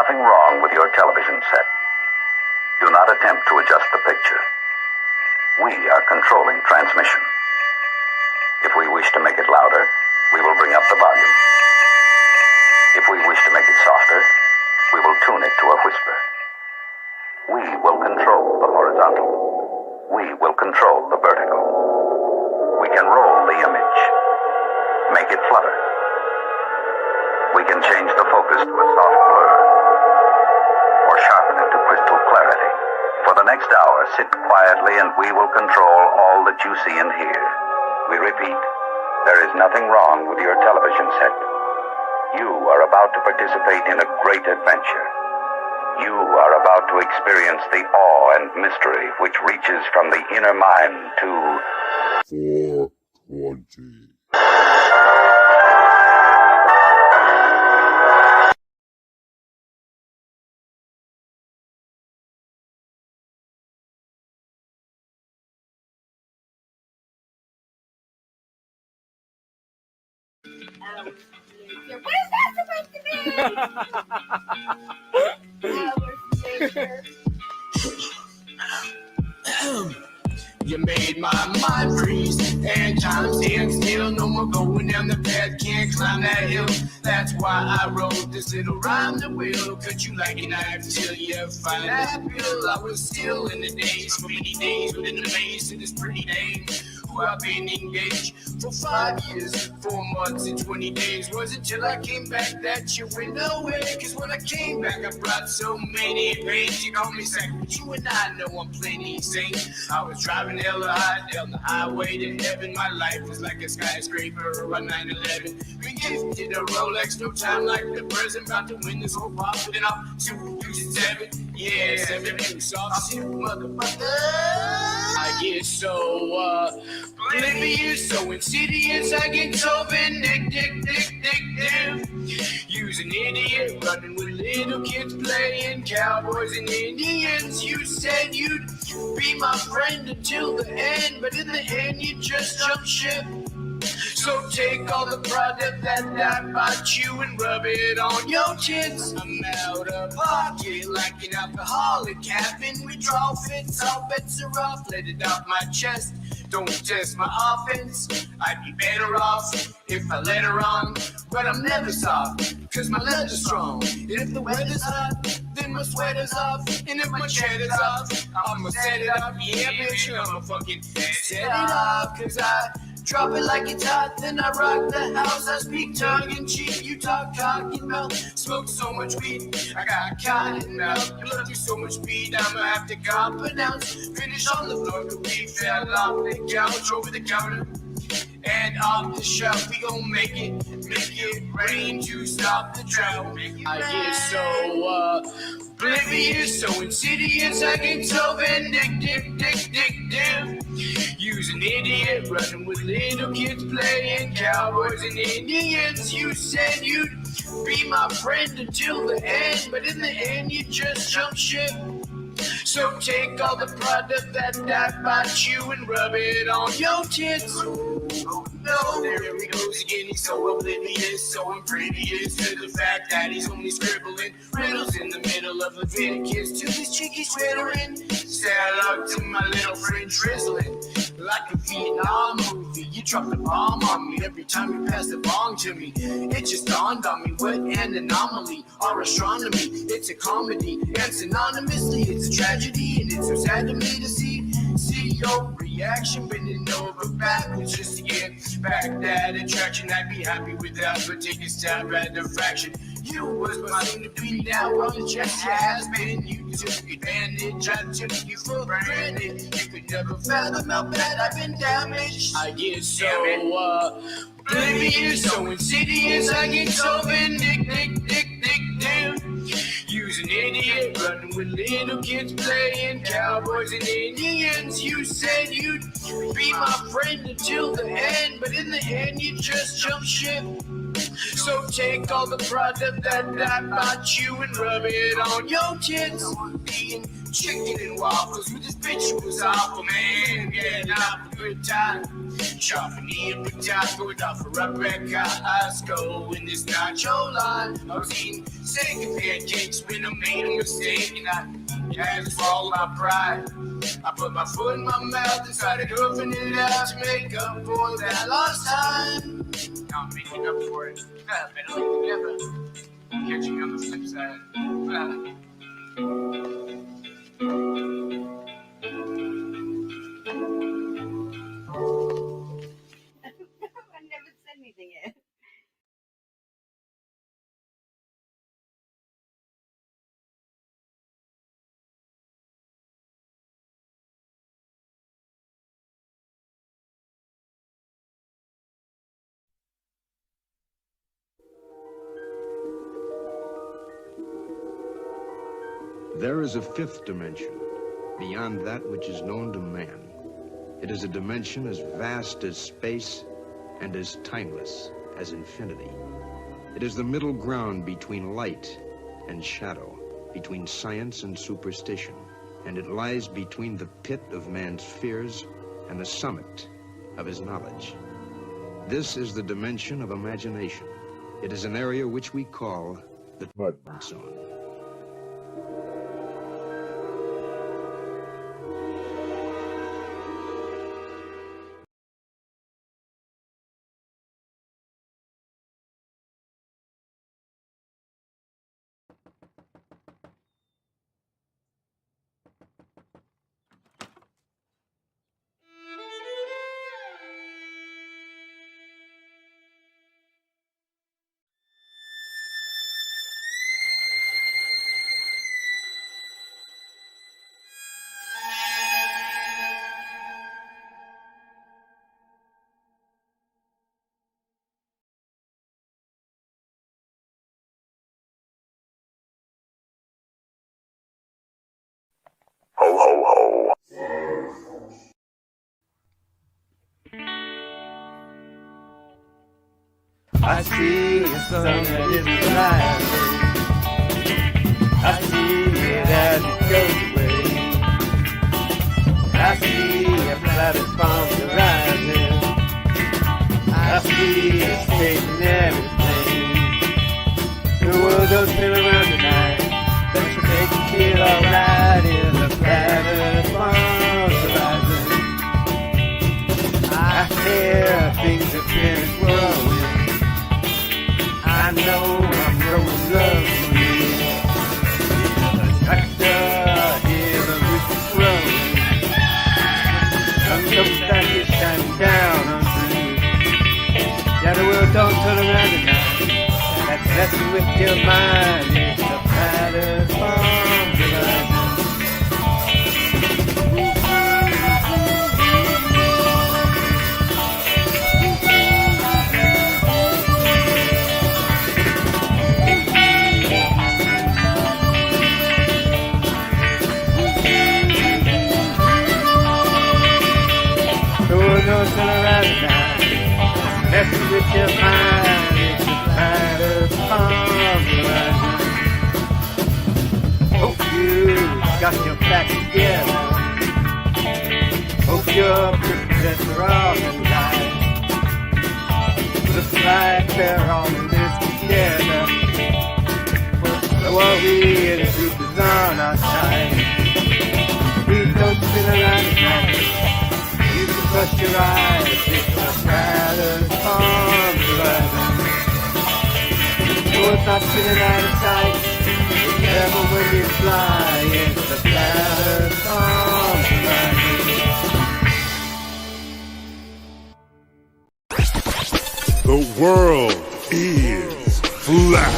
nothing wrong with your television set. Do not attempt to adjust the picture. We are controlling transmission. If we wish to make it louder, we will bring up the volume. If we wish to make it softer, we will tune it to a whisper. We will control the horizontal. We will control the vertical. We can roll the image, make it flutter. We can change the focus to a soft blur, or sharpen it to crystal clarity. For the next hour, sit quietly and we will control all that you see and hear. We repeat, there is nothing wrong with your television set. You are about to participate in a great adventure. You are about to experience the awe and mystery which reaches from the inner mind to 420. What is that supposed to be? You made my mind freeze, and time stands still. No more going down the path, can't climb that hill. That's why I wrote this little rhyme that will cut you like a knife till you find that pill. I was still in the days, for many days, within the maze to this pretty name. I've been engaged for 5 years, 4 months and 20 days. Was until I came back that you went away. Cause when I came back I brought so many pains. You call me sick, but you and I know I'm plenty sane. I was driving hella high down the highway to heaven. My life was like a skyscraper on 9/11. We gifted a Rolex, no time like the present. About to win this whole pop, but then I'm super using 7. Yeah, 7 soft shit, motherfucker. I get so oblivious, so insidious, I get so vindictive. You's an idiot, running with little kids playing cowboys and Indians. You said you'd be my friend until the end, but in the end you just jumped ship. So take all the product that I bought you and rub it on your tits. I'm out of pocket like an alcoholic, having withdrawal fits. All bets are off, let it off my chest. Don't test my offense, I'd be better off if I let her on. But I'm never soft, cause my legs are strong. And if the weather's hot, then my sweater's off. And if my cheddar's off, I'ma set it up. Yeah, bitch, I'ma fucking set it off. Cause I drop it like it's hot, then I rock the house. I speak tongue-in-cheek, you talk cock and mouth. Smoke so much weed, I got cotton mouth. You love me so much weed, I'ma have to cop an ounce. Finish on the floor, cause we fell off the couch, over the counter and off the shelf. We gon' make it rain to stop the drought. I get so oblivious, so insidious, I get so vindictive. You's an idiot, running with little kids playing cowboys and Indians. You said you'd be my friend until the end, but in the end you just jumped ship. So take all the product that I bought you and rub it on your tits. Oh no, there he goes again, he's so oblivious, so imprevious to the fact that he's only scribbling riddles in the middle of Leviticus. To this chick he's twittering, say hello to my little friend drizzling. Like a Vietnam movie, you drop the bomb on me every time you pass the bong to me. It just dawned on me, what an anomaly, our astronomy. It's a comedy, and synonymously it's a tragedy. And it's so sad to me to see your reaction, bending over backwards just to get back that attraction. I'd be happy without, but take a stab at the fraction. You was my soon to be, now on just has been. You took advantage, I took you for granted. You could never fathom how bad I've been damaged. I get so oblivious, so insidious, I get so vindictive. You's an idiot, running with little kids playing cowboys and Indians. You said you'd be my friend until the end, but in the end you just jumped ship. So take all the product that I bought you and rub it on your tits. Eating chicken and waffles with this bitch who was awful, man. Getting off a good time. Shopping eating potato with off a Rebecca Costco in this nacho line. I was eating second pancakes when I made a mistake, and I had to swallow my pride. I put my foot in my mouth and started hoofing it out to make up for that lost time. Now I'm making up for it. Better late together. Catch you on the flip side. I never said anything yet. There is a fifth dimension, beyond that which is known to man. It is a dimension as vast as space and as timeless as infinity. It is the middle ground between light and shadow, between science and superstition, and it lies between the pit of man's fears and the summit of his knowledge. This is the dimension of imagination. It is an area which we call the mudmob zone. Ho, ho, ho. I see a sun that isn't rising. I see it as it goes away. I see a platform rising. I see it changing everything. The world don't spin around tonight. That should make you feel alright in the platform rising. I hear things have been growing. I know I'm growing lovely. The tractor, hear the roots growing. Sun comes back, it's shining down on through. Yeah, the world don't turn around tonight. That's messing with your mind. It's the platform horizon. Don't turn around tonight. Messing with your mind. It's the platform horizon. Hope you got your back together. Hope your presidents are all alive. Looks like they're all in this together. So what we in this group is on our side. We don't spin around tonight. Close your eyes, it's the platform horizon. No, it's not spinning out of sight. Be careful when you fly, it's the platform horizon. The world is flat.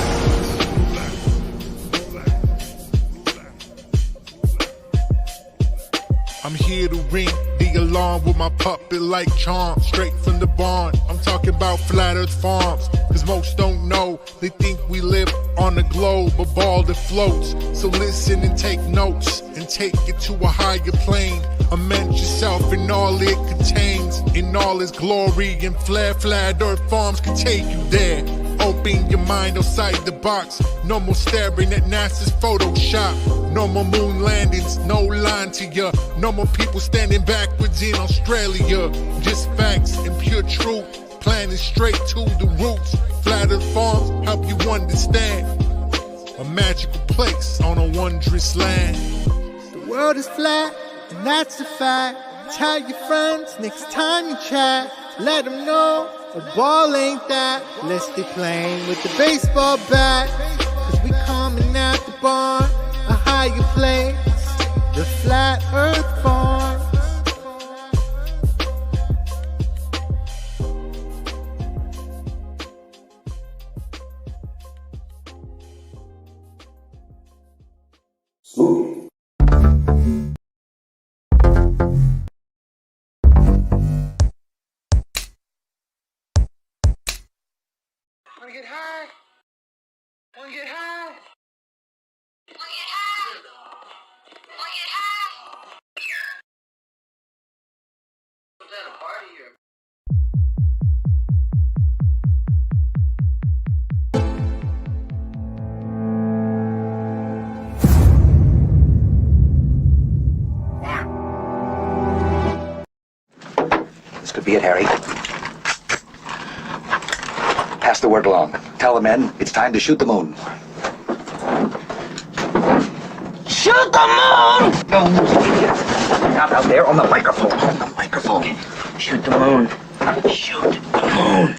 I'm here to ring the alarm with my puppet like charm, straight from the barn. I'm talking about Flat Earth Farms, cause most don't know. They think we live on a globe, a ball that floats. So listen and take notes, and take it to a higher plane. Imagine yourself in all it contains, in all its glory, and Flat Earth Farms can take you there. Open keeping your mind outside the box. No more staring at NASA's Photoshop. No more moon landings, no line to ya. No more people standing backwards in Australia. Just facts and pure truth, planning straight to the roots. Flat Earth Farms help you understand. A magical place on a wondrous land. The world is flat, and that's a fact. Tell your friends next time you chat. Let them know a ball ain't that. Let's be playing with the baseball bat. Cause we coming at the barn, a higher place, the Flat Earth Farm. Wanna get high? Wanna get high? Wanna get high? Wanna get high? Was that a party or? This could be it, Harry. Pass the word along. Tell the men it's time to shoot the moon. Shoot the moon! Not out there on the microphone. On the microphone. Shoot the moon. Shoot the moon.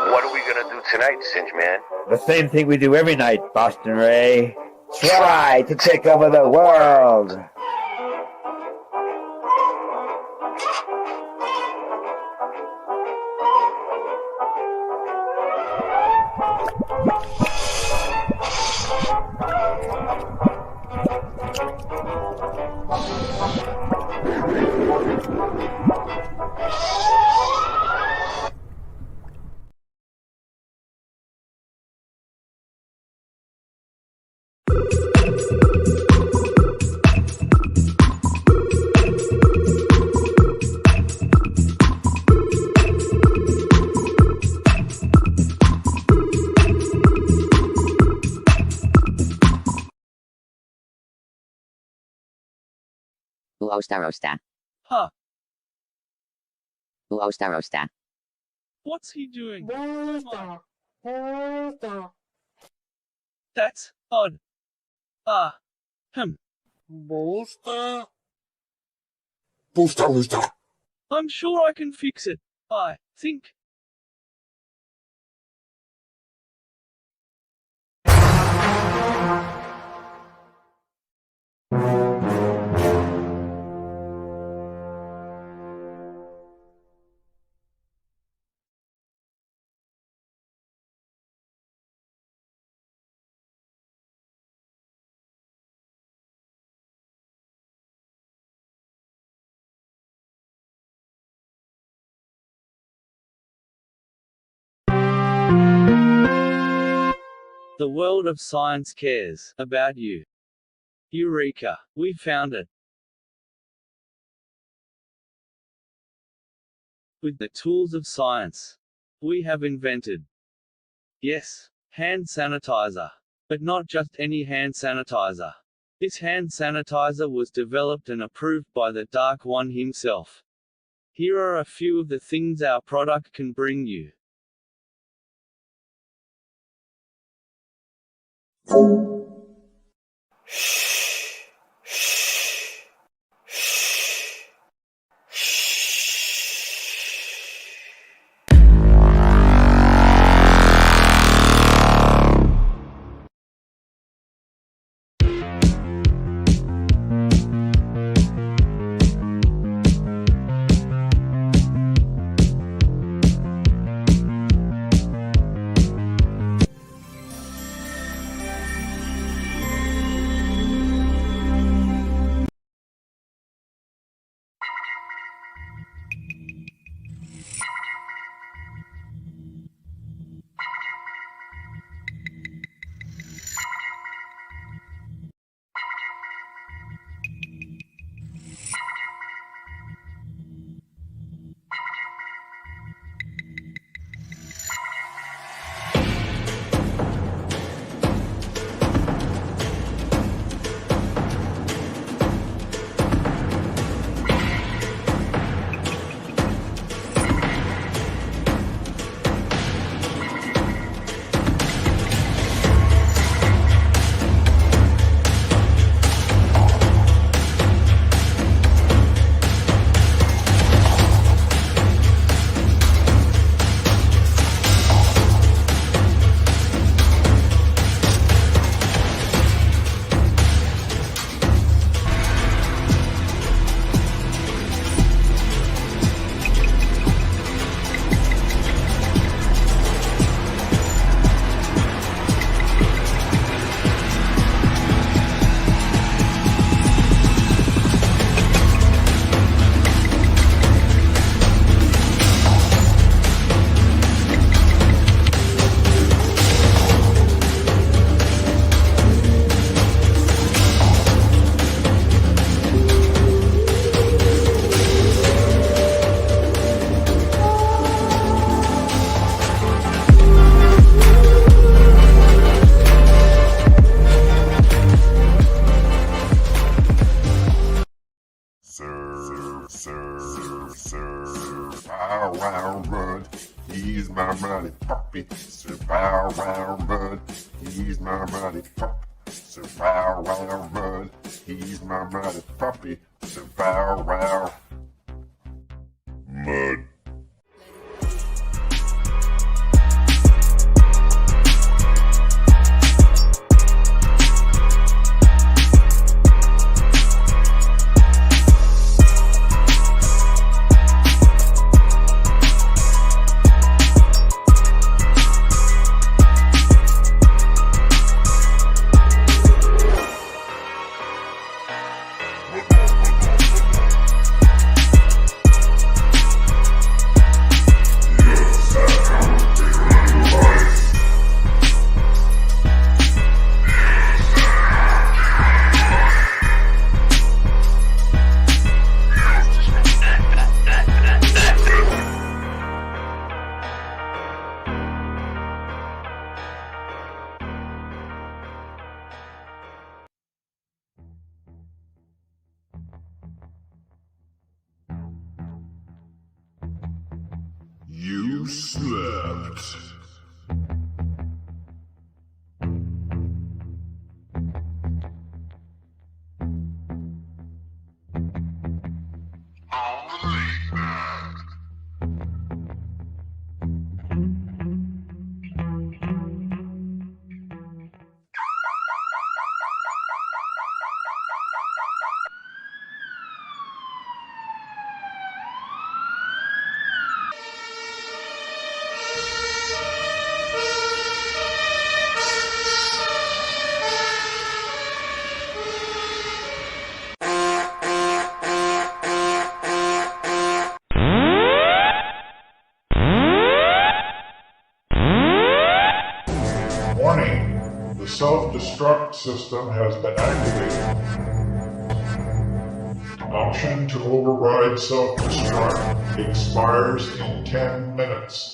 What are we gonna do tonight, Singe Man? The same thing we do every night, Boston Ray. Try to take over the world. Uostarosta. Huh. Uostarosta. What's he doing? That's odd. I'm sure I can fix it. I think. The world of science cares about you. Eureka! We found it. With the tools of science, we have invented, yes, hand sanitizer. But not just any hand sanitizer. This hand sanitizer was developed and approved by the Dark One himself. Here are a few of the things our product can bring you. He's my mighty pup. So wow, wow, mud. He's my mighty puppy. So wow, wow. Mud. You slept. Warning, the self-destruct system has been activated. Option to override self-destruct expires in 10 minutes.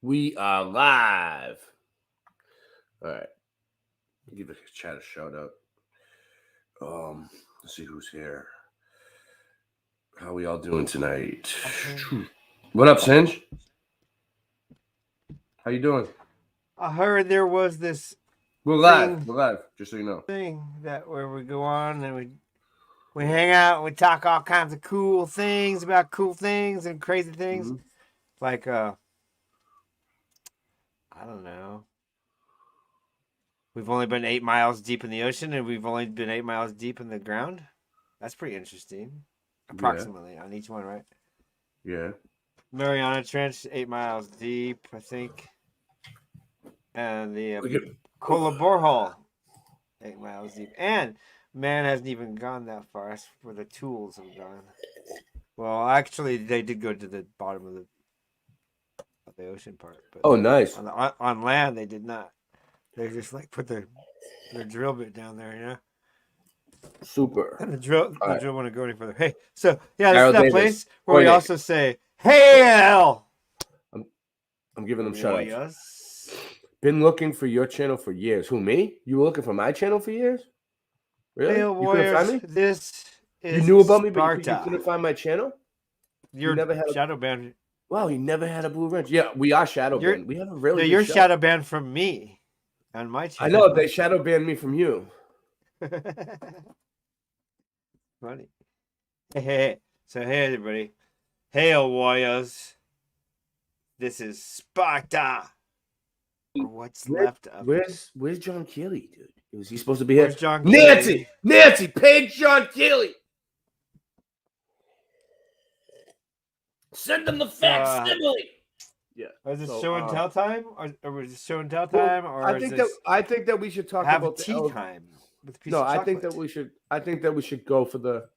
We are live. All right. Give the chat a shout out. Let's see who's here. How we all doing tonight? Okay. What up, Singe? How you doing? I heard there was this. We're live. We're live. Just so you know. Thing that where we go on and we hang out and we talk all kinds of cool things about cool things and crazy things. Mm-hmm. Like I don't know. We've only been 8 miles deep in the ocean and we've only been 8 miles deep in the ground. That's pretty interesting. Approximately on each one, right? Yeah. Mariana Trench, 8 miles deep, I think. And the Kola borehole, 8 miles deep. And man hasn't even gone that far. That's where the tools have gone. Well, actually, they did go to the bottom of the ocean part. But oh, nice. On land, they did not. They just like put their drill bit down there, you know. Super. And the drill wouldn't go any further. Hey, so yeah, this is that place where we also say hail. I'm giving them shout outs. Been looking for your channel for years. Who, me? You were looking for my channel for years? Really? Hail you Warriors, couldn't find me? This is you knew about me, but Sparta. you couldn't find my channel? You're never had shadow banned. Wow, you never had a blue wrench. Yeah, we are shadow banned. We have a really you're shadow banned from me on my channel. I know, they shadow banned me from you. Funny. Hey. So, hey, everybody. Hail, Warriors. This is Sparta. Or what's left of Where's John Keeley, dude? Was he supposed to be here? Where's John Keeley? Nancy, page John Keeley. Send them the facsimile. Yeah. Is this show and tell time, or was it show and tell time, or I think that we should talk about tea time. With a piece no, of I think that we should go for the,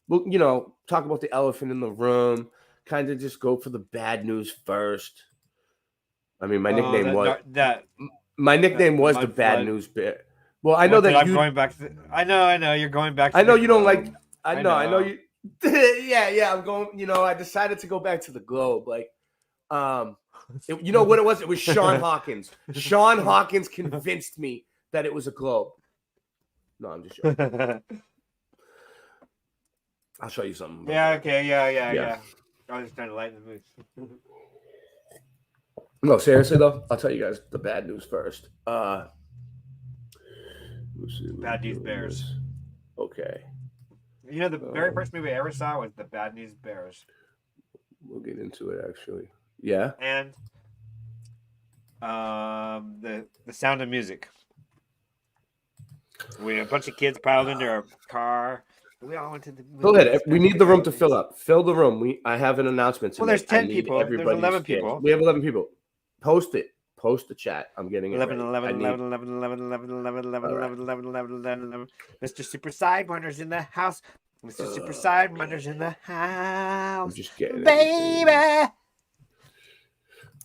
well, talk about the elephant in the room. Kind of just go for the bad news first. I mean, my nickname was the bad news bit. Well, I know that I'm going back to. I know you're going back. I know you don't like. I know you. yeah. I'm going. I decided to go back to the Globe. Like, you know what it was? It was Sean Hawkins. Sean Hawkins convinced me that it was a globe. No, I'm just joking. I'll show you something. Yeah, okay, yeah. I was just trying to lighten the mood. No, seriously though, I'll tell you guys the bad news first. Bad News Bears. Okay. You know, the very first movie I ever saw was The Bad News Bears. We'll get into it actually. Yeah. And the Sound of Music. We had a bunch of kids piled into our car. We all went to the. Go ahead. We need the room to fill up. Fill the room. I have an announcement to Well, make. there's 10 people. There's 11 people. We have 11 people. Post it. Post the chat. I'm getting it 11, ready. 11, I need- 11, 11, 11, 11, 11, 11, 11, 11, 11, 11, 11. Mr. Super Sidewinder's in the house. Mr. Super Sidewinder's in the house. I'm just getting baby.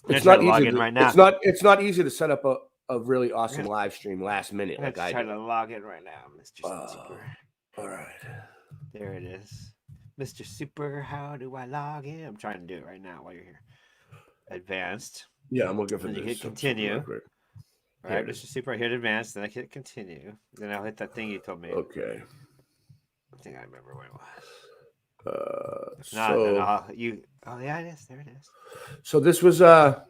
It's not easy in to, right now. It's not easy to set up a really awesome live stream last minute. I'm Like I trying do. to log in right now, Mr. Super. All right. There it is. Mr. Super, how do I log in? I'm trying to do it right now while you're here. Advanced. Yeah, I'm looking for Then this. you hit continue. All right, Here it Mr. Super, I hit advanced, then I hit continue. Then I'll hit that thing you told me. Okay. I think I remember what it was. If not, So then oh yeah, it is. There it is. So this was all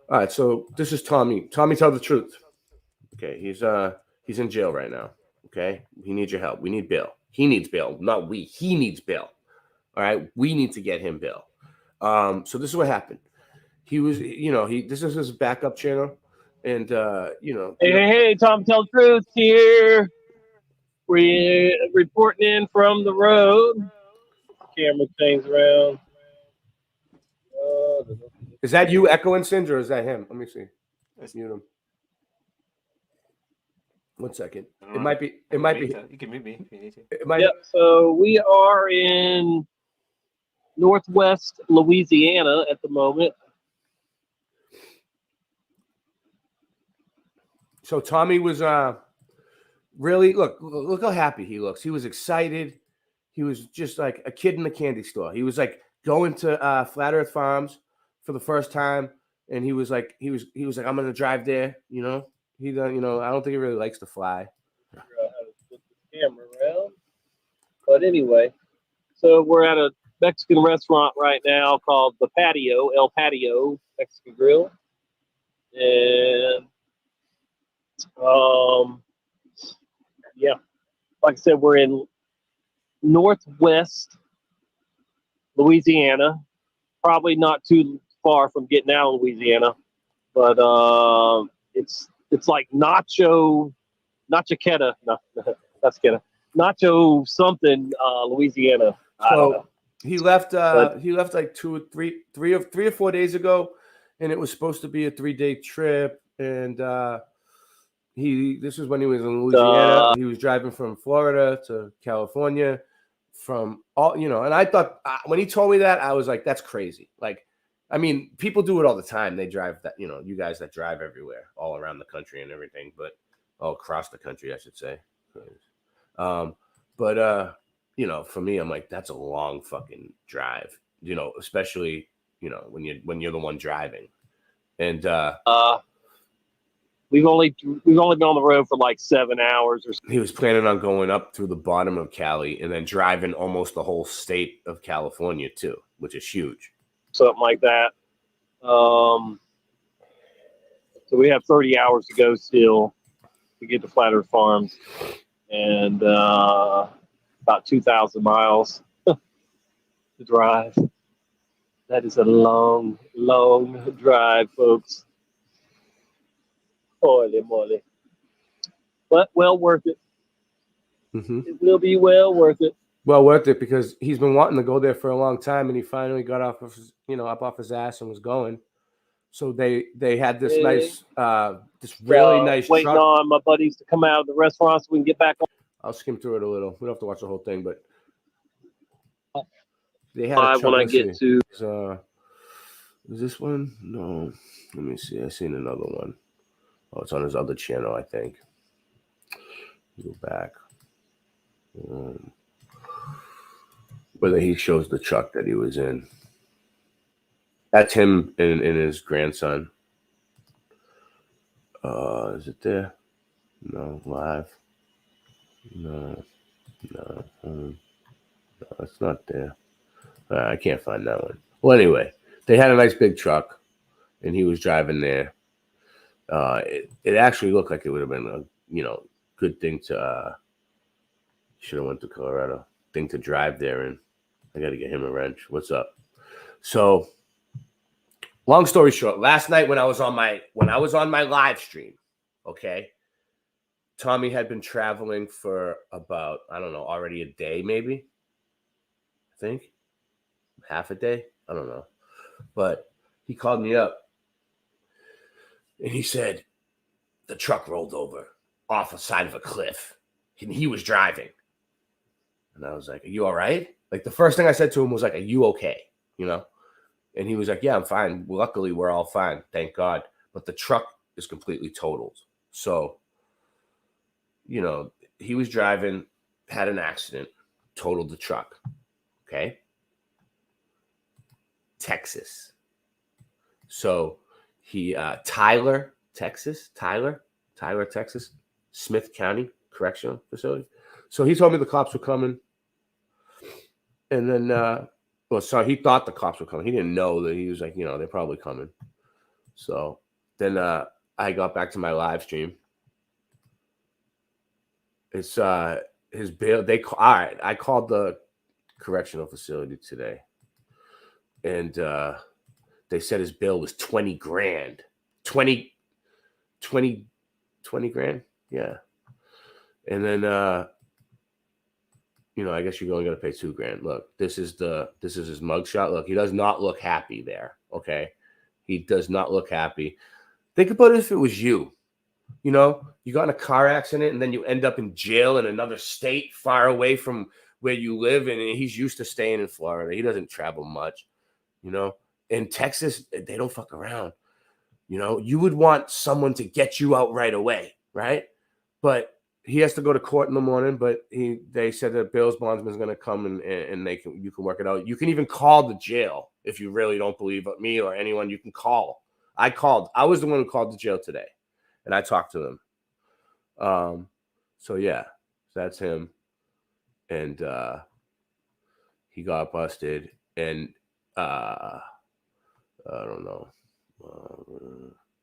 right, so this is Tommy. Tommy, tell the truth. Okay, he's in jail right now. Okay, he needs your help. We need bail. He needs bail, not we. He needs bail. All right, we need to get him bail. So this is what happened. He was, this is his backup channel, and Hey, Tom, tell the truth here. We're reporting in from the road. Camera things around. Is that you echoing, Sindra, or is that him? Let me see. Let's mute him. 1 second. It might be. It might be. You can mute me if you need to. It might. Yep. So we are in Northwest Louisiana at the moment. So Tommy was really look how happy he looks. He was excited. He was just like a kid in the candy store. He was like going to Flat Earth Farms for the first time, and he was like I'm gonna drive there. I don't think he really likes to fly. How to flip the camera around. But anyway, so we're at a Mexican restaurant right now called the Patio, El Patio Mexican Grill, and yeah, like I said, we're in Northwest Louisiana, probably not too far from getting out of Louisiana, but it's like Nacho Queta, no, that's Queta, Nacho something, Louisiana. So he left. He left like 3 or 4 days ago, and it was supposed to be a 3-day trip. And this was when he was in Louisiana. He was driving from Florida to California, from all And I thought when he told me that, I was like, "That's crazy." Like, I mean, people do it all the time. They drive that. You guys that drive everywhere, all around the country and everything, but all across the country, I should say. For me, I'm like, that's a long fucking drive, especially, when you're the one driving. And we've only been on the road for like 7 hours or so. He was planning on going up through the bottom of Cali and then driving almost the whole state of California too, which is huge. Something like that. So we have 30 hours to go still to get to Flat Earth Farms, and about 2,000 miles to drive. That is a long, long drive, folks. Holy moly. But well worth it. Mm-hmm. It will be well worth it. Well worth it, because he's been wanting to go there for a long time, and he finally got off of his, up off his ass and was going. So they had this nice, this really nice waiting truck. on my buddies to come out of the restaurant so we can get back on. I'll skim through it a little. We don't have to watch the whole thing, but they had When a truck. I get to is this one? No. Let me see. I seen another one. Oh, it's on his other channel, I think. Go back. Whether he shows the truck that he was in. That's him and his grandson. Is it there? No, live. No, it's not there. I can't find that one. Well, anyway, they had a nice big truck, and he was driving there. It actually looked like it would have been a good thing to. Should have went to Colorado. Thing to drive there, and I got to get him a wrench. What's up? So, long story short, last night when I was on my live stream, okay, Tommy had been traveling for about, I don't know, already a day, maybe. I think half a day. I don't know, but he called me up and he said the truck rolled over off the side of a cliff, and he was driving. And I was like, "Are you all right?" Like the first thing I said to him was like, "Are you okay?" And he was like, "Yeah, I'm fine. Luckily, we're all fine. Thank God." But the truck is completely totaled. So, he was driving, had an accident, totaled the truck. Okay. Texas. So he, Tyler, Texas, Smith County Correctional Facility. So he told me the cops were coming. And then, so he thought the cops were coming. He didn't know that. He was like, they're probably coming. So then I got back to my live stream. It's his bail. All right. I called the correctional facility today, and they said his bill was $20 grand. 20 grand. Yeah. And then I guess you're only going to pay $2 grand. Look, this is his mugshot. Look, he does not look happy there. Okay. He does not look happy. Think about it if it was you. You got in a car accident and then you end up in jail in another state far away from where you live. And he's used to staying in Florida. He doesn't travel much, In Texas, they don't fuck around. You would want someone to get you out right away, right? But he has to go to court in the morning, but they said that Bill's bondsman is going to come and you can work it out. You can even call the jail if you really don't believe me or anyone. You can call. I called. I was the one who called the jail today, and I talked to them. So yeah, that's him, and he got busted, and I don't know,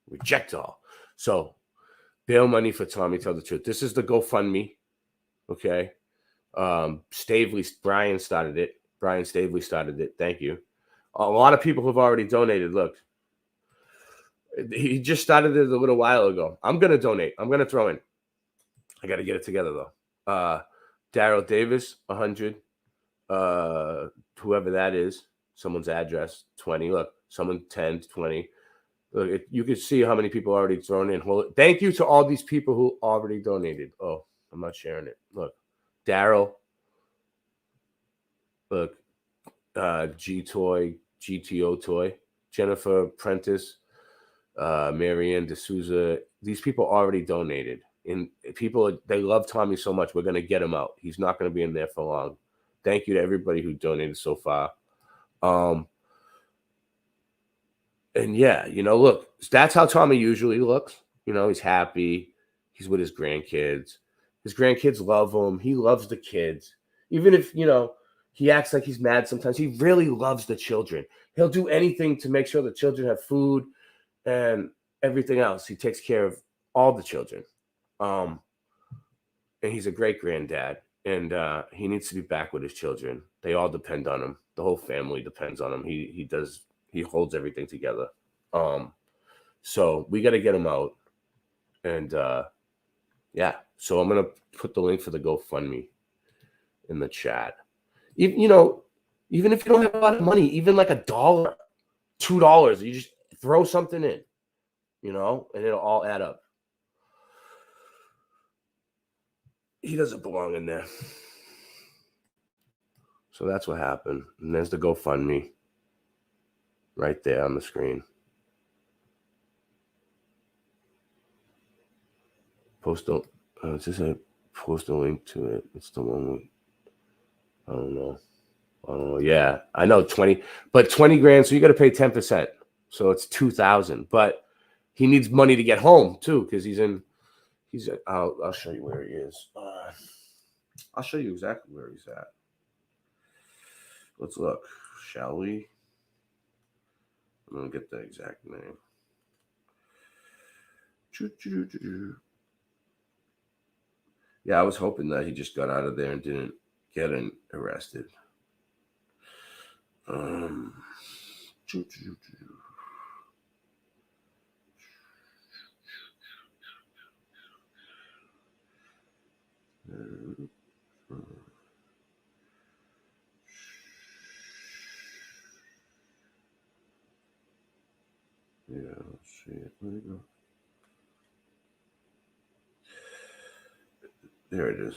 reject all. So. Bail money for Tommy, tell the truth. This is the GoFundMe. Okay. Brian started it. Brian Stavely started it. Thank you. A lot of people have already donated. Look, he just started it a little while ago. I'm going to donate. I'm going to throw in. I got to get it together, though. Daryl Davis, 100. Whoever that is, someone's address, 20. Look, someone 10, 20. Look, you can see how many people already thrown in. Thank you to all these people who already donated. Oh, I'm not sharing it. Look, Daryl. Look, GTO Toy, Jennifer Prentice, Marianne D'Souza. These people already donated. And people, they love Tommy so much. We're going to get him out. He's not going to be in there for long. Thank you to everybody who donated so far. And yeah, look, that's how Tommy usually looks. He's happy. He's with his grandkids. His grandkids love him. He loves the kids. Even if, he acts like he's mad sometimes, he really loves the children. He'll do anything to make sure the children have food and everything else. He takes care of all the children. And he's a great granddad. And he needs to be back with his children. They all depend on him. The whole family depends on him. He holds everything together. So we got to get him out. And yeah, so I'm going to put the link for the GoFundMe in the chat. Even if you don't have a lot of money, even like $1, $2, you just throw something in, and it'll all add up. He doesn't belong in there. So that's what happened. And there's the GoFundMe. Right there on the screen. Post a link to it. It's the one with, I don't know. Yeah, I know 20, but 20 grand. So you got to pay 10%. So it's 2,000. But he needs money to get home too, because he's in. I'll show you where he is. I'll show you exactly where he's at. Let's look, shall we? I'm gonna get the exact name. Yeah, I was hoping that he just got out of there and didn't get arrested. Yeah, let's see it. Where'd it go? There it is.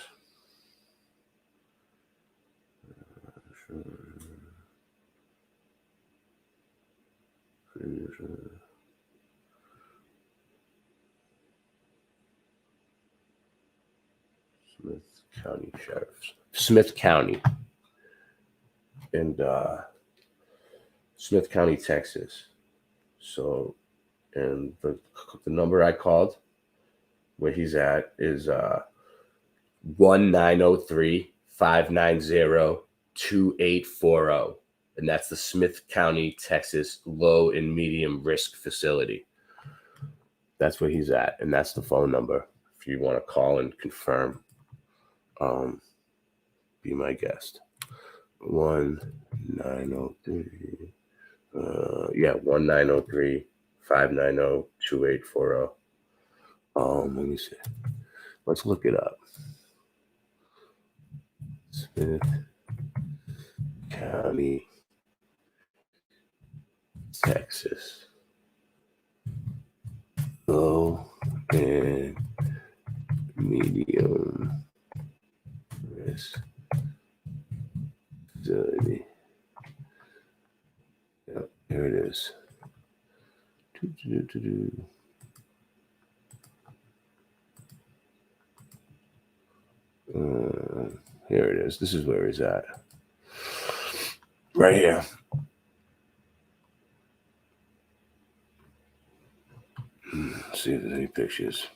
Smith County Sheriff's. Smith County. And Smith County, Texas. So, and the number I called, where he's at, is 1-903-590-2840. And that's the Smith County, Texas low and medium risk facility. That's where he's at. And that's the phone number if you want to call and confirm. Be my guest. 1-903. 1-903-590-2840. Let me see. Let's look it up. Smith County, Texas. Low and medium risk facility. Yep, here it is. Here it is. This is where he's at. Right here. Let's see if there's any pictures.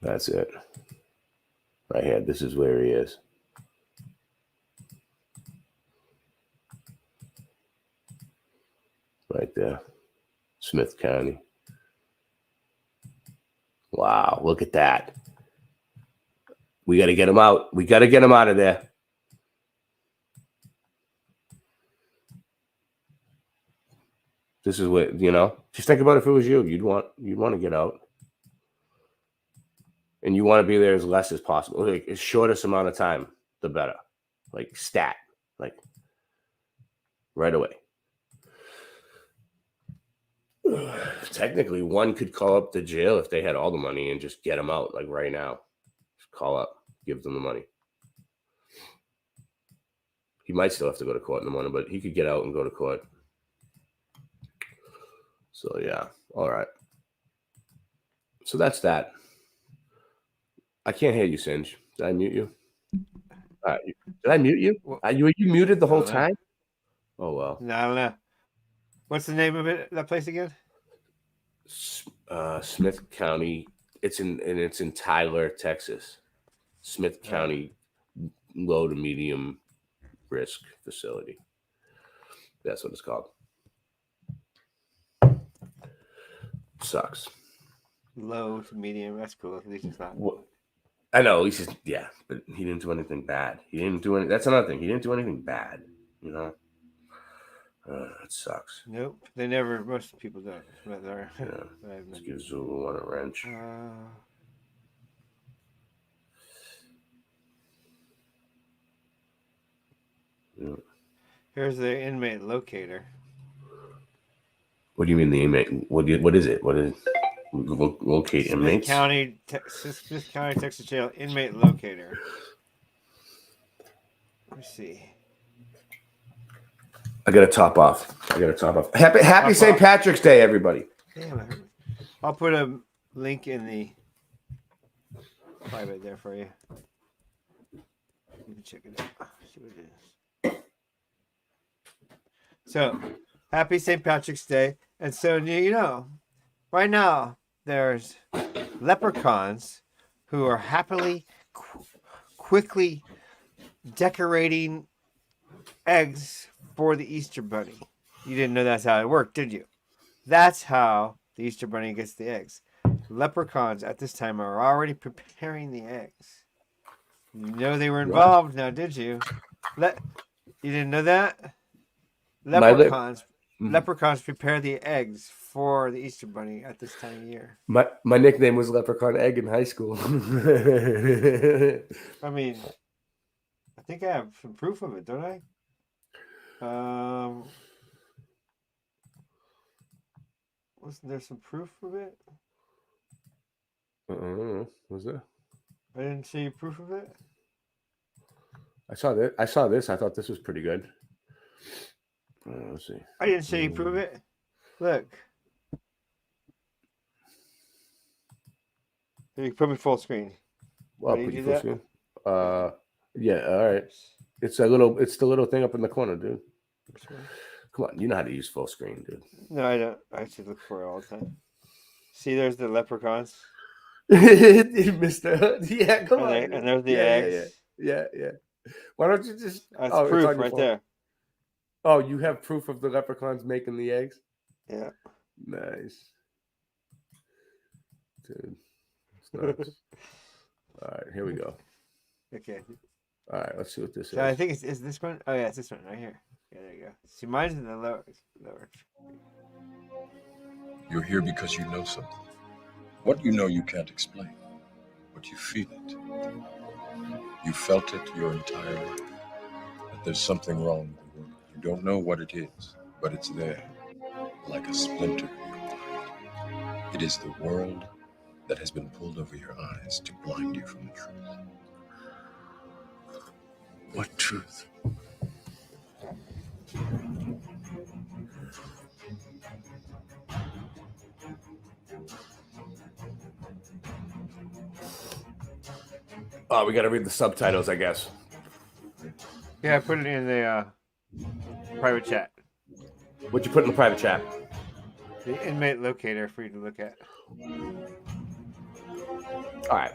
That's it. Right here. This is where he is. Right there. Smith County. Wow, look at that. We got to get him out. We got to get him out of there. This is what, just think about if it was you. You'd want to get out. And you want to be there as less as possible. Like, as shortest amount of time, the better. Like, stat. Like, right away. Technically, one could call up the jail if they had all the money and just get them out, like right now. Just call up, give them the money. He might still have to go to court in the morning, but he could get out and go to court. So, yeah. All right. So that's that. I can't hear you, Singe. Did I mute you? All right. Did I mute you? Were you muted the whole time? Oh, well. No, I don't know. What's the name of that place again? Smith County. It's in Tyler, Texas. Smith County low to medium risk facility. That's what it's called. Sucks. Low to medium. That's cool. At least it's not. I know. At least but he didn't do anything bad. That's another thing. He didn't do anything bad. It sucks. Nope. They never. Most people don't. Yeah. Let's give Zulu one a wrench. Yeah. Here's the inmate locator. What do you mean the inmate? What is it? What is locate inmates? Smith County, Texas Jail inmate locator. Let me see. I gotta top off. Happy St. Patrick's Day, everybody. Damn it. I'll put a link in the private there for you. You can check it out. See what it is. So, happy St. Patrick's Day. And so, you know, right now, there's leprechauns who are happily, quickly decorating eggs for the Easter Bunny. You didn't know that's how it worked, did you? That's how the Easter Bunny gets the eggs. Leprechauns at this time are already preparing the eggs. You know they were involved now, did you? You didn't know that? Leprechauns prepare the eggs for the Easter Bunny at this time of year. My nickname was Leprechaun Egg in high school. I mean, I think I have some proof of it, don't I? Wasn't there some proof of it? Was there? I didn't see proof of it. I saw this. I thought this was pretty good. Let's see. I didn't see proof of it. Look. You put me full screen. Well, put you full screen. Yeah. All right. It's the little thing up in the corner, dude. Come on, you know how to use full screen, dude. No, I don't. I actually look for it all the time. See, there's the leprechauns. Mister. Yeah, come on. And there's the eggs. Yeah. Why don't you just? That's proof right there. Oh, you have proof of the leprechauns making the eggs? Yeah. Nice. Dude. It's nuts. All right, here we go. Okay. All right, let's see what this is. I think is this one? Oh yeah, it's this one right here. Yeah, there you go. See, mine's in the lower. You're here because you know something. What you know you can't explain, but you feel it. You felt it your entire life. That there's something wrong with the world. You don't know what it is, but it's there, like a splinter in your mind. It is the world that has been pulled over your eyes to blind you from the truth. What truth? Oh, we got to read the subtitles, I guess. Yeah, I put it in the private chat. What'd you put in the private chat? The inmate locator for you to look at. All right.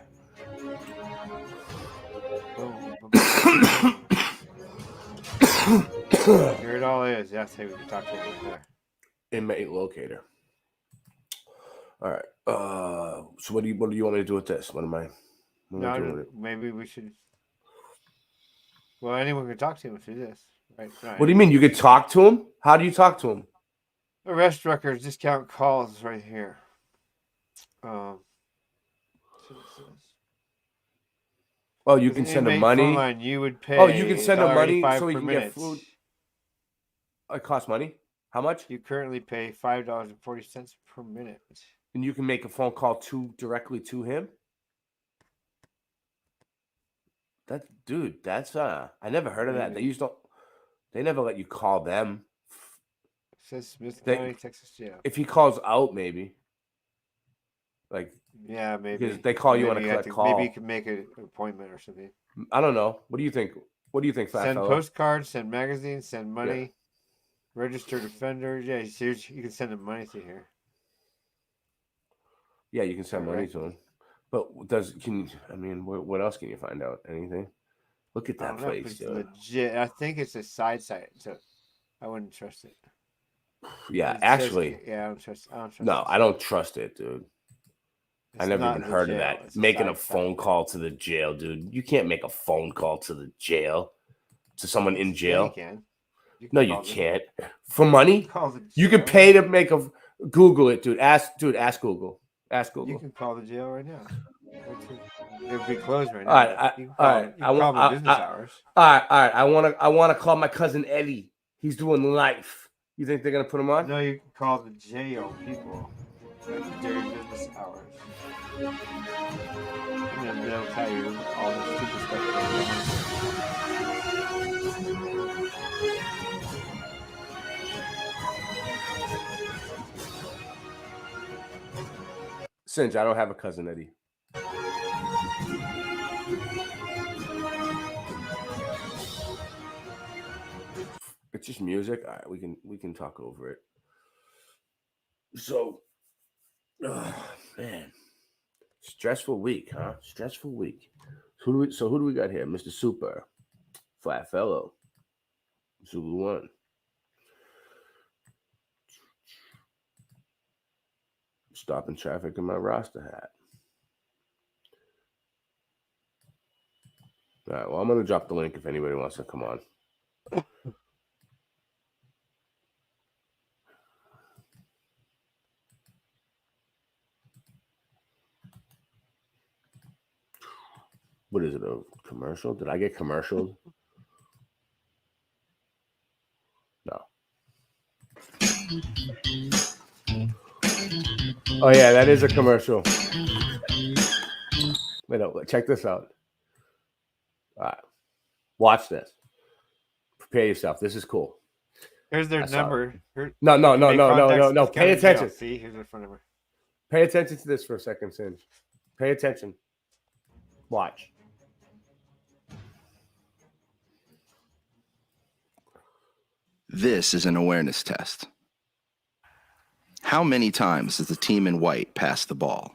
Here it all is. That's how we can talk to it there. Inmate locator. All right. So what do you want me to do with this? Maybe we should. Well, anyone can talk to him through this, right? What do you mean? You could talk to him? How do you talk to him? Arrest records, discount calls, right here. Oh, you can send him money. Line, you would pay. Oh, you can send him money so he can minute. get food. It costs money. How much? You currently pay $5.40 per minute. And you can make a phone call directly to him. That's I never heard of that. They never let you call them. It says Smith County, Texas jail. If he calls out, maybe. Like, yeah, maybe. Because they call you on a collect call. Maybe you can make an appointment or something. I don't know. What do you think? Fat Send fellow? Postcards, send magazines, send money. Yeah. Registered offenders. Yeah, you can send them money through here. Yeah, you can send money to them. But what else can you find out? Anything? Look at that place, dude. Legit. I think it's a side site, so I wouldn't trust it. Yeah, actually. I don't trust No, I don't trust it, dude. I never even heard of that. It's making a phone call to the jail, dude. You can't make a phone call to the jail. To someone in jail. You can. No, you can't. For money? You can pay to make a Google it, dude. Ask Google. Ask Google. You can call the jail right now. It would be closed right now. All right. I want to call my cousin Eddie. He's doing life. You think they're gonna put him on? No, you can call the jail people during business hours. And then they'll tell you all the stupid stuff. Singe, I don't have a cousin Eddie. It's just music. All right, we can talk over it. So, man, stressful week, huh? Stressful week. Who do we got here? Mr. Super, Flat Fellow, Zulu One. Stopping traffic in my roster hat. All right, well, I'm going to drop the link if anybody wants to come on. What is it, a commercial? Did I get commercialed? No. Oh, yeah, that is a commercial. Wait, no, check this out. All right. Watch this. Prepare yourself. This is cool. Here's their number. No. Pay attention. See, here's their phone number. Pay attention to this for a second, Singe. Pay attention. Watch. This is an awareness test. How many times does the team in white pass the ball?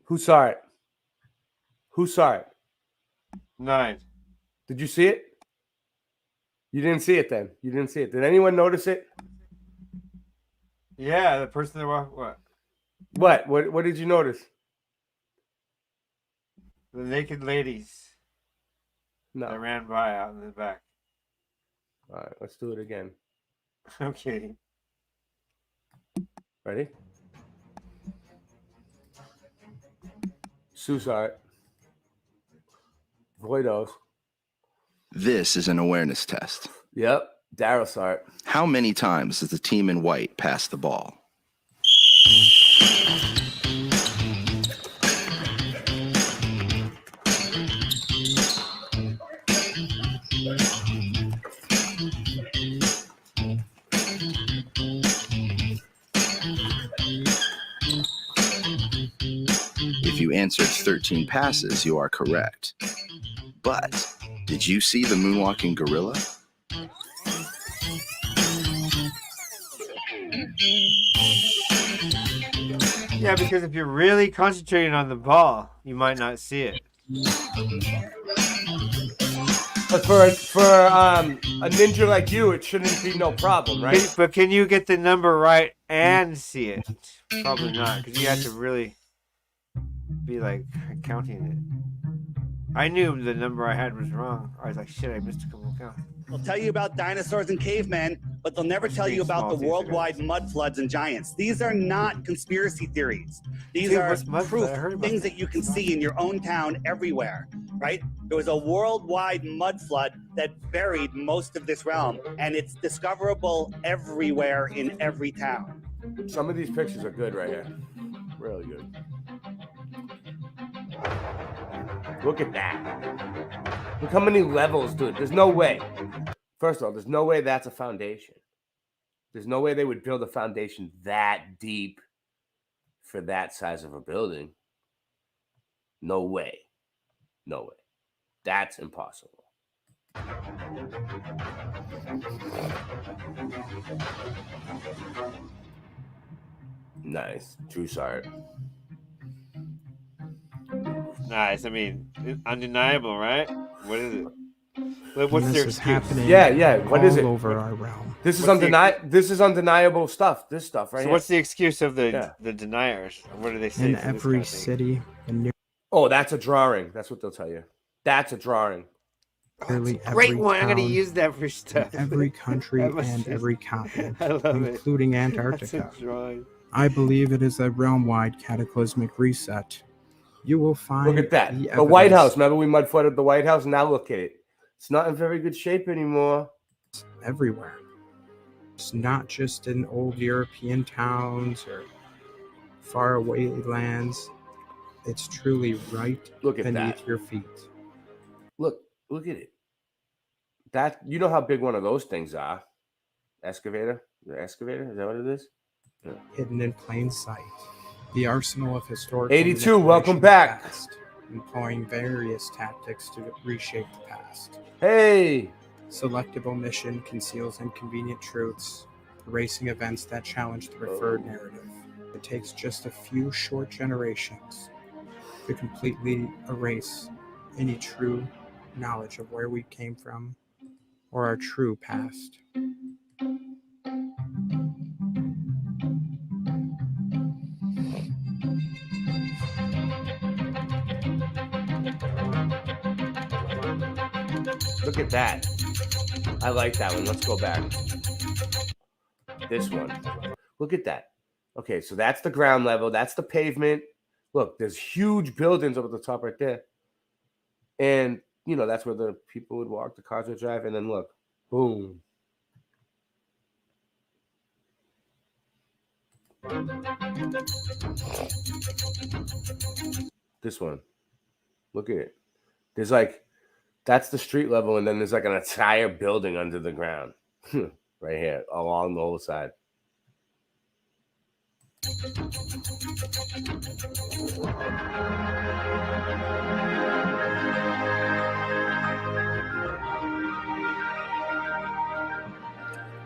Who saw it? Who saw it? 9. Did you see it? You didn't see it then. You didn't see it. Did anyone notice it? Yeah, the person that walked. What? What did you notice? The naked ladies. No. That ran by out in the back. All right, let's do it again. Okay. Ready? Sue saw it. Voidos. This is an awareness test. Yep. Daryl saw it. How many times does the team in white pass the ball? If you answered 13 passes, you are correct. But did you see the moonwalking gorilla? Yeah, because if you're really concentrating on the ball, you might not see it. But for a ninja like you, it shouldn't be no problem, right? But can you get the number right and see it? Probably not, because you have to really be like counting it. I knew the number I had was wrong. I was like, shit, I missed a couple of counts. They'll tell you about dinosaurs and cavemen, but they'll never tell you about the worldwide mud floods and giants. These are not conspiracy theories. These are proof, things that you can see in your own town everywhere, right? There was a worldwide mud flood that buried most of this realm, and it's discoverable everywhere in every town. Some of these pictures are good right here. Really good. Look at that. Look how many levels, dude. There's no way. First of all, there's no way that's a foundation. There's no way they would build a foundation that deep for that size of a building. No way. No way. That's impossible. Nice. True sight. Nice. I mean, undeniable, right? What is it? What's this their is excuse? happening Yeah. What is it? all over our realm. This is undeniable stuff. This stuff right So here. what's the excuse of the deniers? What do they say? In for this every kind of thing? city and Oh, that's a drawing. That's what they'll tell you. That's a drawing. nearly Great every one. I'm going to town use that for stuff. in every country That was and just- every continent, I love it. including That's Antarctica. a drawing. I believe it is a realm-wide cataclysmic reset. You will find Look at that. the The White evidence House. Remember we mud flooded the White House? Now look at it. It's not in very good shape anymore. everywhere. It's not just in old European towns or faraway lands. It's truly right beneath your feet. Look at it. That, you know how big one of those things are? Excavator? The excavator? Is that what it is? Yeah. Hidden in plain sight. The arsenal of historical 82, welcome back. Past, employing various tactics to reshape the past. Hey! Selective omission conceals inconvenient truths, erasing events that challenge the preferred narrative. It takes just a few short generations to completely erase any true knowledge of where we came from or our true past. Look at that. I like that one. Let's go back. This one. Look at that. Okay, so that's the ground level. That's the pavement. Look, there's huge buildings over the top right there. And, you know, that's where the people would walk, the cars would drive. And then look, boom. This one. Look at it. There's like, that's the street level. And then there's like an entire building under the ground. Right here, along the whole side.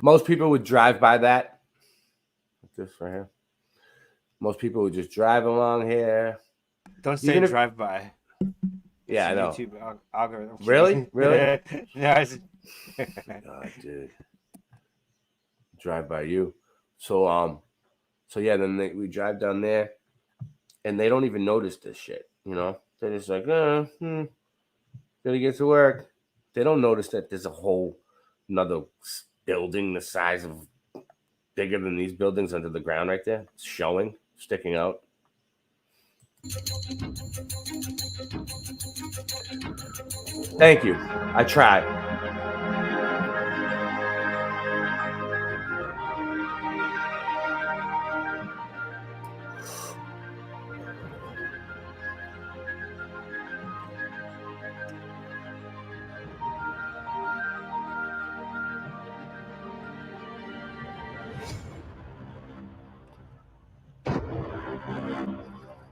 Most people would drive by that. This right here. Most people would just drive along here. Don't say drive by. Yeah, I know. YouTube algorithm. Really? Really? Yeah. God, dude. Drive by you. So yeah, then we drive down there, and they don't even notice this shit. You know, they're just like, gotta get to work. They don't notice that there's a whole another building the size of bigger than these buildings under the ground right there. It's showing, sticking out. Thank you. I tried.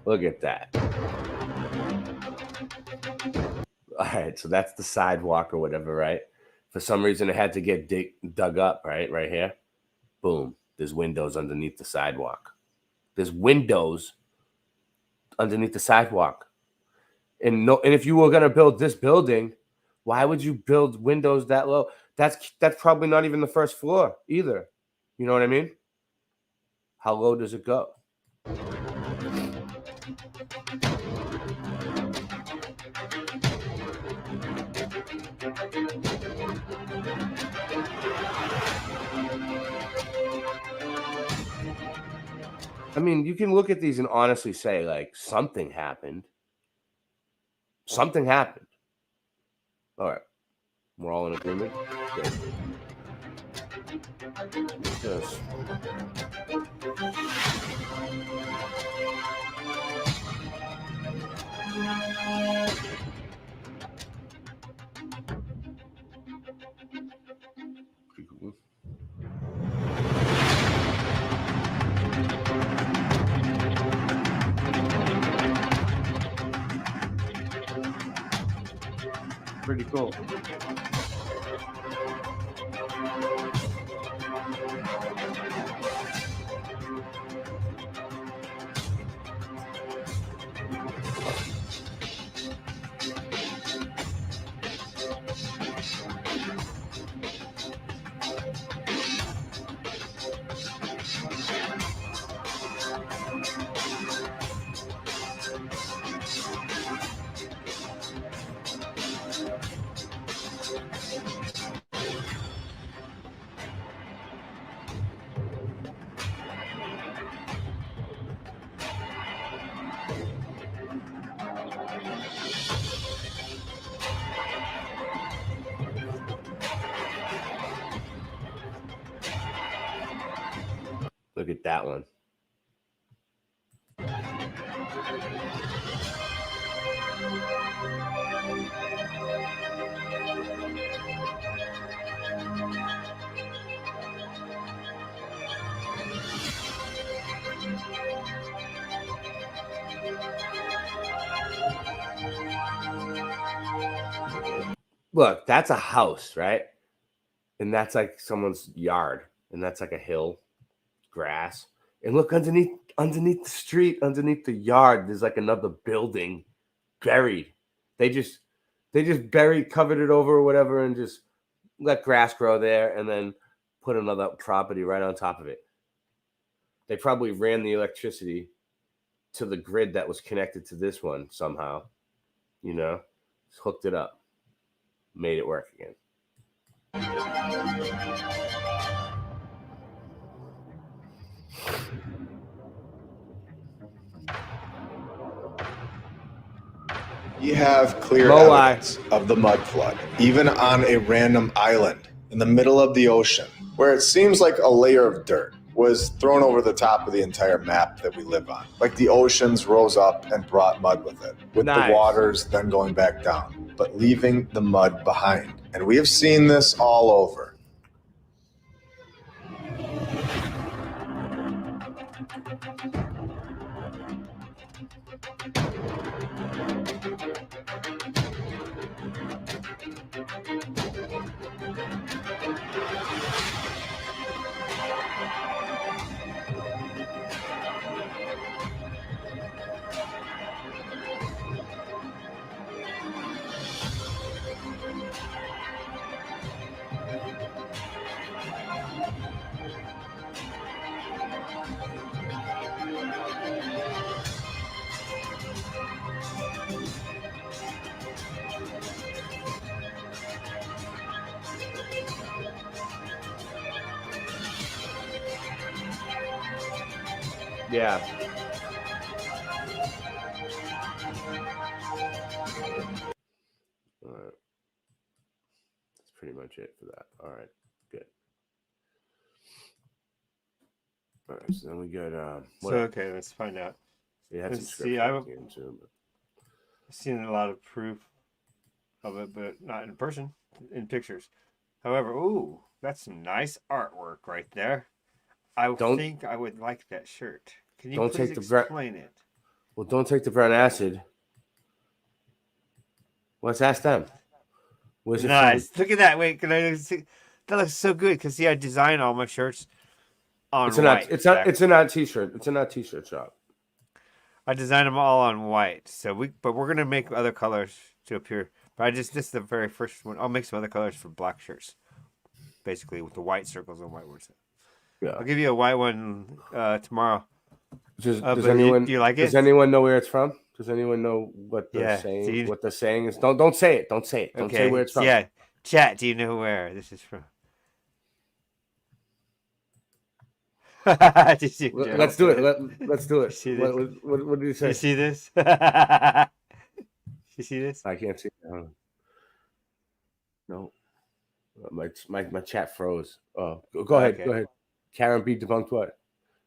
Look at that. All right, so that's the sidewalk or whatever, right? For some reason, it had to get dug up, right? Right here. Boom. There's windows underneath the sidewalk. There's windows underneath the sidewalk. And if you were going to build this building, why would you build windows that low? That's probably not even the first floor either. You know what I mean? How low does it go? I mean, you can look at these and honestly say, like, something happened. Something happened. All right. We're all in agreement. Good. Yes. Pretty cool. Look at that one. Look, that's a house, right? And that's like someone's yard, and that's like a hill, grass. And look underneath the street, underneath the yard, there's like another building buried. They just buried, covered it over or whatever, and just let grass grow there, and then put another property right on top of it. They probably ran the electricity to the grid that was connected to this one somehow, you know, just hooked it up, made it work again. We have clear evidence of the mud flood, even on a random island in the middle of the ocean, where it seems like a layer of dirt was thrown over the top of the entire map that we live on. Like the oceans rose up and brought mud with it, with the waters then going back down, but leaving the mud behind. And we have seen this all over. Yeah. All right. That's pretty much it for that. All right. Good. All right. So then we got. Okay, let's find out. We had some See, I've seen a lot of proof of it, but not in person, in pictures. However, ooh, that's some nice artwork right there. I think I would like that shirt. Can you please explain it? Well, don't take the brown acid. Let's ask them. Where's nice. Look at that. Wait, can I see? That looks so good. Cause see, I design all my shirts on white. It's an art t-shirt. It's an art t-shirt shop. I designed them all on white. But we're gonna make other colors to appear. But this is the very first one. I'll make some other colors for black shirts, basically with the white circles and white words. Yeah. I'll give you a white one tomorrow. Does anyone? Do you like it? Does anyone know where it's from? Does anyone know what they're saying? What they're saying is don't say it. Don't say it. Don't say where it's from. Yeah, chat. Do you know where this is from? Let's do it. Let's do it. What did you say? You see this? You see this? I can't see it. No. My chat froze. Oh, go ahead. Okay. Go ahead. Karen B debunked what?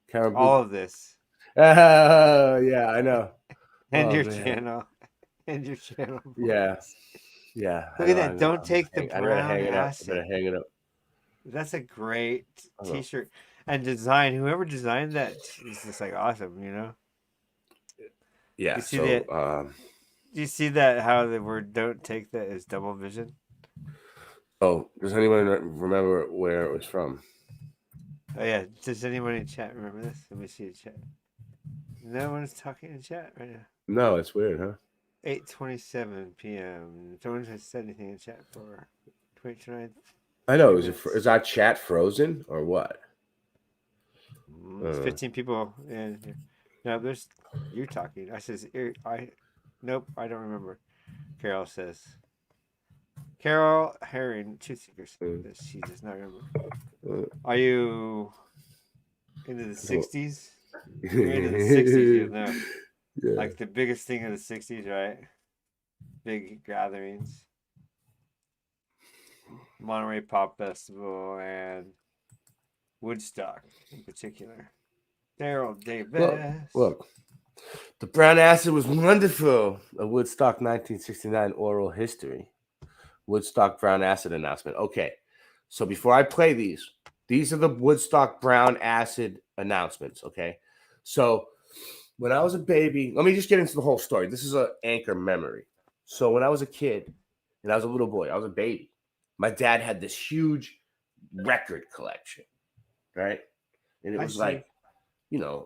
Karen B. All of this. Yeah, I know. And your channel. And your channel. Yeah. Yeah. Look at that. Don't take the brown acid. I better hang it up. That's a great t-shirt. And design. Whoever designed that is just like awesome, you know? Yeah. Do you see that how the word don't take that is double vision? Oh, does anyone remember where it was from? Oh yeah. Does anyone in chat remember this? Let me see the chat. No one's talking in chat right now. No, it's weird, huh? 8:27 p.m. No one has said anything in chat for 29. I know. Is our chat frozen or what? There's 15 people in here. No, there's you talking. I says nope, I don't remember. Carol says. Carol Herring, Truth Seeker says she does not remember. Are you into the 60s? You're into the 60s, you know. Yeah. Like the biggest thing of the 60s, right? Big gatherings. Monterey Pop Festival and Woodstock in particular. Daryl Davis. Look. The brown acid was wonderful. A Woodstock 1969 oral history. Woodstock brown acid announcement. Okay. So before I play these are the Woodstock brown acid announcements. Okay. So when I was a baby, let me just get into the whole story. This is an anchor memory. So when I was a kid and I was a little boy, I was a baby. My dad had this huge record collection, right? And it was like,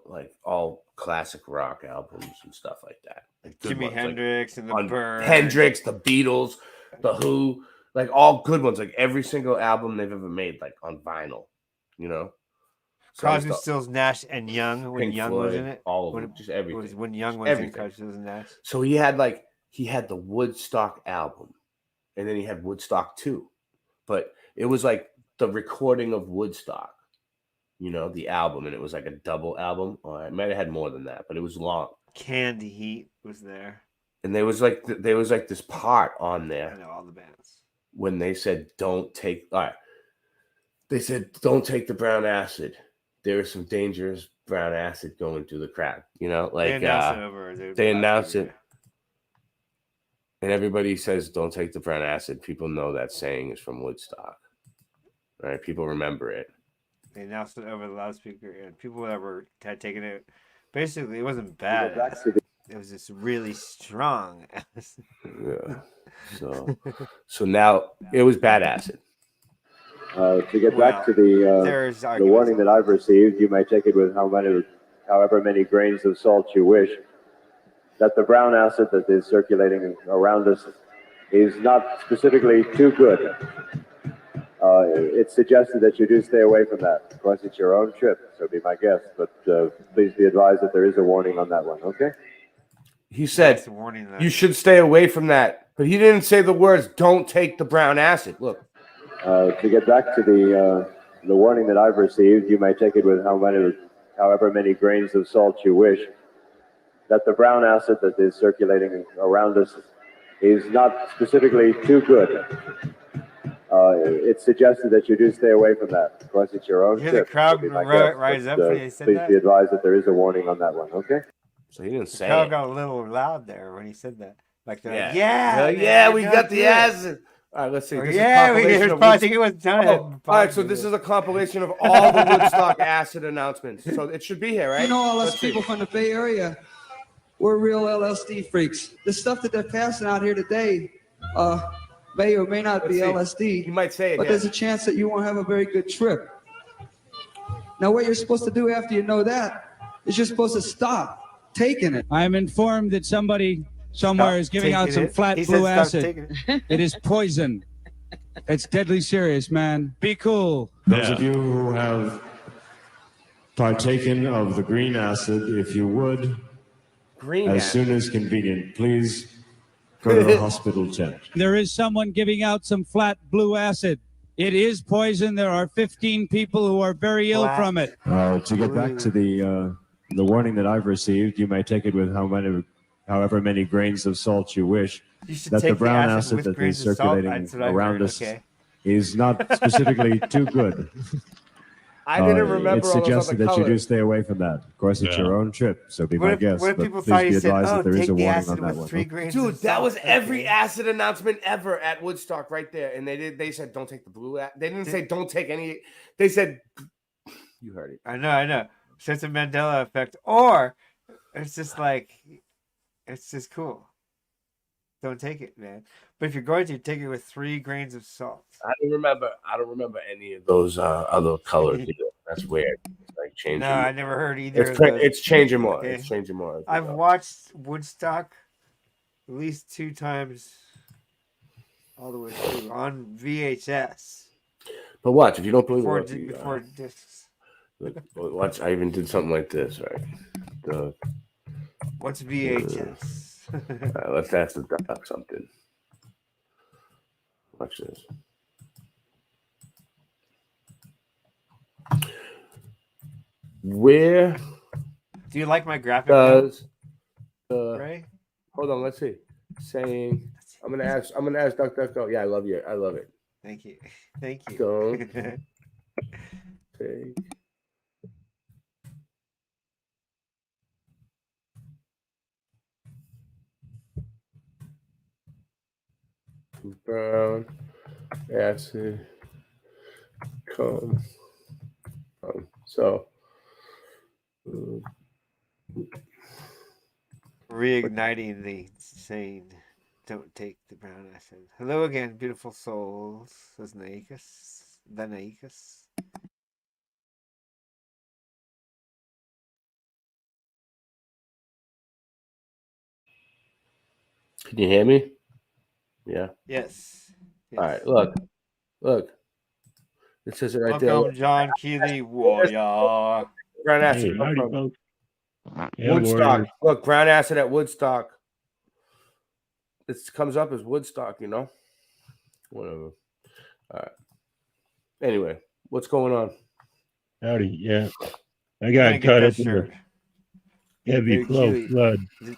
like all classic rock albums and stuff like that. Like Jimi Hendrix and the Byrds. Hendrix, the Beatles, the Who, like all good ones. Like every single album they've ever made, like on vinyl, So Crosby, Stills, Nash, and Young when Pink Young Floyd, was in it. all of them, just everything. When Young was everything. in Crosby, Stills, and Nash. So he had the Woodstock album, and then he had Woodstock 2, but it was like the recording of Woodstock. The album, and it was like a double album. Or it might have had more than that, but it was long. Candy Heat was there. And there was like this part on there. I know all the bands. When they said don't take the brown acid. There is some dangerous brown acid going through the crowd. Like they announced it. And everybody says don't take the brown acid. People know that saying is from Woodstock. Right? People remember it. They announced it over the loudspeaker, and people that had taken it. Basically, it wasn't bad. It was just really strong. Yeah. So now it was bad acid. To get back to the warning that I've received, you may take it with however many grains of salt you wish. That the brown acid that is circulating around us is not specifically too good. It's suggested that you do stay away from that. Of course, it's your own trip, so be my guest. But please be advised that there is a warning on that one, okay? He said you should stay away from that. But he didn't say the words, don't take the brown acid. Look. To get back to the warning that I've received, you may take it with however many grains of salt you wish. That the brown acid that is circulating around us is not specifically too good. It's suggested that you do stay away from that. Of course, it's your own trip. The crowd rise up when he said please that. be advised that there is a warning on that one, okay? So he didn't say it. The crowd it. got a little loud there when he said that. Like, we got the acid. All right, let's see. This I think it was done. All right, so this is a compilation of all the Woodstock acid announcements. So it should be here, right? All us people from the Bay Area, we're real LSD freaks. The stuff that they're passing out here today may or may not be LSD. You might say it, but there's a chance that you won't have a very good trip. Now, what you're supposed to do after you know that is you're supposed to stop taking it. I'm informed that somebody somewhere is giving out some flat blue acid. It is poison. It's deadly serious, man. Be cool. Those of you who have partaken of the green acid, if you would, as soon as convenient, please go to a hospital check. There is someone giving out some flat blue acid. It is poison. There are 15 people who are very ill from it. To get back to the warning that I've received, you may take it with however many grains of salt you wish. That the brown acid that is circulating around us is not specifically too good. I didn't remember. It's suggested that you do stay away from that. Of course, it's your own trip, so be my guest. What if but people please thought be he said, advised that there is a warning on that with one. 3 grains Dude, of that salt? was every acid announcement ever at Woodstock right there. And they said don't take the blue acid. They didn't say don't take any. They said you heard it. I know. So it's a Mandela effect, or it's just like it's just cool. Don't take it, man. But if you're going to take it with 3 grains of salt. I don't remember any of those other colors either. That's weird. It's like changing. No, I never heard either. It's changing more. Okay. It's changing more. I've watched Woodstock at least 2 times, all the way through on VHS. But watch, if you don't believe before discs. Watch, I even did something like this, right? What's VHS? Let's ask the doc something. Watch this. Where do you like my graphic? Right? Hold on, let's see. Saying I'm gonna ask DuckDuckGo. Yeah, I love it. Thank you. Thank you. Don't take Brown acid come. So reigniting the insane. Don't take the brown acid. Hello again, beautiful souls. Says Naicus. The Naicus. Can you hear me? Yeah. Yes. All right. Look. It says it right there. Welcome, John Keeley, warrior. Brown acid. Hey, howdy, folks. Yeah, Woodstock. warrior. Look, brown acid at Woodstock. It comes up as Woodstock, you know. Whatever. All right. Anyway, what's going on? Howdy. Yeah, I got caught up in the heavy flow flood. Did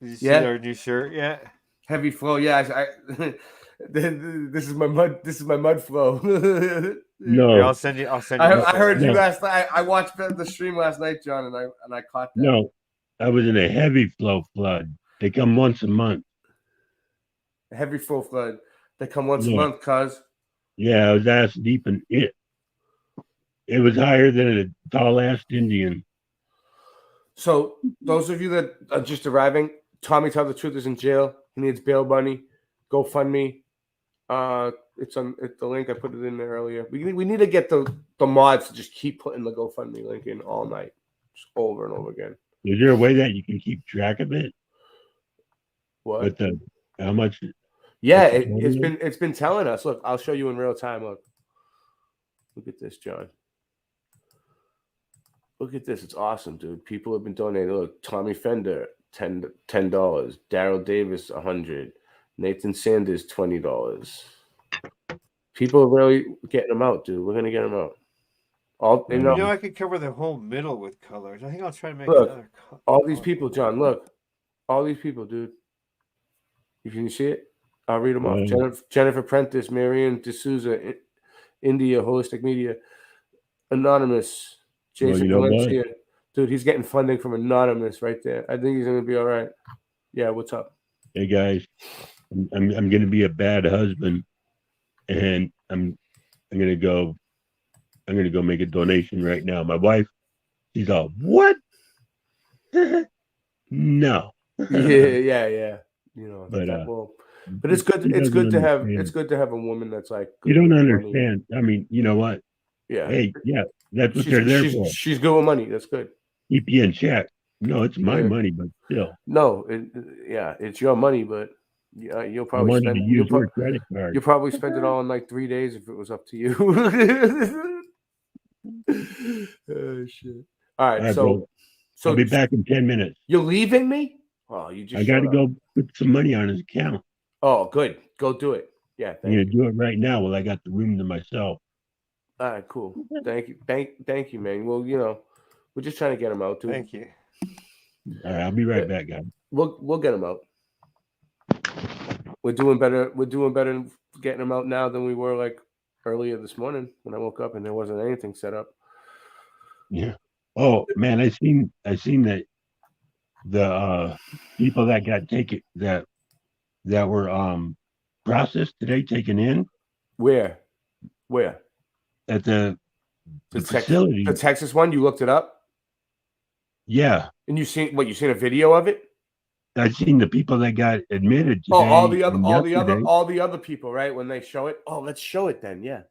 you see our new shirt yet? Heavy flow. Yeah. This is my mud. This is my mud flow. No, Here, I'll send you. I heard you last night. I watched the stream last night, John, and I caught that. No, I was in a heavy flow flood. They come once a month. A heavy flow flood. They come once a month, cuz. Yeah, I was ass deep in it. It was higher than a tall-ass Indian. So those of you that are just arriving, Tommy Tell the Truth is in jail. He needs bail money. GoFundMe. It's on the link. I put it in there earlier. We need to get the mods to just keep putting the GoFundMe link in all night, just over and over again. Is there a way that you can keep track of it? What? With the how much? Yeah, it's been telling us. Look, I'll show you in real time. Look at this, John. Look at this. It's awesome, dude. People have been donating. Look, Tommy Fender, $10. Daryl Davis, $100. Nathan Sanders, $20. People are really getting them out, dude. We're gonna get them out. You know, I could cover the whole middle with colors. I think I'll try to make look, another color. all these people, John. Look, all these people, dude. Can you see it? I'll read them off. Jennifer Prentice, Marion D'Souza, India, Holistic Media, Anonymous, Jason Valencia. Dude, he's getting funding from Anonymous right there. I think he's gonna be all right. Yeah, what's up? Hey guys, I'm gonna be a bad husband, and I'm gonna go make a donation right now. My wife, she's all, what? No. Yeah. You know, but it's good. It's good to have. Understand. It's good to have a woman that's like. You don't understand. I mean, you know what? Yeah. Hey, yeah, that's what they're there for. She's good with money. That's good. Keep you in check. No, it's my money, but still. No, it's your money, but you'll probably spend. Credit card. You'll probably spend it all in like 3 days if it was up to you. Oh shit! All right, so I'll be back in 10 minutes. You're leaving me? Oh, you just. I got to go put some money on his account. Oh, good. Go do it. Yeah, I'm gonna do it right now. While I got the room to myself. All right, cool. Thank you, thank you, man. Well, you know, we're just trying to get him out, dude. Thank you. All right, I'll be right back, guys. We'll get him out. We're doing better. We're doing better getting him out now than we were like earlier this morning when I woke up and there wasn't anything set up. Yeah. Oh man, I seen that the people that got taken that were processed today, taken in. Where? At the facility. The Texas one. You looked it up. Yeah. And you seen what? You seen a video of it? I seen the people that got admitted today. Oh, all the other people, right? When they show it. Oh, let's show it then. Yeah.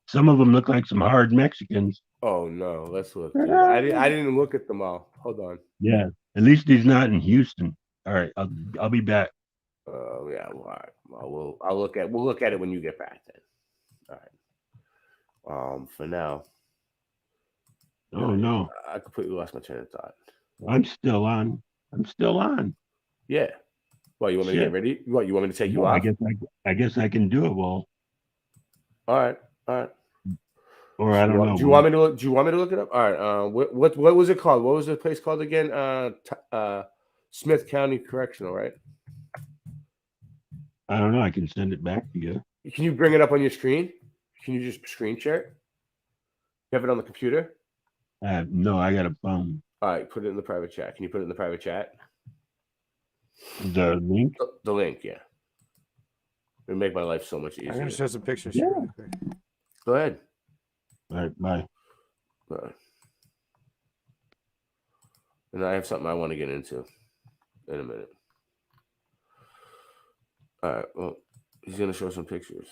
Some of them look like some hard Mexicans. Oh no, let's look. Dude. I didn't look at them all. Hold on. Yeah, at least he's not in Houston. All right, I'll be back. Oh yeah, well, all right. Well, we'll look at it when you get back then. All right. For now. Oh no, I completely lost my train of thought. I'm still on. Yeah. Well, you want me to get ready? What, you want me to take you off? I guess I can do it. Well. All right. Or I don't know. Do you want me to look it up? All right. What was it called? What was the place called again? Smith County Correctional, right? I don't know. I can send it back to you. Can you bring it up on your screen? Can you just screen share it? You have it on the computer? No, I got a phone. All right, put it in the private chat. Can you put it in the private chat? The link? The link, yeah. It'll make my life so much easier. I'm gonna show some pictures. Yeah. Really quick. Go ahead. All right, bye. And I have something I want to get into in a minute. All right. Well, he's gonna show some pictures,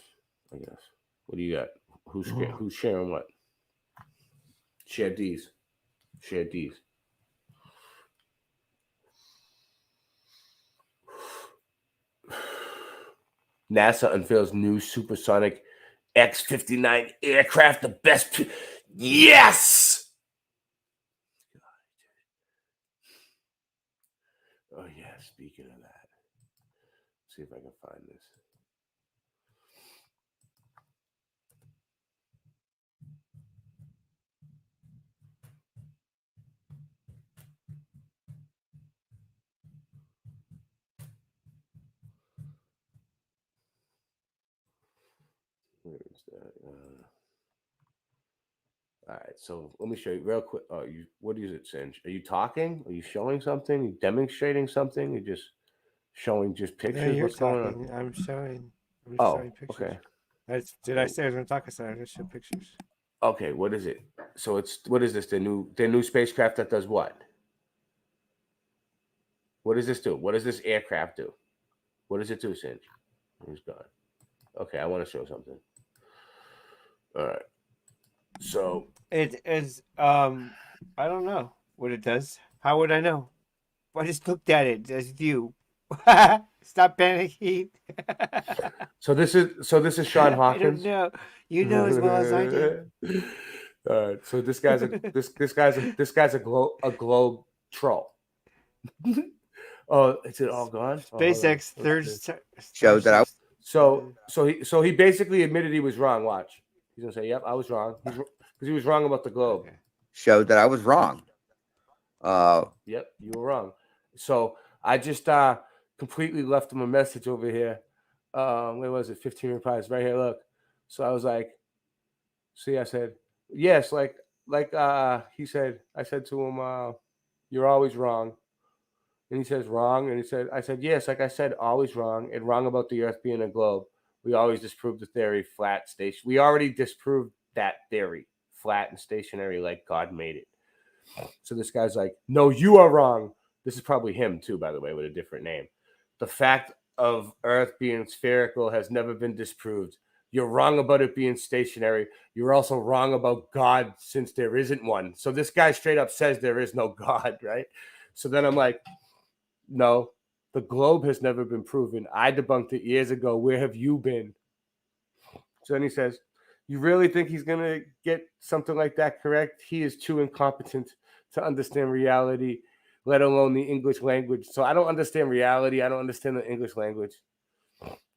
I guess. What do you got? Who's sharing what? Share these. Share these. NASA unveils new supersonic X-59 aircraft. The best. Yes. Oh yeah. Speaking of that, let's see if I can find this. Where is that? All right, so let me show you real quick. Oh, what is it, Singe? Are you talking? Are you showing something? Are you demonstrating something? You're just showing just pictures? No, you're What's going on? talking. I'm just showing pictures. Okay. Did I say I was going to talk? I said I was going to show pictures. Okay, what is it? So what is this? The new spacecraft that does what? What does this do? What does this aircraft do? What does it do, Singe? He's gone. Okay, I want to show something. All right. So it is. I don't know what it does. How would I know? I just looked at it. As you. Stop panicking. So this is Sean Hawkins. I don't know. You know as well as I do. All right. So this guy's a globe troll. Oh, is it all gone? SpaceX third show that I. So he basically admitted he was wrong. Watch. He's gonna say, "Yep, I was wrong," because he was wrong about the globe. Okay. Showed that I was wrong. Yep, you were wrong. So I just completely left him a message over here. Where was it? 15 replies right here. Look. So I was like, see, I said, yes, like he said, I said to him, you're always wrong. And he says, wrong. And I said, yes, like I said, always wrong. And wrong about the earth being a globe. We always disproved the theory, flat, station. We already disproved that theory, flat and stationary, like God made it. So this guy's like, no, you are wrong. This is probably him too, by the way, with a different name. The fact of Earth being spherical has never been disproved. You're wrong about it being stationary. You're also wrong about God, since there isn't one. So this guy straight up says there is no God, right? So then I'm like, no, the globe has never been proven. I debunked it years ago. Where have you been? So then he says, you really think he's going to get something like that correct? He is too incompetent to understand reality, let alone the English language. So I don't understand reality. I don't understand the English language.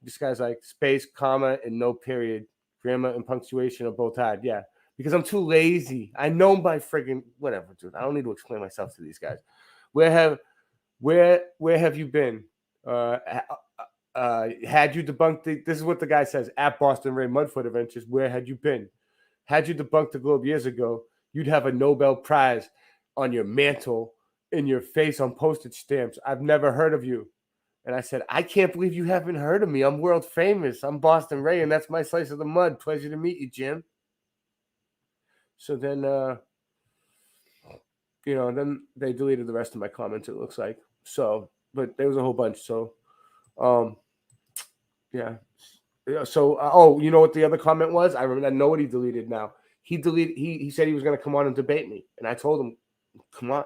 This guy's like space, comma, and no period. Grammar and punctuation are both hard. Yeah, because I'm too lazy. I know my friggin' whatever, dude. I don't need to explain myself to these guys. Where have you been? Had you debunked this is what the guy says at Boston Ray Mudfoot Adventures. Where had you been? Had you debunked the globe years ago, you'd have a Nobel Prize on your mantle, in your face on postage stamps. I've never heard of you. And I said, I can't believe you haven't heard of me. I'm world famous. I'm Boston Ray, and that's my slice of the mud. Pleasure to meet you, Jim. So then, then they deleted the rest of my comments, it looks like. So, but there was a whole bunch. So, yeah. So, you know what the other comment was? I know what he deleted now. He said he was going to come on and debate me. And I told him, come on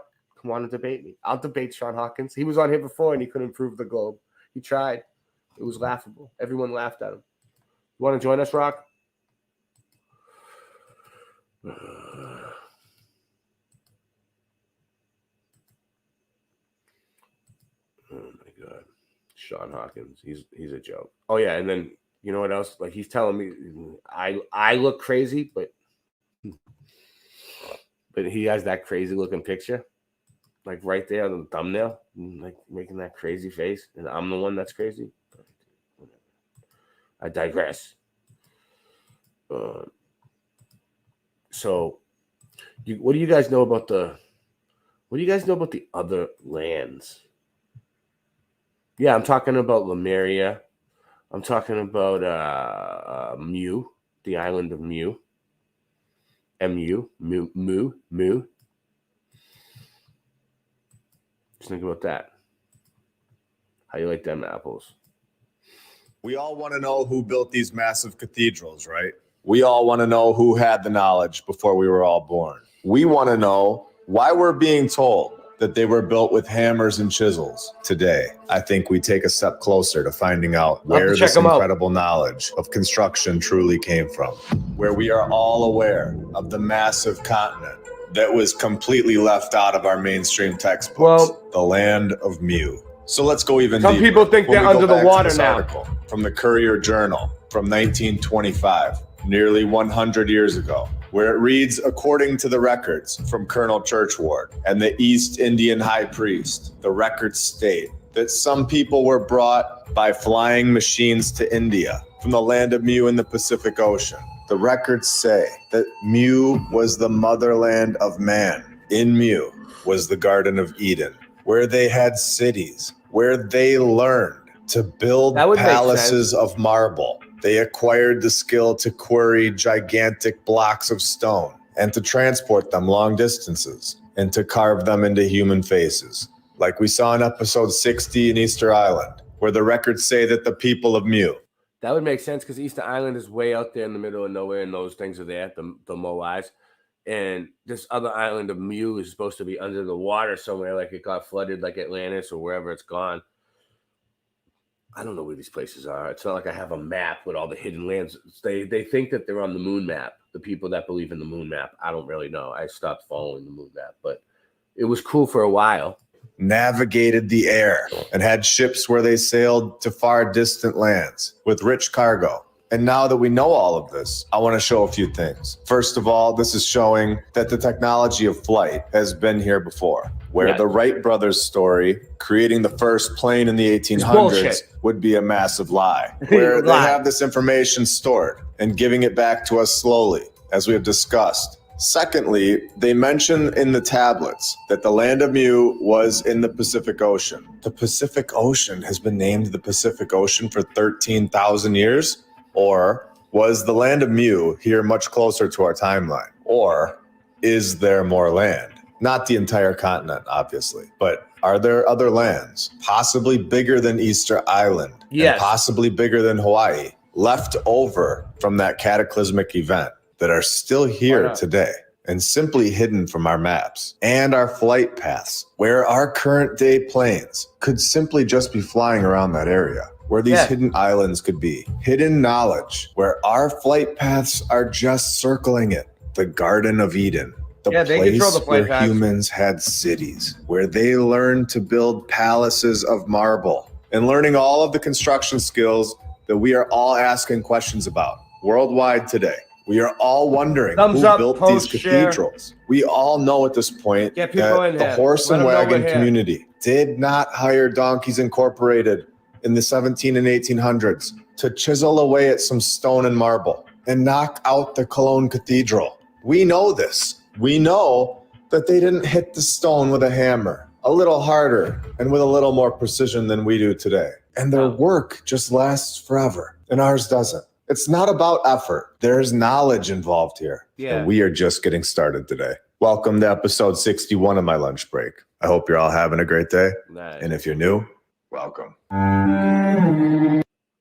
and debate me. I'll debate Sean Hawkins. He was on here before and he couldn't prove the globe. He tried. It was laughable. Everyone laughed at him. You want to join us, Rock? Oh my God. Sean Hawkins. He's a joke. Oh yeah, and then you know what else? Like he's telling me I look crazy, but he has that crazy looking picture. Like right there on the thumbnail, like making that crazy face, and I'm the one that's crazy. I digress. So, what do you guys know about the other lands? Yeah, I'm talking about Lemuria. I'm talking about Mu, the island of Mu. Mu. Just think about that. How you like them apples? We all want to know who built these massive cathedrals, right? We all want to know who had the knowledge before we were all born. We want to know why we're being told that they were built with hammers and chisels. Today, I think we take a step closer to finding out where this incredible knowledge of construction truly came from, where we are all aware of the massive continent that was completely left out of our mainstream textbooks, the land of Mu. So let's go even deeper. Some people think they're under the water now. Article from the Courier Journal from 1925, nearly 100 years ago, where it reads, according to the records from Colonel Churchward and the East Indian High Priest, the records state that some people were brought by flying machines to India from the land of Mu in the Pacific Ocean. The records say that Mu was the motherland of man. In Mu was the Garden of Eden, where they had cities, where they learned to build palaces of marble. They acquired the skill to quarry gigantic blocks of stone and to transport them long distances and to carve them into human faces. Like we saw in episode 60 in Easter Island, where the records say that the people of Mu. That would make sense because Easter Island is way out there in the middle of nowhere and those things are there, the Moais. And this other island of Mu is supposed to be under the water somewhere, like it got flooded like Atlantis or wherever it's gone. I don't know where these places are. It's not like I have a map with all the hidden lands. They think that they're on the moon map, the people that believe in the moon map. I don't really know. I stopped following the moon map, but it was cool for a while. Navigated the air and had ships where they sailed to far distant lands with rich cargo. And now that we know all of this, I want to show a few things. First of all, this is showing that the technology of flight has been here before, where the Wright brothers story, creating the first plane in the 1800s, would be a massive lie, where they have this information stored and giving it back to us slowly, as we have discussed. Secondly, they mention in the tablets that the land of Mu was in the Pacific Ocean. The Pacific Ocean has been named the Pacific Ocean for 13,000 years? Or was the land of Mu here much closer to our timeline? Or is there more land? Not the entire continent, obviously, but are there other lands, possibly bigger than Easter Island, and possibly bigger than Hawaii, left over from that cataclysmic event that are still here today and simply hidden from our maps and our flight paths, where our current day planes could simply just be flying around that area? Where these hidden islands could be. Hidden knowledge, where our flight paths are just circling it. The Garden of Eden. The place where humans had cities. Where they learned to build palaces of marble. And learning all of the construction skills that we are all asking questions about worldwide today. We are all wondering who built these cathedrals. We all know at this point that the horse and wagon community did not hire Donkeys Incorporated in the 17 and 1800s to chisel away at some stone and marble and knock out the Cologne Cathedral. We know this. We know that they didn't hit the stone with a hammer, a little harder and with a little more precision than we do today. And their work just lasts forever, and ours doesn't. It's not about effort. There's knowledge involved here. And we are just getting started today. Welcome to episode 61 of My Lunch Break. I hope you're all having a great day. Nice. And if you're new, welcome.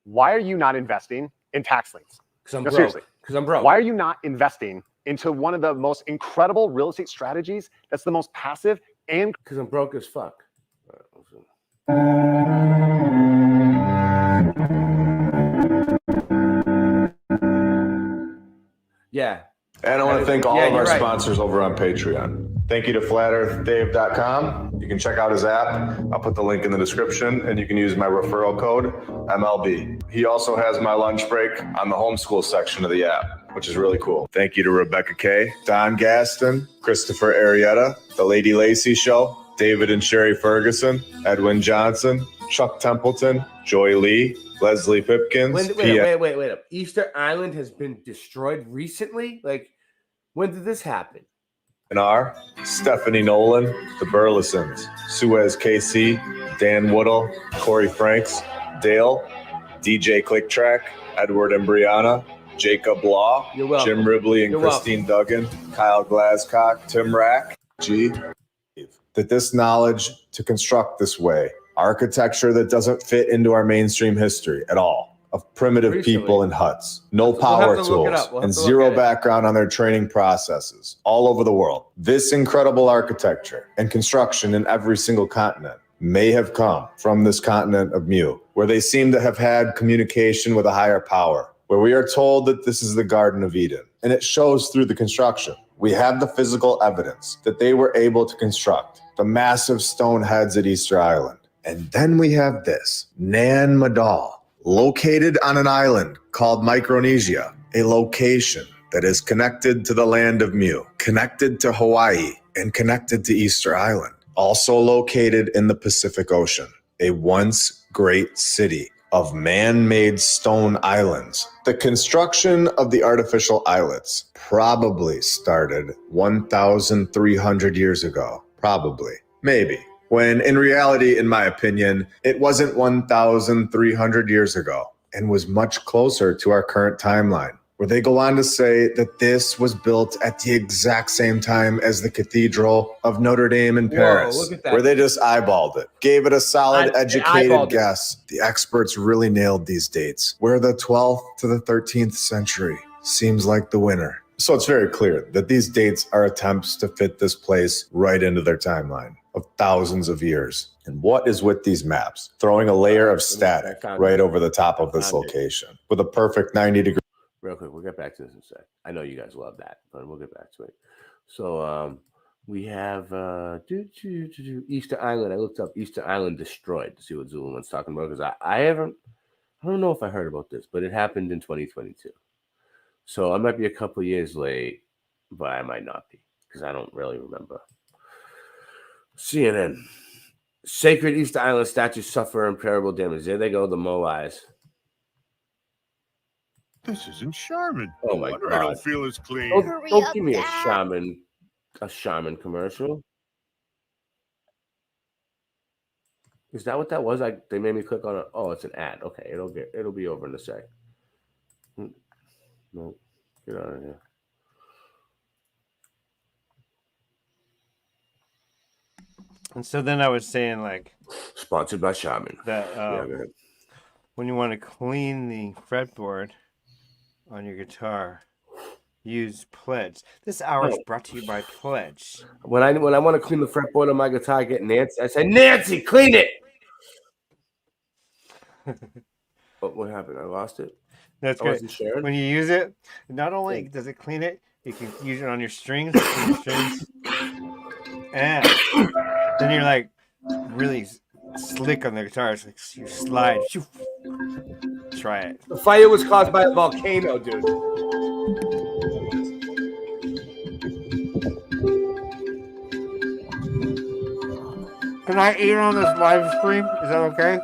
Why are you not investing in tax liens? Because I'm broke. Seriously. Because I'm broke. Why are you not investing into one of the most incredible real estate strategies that's the most passive and... Because I'm broke as fuck. Yeah. And I want to thank all of our sponsors over on Patreon. Thank you to flatearthdave.com. You can check out his app. I'll put the link in the description, and you can use my referral code, MLB. He also has My Lunch Break on the homeschool section of the app, which is really cool. Thank you to Rebecca Kay, Don Gaston, Christopher Arietta, The Lady Lacey Show, David and Sherry Ferguson, Edwin Johnson, Chuck Templeton, Joy Lee, Leslie Pipkins. Wait up. Easter Island has been destroyed recently? Like, when did this happen? NR, Stephanie Nolan, the Burlesons, Suez KC, Dan Woodall, Corey Franks, Dale, DJ Clicktrack, Edward and Brianna, Jacob Law, Jim Ribley and Christine Duggan, Kyle Glascock, Tim Rack, G. That this knowledge to construct this way, architecture that doesn't fit into our mainstream history at all, of primitive people in huts, no power tools, and zero background on their training processes all over the world. This incredible architecture and construction in every single continent may have come from this continent of Mu, where they seem to have had communication with a higher power, where we are told that this is the Garden of Eden, and it shows through the construction. We have the physical evidence that they were able to construct the massive stone heads at Easter Island. And then we have this, Nan Madol, located on an island called Micronesia, a location that is connected to the land of Mu, connected to Hawaii, and connected to Easter Island. Also located in the Pacific Ocean, a once great city of man-made stone islands. The construction of the artificial islets probably started 1,300 years ago. Probably. Maybe. When in reality, in my opinion, it wasn't 1,300 years ago and was much closer to our current timeline, where they go on to say that this was built at the exact same time as the Cathedral of Notre Dame in Paris, look at that. where they just eyeballed it, gave it a solid, educated guess. The experts really nailed these dates, where the 12th to the 13th century seems like the winner. So it's very clear that these dates are attempts to fit this place right into their timeline of thousands of years. And what is with these maps? Throwing a layer of static right over the top of this location with a perfect 90-degree. Real quick, we'll get back to this in a sec. I know you guys love that, but we'll get back to it. So we have Easter Island. I looked up Easter Island destroyed to see what Zuluman's talking about, because I don't know if I heard about this, but it happened in 2022. So I might be a couple years late, but I might not be, because I don't really remember. CNN. Sacred Easter Island statues suffer unbearable damage. There they go, the Moais. This isn't Charmin. Oh my God. I don't feel as clean. Don't give me a shaman commercial. Is that what that was? They made me click on it. Oh, it's an ad. Okay, it'll be over in a sec. No, get out of here. And so then I was saying, like, sponsored by Shaman. That when you want to clean the fretboard on your guitar, use Pledge. This hour is brought to you by Pledge. When I want to clean the fretboard on my guitar, I get Nancy. I say, Nancy, clean it. What happened? I lost it. That's good. When you use it, not only does it clean it, you can use it on your strings. And then you're like really slick on the guitar. It's like you slide. Try it. The fire was caused by a volcano, dude. Can I eat on this live stream? Is that okay?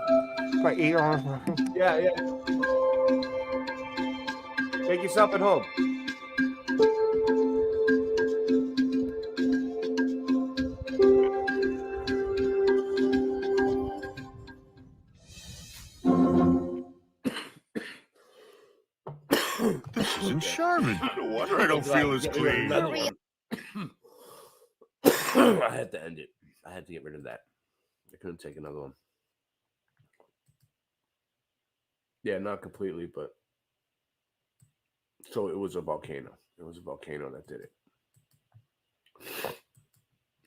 If I eat on this? Yeah. Make yourself at home. This isn't Charmin. No wonder I don't feel as clean. I had to end it. I had to get rid of that. I couldn't take another one. Yeah, not completely, but so it was a volcano. It was a volcano that did it.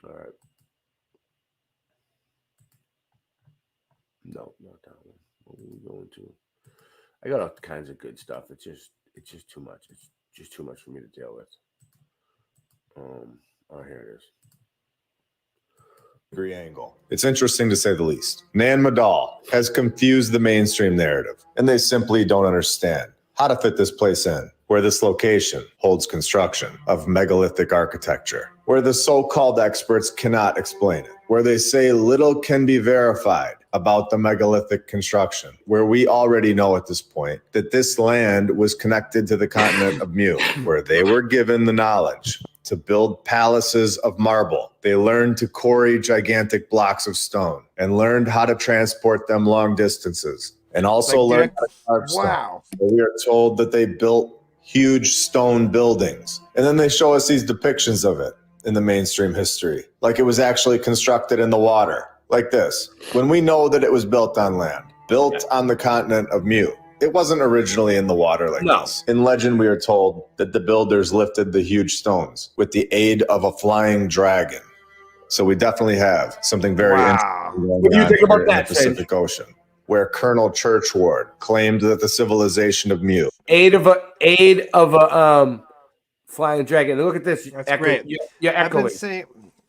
All right. No, not that one. What are we going to? I got all kinds of good stuff. It's just too much. It's just too much for me to deal with. Oh, here it is. Angle. It's interesting to say the least. Nan Madol has confused the mainstream narrative, and they simply don't understand how to fit this place in, where this location holds construction of megalithic architecture, where the so-called experts cannot explain it, where they say little can be verified about the megalithic construction, where we already know at this point that this land was connected to the continent of Mu, where they were given the knowledge to build palaces of marble. They learned to quarry gigantic blocks of stone and learned how to transport them long distances and also learned how to carve stone. Wow. So we are told that they built huge stone buildings. And then they show us these depictions of it in the mainstream history, like it was actually constructed in the water, like this. When we know that it was built on land, built on the continent of Mu. It wasn't originally in the water like this. In legend, we are told that the builders lifted the huge stones with the aid of a flying dragon. So we definitely have something very interesting going What do you on think about here in the that, Pacific Ocean, where Colonel Churchward claimed that the civilization of Mu. Aid of a flying dragon. Look at this. That's Echo. great. You're I've been echoing. saying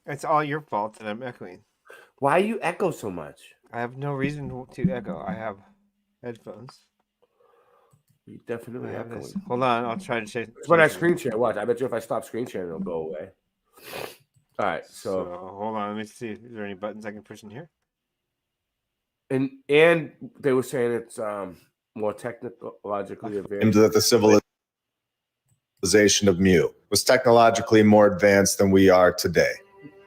it's all your fault that I'm echoing. Why you echo so much? I have no reason to echo. I have headphones. You definitely have echoing. this. Hold on, I'll try to change. When I screen share, watch. I bet you if I stop screen sharing, it'll go away. All right, so hold on. Let me see. Is there any buttons I can push in here? and they were saying it's more technologically advanced. Claimed that the civilization of Mu was technologically more advanced than we are today.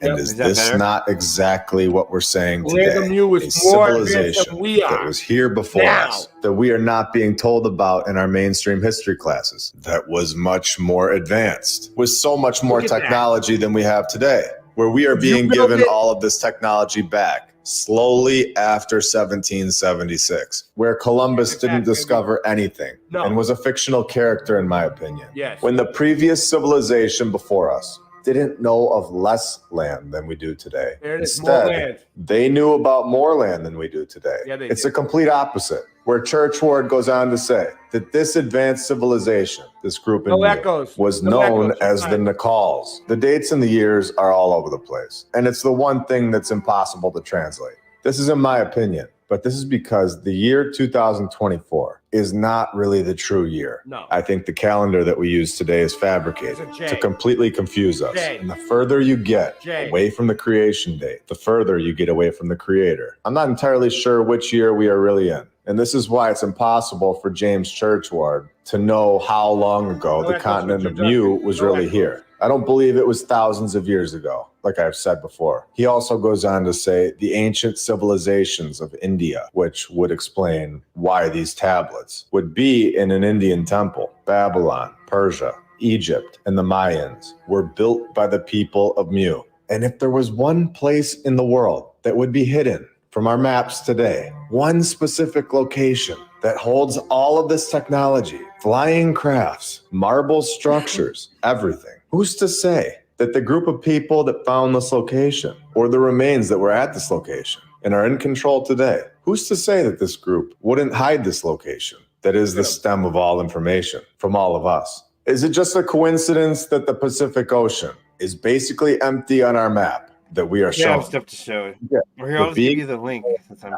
And is this better? not exactly what we're saying Land today? of Mu is A more advanced civilization than we are that was here before now. us, that we are not being told about in our mainstream history classes, that was much more advanced, with so much more Look at that. technology than we have today, where we are Did you being build given it? all of this technology back slowly after 1776, where Columbus didn't discover anything and was a fictional character, in my opinion. Yes. When the previous civilization before us didn't know of less land than we do today. There it is, more Instead, land. they knew about more land than we do today. Yeah, they it's did. a complete opposite, where Churchward goes on to say that this advanced civilization, this group in No Mu, echoes. was No known echoes. as the Nakals. The dates and the years are all over the place, and it's the one thing that's impossible to translate. This is in my opinion, but this is because the year 2024 is not really the true year. No. I think the calendar that we use today is fabricated It's a J. to completely confuse us. J. And the further you get J. away from the creation date, the further you get away from the creator. I'm not entirely sure which year we are really in. And this is why it's impossible for James Churchward to know how long ago the continent of Mu was really here. I don't believe it was thousands of years ago, like I've said before. He also goes on to say the ancient civilizations of India, which would explain why these tablets would be in an Indian temple. Babylon, Persia, Egypt, and the Mayans were built by the people of Mu. And if there was one place in the world that would be hidden from our maps today, one specific location that holds all of this technology, flying crafts, marble structures, everything, who's to say that the group of people that found this location, or the remains that were at this location and are in control today, who's to say that this group wouldn't hide this location that is the stem of all information from all of us? Is it just a coincidence that the Pacific Ocean is basically empty on our map that we are Yeah, I showing? have stuff to show. Yeah. Or here, The I'll just give big- you the link. Since I'm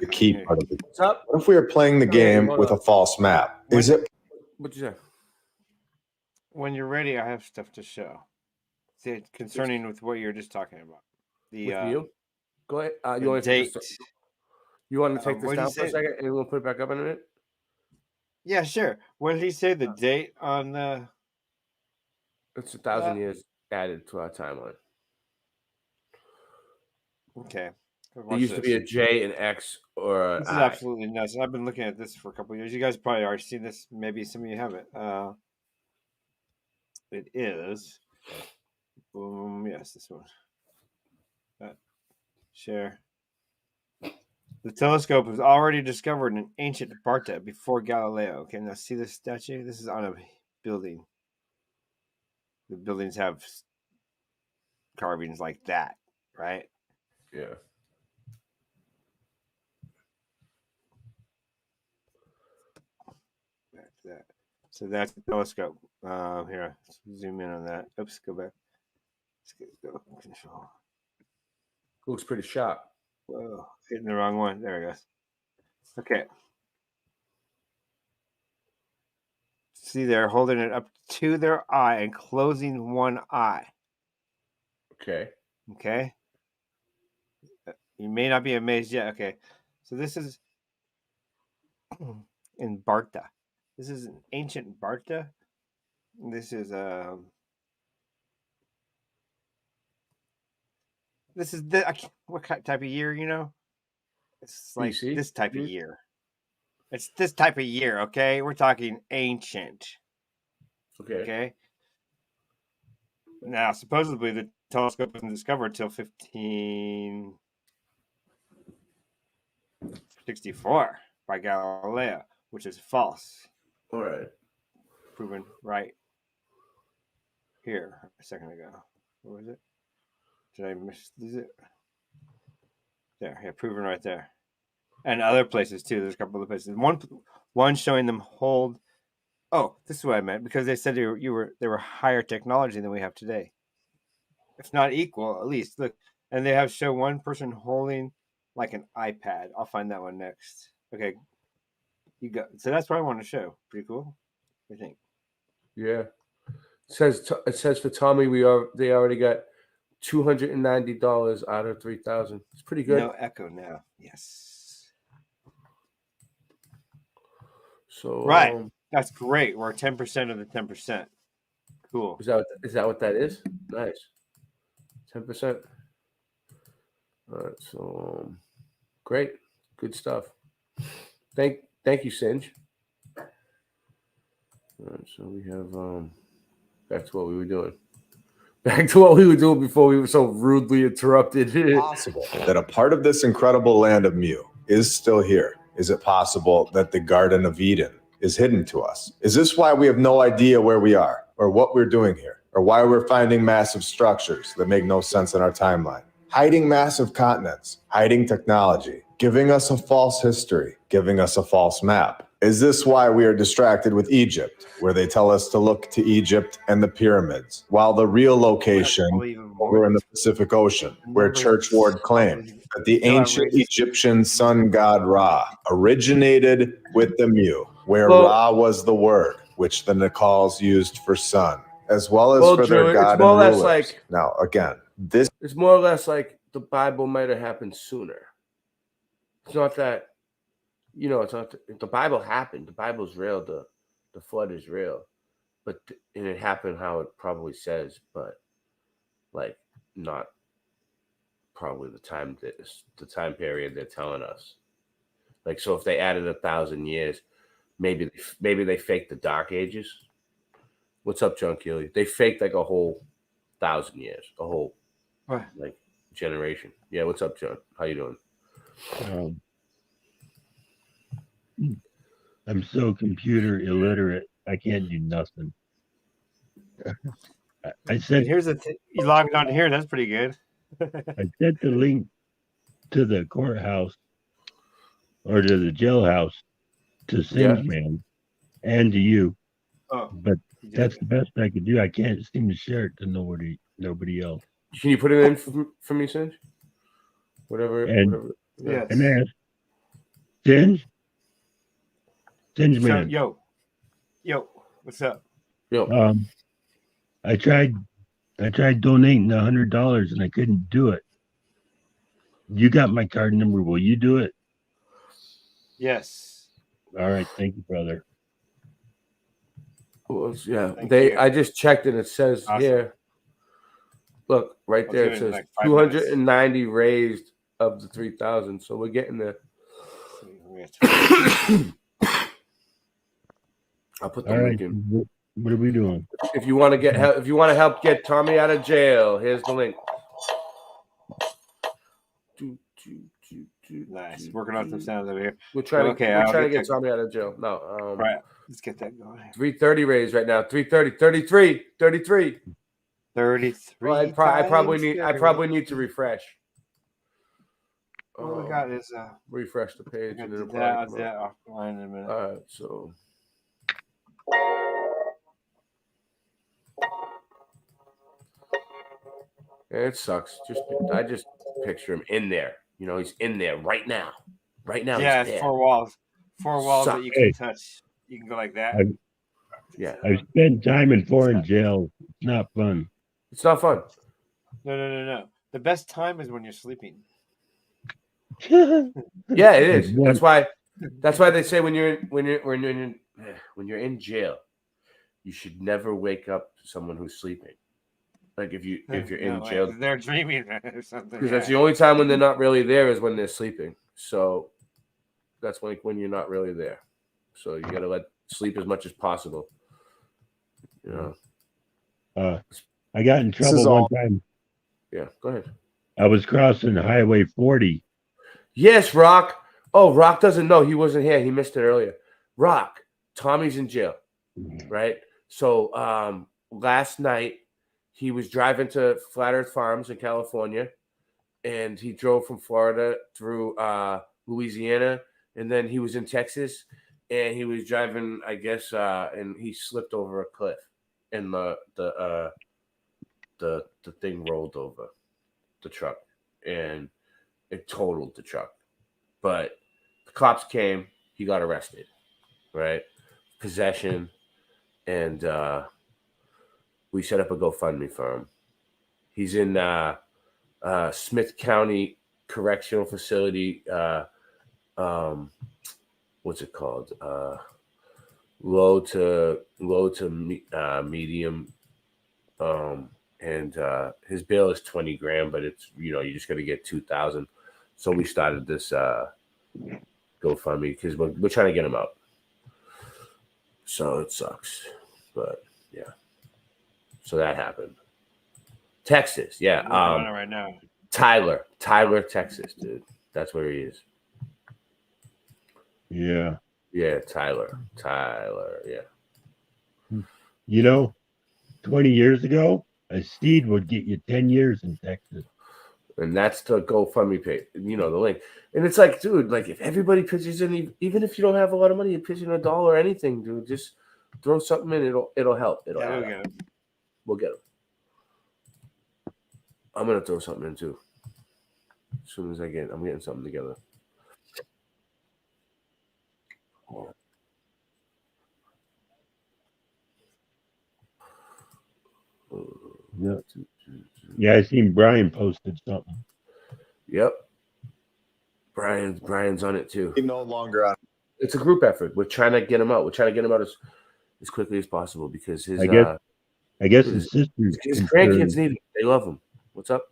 The key part of it. What's up? What if we are playing the game hold with on. a false map? Is it What'd you say? When you're ready, I have stuff to show. See, concerning with what you're just talking about. The With you? Go ahead. the You want to date. You want to take this What'd down he for a say? second, and we'll put it back up in a minute. Yeah, sure. What did he say? The date on the? It's 1,000 years added to our timeline. Okay. There used to be a J, an X, or This an is I. absolutely nuts. I've been looking at this for a couple of years. You guys probably already seen this. Maybe some of you haven't. It is. Boom. Yes, this one. Share. The telescope was already discovered in ancient Sparta before Galileo. Okay, now see this statue? This is on a building. The buildings have carvings like that, right? Yeah. Back to that. So that's the telescope. Here, let's zoom in on that. Oops, go back. Let's go control. Looks pretty sharp. Whoa, hitting the wrong one. There it goes. Okay. See, they're holding it up to their eye and closing one eye. Okay. Okay. You may not be amazed yet. Okay. So this is in Barta. This is an ancient Barta. This is the what type of year, you know? It's like BC? this type of year. It's this type of year, okay? We're talking ancient. Okay. Now, supposedly the telescope wasn't discovered until 1564 by Galileo, which is false. All right. Proven right here a second ago. What was it? Did I miss it? There, yeah, proven right there. And other places too. There's a couple of places. One showing them hold. Oh, this is what I meant, because they said they were higher technology than we have today. If not equal, at least. Look, and they have show one person holding like an iPad. I'll find that one next. Okay, you go. So that's what I want to show. Pretty cool. What do you think? Yeah. It says for Tommy they already got $290 out of 3,000. It's pretty good. No echo now. Yes. So right, that's great. We're 10% of the 10%. Cool. Is that what that is? Nice. 10%. All right. So great, good stuff. Thank you, Singe. All right. So we have back to what we were doing. Back to what we were doing before we were so rudely interrupted. Possible that a part of this incredible land of Mu is still here. Is it possible that the Garden of Eden is hidden to us? Is this why we have no idea where we are or what we're doing here or why we're finding massive structures that make no sense in our timeline? Hiding massive continents, hiding technology, giving us a false history, giving us a false map. Is this why we are distracted with Egypt, where they tell us to look to Egypt and the pyramids, while the real location over in the Pacific Ocean, where Church Ward claimed that the ancient Egyptian sun god Ra originated with the Mu, where Ra was the word which the Nacals used for sun, as well as for their god and rulers. Now, again, this it's more or less like the Bible might have happened sooner. It's not that, it's not the Bible happened. The Bible's real. The flood is real, and it happened how it probably says, but like not probably the time period they're telling us. Like, so if they added 1,000 years, maybe they faked the Dark Ages. What's up, John Keely? They faked like a whole 1,000 years, a whole like generation. Yeah, what's up, John? How you doing? I'm so computer illiterate. I can't do nothing. I said, here's you logged on here. That's pretty good. I sent the link to the courthouse or to the jailhouse to Singe Man and to you. Oh, but that's the best I could do. I can't seem to share it to nobody else. Can you put it in for me, Singe? Whatever. Yes. And ask Singe Man. Yo, what's up? Yo. I tried donating $100 and I couldn't do it. You got my card number. Will you do it? Yes. All right. Thank you, brother. Well, yeah. I just checked and it says here. Look, right there. It says 290 raised of the 3,000. So we're getting there. I'll put the link in. What are we doing? If you want to help get Tommy out of jail, here's the link. Nice. Working on some sounds over here. We're trying to get Tommy out of jail. No. Right. Let's get that going. 330 raised right now. 330. 33. 33. Well, I probably need to refresh. What we got is refresh the page. And it'll offline in a minute. All right, so it sucks. I just picture him in there. He's in there right now. Right now. Yeah, he's it's 4 walls. 4 walls that you can touch. You can go like that. I've spent time in foreign jail. It's not fun. It's not fun. No. The best time is when you're sleeping. Yeah, it is. That's why they say when you're in jail, you should never wake up someone who's sleeping. Like if you're in jail, they're dreaming or something. Because that's the only time when they're not really there is when they're sleeping. So That's like when you're not really there. So you got to let sleep as much as possible. You know. I got in trouble one time. Yeah, go ahead. I was crossing Highway 40. Yes, Rock. Oh, Rock doesn't know. He wasn't here. He missed it earlier. Rock, Tommy's in jail, right? So last night he was driving to Flat Earth Farms in California, and he drove from Florida through Louisiana, and then he was in Texas, and he was driving, I guess, and he slipped over a cliff, and the thing rolled over the truck, and it totaled the truck. But the cops came, he got arrested, right? Possession, and we set up a GoFundMe for him. He's in Smith County Correctional Facility. What's it called? Low to medium. And his bail is $20,000, but it's, you just got to get 2,000. So we started this GoFundMe because we're trying to get him out. So it sucks, but yeah. So that happened. Texas, yeah. Right now. Tyler, Texas, dude. That's where he is. Yeah. Yeah, Tyler, yeah. 20 years ago, a steed would get you 10 years in Texas. And that's the GoFundMe page, the link. And it's like, dude, like if everybody pitches in, even if you don't have a lot of money, you pitch in $1 or anything, dude, just throw something in. It'll help. We'll get them. I'm gonna throw something in too. As soon as I'm getting something together. Yeah, I seen Brian posted something. Yep. Brian's on it too. He's no longer on. It's a group effort. We're trying to get him out. We're trying to get him out as quickly as possible because I guess his sister's his grandkids need him. They love him. What's up?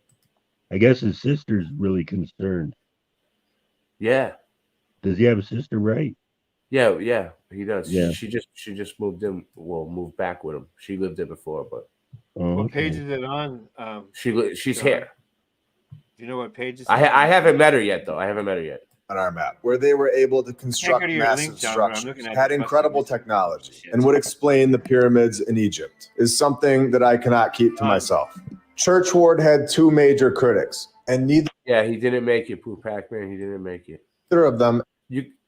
I guess his sister's really concerned. Yeah. Does he have a sister, right? Yeah, he does. Yeah. She just moved in. Well, moved back with him. She lived there before, but What page is it on? She's here. Do you know what page it's on? I haven't met her yet, though. On our map, where they were able to construct massive structures, had incredible technology, and would explain the pyramids in Egypt, is something that I cannot keep to myself. Churchward had two major critics, and neither. Yeah, he didn't make it, Pooh Pac-Man. He didn't make it. Neither of them.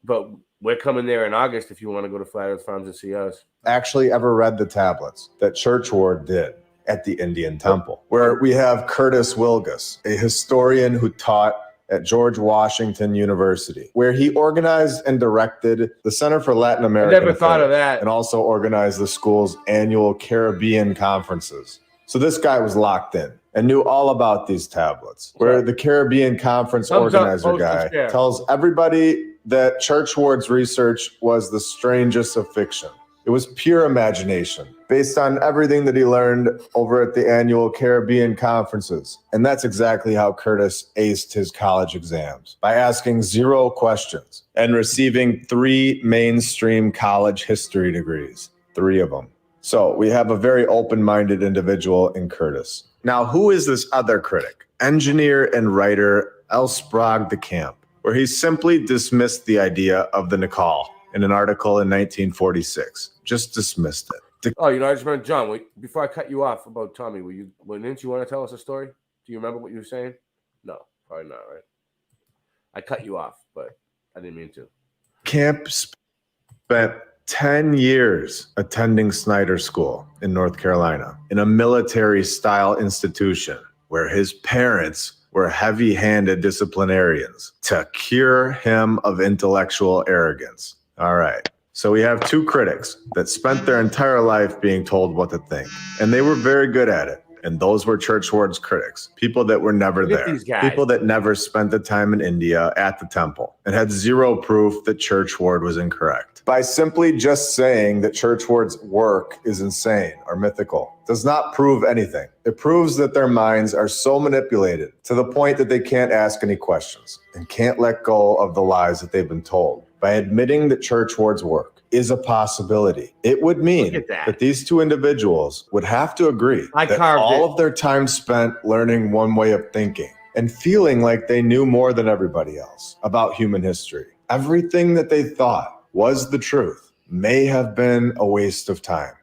But we're coming there in August if you want to go to Flat Earth Farms and see us. Actually ever read the tablets that Churchward did at the Indian Temple, where we have Curtis Wilgus, a historian who taught at George Washington University, where he organized and directed the Center for Latin American I never thought of that. And also organized the school's annual Caribbean conferences. So this guy was locked in and knew all about these tablets, where the Caribbean conference organizer guy tells everybody that Churchward's research was the strangest of fiction. It was pure imagination, based on everything that he learned over at the annual Caribbean conferences. And that's exactly how Curtis aced his college exams, by asking 0 questions and receiving 3 mainstream college history degrees, 3 of them. So we have a very open-minded individual in Curtis. Now, who is this other critic? Engineer and writer L. Sprague de Camp, where he simply dismissed the idea of the Nicole in an article in 1946. Just dismissed it. I just remember, John, before I cut you off about Tommy, didn't you want to tell us a story? Do you remember what you were saying? No, probably not, right? I cut you off, but I didn't mean to. Camp spent 10 years attending Snyder School in North Carolina, in a military-style institution where his parents were heavy-handed disciplinarians to cure him of intellectual arrogance. All right. So we have 2 critics that spent their entire life being told what to think, and they were very good at it. And those were Churchward's critics, people that were never there, people that never spent the time in India at the temple and had 0 proof that Churchward was incorrect. By simply just saying that Churchward's work is insane or mythical does not prove anything. It proves that their minds are so manipulated to the point that they can't ask any questions and can't let go of the lies that they've been told by admitting that Churchward's work is a possibility, it would mean that these two individuals would have to agree that all of their time spent learning one way of thinking and feeling like they knew more than everybody else about human history, everything that they thought was the truth, may have been a waste of time.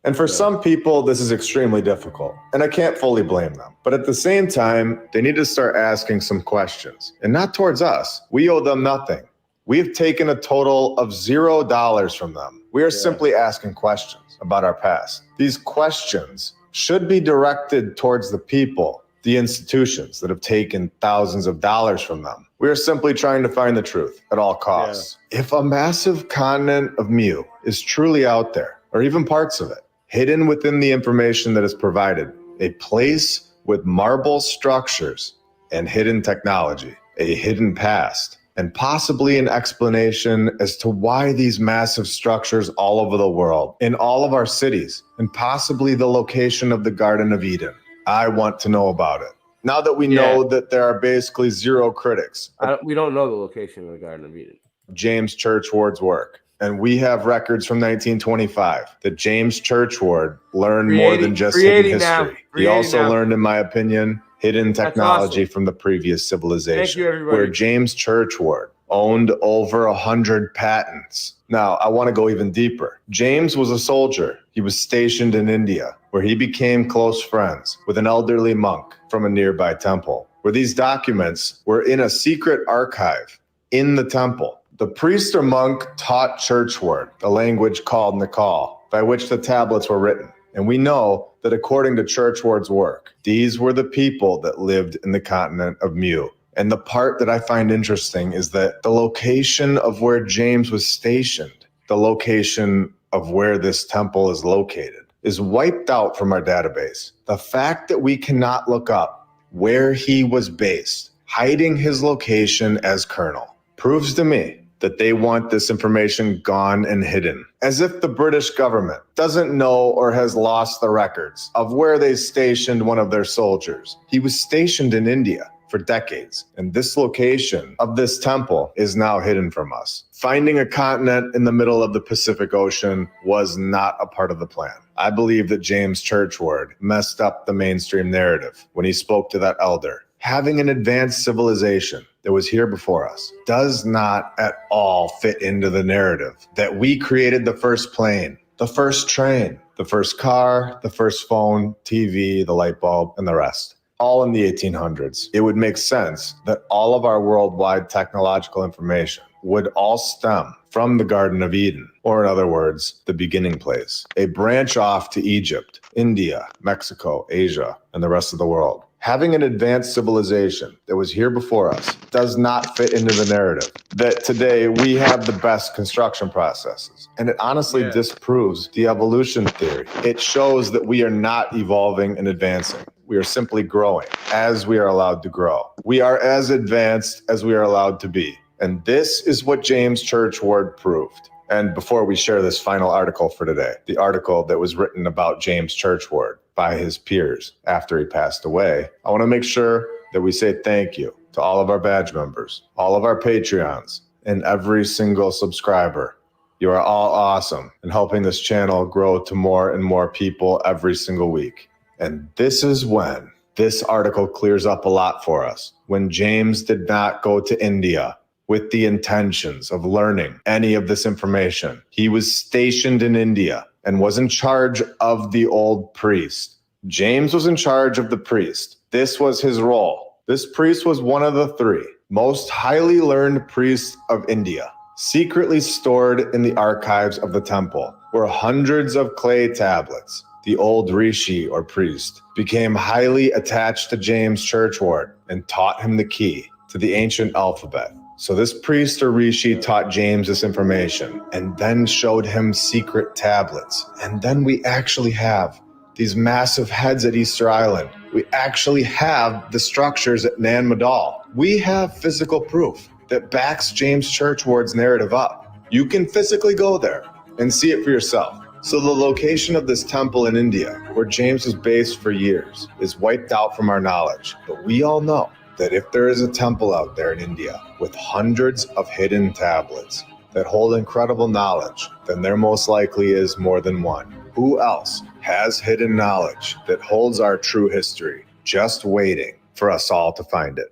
And for some people, this is extremely difficult, and I can't fully blame them. But at the same time, they need to start asking some questions, and not towards us. We owe them nothing. We have taken a total of $0 from them. We are simply asking questions about our past. These questions should be directed towards the people, the institutions that have taken thousands of dollars from them. We are simply trying to find the truth at all costs. If a massive continent of Mu is truly out there, or even parts of it, hidden within the information that is provided, a place with marble structures and hidden technology, a hidden past, and possibly an explanation as to why these massive structures all over the world, in all of our cities, and possibly the location of the Garden of Eden. I want to know about it. Now that we know that there are basically zero critics. We don't know the location of the Garden of Eden. James Churchward's work. And we have records from 1925 that James Churchward learned more than just hidden history. He also learned, in my opinion, hidden technology from the previous civilization, where James Churchward owned over 100 patents. Now, I want to go even deeper. James was a soldier. He was stationed in India, where he became close friends with an elderly monk from a nearby temple, where these documents were in a secret archive in the temple. The priest or monk taught Churchward the language called Nakal, by which the tablets were written. And we know that according to Churchward's work, these were the people that lived in the continent of Mu. And the part that I find interesting is that the location of where James was stationed, the location of where this temple is located, is wiped out from our database. The fact that we cannot look up where he was based, hiding his location as colonel, proves to me that they want this information gone and hidden. As if the British government doesn't know or has lost the records of where they stationed one of their soldiers. He was stationed in India for decades, and this location of this temple is now hidden from us. Finding a continent in the middle of the Pacific Ocean was not a part of the plan. I believe that James Churchward messed up the mainstream narrative when he spoke to that elder. Having an advanced civilization that was here before us does not at all fit into the narrative that we created the first plane, the first train, the first car, the first phone, TV, the light bulb, and the rest. All in the 1800s. It would make sense that all of our worldwide technological information would all stem from the Garden of Eden, or in other words, the beginning place, a branch off to Egypt, India, Mexico, Asia, and the rest of the world. Having an advanced civilization that was here before us does not fit into the narrative that today we have the best construction processes. And it honestly disproves the evolution theory. It shows that we are not evolving and advancing. We are simply growing as we are allowed to grow. We are as advanced as we are allowed to be. And this is what James Churchward proved. And before we share this final article for today, the article that was written about James Churchward by his peers after he passed away, I want to make sure that we say thank you to all of our badge members, all of our Patreons, and every single subscriber. You are all awesome in helping this channel grow to more and more people every single week. And this is when this article clears up a lot for us. When James did not go to India with the intentions of learning any of this information. He was stationed in India and was in charge of the old priest. James was in charge of the priest. This was his role. This priest was one of the three most highly learned priests of India, secretly stored in the archives of the temple, where hundreds of clay tablets, the old rishi or priest, became highly attached to James Churchward and taught him the key to the ancient alphabet. So this priest or rishi taught James this information and then showed him secret tablets. And then we actually have these massive heads at Easter Island. We actually have the structures at Nan Madol. We have physical proof that backs James Churchward's narrative up. You can physically go there and see it for yourself. So the location of this temple in India, where James was based for years, is wiped out from our knowledge. But we all know that if there is a temple out there in India with hundreds of hidden tablets, that hold incredible knowledge, then there most likely is more than one. Who else has hidden knowledge that holds our true history, just waiting for us all to find it?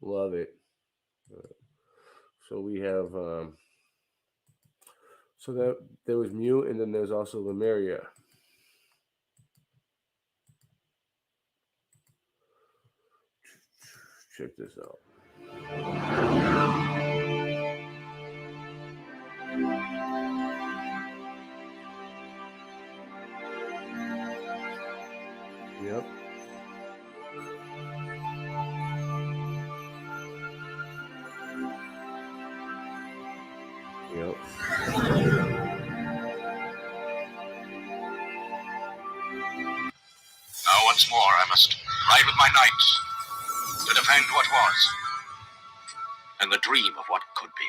Love it. So we have, so that there was Mu, and then there's also Lemuria. Check this out. Yep. Yep. Now once more I must ride with my knights to defend what was and the dream of what could be.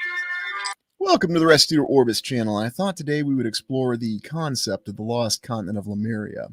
Welcome to the Rescue Orbis channel. I thought today we would explore the concept of the lost continent of Lemuria.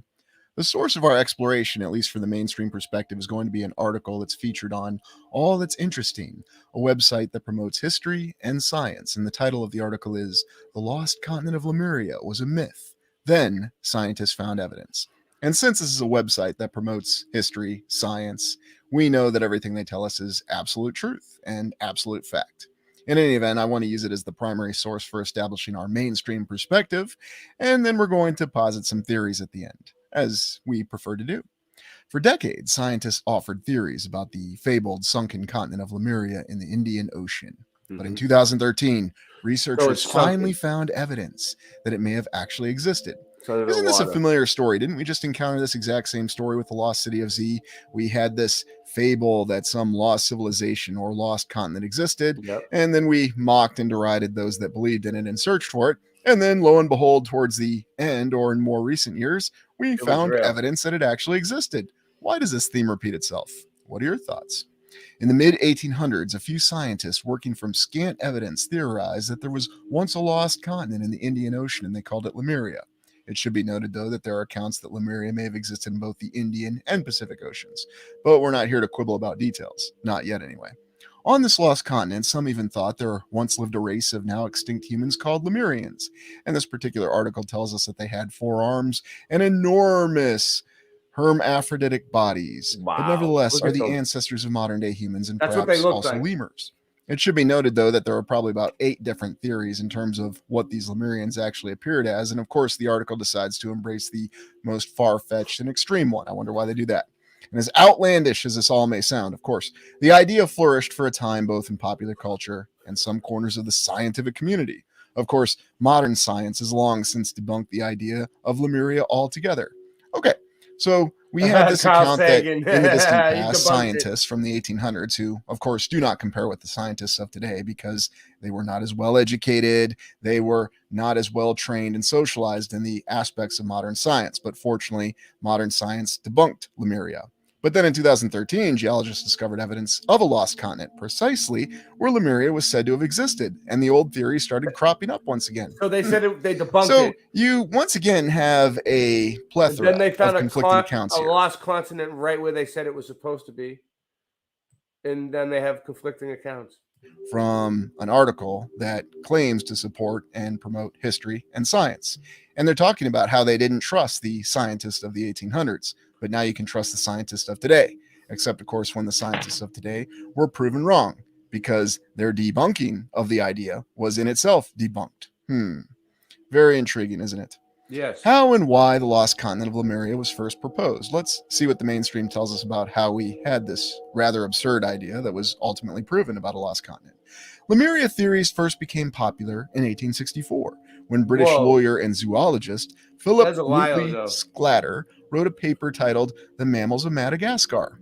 The source of our exploration, at least from the mainstream perspective, is going to be an article that's featured on All That's Interesting, a website that promotes history and science, and the title of the article is The Lost Continent of Lemuria Was a Myth. Then, scientists found evidence. And since this is a website that promotes history, science, we know that everything they tell us is absolute truth and absolute fact. In any event, I want to use it as the primary source for establishing our mainstream perspective, and then we're going to posit some theories at the end, as we prefer to do. For decades, scientists offered theories about the fabled sunken continent of Lemuria in the Indian Ocean. But in 2013, researchers finally found evidence that it may have actually existed. Isn't this a familiar story? Didn't we just encounter this exact same story with the lost city of Z? We had this fable that some lost civilization or lost continent existed, and then we mocked and derided those that believed in it and searched for it. And then, lo and behold, towards the end, or in more recent years, we found evidence that it actually existed. Why does this theme repeat itself? What are your thoughts? In the mid-1800s, a few scientists working from scant evidence theorized that there was once a lost continent in the Indian Ocean, and they called it Lemuria. It should be noted, though, that there are accounts that Lemuria may have existed in both the Indian and Pacific Oceans, but we're not here to quibble about details. Not yet, anyway. On this lost continent, some even thought there once lived a race of now extinct humans called Lemurians, and this particular article tells us that they had 4 arms and enormous hermaphroditic bodies, but nevertheless are the ancestors of modern-day humans and perhaps also lemurs. It should be noted, though, that there are probably about 8 different theories in terms of what these Lemurians actually appeared as, and of course the article decides to embrace the most far-fetched and extreme one. I wonder why they do that. And as outlandish as this all may sound, of course, the idea flourished for a time both in popular culture and some corners of the scientific community. Of course, modern science has long since debunked the idea of Lemuria altogether. Okay, so we had this account that in the distant past, scientists from the 1800s, who, of course, do not compare with the scientists of today because they were not as well educated, they were not as well trained and socialized in the aspects of modern science. But fortunately, modern science debunked Lemuria. But then in 2013, geologists discovered evidence of a lost continent, precisely where Lemuria was said to have existed, and the old theories started cropping up once again. So they said they debunked it. So you once again have a plethora and then they found of conflicting accounts a here. lost continent right where they said it was supposed to be, and then they have conflicting accounts. From an article that claims to support and promote history and science. And they're talking about how they didn't trust the scientists of the 1800s, but now you can trust the scientists of today, except of course when the scientists of today were proven wrong because their debunking of the idea was in itself debunked. Very intriguing, isn't it? Yes. How and why the lost continent of Lemuria was first proposed. Let's see what the mainstream tells us about how we had this rather absurd idea that was ultimately proven about a lost continent. Lemuria theories first became popular in 1864 when British lawyer and zoologist Philip Lutley Sclater wrote a paper titled The Mammals of Madagascar.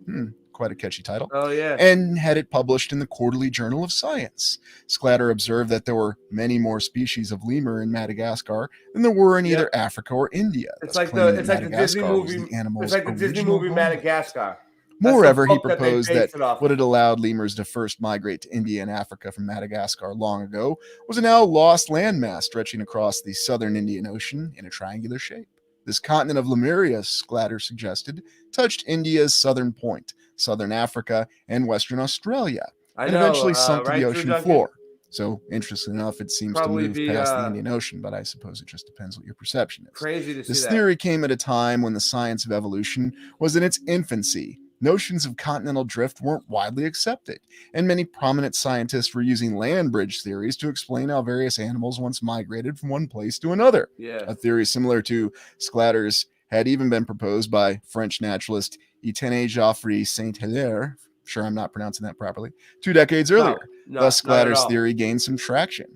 Quite a catchy title. Oh, yeah. And had it published in the Quarterly Journal of Science. Sclater observed that there were many more species of lemur in Madagascar than there were in either Africa or India. It's like the Disney movie. It's like the Disney movie Madagascar. Moreover, he proposed that what had allowed lemurs to first migrate to India and Africa from Madagascar long ago was a now lost landmass stretching across the southern Indian Ocean in a triangular shape. This continent of Lemuria, Sclater suggested, touched India's southern point, southern Africa, and western Australia, and eventually sunk to the ocean floor. So, interestingly enough, it seems Probably to move past the Indian Ocean, but I suppose it just depends what your perception is. Crazy to see This that. theory came at a time when the science of evolution was in its infancy. Notions of continental drift weren't widely accepted, and many prominent scientists were using land bridge theories to explain how various animals once migrated from one place to another. Yeah. A theory similar to Sclater's had even been proposed by French naturalist Etienne Geoffroy Saint-Hilaire, sure I'm not pronouncing that properly, 2 decades earlier. Thus, Sclater's theory gained some traction.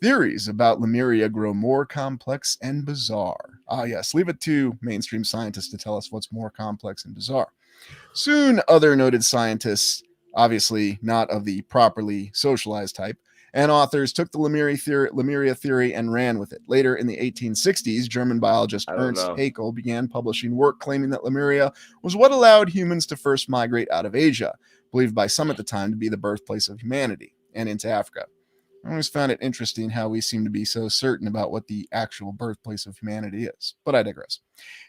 Theories about Lemuria grow more complex and bizarre. Ah, yes, leave it to mainstream scientists to tell us what's more complex and bizarre. Soon, other noted scientists, obviously not of the properly socialized type, and authors took the Lemuria theory and ran with it. Later in the 1860s, German biologist Ernst Haeckel began publishing work claiming that Lemuria was what allowed humans to first migrate out of Asia, believed by some at the time to be the birthplace of humanity, and into Africa. I always found it interesting how we seem to be so certain about what the actual birthplace of humanity is, but I digress.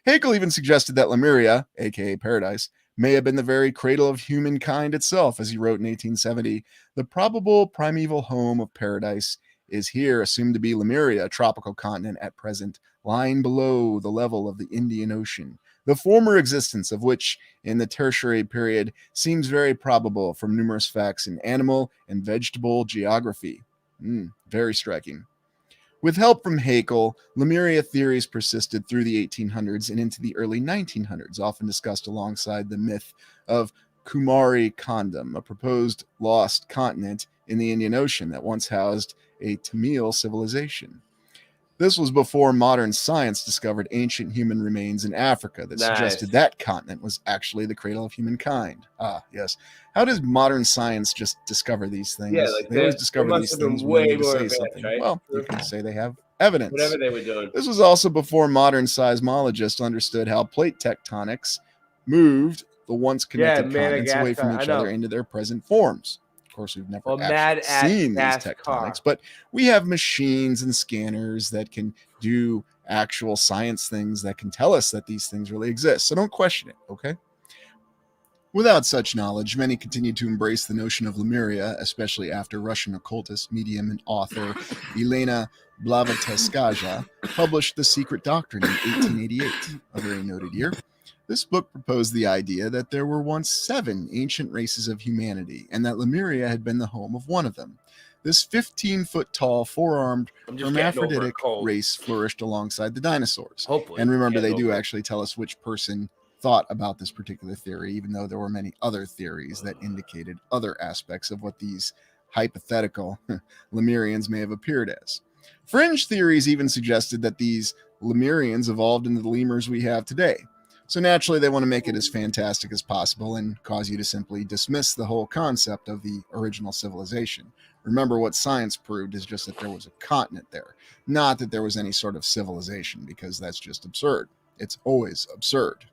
Haeckel even suggested that Lemuria, aka Paradise, may have been the very cradle of humankind itself, as he wrote in 1870, "The probable primeval home of paradise is here assumed to be Lemuria, a tropical continent at present lying below the level of the Indian Ocean, the former existence of which in the tertiary period seems very probable from numerous facts in animal and vegetable geography." Very striking. With help from Haeckel, Lemuria theories persisted through the 1800s and into the early 1900s, often discussed alongside the myth of Kumari Kandam, a proposed lost continent in the Indian Ocean that once housed a Tamil civilization. This was before modern science discovered ancient human remains in Africa that suggested that continent was actually the cradle of humankind. Ah, yes. How does modern science just discover these things? Yeah, like they always discover these things when they need to say something. Right? Well, you can say they have evidence. Whatever they were doing. This was also before modern seismologists understood how plate tectonics moved the once connected continents away from each other into their present forms. Of course, we've never actually seen these tectonics, but we have machines and scanners that can do actual science things that can tell us that these things really exist. So don't question it, okay? Without such knowledge, many continued to embrace the notion of Lemuria, especially after Russian occultist, medium, and author Elena Blavatsky published The Secret Doctrine in 1888, a very noted year. This book proposed the idea that there were once 7 ancient races of humanity, and that Lemuria had been the home of one of them. This 15-foot-tall, four-armed, hermaphroditic race flourished alongside the dinosaurs. And remember, they do actually tell us which person thought about this particular theory, even though there were many other theories that indicated other aspects of what these hypothetical Lemurians may have appeared as. Fringe theories even suggested that these Lemurians evolved into the lemurs we have today. So naturally, they want to make it as fantastic as possible and cause you to simply dismiss the whole concept of the original civilization. Remember, what science proved is just that there was a continent there, not that there was any sort of civilization, because that's just absurd. It's always absurd.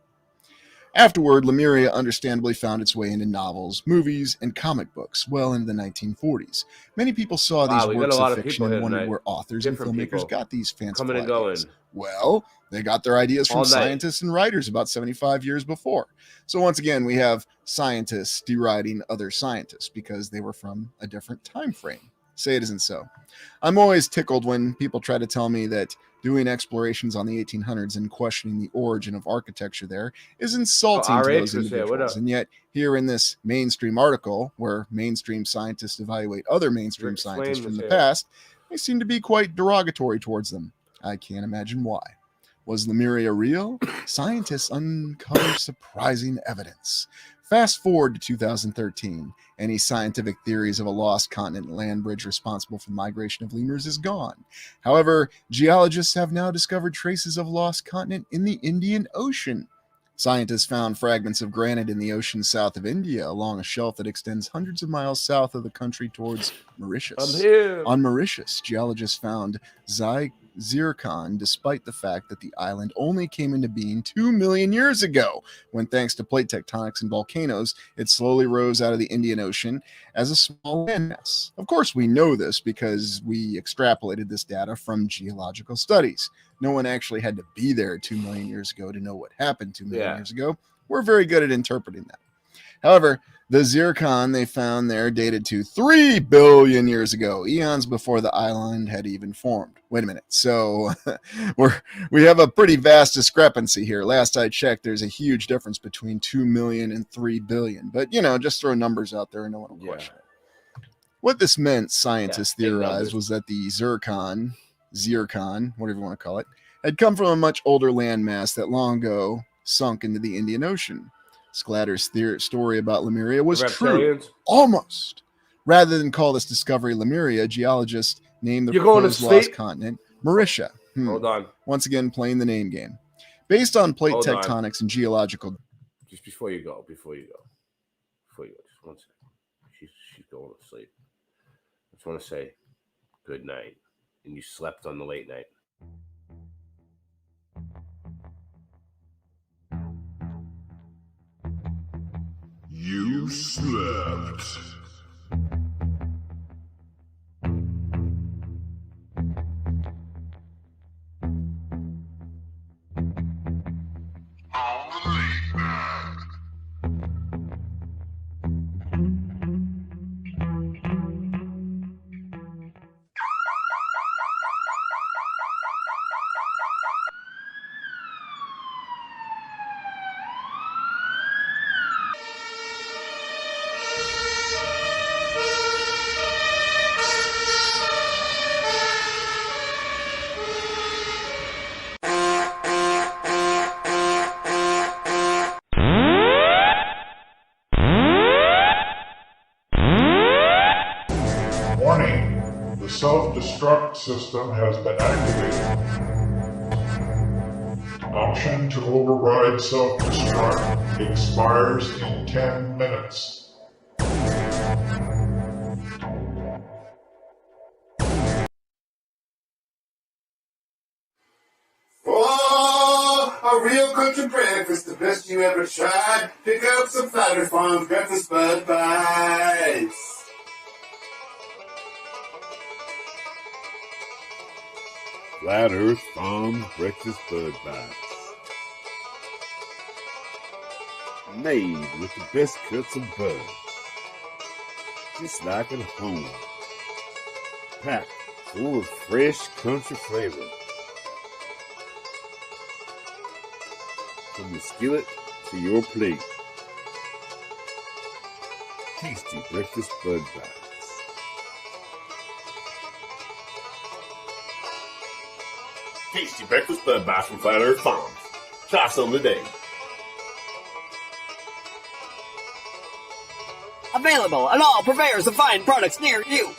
Afterward, Lemuria understandably found its way into novels, movies, and comic books well into the 1940s. Many people saw these works of fiction and wondered where authors and filmmakers got these fanciful ideas. Well, they got their ideas from scientists and writers about 75 years before. So once again, we have scientists deriding other scientists because they were from a different time frame. Say it isn't so. I'm always tickled when people try to tell me that doing explorations on the 1800s and questioning the origin of architecture there is insulting to those individuals. And yet, here in this mainstream article, where mainstream scientists evaluate other mainstream scientists from the past, they seem to be quite derogatory towards them. I can't imagine why. Was Lemuria real? Scientists uncover surprising evidence. Fast forward to 2013. Any scientific theories of a lost continent land bridge responsible for the migration of lemurs is gone. However, geologists have now discovered traces of a lost continent in the Indian Ocean. Scientists found fragments of granite in the ocean south of India along a shelf that extends hundreds of miles south of the country towards Mauritius. On Mauritius, geologists found zircon, despite the fact that the island only came into being 2 million years ago, when thanks to plate tectonics and volcanoes, it slowly rose out of the Indian Ocean as a small landmass. Of course, we know this because we extrapolated this data from geological studies. No one actually had to be there 2 million years ago to know what happened 2 million years ago. We're very good at interpreting that. However, The zircon they found there dated to 3 billion years ago, eons before the island had even formed. Wait a minute. So we have a pretty vast discrepancy here. Last I checked, there's a huge difference between 2 million and 3 billion. But, just throw numbers out there and no one will question it. What this meant, scientists theorized, was that the zircon, whatever you want to call it, had come from a much older landmass that long ago sunk into the Indian Ocean. Sclatter's story about Lemuria was true, almost. Rather than call this discovery Lemuria, geologists named the proposed lost continent Mauritia. Hold on. Once again, playing the name game. Based on plate tectonics and geological... Just before you go, just one second. She's going to sleep. I just want to say good night. And you slept on the late night. You slept. Warning, the self-destruct system has been activated. Option to override self-destruct expires in 10 minutes. Oh, a real country breakfast, the best you ever tried. Pick up some Flatter Farms breakfast bud bites. Flat Earth Farm Breakfast Bud Bites. Made with the best cuts of bud. Just like at home. Packed full of fresh country flavor. From the skillet to your plate. Tasty breakfast bud bites. Tasty breakfast bud bites from Flat Earth Farms. Try some today. Available at all purveyors of fine products near you.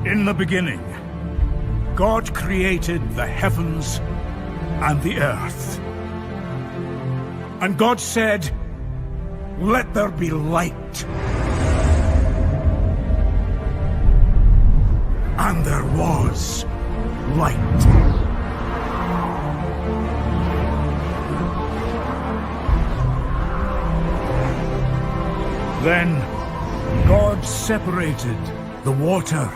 In the beginning, God created the heavens and the earth. And God said, "Let there be light." And there was light. Then God separated the water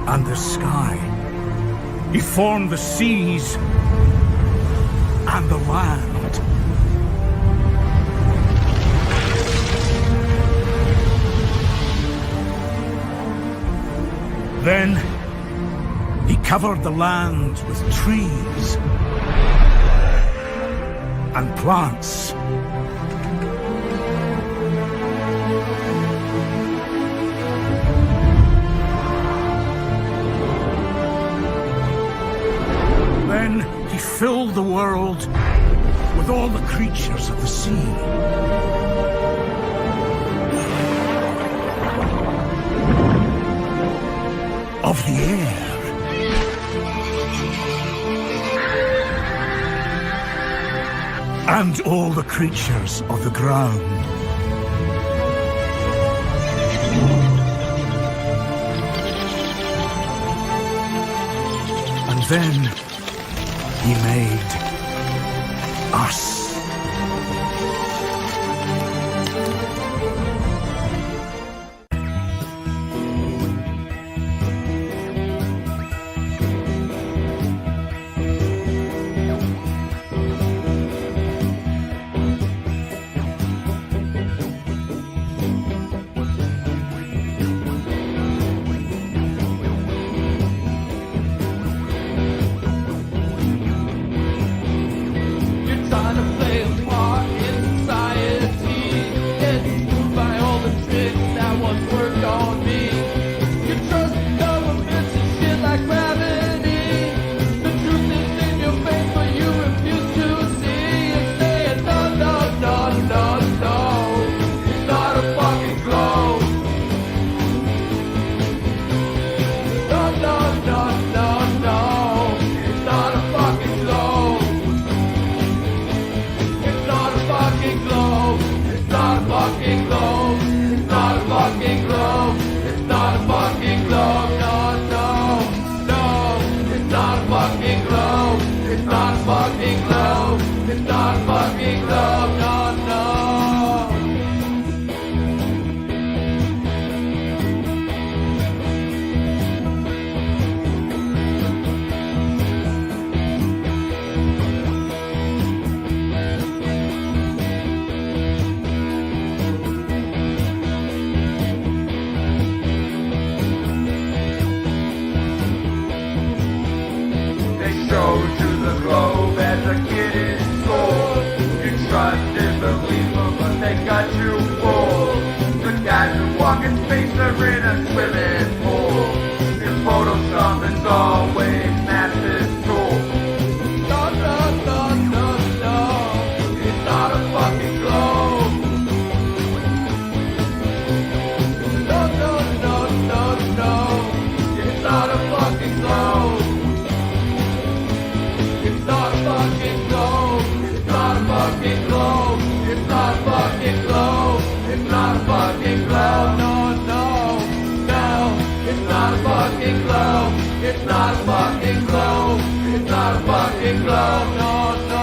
and the sky. He formed the seas and the land. Then he covered the land with trees and plants. Then he filled the world with all the creatures of the sea. Of the air. And all the creatures of the ground. And then he made us. fucking globe. It's not a fucking globe. No, no. Showed you the globe as a kid in school. You trusted, believable, but they got you fooled. The guys who walk in space are in a swimming pool. In Photoshop, it's always massive tool. No, no, no, no, no. It's not a fucking globe. No, no, no, no, no. It's not a fucking globe. It's not a fucking globe. It's not a fucking globe. It's not a fucking globe. It's not a fucking globe. No, no, no. It's not a fucking globe. It's not a fucking globe. It's not a fucking globe. No, no.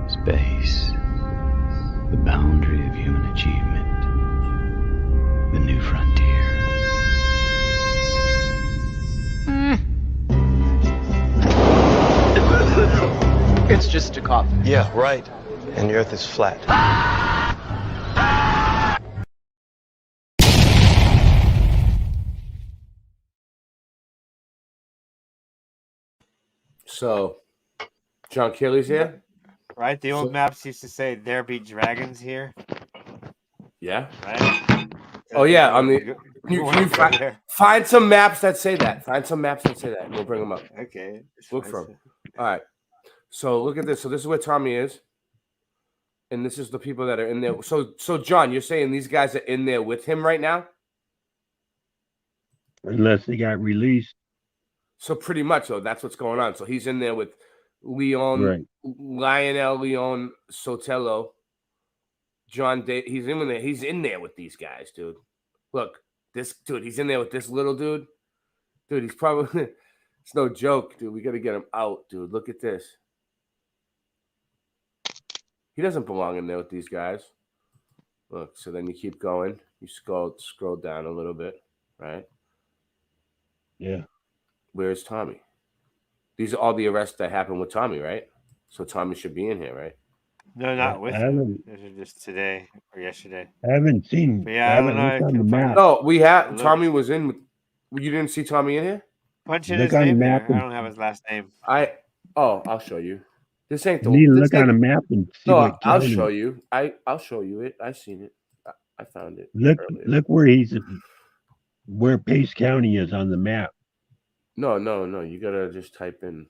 Space, the boundary of human achievement, the new frontier. It's just a cough. Yeah, right. And the Earth is flat. So, John Kelly's here? Right? The old maps used to say, there be dragons here. Yeah. Right? Oh, yeah. I mean, you find some maps that say that. Find some maps that say that. We'll bring them up. Okay. Look for them. All right. So, look at this. So, this is where Tommy is. And this is the people that are in there. So John, you're saying these guys are in there with him right now? Unless they got released. So pretty much, though, that's what's going on. So he's in there with Leon, right. Lionel Leon Sotelo, John Day. He's in there. He's in there with these guys, dude. Look, this dude. He's in there with this little dude. Dude, he's probably. It's no joke, dude. We got to get him out, dude. Look at this. He doesn't belong in there with these guys. Look, so then you keep going. You scroll down a little bit, right? Yeah. Where's Tommy? These are all the arrests that happened with Tommy, right? So Tommy should be in here, right? No, not with him. Those are just today or yesterday. I haven't seen. But yeah, I don't know. On the map. No, we have. Tommy was in. You didn't see Tommy in here? Punch in his name there. I don't have his last name. I'll show you. This ain't the. You need to look on a map and see. No, I'll show you. I'll show you it. I seen it. I found it. Look where Pace County is on the map. No. You gotta just type in.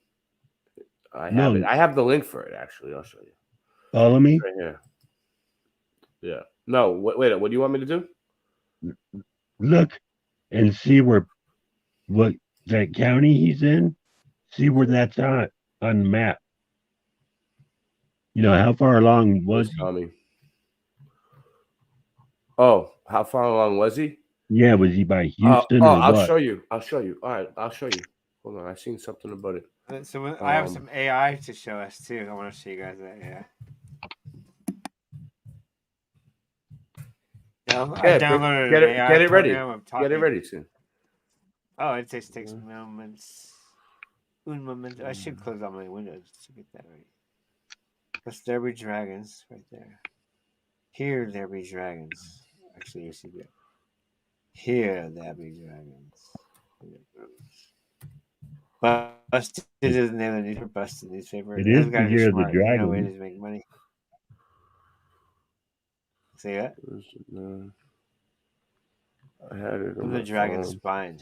I have it. I have the link for it. Actually, I'll show you. Follow me. Right here. Yeah. No. Wait. What do you want me to do? Look and see what that county he's in. See where that's on the map. You know, how far along was he? Tommy. Oh, how far along was he? Yeah, was he by Houston or I'll what? show you. All right, I'll show you. Hold on, I seen something about it. So I have some AI to show us too. I want to show you guys that. Yeah. I downloaded get an AI it ready. Get it ready soon. Oh, it takes moments. Un moment. I should close all my windows to get that right. Because there be dragons right there. Here there be dragons. Actually, you see that. Here there be dragons. Busted is the name of the newspaper. Busted newspaper. It is the year of the dragon. No way to make money. See that? I had it. I'm the dragon spine.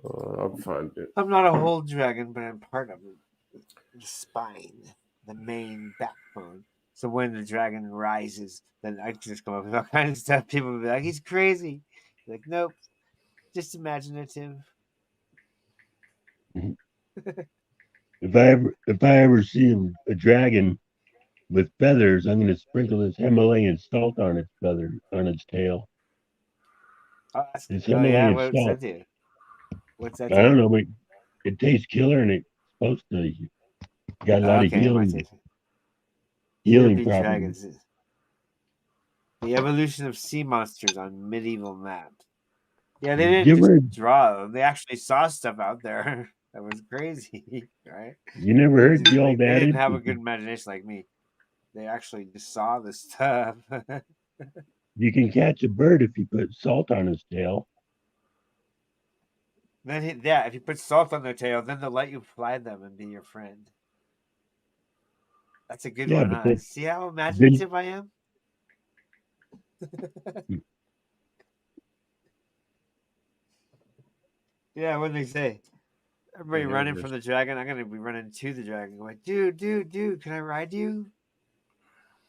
I'll find it. I'm not a whole dragon, but I'm part of the spine, the main backbone. So when the dragon rises, then I just come up with all kinds of stuff. People will be like, "He's crazy." Like, nope, just imaginative. If I ever see a dragon with feathers, I'm going to sprinkle this Himalayan salt on its feather, on its tail. It's Himalayan what's salt. that do? What's that? I don't know, but it tastes killer, and it's supposed to got a lot of healing properties. The evolution of sea monsters on medieval map. Yeah, they didn't just draw them. They actually saw stuff out there that was crazy, right? You never heard the old They adage? didn't have a good imagination like me. They actually just saw the stuff. You can catch a bird if you put salt on his tail. Then if you put salt on their tail, then they'll let you fly them and be your friend. That's a good one, huh? See how imaginative I am? Yeah, what did they say? Everybody running from the dragon. I'm gonna be running to the dragon. Going, dude, can I ride you?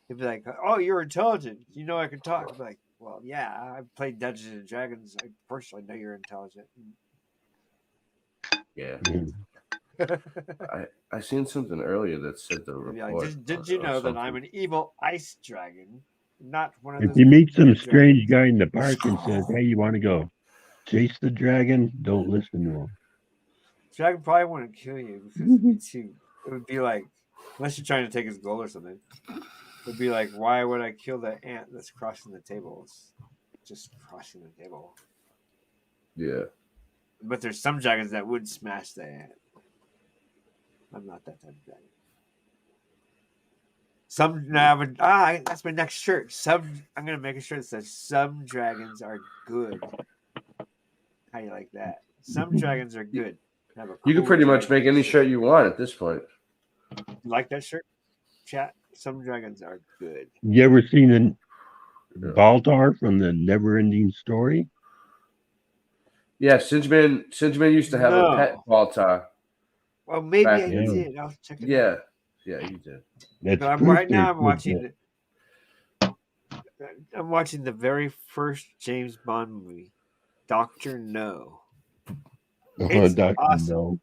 He'd be like, "Oh, you're intelligent. You know I can talk." I'd be like, "Well, yeah, I've played Dungeons and Dragons. I personally know you're intelligent." Yeah. I seen something earlier that said the report. Like, did you know that I'm an evil ice dragon? Not one of If you meet some strange guy in the park and says, "Hey, you want to go chase the dragon?" Don't listen to him. Dragon probably wouldn't kill you because it would be like, unless you're trying to take his gold or something. It would be like, why would I kill that ant that's crossing the table? It's just crossing the table. Yeah. But there's some dragons that would smash the ant. I'm not that type of dragon. That's my next shirt. I'm gonna make a shirt that says "Some dragons are good." How you like that? Some dragons are good. You can pretty much make any shirt you want at this point. You like that shirt? Chat. Some dragons are good. You ever seen the Baltar from the Never-Ending Story? Yeah, Singeman used to have a pet Baltar. Well, maybe I did. I'll check it out. Yeah, you did. Right now, I'm watching. I'm watching the very first James Bond movie, Dr. No. It's awesome. No.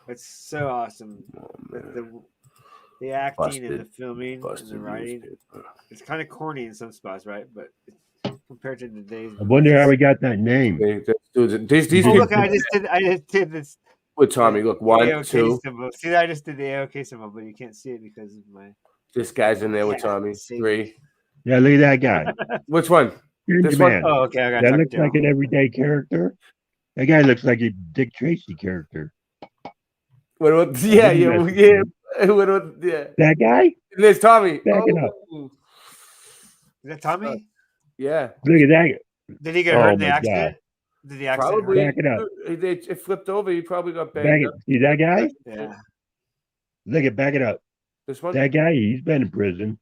It's so awesome. The acting and the filming and the writing. It's kind of corny in some spots, right? But compared to today's, I wonder how we got that name. Look, I just did this. With Tommy, look, 1, 2. Symbol. See, I just did the AOK symbol, but you can't see it because of my. This guy's in there with Tommy. 3. Yeah, look at that guy. Which one? This one? Oh, okay. I got that looks like an everyday character. That guy looks like a Dick Tracy character. Yeah. That guy? There's Tommy. Back it up. Is that Tommy? Yeah. Look at that. Did he get hurt in the accident? God. Did the accident probably back it up? It flipped over. He probably got banged up. See that guy? Yeah. Look at back it up. This one? That guy, he's been in prison.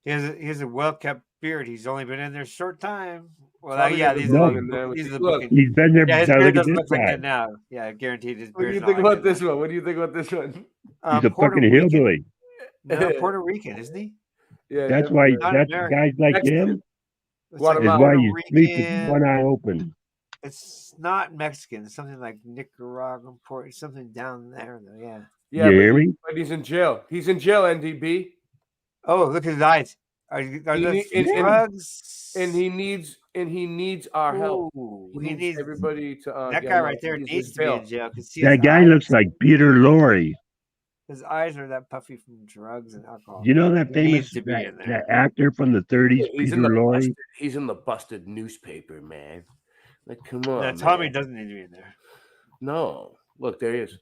He has a well-kept beard. He's only been in there a short time. Well, Tommy yeah, doesn't these belong are in there. the Look, booking. He's been there. Yeah, his Now beard look at doesn't this look like guy. that now. Yeah, guaranteed his What do beard's you not think like about that this now. one? What do you think about this one? He's a Puerto fucking Rican? hillbilly. No, Puerto Rican, isn't he? Yeah, That's why. Not That's American. guys like Mexican. him. It's like Is why Puerto you sleep with Rican. one eye open. It's not Mexican. It's something like Nicaraguan, something down there, though. Yeah. Yeah, You hear me? but he's in jail. He's in jail, NDB. Oh, look at his eyes. Are those drugs? And he needs our help. Ooh, He needs everybody to. That guy right there needs to be in jail. That guy looks like Peter Lorre. His eyes are that puffy from drugs and alcohol. Do you know that He famous needs to be in there. that actor from the 30s, He's Peter Lorre? He's in the busted newspaper, man. Like, come on. Yeah, Tommy man. doesn't need to be in there. No, look, there he is.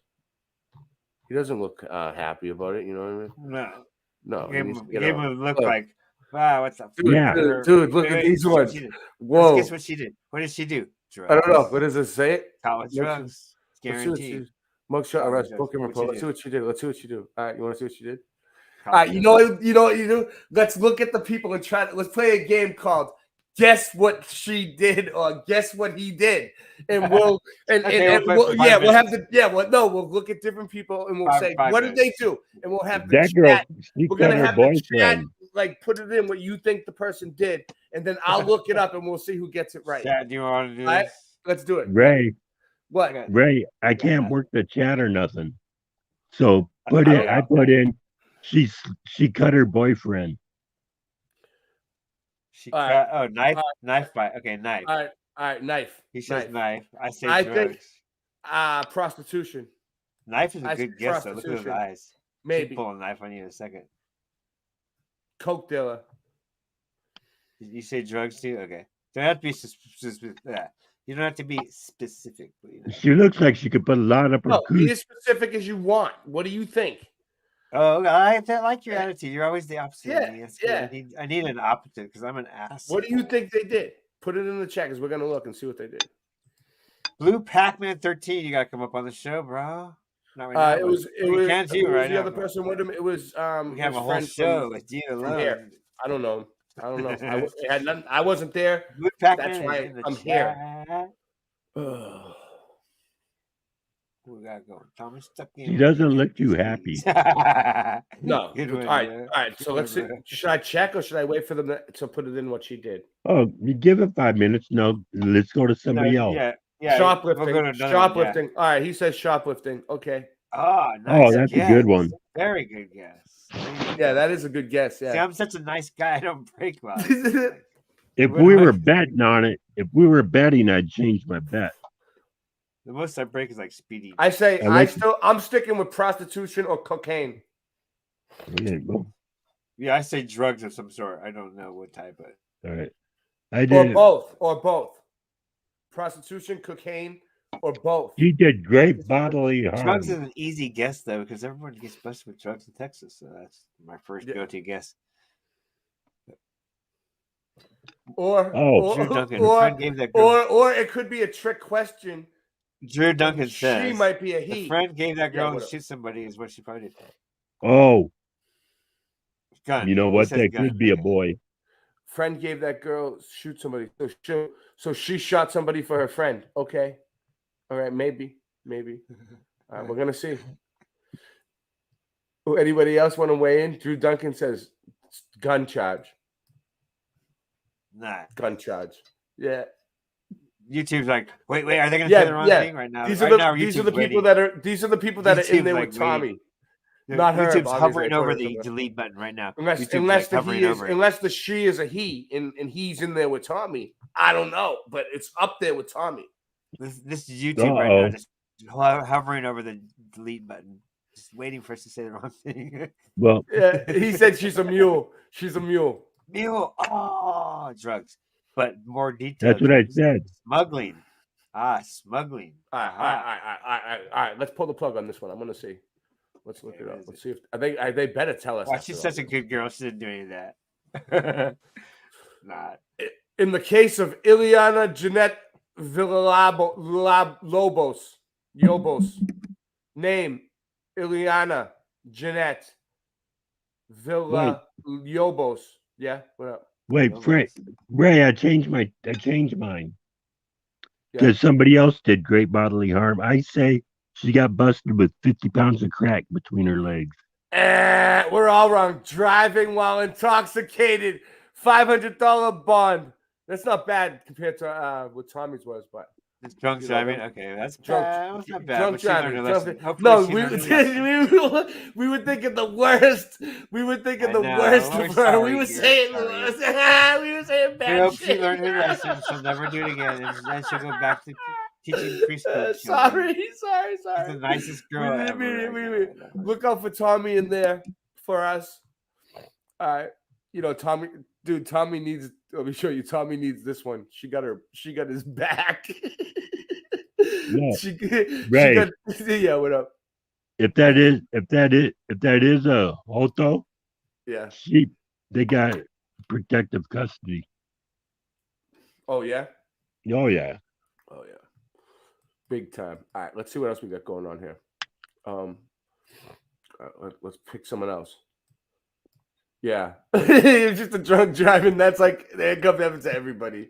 He doesn't look happy about it. You know what I mean? No. He gave him a look like, wow, what's up? Dude, look at these ones. Whoa. Let's guess what she did. What did she do? Drugs. I don't know. What does it say? College drugs. Guaranteed. Mugshot arrest. Book him report. Let's see what she did. Let's see what she do. All right, you want to see what she did? All College right, you know what you do? Let's look at the people and let's play a game called Guess What She Did or Guess What He Did. And we'll we'll look at different people and we'll say, what did they do? And we'll have the That girl, chat. she We're cut gonna her have the chat, boyfriend. like put it in what you think the person did, and then I'll look it up and we'll see who gets it right. Chat, do you want to do All right, this? let's do it. Ray, What? Ray, I can't work the chat or nothing. So I put in, she cut her boyfriend. She cut, knife fight. Okay, knife. All right, knife. He says knife. I say I drugs. think prostitution. Knife is a I good say guess, though. Look at those prostitution. eyes. Maybe. She'll pull a knife on you in a second. Coke dealer. You say drugs too? Okay. Don't have to be specific. You don't have to be specific. But you know. She looks like she could put a lot up her No, be coot. as specific as you want. What do you think? Oh, I like your attitude. You're always the opposite of me. That's good. Yeah. I need an opposite because I'm an ass. What do you think they did? Put it in the chat because we're gonna look and see what they did. Blue Pac-Man 13. You gotta come up on the show, bro. Not right now. It was right the now, other bro. person with him. It was We have his a whole friend show from- with you from alone. here. I don't know. It had nothing. I wasn't there. Blue Pac-Man That's is why in the I'm chat. here. We got going. Thomas stuck in. She doesn't look too happy. No. Good one, All right. man. All right. So let's see. Should I check or should I wait for them to put it in what she did? Oh, you give it 5 minutes. No, let's go to somebody else. Yeah. Shoplifting. We'll go to another Shoplifting. one, All right. He says shoplifting. Okay. Oh, nice. Oh, that's guess. a good one. Very good guess. Yeah, that is a good guess. Yeah. See, I'm such a nice guy. I don't break laws. If we were betting on it, I'd change my bet. The most I break is like speeding. I say I'm sticking with prostitution or cocaine. Yeah, I say drugs of some sort. I don't know what type, but all right. I did Or both. Prostitution, cocaine, or both. He did great bodily harm. Drugs is an easy guess though, because everyone gets busted with drugs in Texas. So that's my first go-to guess. Or Drew Duncan. Her friend gave that girl. Or it could be a trick question. Drew Duncan says she might be a he. The friend gave that girl Yeah, to shoot somebody is what she probably did. Oh, gun. You know what? That gun. could be a boy. Friend gave that girl shoot somebody. So she shot somebody for her friend. Okay. All right. Maybe. All right. We're gonna see. Anybody else want to weigh in? Drew Duncan says gun charge. Nah. Gun charge. Yeah. YouTube's like, wait, are they gonna say the wrong thing right now? These right are now, the YouTube's people that are in there like with Tommy. waiting. Not her. YouTube's obviously, hovering over according the to her. delete button right now. Unless the she is a he and he's in there with Tommy. I don't know, but it's up there with Tommy. This is YouTube right now, just hovering over the delete button, just waiting for us to say the wrong thing. Well, yeah, he said she's a mule. She's a mule. Mule. Oh, drugs. But more details. That's what I said. Smuggling. Smuggling. All right. Let's pull the plug on this one. I'm gonna see. Let's look it up. Let's see if they better tell us. Wow, she's such a good girl. She didn't do any of that. Not. In the case of Ileana Jeanette Yobos, name Ileana Jeanette Yobos. Yeah, what up? Wait, Ray, I changed mine. Yeah. Because somebody else did great bodily harm. I say she got busted with 50 pounds of crack between her legs. We're all wrong. Driving while intoxicated. $500 bond. That's not bad compared to what Tommy's was, but it's drunk driving. Okay, that's not bad. Drunk driving. No, we were thinking the worst. We were thinking the worst of her. We were saying the worst. We were saying bad shit. I hope she learned her lesson. She'll never do it again, and then she'll go back to teaching preschool. Sorry. She's the nicest girl ever. Look out for Tommy in there for us. All right, Tommy. Dude, Tommy needs. Let me show you. Tommy needs this one. She got his back. Yeah. Yeah. What up? If that is a Hoto, yeah, they got protective custody. Oh yeah. Oh yeah. Oh yeah. Big time. All right, let's see what else we got going on here. Let's pick someone else. Yeah, it's just a drunk driving. That's like the handcuff happens to everybody.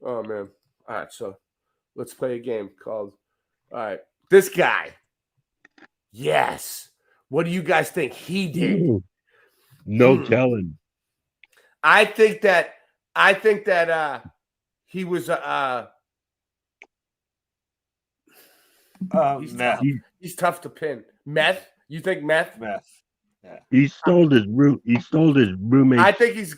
Oh man! All right, so let's play a game called. All right, this guy. Yes. What do you guys think he did? No telling. I think that he was meth. He's tough to pin. Meth? You think meth? Meth. Yeah. He stole his roommate. I think he's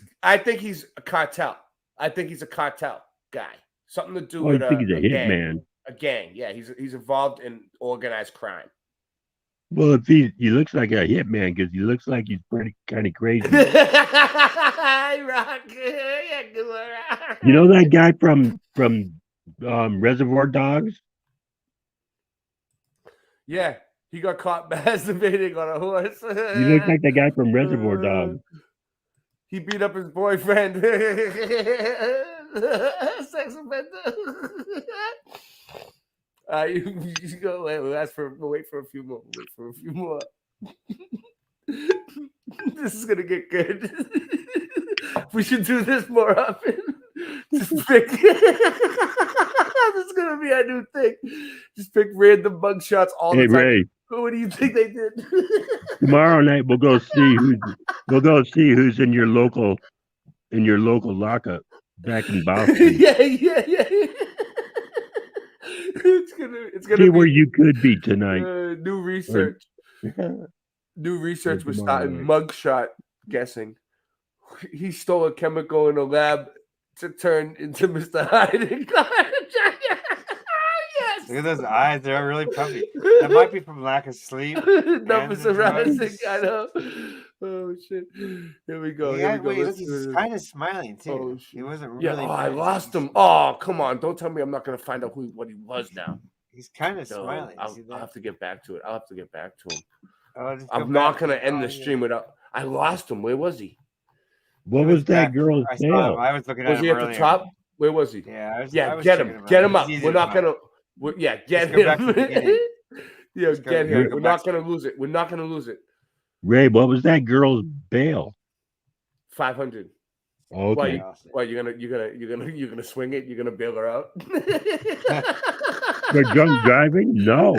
a cartel. I think he's a cartel guy. Something to do with I think he's a hitman. A gang. Yeah, he's involved in organized crime. Well, if he looks like a hitman because he looks like he's pretty kind of crazy. You know that guy from Reservoir Dogs? Yeah. He got caught masturbating on a horse. He looks like the guy from Reservoir Dogs. He beat up his boyfriend. Sex offender. You go. Wait for a few more. This is gonna get good. We should do this more often. Just pick. This is gonna be a new thing. Just pick random mug shots all the time. Ray. What do you think they did? Tomorrow night we'll go see who's in your local lockup back in Boston. Yeah. It's gonna see be where you could be tonight. New research. New research was starting mugshot guessing. He stole a chemical in a lab to turn into Mr. Hyde. Yes. Look at those eyes; they're really puffy. That might be from lack of sleep. Numbers are rising. I know. Oh shit! Here we go. Yeah, wait, he's kind of smiling too. Oh, he wasn't really. Yeah, I lost him. Oh, come on! Don't tell me I'm not gonna find out what he was now. He's kind of smiling. I'll have to get back to it. I'll have to get back to him. I'm not gonna end the stream without. I lost him. Where was he? What was that girl's tail? I was looking at him. Was he at the top? Where was he? Yeah, get him. Get him up. We're not gonna. Get him. Yeah, get him. We're not gonna lose it. We're not gonna lose it. Ray, what was that girl's bail? 500. Okay. Why you're gonna swing it? You're gonna bail her out? For drunk driving? No.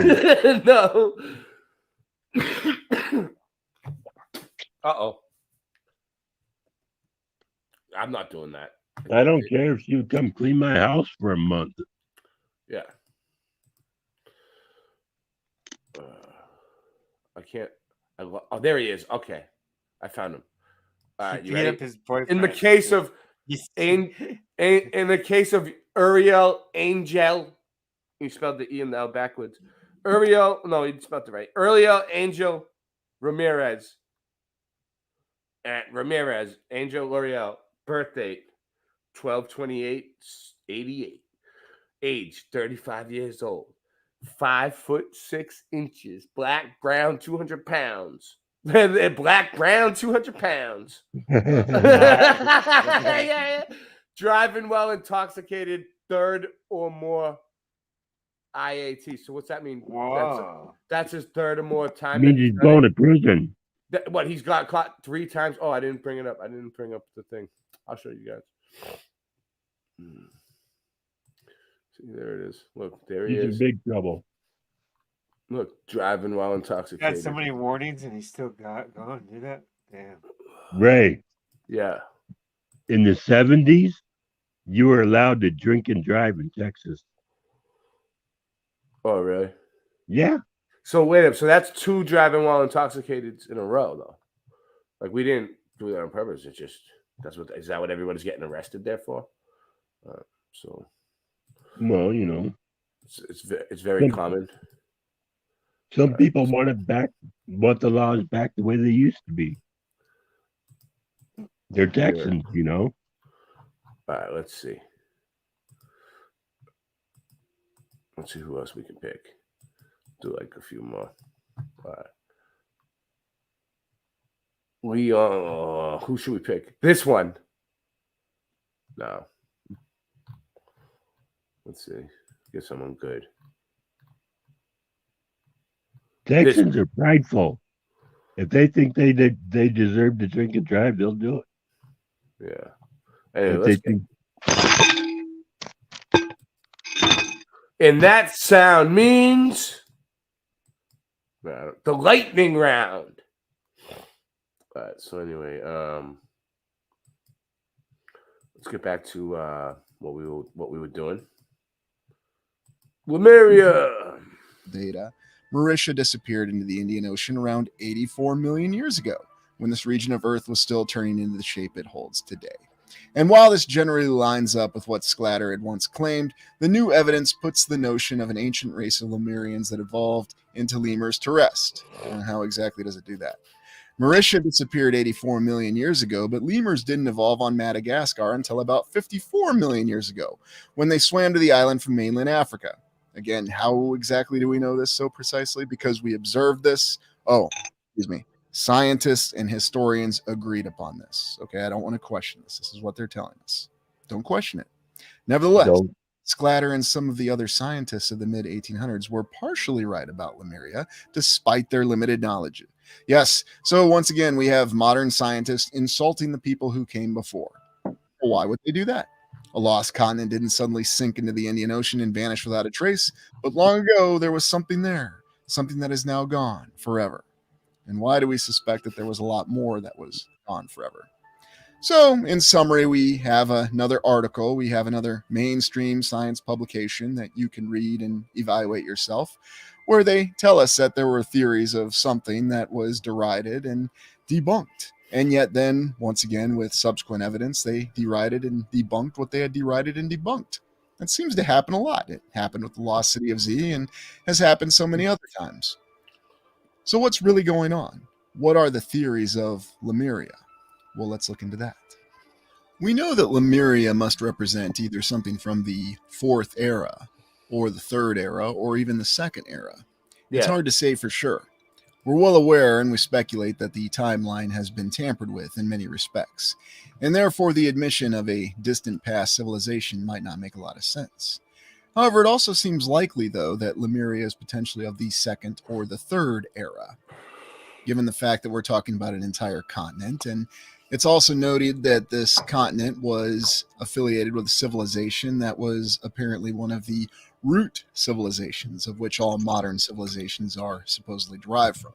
No. Uh-oh. I'm not doing that. I don't care if you come clean my house for a month. Yeah. I can't. Oh, there he is. Okay, I found him. All right, you ready? In the case of in the case of Uriel Angel, you spelled the E and the L backwards. Uriel, no, you spelled it right. Uriel Angel Ramirez. Ramirez Angel L'Oreal. Birth date 12/28/88. Age 35 years old. 5'6" black, brown, 200 pounds. Black, brown, 200 pounds. Yeah. Driving while intoxicated, third or more IAT. So what's that mean? That's his third or more time. Means he's going to prison. He's got caught 3 times. Oh, I didn't bring it up. I didn't bring up the thing. I'll show you guys. See, there it is. Look, there he He's is. in big trouble. Look, driving while intoxicated. Got so many warnings and he still got going. Do that? Damn. Ray. Yeah. In the 70s, you were allowed to drink and drive in Texas. Oh, really? Yeah. So wait up. So that's 2 driving while intoxicated in a row, though. Like we didn't do that on purpose. It's just is that what everybody's getting arrested there for? So. Well, you know, it's very common. Some people want the laws back the way they used to be. They're Texans, you know. All right, let's see. Let's see who else we can pick. Do like a few more. All right. Who should we pick? This one. No. Let's see. Get someone good. Texans are prideful. If they think they deserve to drink and drive, they'll do it. Yeah. Anyway, and that sound means the lightning round. All right. So anyway, let's get back to what we were doing. Lemuria. Data. Mauritius disappeared into the Indian Ocean around 84 million years ago, when this region of Earth was still turning into the shape it holds today. And while this generally lines up with what Sclatter had once claimed, the new evidence puts the notion of an ancient race of Lemurians that evolved into lemurs to rest. And how exactly does it do that? Mauritius disappeared 84 million years ago, but lemurs didn't evolve on Madagascar until about 54 million years ago, when they swam to the island from mainland Africa. Again, how exactly do we know this so precisely? Because we observed this. Scientists and historians agreed upon this. Okay, I don't want to question this. This is what they're telling us. Don't question it. Nevertheless, Sclatter and some of the other scientists of the mid-1800s were partially right about Lemuria, despite their limited knowledge. Yes, so once again, we have modern scientists insulting the people who came before. Well, why would they do that? A lost continent didn't suddenly sink into the Indian Ocean and vanish without a trace, but long ago there was something there, something that is now gone forever. And why do we suspect that there was a lot more that was gone forever? So, in summary, we have another article, we have another mainstream science publication that you can read and evaluate yourself, where they tell us that there were theories of something that was derided and debunked. And yet then, once again, with subsequent evidence, they derided and debunked what they had derided and debunked. That seems to happen a lot. It happened with the lost city of Z and has happened so many other times. So what's really going on? What are the theories of Lemuria? Well, let's look into that. We know that Lemuria must represent either something from the 4th era, or the 3rd era, or even the 2nd era. It's hard to say for sure. We're well aware and we speculate that the timeline has been tampered with in many respects, and therefore the admission of a distant past civilization might not make a lot of sense. However, it also seems likely, though, that Lemuria is potentially of the 2nd or the 3rd era, given the fact that we're talking about an entire continent, and it's also noted that this continent was affiliated with a civilization that was apparently one of the root civilizations of which all modern civilizations are supposedly derived from.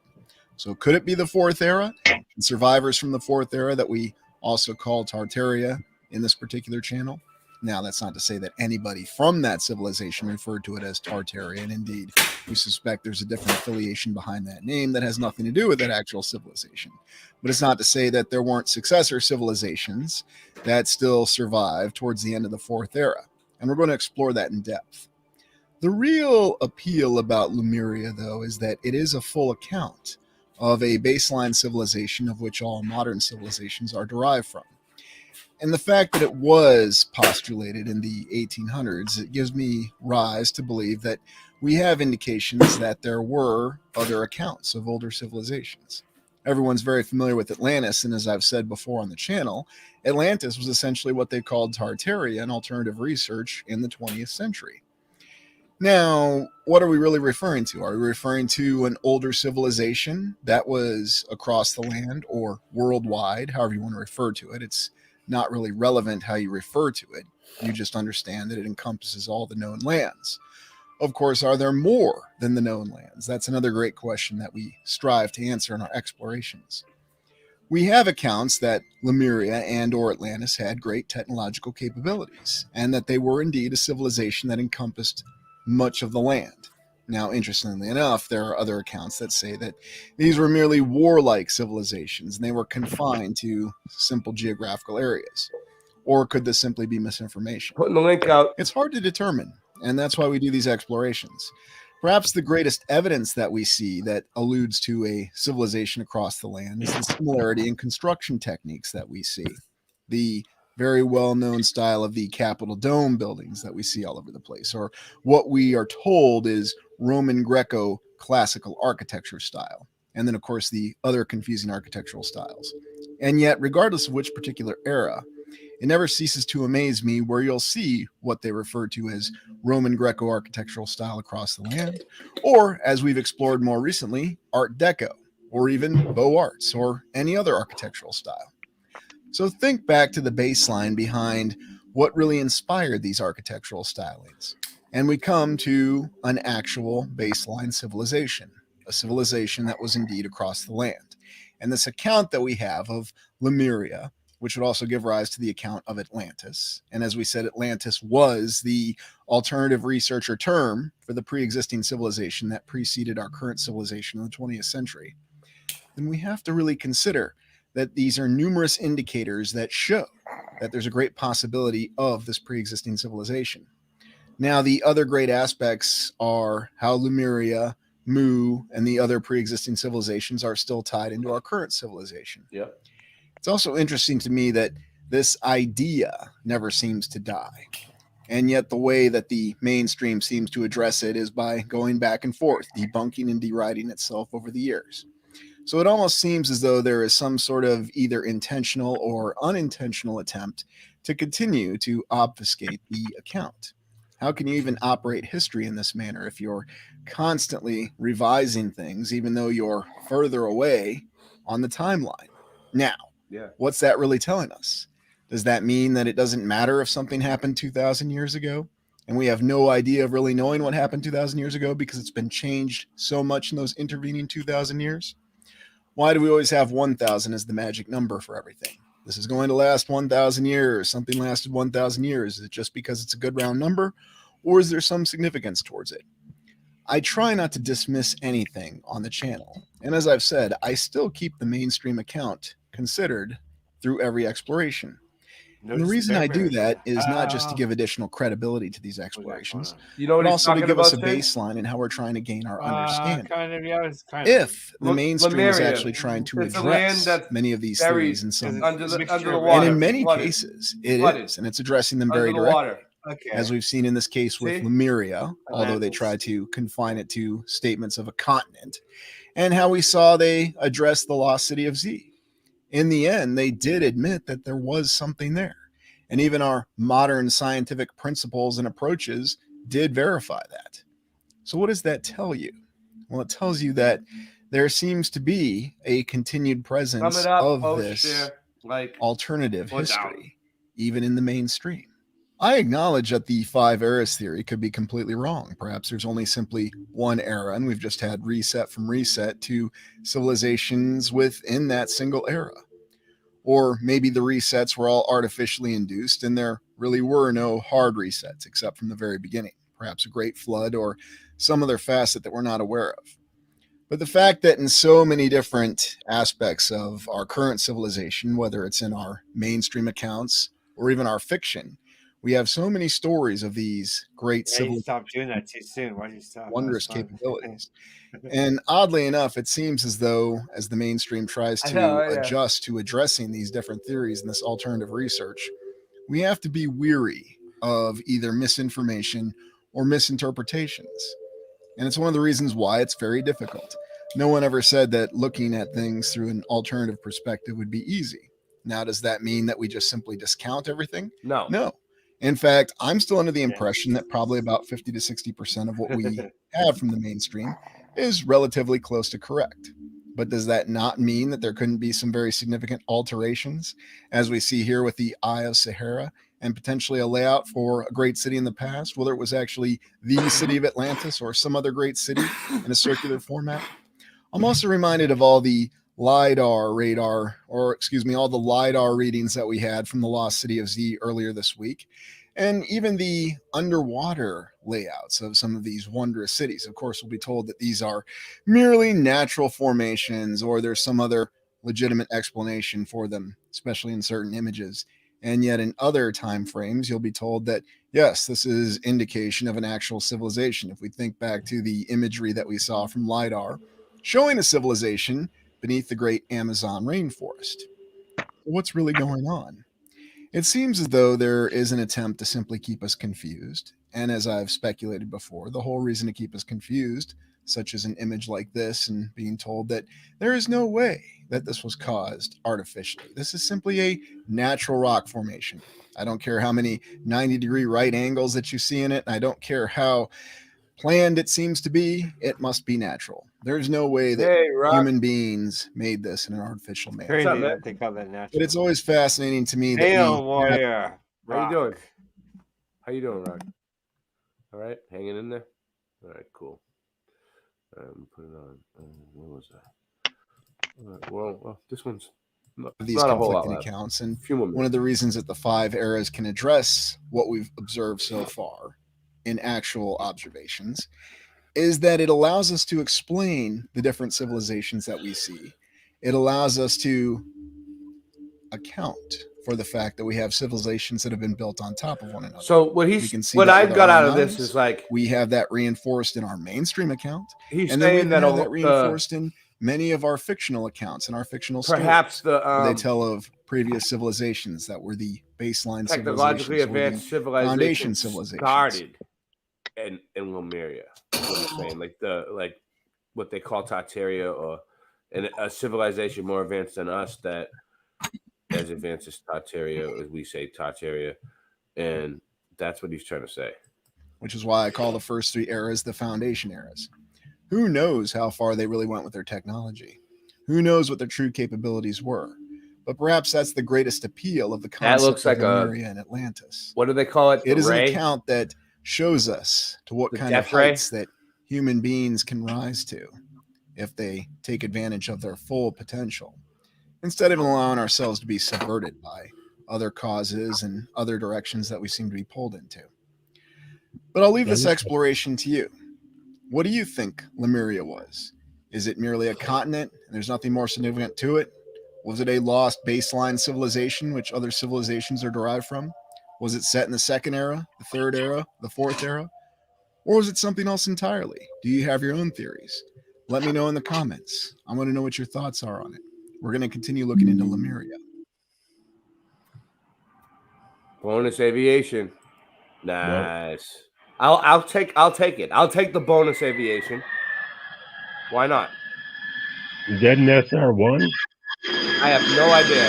So could it be the 4th era? And survivors from the 4th era that we also call Tartaria in this particular channel? Now, that's not to say that anybody from that civilization referred to it as Tartaria, and indeed, we suspect there's a different affiliation behind that name that has nothing to do with that actual civilization. But it's not to say that there weren't successor civilizations that still survived towards the end of the 4th era, and we're going to explore that in depth. The real appeal about Lemuria, though, is that it is a full account of a baseline civilization of which all modern civilizations are derived from. And the fact that it was postulated in the 1800s, it gives me rise to believe that we have indications that there were other accounts of older civilizations. Everyone's very familiar with Atlantis, and as I've said before on the channel, Atlantis was essentially what they called Tartaria in alternative research in the 20th century. Now, what are we really referring to? Are we referring to an older civilization that was across the land or worldwide, however you want to refer to it? It's not really relevant how you refer to it. You just understand that it encompasses all the known lands. Of course, are there more than the known lands? That's another great question that we strive to answer in our explorations. We have accounts that Lemuria and or Atlantis had great technological capabilities, and that they were indeed a civilization that encompassed much of the land. Now, interestingly enough, there are other accounts that say that these were merely warlike civilizations, and they were confined to simple geographical areas. Or could this simply be misinformation? Putting the link out. It's hard to determine, and that's why we do these explorations. Perhaps the greatest evidence that we see that alludes to a civilization across the land is the similarity in construction techniques that we see. The very well-known style of the Capitol Dome buildings that we see all over the place, or what we are told is Roman Greco classical architecture style. And then, of course, the other confusing architectural styles. And yet, regardless of which particular era, it never ceases to amaze me where you'll see what they refer to as Roman Greco architectural style across the land, or, as we've explored more recently, Art Deco, or even Beaux Arts, or any other architectural style. So think back to the baseline behind what really inspired these architectural stylings, and we come to an actual baseline civilization, a civilization that was indeed across the land. And this account that we have of Lemuria, which would also give rise to the account of Atlantis. And as we said, Atlantis was the alternative researcher term for the pre-existing civilization that preceded our current civilization in the 20th century. Then we have to really consider that these are numerous indicators that show that there's a great possibility of this pre-existing civilization. Now, the other great aspects are how Lemuria, Mu, and the other pre-existing civilizations are still tied into our current civilization. Yep. It's also interesting to me that this idea never seems to die. And yet the way that the mainstream seems to address it is by going back and forth, debunking and deriding itself over the years. So it almost seems as though there is some sort of either intentional or unintentional attempt to continue to obfuscate the account. How can you even operate history in this manner if you're constantly revising things, even though you're further away on the timeline? Now, what's that really telling us? Does that mean that it doesn't matter if something happened 2,000 years ago and we have no idea of really knowing what happened 2,000 years ago because it's been changed so much in those intervening 2,000 years? Why do we always have 1,000 as the magic number for everything? This is going to last 1,000 years. Something lasted 1,000 years. Is it just because it's a good round number, or is there some significance towards it? I try not to dismiss anything on the channel. And as I've said, I still keep the mainstream account considered through every exploration. And the reason I do that is not just to give additional credibility to these explorations, but also to give us a baseline in how we're trying to gain our understanding. If the mainstream is actually trying to address many of these theories in some ways, and in many cases it is, and it's addressing them very directly. As we've seen in this case with Lemuria, although they try to confine it to statements of a continent, and how we saw they address the lost city of Z. In the end, they did admit that there was something there. And even our modern scientific principles and approaches did verify that. So what does that tell you? Well, it tells you that there seems to be a continued presence of this alternative history, even in the mainstream. I acknowledge that the 5 eras theory could be completely wrong. Perhaps there's only simply one era, and we've just had reset from reset to civilizations within that single era. Or maybe the resets were all artificially induced, and there really were no hard resets except from the very beginning. Perhaps a great flood or some other facet that we're not aware of. But the fact that in so many different aspects of our current civilization, whether it's in our mainstream accounts or even our fiction, we have so many stories of these great civilizations. Stop doing that too soon. Why did you stop? Wondrous capabilities. And oddly enough, it seems as though as the mainstream tries to adjust to addressing these different theories and this alternative research, we have to be weary of either misinformation or misinterpretations. And it's one of the reasons why it's very difficult. No one ever said that looking at things through an alternative perspective would be easy. Now, does that mean that we just simply discount everything? No. In fact, I'm still under the impression that probably about 50 to 60% of what we have from the mainstream is relatively close to correct. But does that not mean that there couldn't be some very significant alterations, as we see here with the Eye of Sahara, and potentially a layout for a great city in the past, whether it was actually the city of Atlantis or some other great city in a circular format? I'm also reminded of all the LiDAR radar, or excuse me, all the LiDAR readings that we had from the lost city of Z earlier this week, and even the underwater layouts of some of these wondrous cities. Of course, we'll be told that these are merely natural formations, or there's some other legitimate explanation for them, especially in certain images. And yet in other time frames, you'll be told that, yes, this is indication of an actual civilization. If we think back to the imagery that we saw from LiDAR, showing a civilization beneath the great Amazon rainforest. What's really going on? It seems as though there is an attempt to simply keep us confused. And as I've speculated before, the whole reason to keep us confused, such as an image like this and being told that there is no way that this was caused artificially. This is simply a natural rock formation. I don't care how many 90-degree right angles that you see in it. And I don't care how planned it seems to be. It must be natural. There's no way that human beings made this in an artificial manner. Crazy that they call that natural. But it's always fascinating to me that Hail, warrior. How you doing? How you doing, Rock? All right, hanging in there. All right, cool. Put it on. What was that? All right, well, this one's these not conflicting accounts, and one of the reasons that the 5 eras can address what we've observed so far in actual observations is that it allows us to explain the different civilizations that we see. It allows us to account for the fact that we have civilizations that have been built on top of one another. So what I got out of this is like we have that reinforced in our mainstream account, he's and then saying we have that reinforced in many of our fictional accounts and our fictional perhaps stories. They tell of previous civilizations that were the baseline technologically civilizations, advanced foundation civilizations civilizations. started in Lemuria. What I'm saying, like what they call Tartaria, or a civilization more advanced than us that as advanced as Tartaria, as we say Tartaria, and that's what he's trying to say. Which is why I call the first 3 eras the foundation eras. Who knows how far they really went with their technology? Who knows what their true capabilities were? But perhaps that's the greatest appeal of the concept that looks like of Lemuria and Atlantis. What do they call it? It is an account that shows us to what kind of heights that human beings can rise to if they take advantage of their full potential, instead of allowing ourselves to be subverted by other causes and other directions that we seem to be pulled into. But I'll leave this exploration to you. What do you think Lemuria was? Is it merely a continent and there's nothing more significant to it? Was it a lost baseline civilization which other civilizations are derived from? Was it set in the 2nd era, the 3rd era, the 4th era? Or was it something else entirely? Do you have your own theories? Let me know in the comments. I want to know what your thoughts are on it. We're going to continue looking into Lemuria. Bonus aviation. Nice. I'll take it. I'll take the bonus aviation. Why not? Is that an SR1? I have no idea.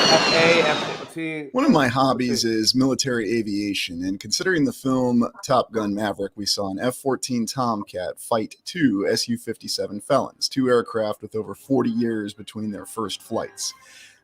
F-A-F-T. One of my hobbies is military aviation, and considering the film Top Gun Maverick, we saw an F-14 Tomcat fight 2 Su-57 Felons, 2 aircraft with over 40 years between their first flights.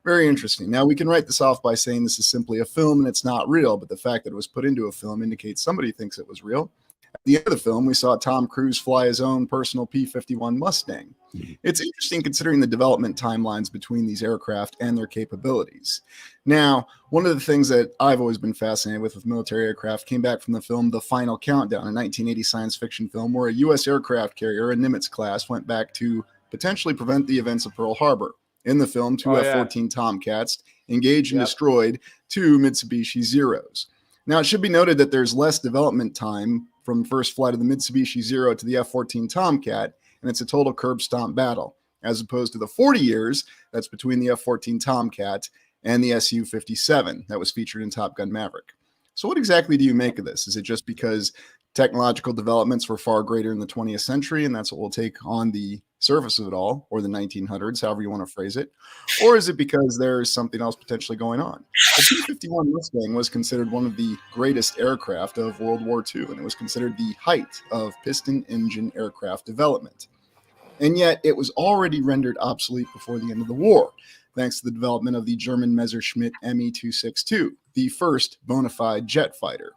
Very interesting. Now, we can write this off by saying this is simply a film and it's not real, but the fact that it was put into a film indicates somebody thinks it was real. At the end of the film, we saw Tom Cruise fly his own personal P-51 Mustang. It's interesting considering the development timelines between these aircraft and their capabilities. Now, one of the things that I've always been fascinated with military aircraft came back from the film The Final Countdown, a 1980 science fiction film where a U.S. aircraft carrier, a Nimitz class, went back to potentially prevent the events of Pearl Harbor. In the film, 2 F-14 Tomcats engaged and destroyed 2 Mitsubishi Zeros. Now, it should be noted that there's less development time from first flight of the Mitsubishi Zero to the F-14 Tomcat, and it's a total curb stomp battle, as opposed to the 40 years that's between the F-14 Tomcat and the Su-57 that was featured in Top Gun Maverick. So what exactly do you make of this? Is it just because technological developments were far greater in the 20th century, and that's what we'll take on the surface of it all, or the 1900s, however you want to phrase it? Or is it because there's something else potentially going on? The P-51 Mustang was considered one of the greatest aircraft of World War II, and it was considered the height of piston engine aircraft development. And yet it was already rendered obsolete before the end of the war, thanks to the development of the German Messerschmitt Me-262, the first bona fide jet fighter.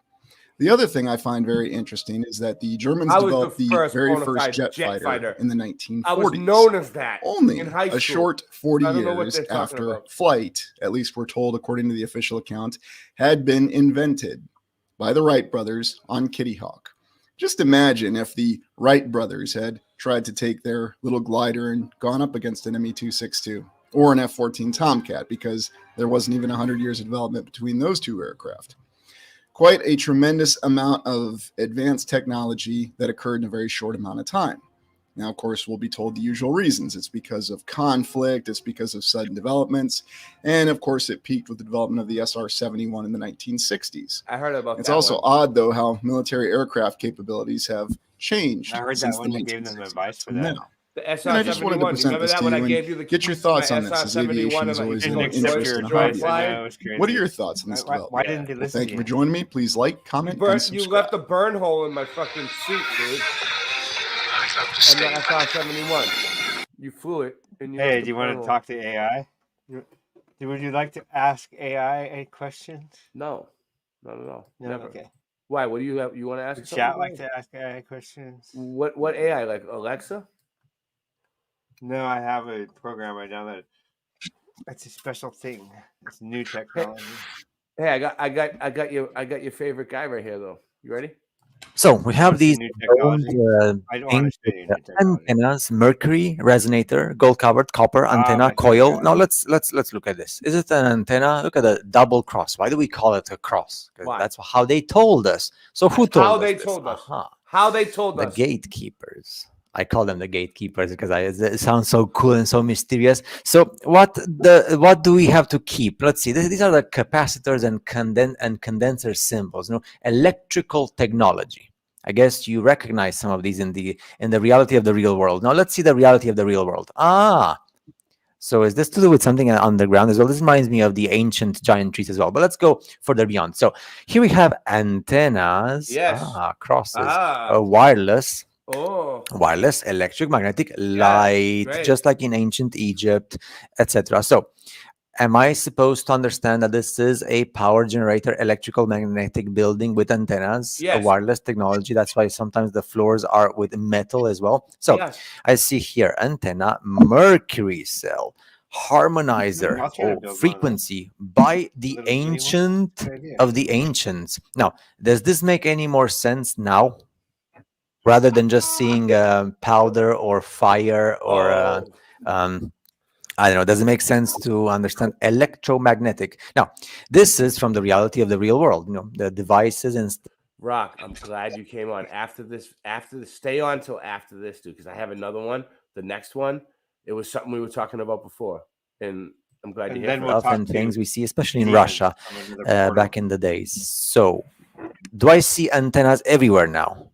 The other thing I find very interesting is that the Germans developed the very first jet fighter in the 1940s. I was known as that only in high school. A short 40 years after flight, at least we're told according to the official account, had been invented by the Wright brothers on Kitty Hawk. Just imagine if the Wright brothers had tried to take their little glider and gone up against an Me-262 or an F-14 Tomcat, because there wasn't even 100 years of development between those two aircraft. Quite a tremendous amount of advanced technology that occurred in a very short amount of time. Now, of course, we'll be told the usual reasons. It's because of conflict, it's because of sudden developments, and of course, it peaked with the development of the SR-71 in the 1960s. I heard about that. It's also odd, though, how military aircraft capabilities have changed. I heard that when you gave them advice for that. The SR-71. And I just wanted to present this to you and get your thoughts on this, as aviation is always an interesting hobby. What are your thoughts on this development? Why didn't they listen? Thank you for joining me. Please like, comment, and subscribe. You left a burn hole in my fucking suit, dude. On the SR-71. You flew it. And you hey, do you want to talk to AI? Would you like to ask AI questions? No, not at all. No, never. Okay. Why? What do you have? You want to ask? Chat like to ask AI questions? What AI? Like Alexa? No, I have a program I downloaded. It's a special thing. It's new technology. Hey, I got your favorite guy right here, though. You ready? So we have these antennas, mercury resonator, gold-covered copper antenna coil. Now let's look at this. Is it an antenna? Look at the double cross. Why do we call it a cross? Because that's how they told us. So who told us? How they told us? How they told us? The gatekeepers. I call them the gatekeepers because it sounds so cool and so mysterious. So what do we have to keep? Let's see. These are the capacitors and condenser symbols. Electrical technology. I guess you recognize some of these in the reality of the real world. Now let's see the reality of the real world. So is this to do with something underground as well? This reminds me of the ancient giant trees as well. But let's go further beyond. So here we have antennas. Yes. Crosses. Wireless. Oh. Wireless, electric, magnetic, light, just like in ancient Egypt, etc. So, am I supposed to understand that this is a power generator, electrical magnetic building with antennas, a wireless technology? That's why sometimes the floors are with metal as well. So, I see here antenna, mercury cell, harmonizer, frequency by the ancient of the ancients. Now, does this make any more sense now? Rather than just seeing powder or fire or I don't know, does it make sense to understand electromagnetic? Now, this is from the reality of the real world. The devices and Rock, I'm glad you came on after this. Stay on till after this, dude, because I have another one. The next one, it was something we were talking about before, and I'm glad you hear often things we see, especially in Russia, back in the days. So, do I see antennas everywhere now?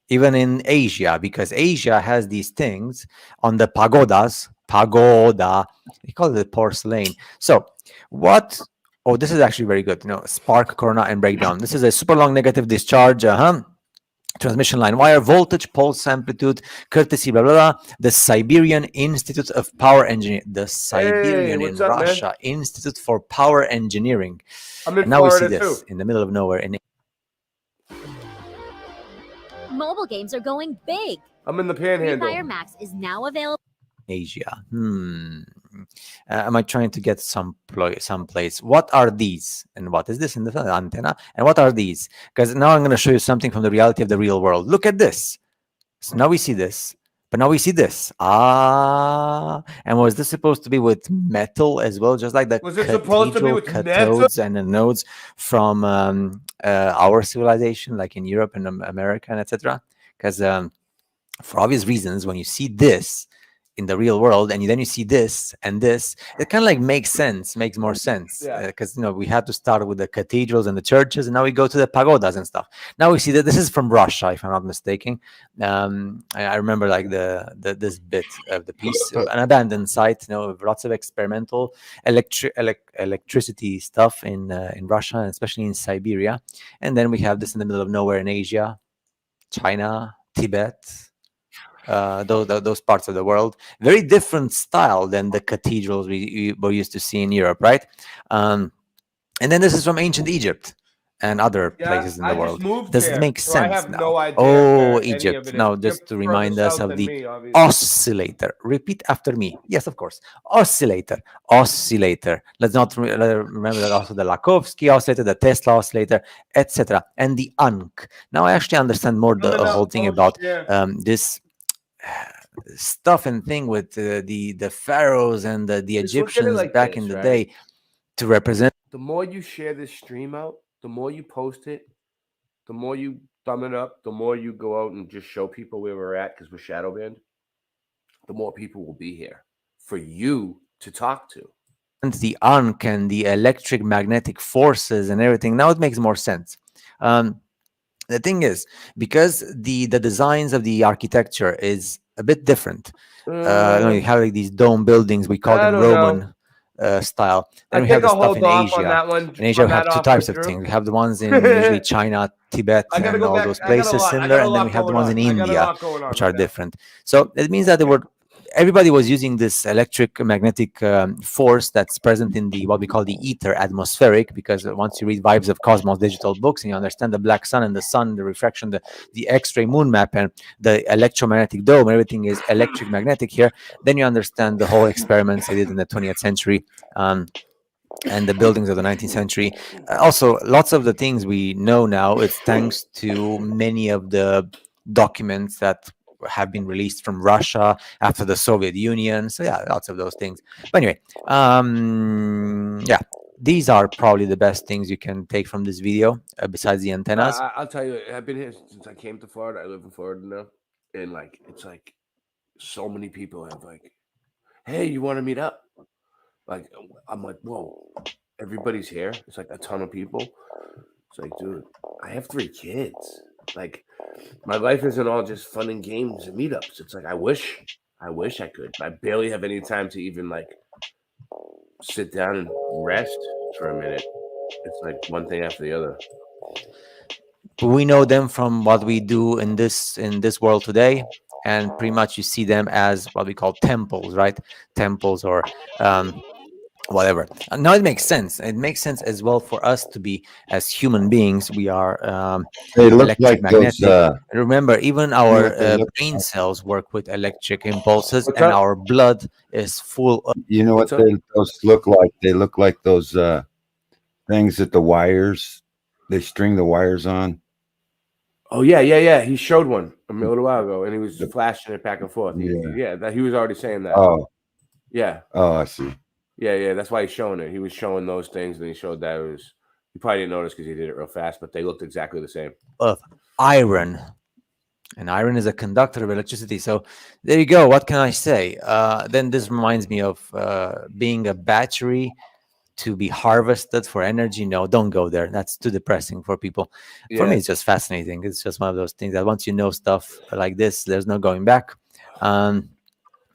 Even in Asia, because Asia has these things on the pagoda, we call it porcelain. So what? Oh, this is actually very good. Spark, corona, and breakdown. This is a super long negative discharge. Transmission line wire, voltage, pulse amplitude, courtesy, blah, blah, blah. The Siberian Institute of Power Engineering. The Siberian in Russia, man? Institute for Power Engineering. And now we see this in the middle of nowhere in Mobile games are going big. I'm in the Panhandle. Free Fire Max is now available. Asia. Am I trying to get someplace? What are these? And what is this in the antenna? And what are these? Because now I'm going to show you something from the reality of the real world. Look at this. So now we see this. But now we see this. And was this supposed to be with metal as well? Just like the was it supposed to be with cathodes and anodes from our civilization, like in Europe and America, and etc. Because for obvious reasons, when you see this in the real world, and then you see this and this, it kind of like makes more sense. Because we had to start with the cathedrals and the churches, and now we go to the pagodas and stuff. Now we see that this is from Russia, if I'm not mistaken. I remember like this bit of the piece, an abandoned site, with lots of experimental electricity stuff in Russia, and especially in Siberia. And then we have this in the middle of nowhere in Asia, China, Tibet. those parts of the world. Very different style than the cathedrals we were used to see in Europe, right? And then this is from ancient Egypt and other places in the world. Does it make sense? I have now? no idea. Oh, where any Egypt. of it Now, is. just You're to further remind us south of than the me, obviously. oscillator. Repeat after me. Yes, of course. Oscillator. Oscillator. Let's not remember that also the Lakovsky oscillator, the Tesla oscillator, etc. And the Ankh. Now I actually understand more the whole thing about this stuff and thing with the pharaohs and the Egyptians like back this, in the right? day to represent. The more you share this stream out, the more you post it, the more you thumb it up, the more you go out and just show people where we're at because we're shadow banned, the more people will be here for you to talk to. The Ankh and the electric magnetic forces and everything. Now it makes more sense. The thing is, because the designs of the architecture is a bit different. You have like these dome buildings, we call them Roman style. Then we have the stuff in Asia. In Asia, we have two types of things. We have the ones in usually China, Tibet, and all those places similar, and then we have the ones in India, which are different. So it means that everybody was using this electric magnetic force that's present in the what we call the ether atmospheric, because once you read Vibes of Cosmos digital books and you understand the black sun and the sun, the refraction, the X-ray moon map and the electromagnetic dome, everything is electric magnetic here, then you understand the whole experiments they did in the 20th century and the buildings of the 19th century. Also, lots of the things we know now, it's thanks to many of the documents that have been released from Russia after the Soviet Union. So yeah, lots of those things. But anyway, yeah, these are probably the best things you can take from this video besides the antennas. I'll tell you, I've been here since I came to Florida. I live in Florida now, and like it's like so many people have like, hey, you want to meet up? Like I'm like, whoa, everybody's here. It's like a ton of people. It's like, dude, I have 3 kids. Like, my life isn't all just fun and games and meetups. It's like I wish I could. I barely have any time to even like sit down and rest for a minute. It's like one thing after the other. We know them from what we do in this world today, and pretty much you see them as what we call temples, right? Temples or whatever. Now it makes sense. It makes sense as well for us to be, as human beings, we are they look like those. Remember, even our brain cells work with electric impulses, and our blood is full of. You know what those look like? They look like those things that the wires, they string the wires on. Oh yeah. He showed one a little while ago, and he was flashing it back and forth. He was already saying that. Oh, yeah. Oh, I see. Yeah. That's why he's showing it. He was showing those things, and he showed that it was. You probably didn't notice because he did it real fast, but they looked exactly the same. Of iron, and iron is a conductor of electricity. So there you go. What can I say? Then this reminds me of being a battery to be harvested for energy. No, don't go there. That's too depressing for people. For me, it's just fascinating. It's just one of those things that once you know stuff like this, there's no going back.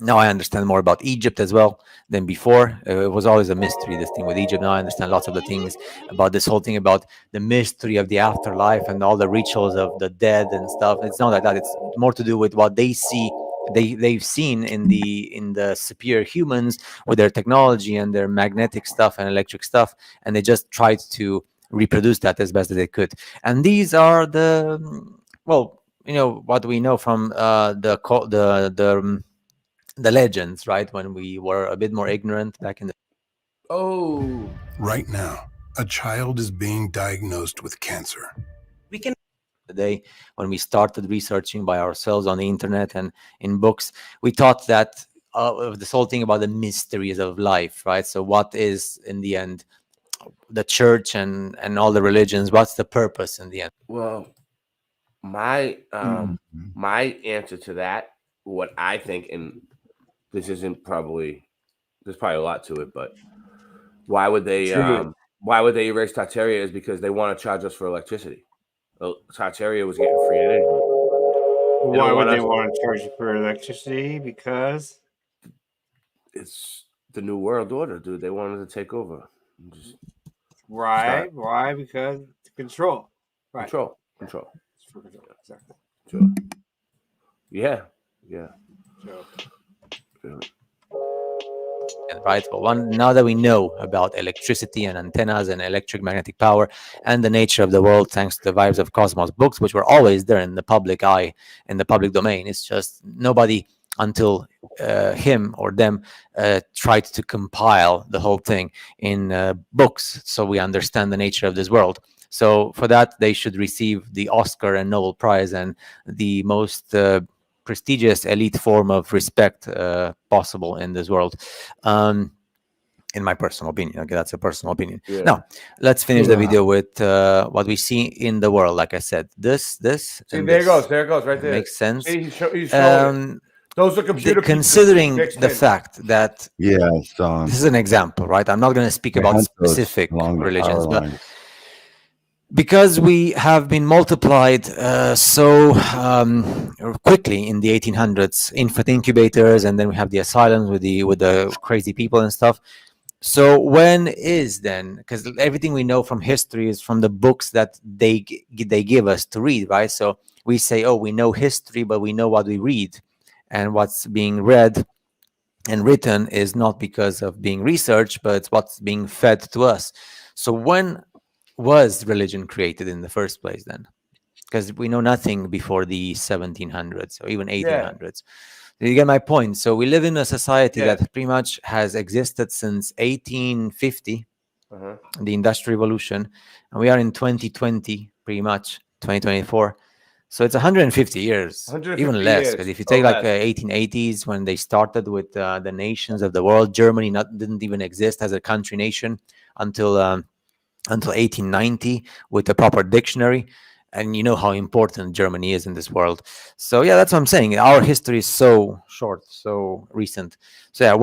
Now I understand more about Egypt as well than before. It was always a mystery, this thing with Egypt. Now I understand lots of the things about this whole thing about the mystery of the afterlife and all the rituals of the dead and stuff. It's not like that. It's more to do with what they see. They've seen in the superior humans with their technology and their magnetic stuff and electric stuff, and they just tried to reproduce that as best as they could. And these are what we know from the legends, right? When we were a bit more ignorant back in the. Right now, a child is being diagnosed with cancer. We can today, when we started researching by ourselves on the internet and in books, we thought that this whole thing about the mysteries of life, right? So what is in the end the church and all the religions? What's the purpose in the end? Well, my my answer to that, what I think, and there's probably a lot to it, but why would they erase Tartaria is because they want to charge us for electricity. Tartaria was getting free energy. Why would they want to charge you for electricity? Because it's the new world order, dude. They wanted to take over. Why? Because control. Right. Control. Exactly. Sure. Yeah. Yeah. Right. Well, now that we know about electricity and antennas and electric magnetic power and the nature of the world, thanks to the Vibes of Cosmos books, which were always there in the public eye, in the public domain, it's just nobody until him or them tried to compile the whole thing in books, so we understand the nature of this world. So for that, they should receive the Oscar and Nobel Prize and the most prestigious elite form of respect possible in this world, in my personal opinion. Okay, that's a personal opinion. Yeah. Now let's finish the video with what we see in the world. Like I said, this See, and there this. it goes right there. Makes sense. See, he's showing it. Those are computer considering pieces the fact that this is an example, right? I'm not going to speak about specific religions, but because we have been multiplied so quickly in the 1800s, infant incubators, and then we have the asylums with the crazy people and stuff. So when is then, because everything we know from history is from the books that they give us to read, right? So we say, oh, we know history, but we know what we read, and what's being read and written is not because of being researched, but it's what's being fed to us. So when was religion created in the first place then? Because we know nothing before the 1700s or even 1800s. You get my point? So we live in a society that pretty much has existed since 1850, the Industrial Revolution, and we are in 2020, pretty much 2024. So it's 150 years, 150 even less. Because if you take like 1880s, when they started with the nations of the world, Germany didn't even exist as a country nation until 1890 with a proper dictionary. And you know how important Germany is in this world. So yeah, that's what I'm saying. Our history is so short, so recent. So yeah,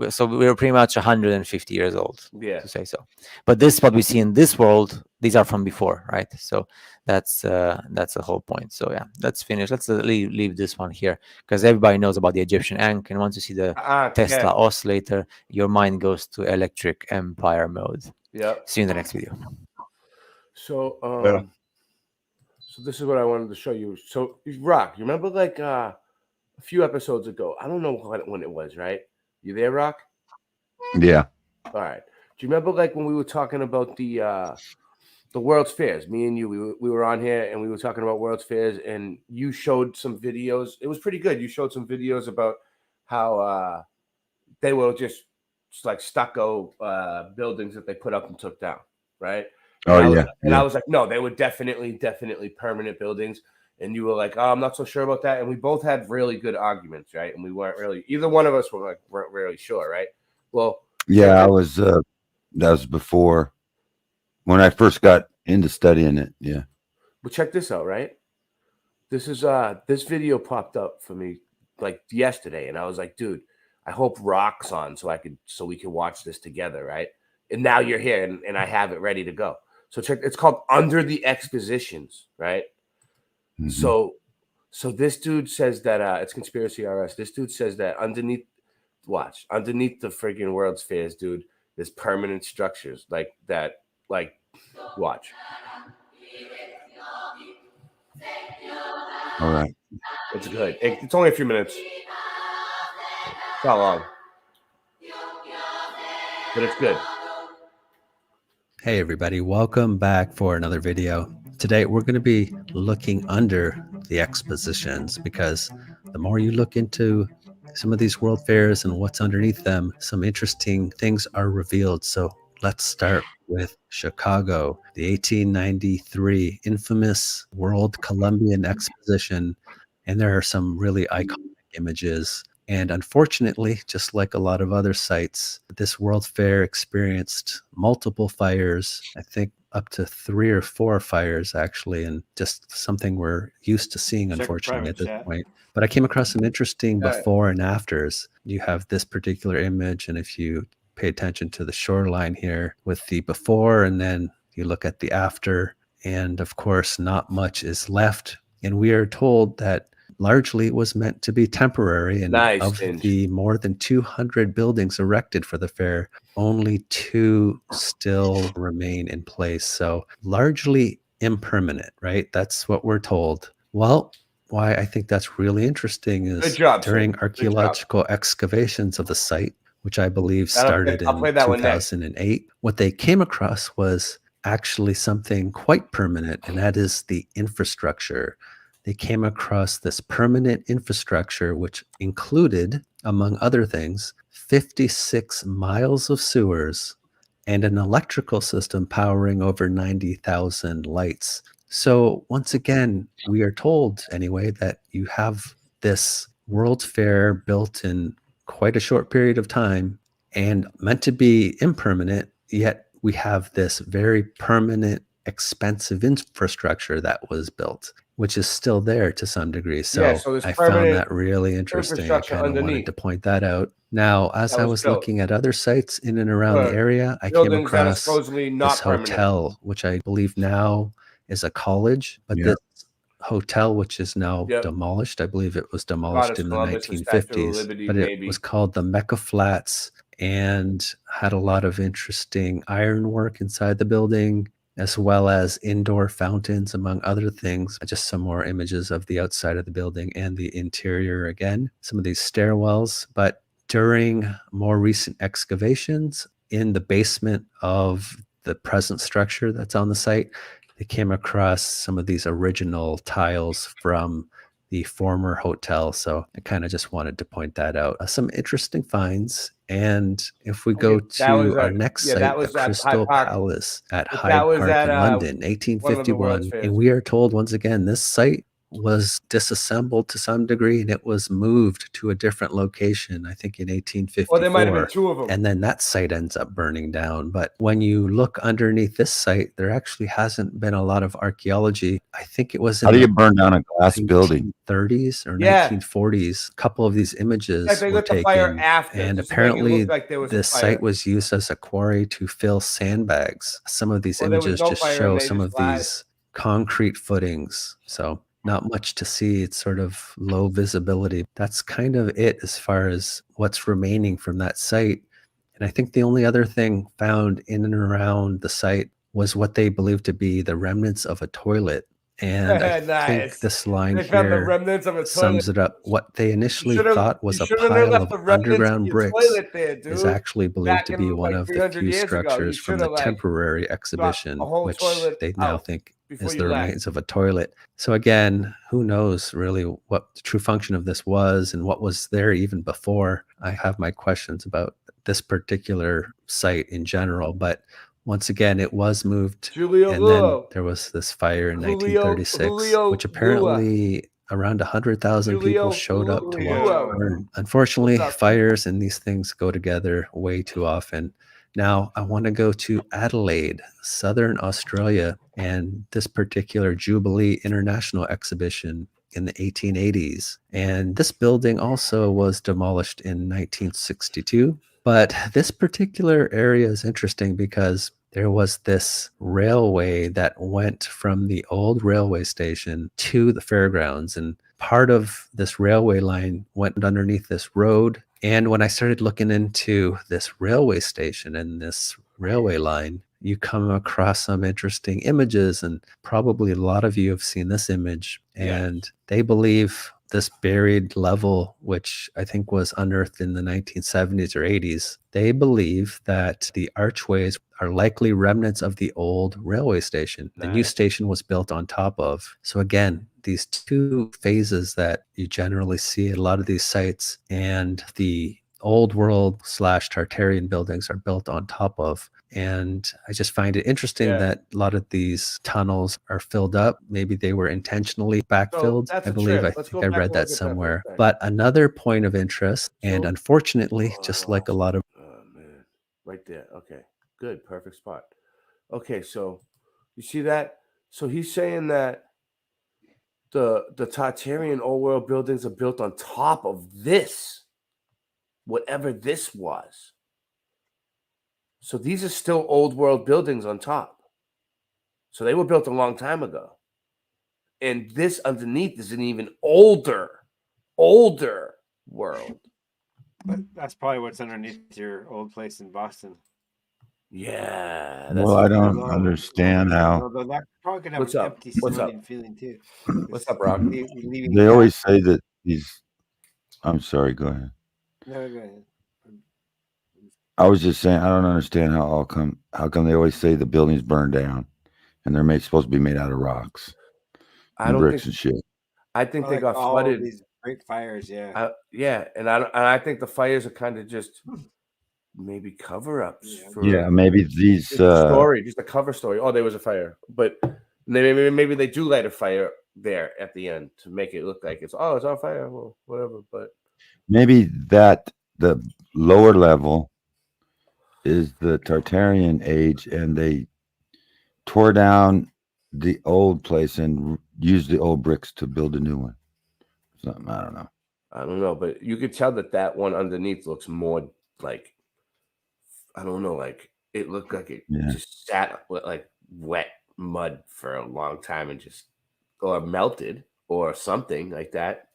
so we were pretty much 150 years old, to say so. But this, what we see in this world, these are from before, right? So that's the whole point. So yeah, let's finish. Let's leave this one here, because everybody knows about the Egyptian Ankh, and once you see the Tesla oscillator, your mind goes to electric empire mode. Yeah. See you in the next video. So so this is what I wanted to show you. So Rock, you remember like a few episodes ago? I don't know when it was, right? You there, Rock? Yeah. All right. Do you remember like when we were talking about the World's Fairs? Me and you, we were on here and we were talking about World's Fairs, and you showed some videos. It was pretty good. You showed some videos about how they were just like stucco buildings that they put up and took down, right? And I was like, no, they were definitely permanent buildings. And you were like, oh, I'm not so sure about that. And we both had really good arguments, right? And we weren't really, either one of us weren't really sure, right? Well, yeah, that was before when I first got into studying it. Yeah. But check this out, right? This is this video popped up for me like yesterday, and I was like, dude, I hope Rock's on so we can watch this together, right? And now you're here, and I have it ready to go. So check, it's called Under the Expositions, right? Mm-hmm. So this dude says that it's Conspiracy RS. This dude says that underneath the friggin' World's Fairs, dude, there's permanent structures like that. Like, watch. All right. It's good. It's only a few minutes. It's not long, but it's good. Hey everybody, welcome back for another video. Today we're going to be looking under the expositions, because the more you look into some of these world fairs and what's underneath them, some interesting things are revealed. So let's start with Chicago, the 1893 infamous World Columbian Exposition, and there are some really iconic images. And unfortunately, just like a lot of other sites, this World Fair experienced multiple fires, I think up to 3 or 4 fires actually, and just something we're used to seeing, unfortunately, at this point. But I came across some interesting before and afters. You have this particular image, and if you pay attention to the shoreline here with the before, and then you look at the after, and of course, not much is left. And we are told that largely it was meant to be temporary, and of the more than 200 buildings erected for the fair, only 2 still remain in place. So largely impermanent, right? That's what we're told. Well, why I think that's really interesting is Good job, during sir. archaeological excavations of the site, which I believe I'll started play in that one next. 2008, what they came across was actually something quite permanent, and that is the infrastructure. They came across this permanent infrastructure, which included, among other things, 56 miles of sewers and an electrical system powering over 90,000 lights. So once again, we are told anyway that you have this World's Fair built in quite a short period of time and meant to be impermanent, yet we have this very permanent, expensive infrastructure that was built, which is still there to some degree. So, so there's I found permanent that really interesting. I infrastructure kind of wanted underneath to point that out. Now, as that I was was built. looking at other sites in and around the area, I came Buildings that are across supposedly not this permanent. hotel, which I believe now is a college, but this hotel, which is now demolished, I believe it was demolished in the Columbus, the Statue of 1950s, Liberty, but it maybe. was called the Mecca Flats and had a lot of interesting ironwork inside the building, as well as indoor fountains, among other things. Just some more images of the outside of the building and the interior again, some of these stairwells. But during more recent excavations in the basement of the present structure that's on the site, they came across some of these original tiles from the former hotel. So I kind of just wanted to point that out. Some interesting finds. And if we go to our next site, the Crystal Palace at Hyde Park in London, 1851, and we are told once again, this site was disassembled to some degree and it was moved to a different location, I think in 1854. Well, there might have been two of them. And then that site ends up burning down. But when you look underneath this site, there actually hasn't been a lot of archaeology. I think it was in How do you burn down a glass building? 1930s or 1940s. A couple of these images they were lit the fire taken, after, and just to make it apparently look like there was a this fire. site was used as a quarry to fill sandbags. Some of these Or there was images no just fire and show they some just of lied. these concrete footings. So not much to see. It's sort of low visibility. That's kind of it as far as what's remaining from that site. And I think the only other thing found in and around the site was what they believe to be the remnants of a toilet. And I think this line They found the here remnants of a sums toilet. it up. What they initially should've- thought was you a shouldn't have pile left of the remnants of underground your bricks toilet there, is dude. actually believed to Back be in, one like, of the 300 few years ago. You structures from the should've, like, temporary exhibition, a whole which toilet they now out think before is you the left. remains of a toilet. So again, who knows really what the true function of this was and what was there even before. I have my questions about this particular site in general, but once again, it was moved, Julio and then Luo. there was this fire in Julio 1936, which apparently around 100,000 people showed up to watch it burn. Unfortunately, fires and these things go together way too often. Now, I want to go to Adelaide, Southern Australia, and this particular Jubilee International Exhibition in the 1880s. And this building also was demolished in 1962. But this particular area is interesting because there was this railway that went from the old railway station to the fairgrounds. And part of this railway line went underneath this road. And when I started looking into this railway station and this railway line, you come across some interesting images. And probably a lot of you have seen this image. And they believe this buried level, which I think was unearthed in the 1970s or 80s, they believe that the archways are likely remnants of the old railway station. The new station was built on top of. So again, these two phases that you generally see at a lot of these sites, and the old world / Tartarian buildings are built on top of. And I just find it interesting that a lot of these tunnels are filled up. Maybe they were intentionally backfilled. I believe, I think I read that somewhere. But another point of interest, and unfortunately, just like a lot of... Oh, man. Right there. Okay. Good. Perfect spot. Okay. So you see that? So he's saying that the Tartarian old world buildings are built on top of this, whatever this was. So these are still old world buildings on top. So they were built a long time ago. And this underneath is an even older world. But that's probably what's underneath your old place in Boston. Yeah. Well, I don't understand how. Although that probably could have What's an up? empty What's up? sounding feeling too. What's up, Rock? They always say that these. I'm sorry. Go ahead. No, go ahead. I was just saying I don't understand how come they always say the buildings burn down, and they're supposed to be made out of rocks, and bricks and shit. I think they Like got all flooded. these great fires, yeah. Yeah, and I think the fires are kind of just maybe cover-ups for Maybe these just a story, just a cover story. Oh, there was a fire, but maybe they do light a fire there at the end to make it look like it's on fire. Well, whatever, but maybe that the lower level is the Tartarian age, and they tore down the old place and used the old bricks to build a new one. Something I don't know. I don't know, but you could tell that one underneath looks more like, I don't know, like it looked like it just sat with like wet mud for a long time and just or melted or something like that,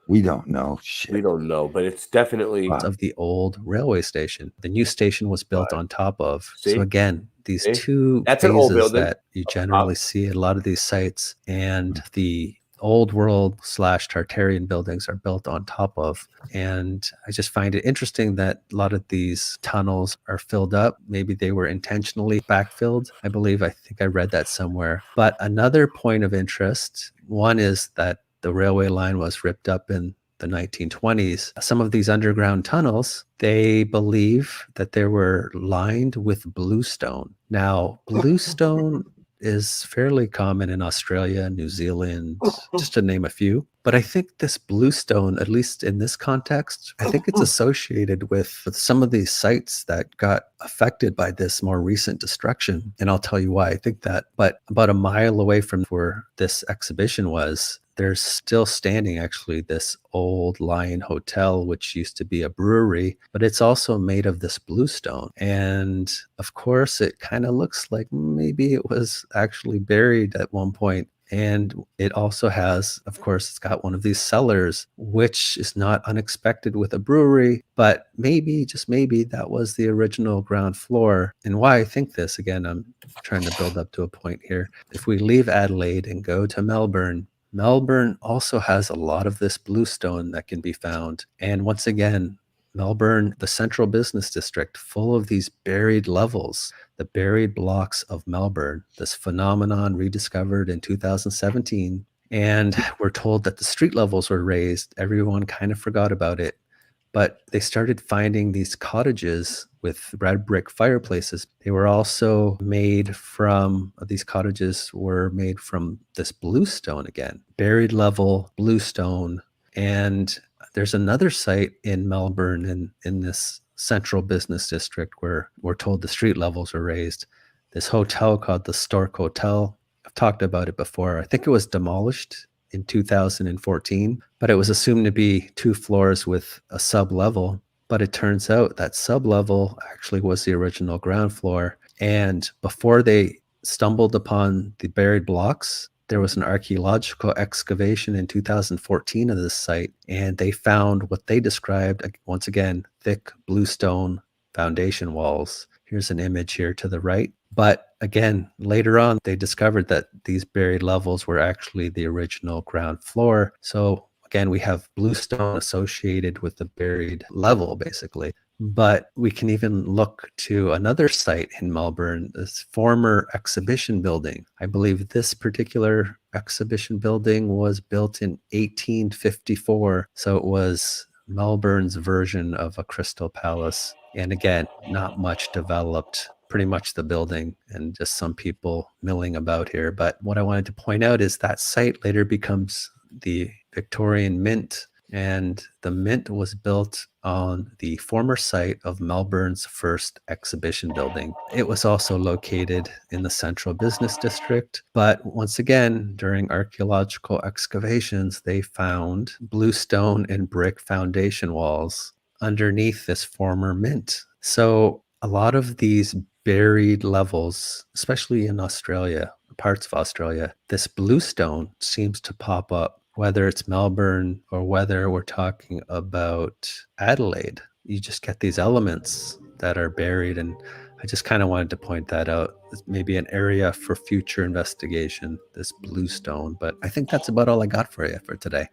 We don't know. Shit. We don't know, but it's definitely of the old railway station. The new station was built on top of. See? So again, these See? two That's an old phases building. that you generally see at a lot of these sites, and the old world / Tartarian buildings are built on top of. And I just find it interesting that a lot of these tunnels are filled up. Maybe they were intentionally backfilled. I think I read that somewhere. But another point of interest, one is that the railway line was ripped up in the 1920s. Some of these underground tunnels, they believe that they were lined with bluestone. Now, bluestone is fairly common in Australia, New Zealand, just to name a few. But I think this bluestone, at least in this context, I think it's associated with some of these sites that got affected by this more recent destruction. And I'll tell you why I think that. But about a mile away from where this exhibition was, there's still standing actually this old Lion Hotel, which used to be a brewery, but it's also made of this bluestone. And of course, it kind of looks like maybe it was actually buried at one point. And it also has, of course, it's got one of these cellars, which is not unexpected with a brewery, but maybe, just maybe, that was the original ground floor. And why I think this, again, I'm trying to build up to a point here. If we leave Adelaide and go to Melbourne also has a lot of this bluestone that can be found. And once again, Melbourne, the central business district, full of these buried levels, the buried blocks of Melbourne, this phenomenon rediscovered in 2017. And we're told that the street levels were raised. Everyone kind of forgot about it. But they started finding these cottages with red brick fireplaces. They were also made from, these cottages were made from this bluestone again, buried level bluestone. And there's another site in Melbourne in this central business district where we're told the street levels were raised. This hotel called the Stork Hotel. I've talked about it before. I think it was demolished in 2014, but it was assumed to be 2 floors with a sub-level. But it turns out that sub-level actually was the original ground floor. And before they stumbled upon the buried blocks, there was an archaeological excavation in 2014 of this site, and they found what they described, once again, thick bluestone foundation walls. Here's an image here to the right. But again, later on, they discovered that these buried levels were actually the original ground floor. So again, we have bluestone associated with the buried level, basically. But we can even look to another site in Melbourne, this former exhibition building. I believe this particular exhibition building was built in 1854. So it was Melbourne's version of a Crystal Palace. And again, not much developed, pretty much the building and just some people milling about here. But what I wanted to point out is that site later becomes the Victorian Mint, and the Mint was built on the former site of Melbourne's first exhibition building. It was also located in the central business district, but once again, during archaeological excavations, they found bluestone and brick foundation walls underneath this former Mint. So a lot of these buried levels, especially in Australia, parts of Australia, this bluestone seems to pop up, whether it's Melbourne or whether we're talking about Adelaide. you just get these elements that are buried. And I just kind of wanted to point that out. It's maybe an area for future investigation, this bluestone. But I think that's about all I got for you for today.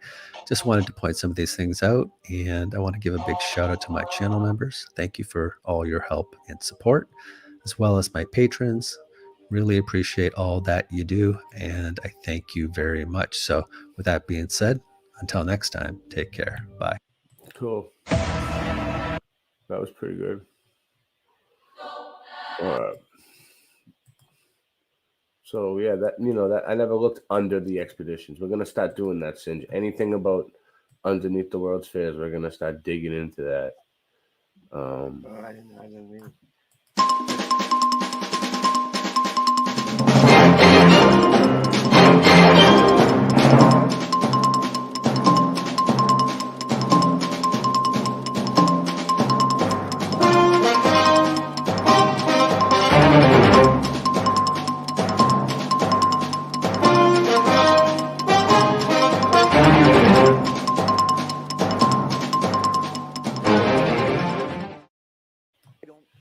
Just wanted to point some of these things out. And I want to give a big shout out to my channel members. Thank you for all your help and support, as well as my patrons. Really appreciate all that you do. And I thank you very much. So with that being said, until next time, take care. Bye. Cool. That was pretty good. All right. So yeah, that that I never looked under the expeditions. We're gonna start doing that, Singe. Anything about underneath the World's Fairs, we're gonna start digging into that. I didn't mean.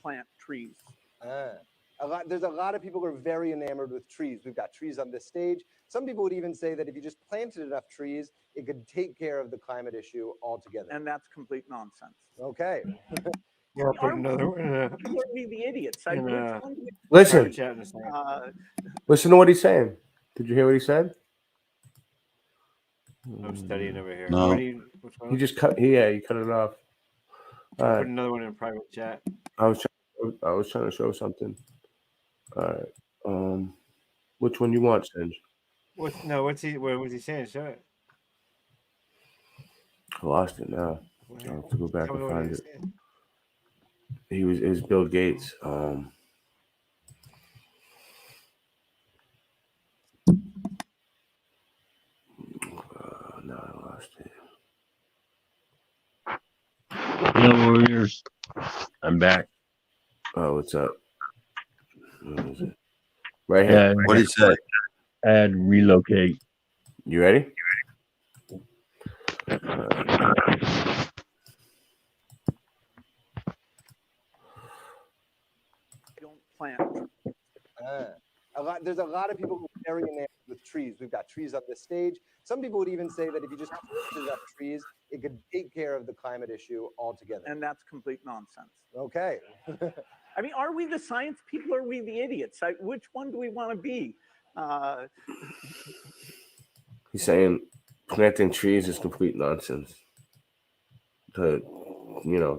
Plant trees. There's a lot of people who are very enamored with trees. We've got trees on this stage. Some people would even say that if you just planted enough trees, it could take care of the climate issue altogether. And that's complete nonsense. Okay. Or put another one. People are the idiots. Listen. Listen to what he's saying. Did you hear what he said? I'm studying over here. No. You just cut. Yeah, you cut it off. Put another one in private chat. I was trying to show something. All right. Which one you want, Singe? What's he saying? Show it. I lost it now. I have to go back and find it. It was Bill Gates. Now I lost it. Hello, Warriors. I'm back. Oh, what's up? What is it? Right here. Yeah, what did he say? Add relocate. You ready? Don't plant. There's a lot of people who are very enamored with trees. We've got trees on this stage. Some people would even say that if you just planted enough trees, it could take care of the climate issue altogether. And that's complete nonsense. Okay. I mean, are we the science people or are we the idiots? Which one do we want to be? He's saying planting trees is complete nonsense to,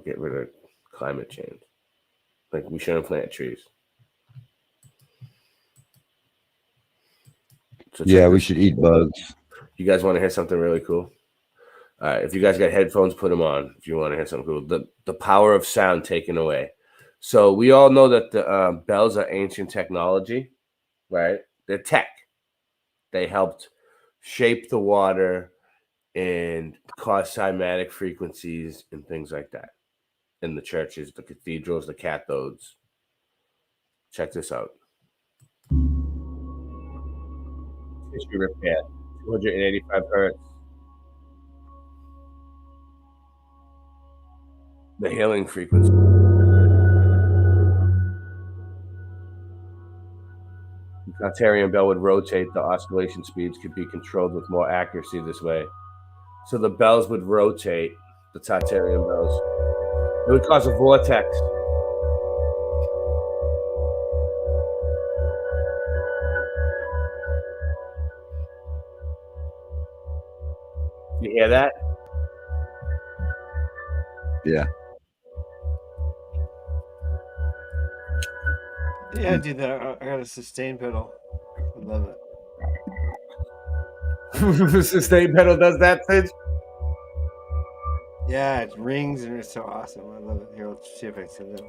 get rid of climate change. Like, we shouldn't plant trees. So yeah, we should eat bugs. You guys want to hear something really cool? All right, if you guys got headphones, put them on. If you want to hear something cool, the power of sound taken away. So we all know that the bells are ancient technology, right? They're tech. They helped shape the water and cause cymatic frequencies and things like that in the churches, the cathedrals, the cathodes. Check this out. Tissue repair, 285 hertz. The healing frequency. The Tartarian bell would rotate. The oscillation speeds could be controlled with more accuracy this way. So the bells would rotate, the Tartarian bells. It would cause a vortex. You hear that? Yeah. Yeah, I do that. I got a sustain pedal. I love it. The sustain pedal does that, Sid? Yeah, it rings and it's so awesome. I love it. Here, let's see if I can send it.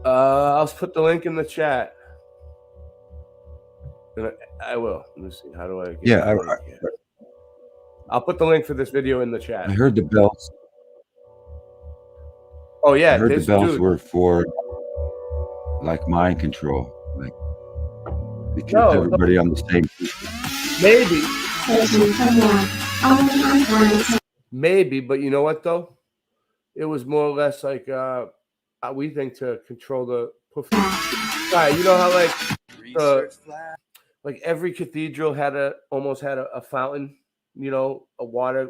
I'll put the link in the chat. I will. Let me see. How do I get I'll put the link for this video in the chat. I heard the bells. Oh yeah, I heard the bells dude. were for like mind control, like to keep everybody on the same. Maybe. Maybe, but you know what though? It was more or less like we think to control the right. You know how like every cathedral almost had a fountain, you know,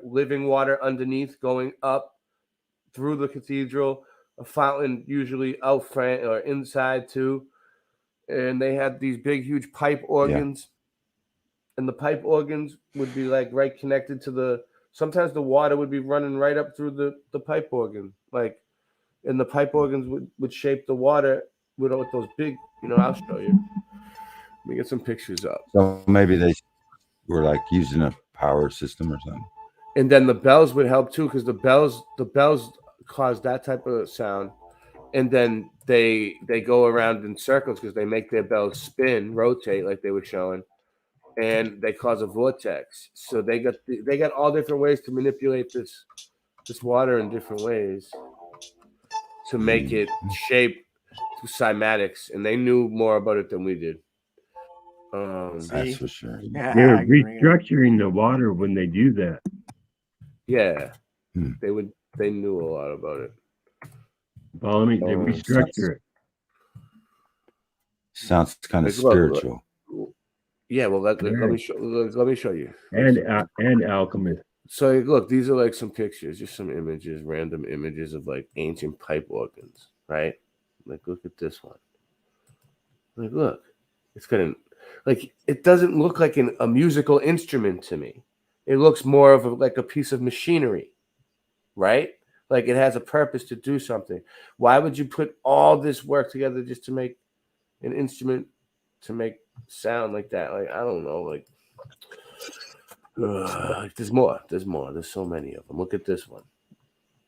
living water underneath going up through the cathedral, a fountain usually out front or inside too. And they had these big, huge pipe organs. Yeah. And the pipe organs would be like right connected to sometimes the water would be running right up through the pipe organ. Like, and the pipe organs would shape the water with those big, you know, I'll show you. Let me get some pictures up. So maybe they were like using a power system or something. And then the bells would help too, because the bells cause that type of sound. And then they go around in circles because they make their bells spin, rotate like they were showing. And they cause a vortex. So they got all different ways to manipulate this water in different ways to make it shape to cymatics, and they knew more about it than we did. That's for sure. Yeah, they're restructuring the water when they do that. Yeah, they knew a lot about it. Follow me. They restructure it. Sounds kind of spiritual. Yeah, well, let me show you. And alchemist. So look, these are like some pictures, just some images, random images of like ancient pipe organs, right? Like, look at this one. Like, look, it's gonna like it doesn't look like a musical instrument to me. It looks more of like a piece of machinery, right? Like it has a purpose to do something. Why would you put all this work together just to make an instrument to make sound like that? Like, I don't know, like there's more. There's so many of them. Look at this one.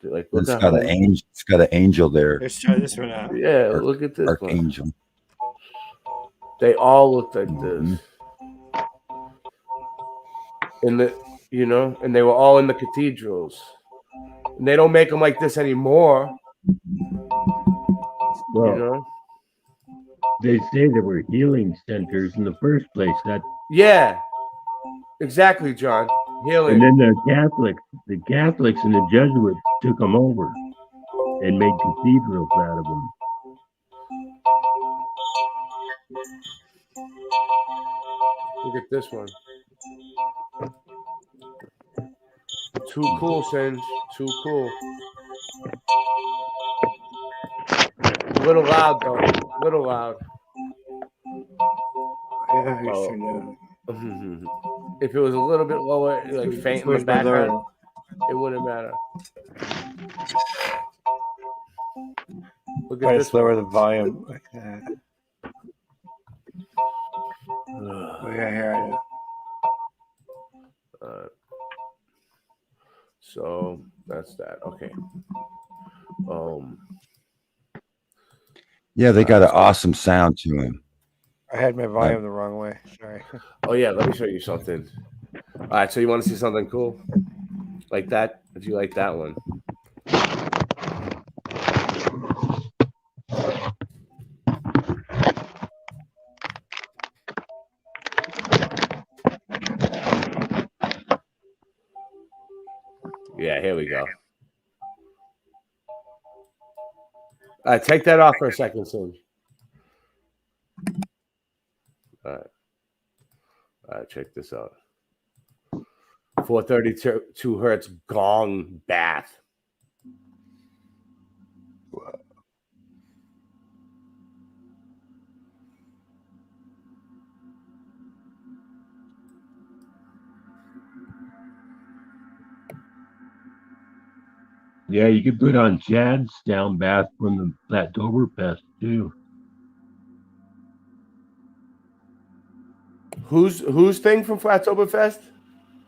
Like, It's got an angel. It's got an angel there. Let's try this one out. Yeah, look at this archangel. one. They all look like this. And they were all in the cathedrals. And they don't make them like this anymore. Well, they say there were healing centers in the first place. Yeah. Exactly, John. Healing. And then the Catholics and the Jesuits took them over and made cathedrals out of them. Look at this one. Too cool, Singe. Too cool. A little loud, though. A little loud. If it was a little bit lower, like faint in the background, it wouldn't matter. Look at this. Lower the volume like that. Here so that's that. Okay. Yeah, they got an awesome sound to them. I had my volume the wrong way. Sorry. Oh yeah, let me show you something. All right, so you want to see something cool like that? If you like that one. Yeah, here we go. All right, take that off for a second, soon. All right, check this out. 432 hertz gong bath. Wow. Yeah, you could put on Chad's down bath from that Oktoberfest too. Whose thing from Oktoberfest?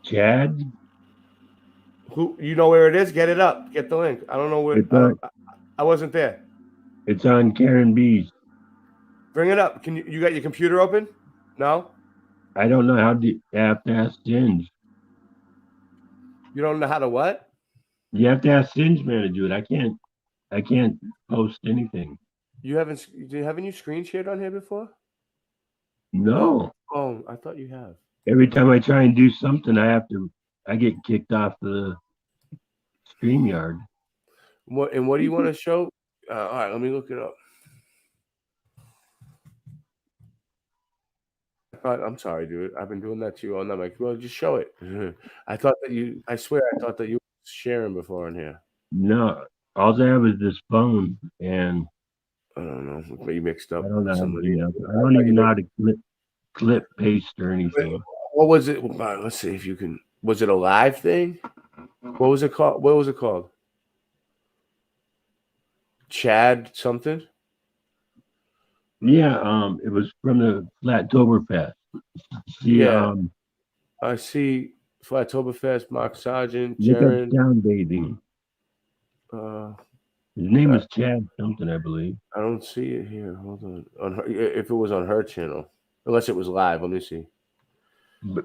Chad. Who, you know where it is? Get it up. Get the link. I don't know where. I wasn't there. It's on Karen B's. Bring it up. Can you got your computer open? No. I don't know how to have to ask Ginge. You don't know how to what? You have to ask Singe Man to do it. I can't post anything. Haven't you screen shared on here before? No. Oh, I thought you have. Every time I try and do something, I get kicked off the StreamYard. What do you want to show? All right, let me look it up. I'm sorry, dude. I've been doing that to you all night. Like, well, just show it. I thought that you. I swear, I thought that you were sharing before in here. No, all I have is this phone, and I don't know. You mixed up. I don't know. Somebody. I don't even know how to clip, paste, or anything. What was it? Let's see if you can. Was it a live thing? What was it called? What was it called? Chad something? Yeah, it was from the Flattoberfest. Yeah, I see Flattoberfest, Mark Sargent, look up Jaron. Sound Bathing. His name was Chad something, I believe. I don't see it here. Hold on. On her, if it was on her channel, unless it was live. Let me see.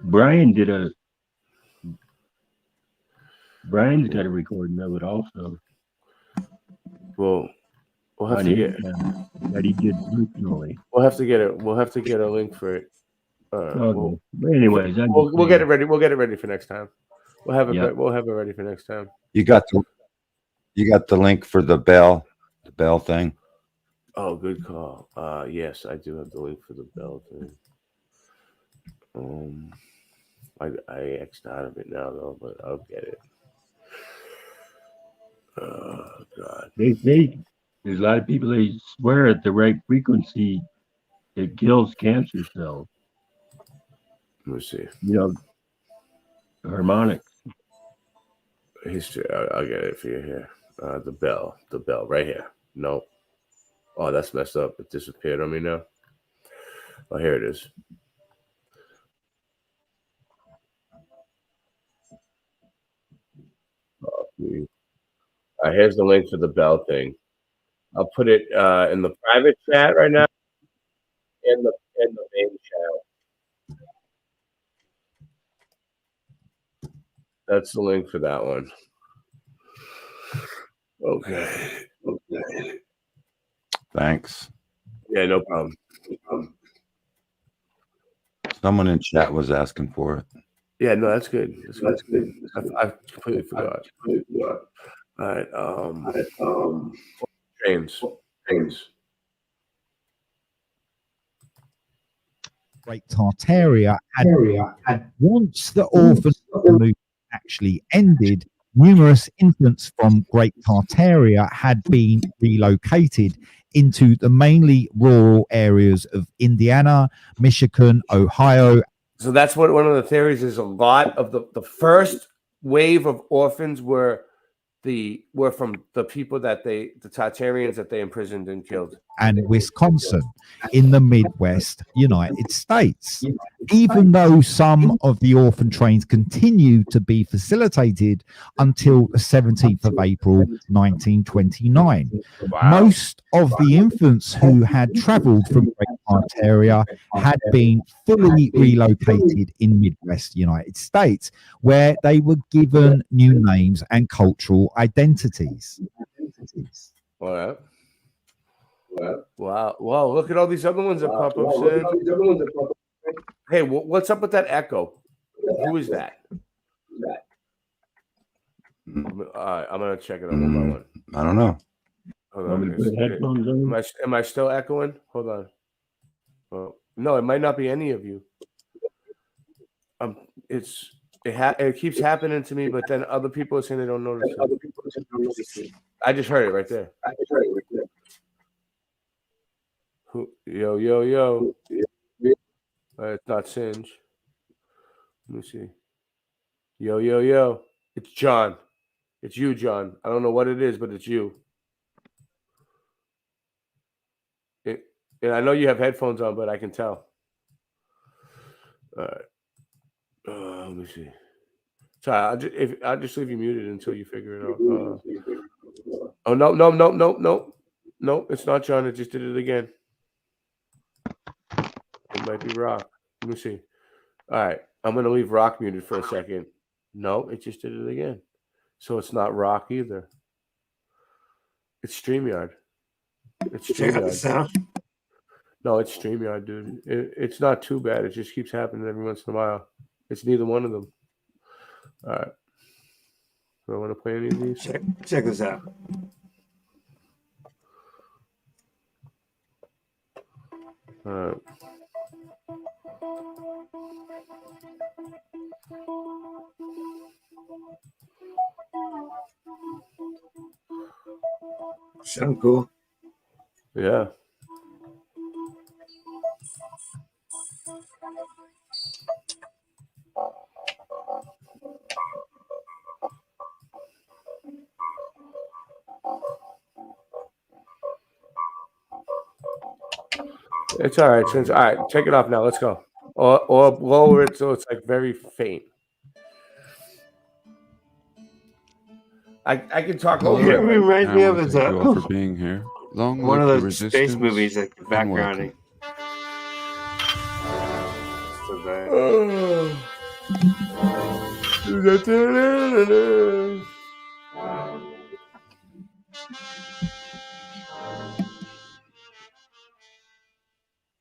Brian's got a recording of it also. Well, we'll have to get that he did personally. We'll have to get it. We'll have to get a link for it. Okay. But anyways, we'll get it ready. We'll get it ready for next time. We'll have it. Yep. We'll have it ready for next time. You got the link for the bell thing. Oh, good call. Yes, I do have the link for the bell thing. I X'd out of it now though, but I'll get it. Oh God. They there's a lot of people, they swear at the right frequency it kills cancer cells. Let me see. Harmonics. History. I'll get it for you here. The bell right here. No. Oh, that's messed up. It disappeared on me now. Oh, here it is. Here's the link for the bell thing. I'll put it in the private chat right now. In the main chat. That's the link for that one. Okay. Thanks. Yeah, no problem. Someone in chat was asking for it. Yeah, no, that's good. That's good. I completely forgot. All right. James. Great Tartaria had once the orphan movement actually ended, numerous infants from Great Tartaria had been relocated into the mainly rural areas of Indiana, Michigan, Ohio. So that's what one of the theories is. A lot of the first wave of orphans were from the people that the Tartarians that they imprisoned and killed. And Wisconsin in the Midwest United States. Even though some of the orphan trains continue to be facilitated until the 17th of April 1929. Wow. Most of the infants who had traveled from Great Tartaria had been fully relocated in Midwest United States, where they were given new names and cultural identities. All right. Wow. Look at all these other ones that pop up. Hey, what's up with that echo? Who is that? I'm going to check it out one by one. I don't know. Hold on. Am I still echoing? Hold on. Oh, no, it might not be any of you. It keeps happening to me, but then other people are saying they don't notice it. I just heard it right there. Yo. It's not Singe. Let me see. Yo. It's John. It's you, John. I don't know what it is, but it's you. And I know you have headphones on, but I can tell. All right. Let me see. Sorry, I'll just leave you muted until you figure it out. Oh no! It's not John. It just did it again. It might be Rock. Let me see. All right, I'm gonna leave Rock muted for a second. No, it just did it again. So it's not Rock either. It's StreamYard. It's Check out the StreamYard. sound. No, it's StreamYard, dude. It's not too bad. It just keeps happening every once in a while. It's neither one of them. All right. Do I want to play any of these? Check this out. All right. Sound cool. Yeah. It's all right. All right, take it off now. Let's go. Or lower it so it's like very faint. I can talk over It it. reminds me of thank you all for being here. Long one of live the those space resistance movies, like the and backgrounding. So bad.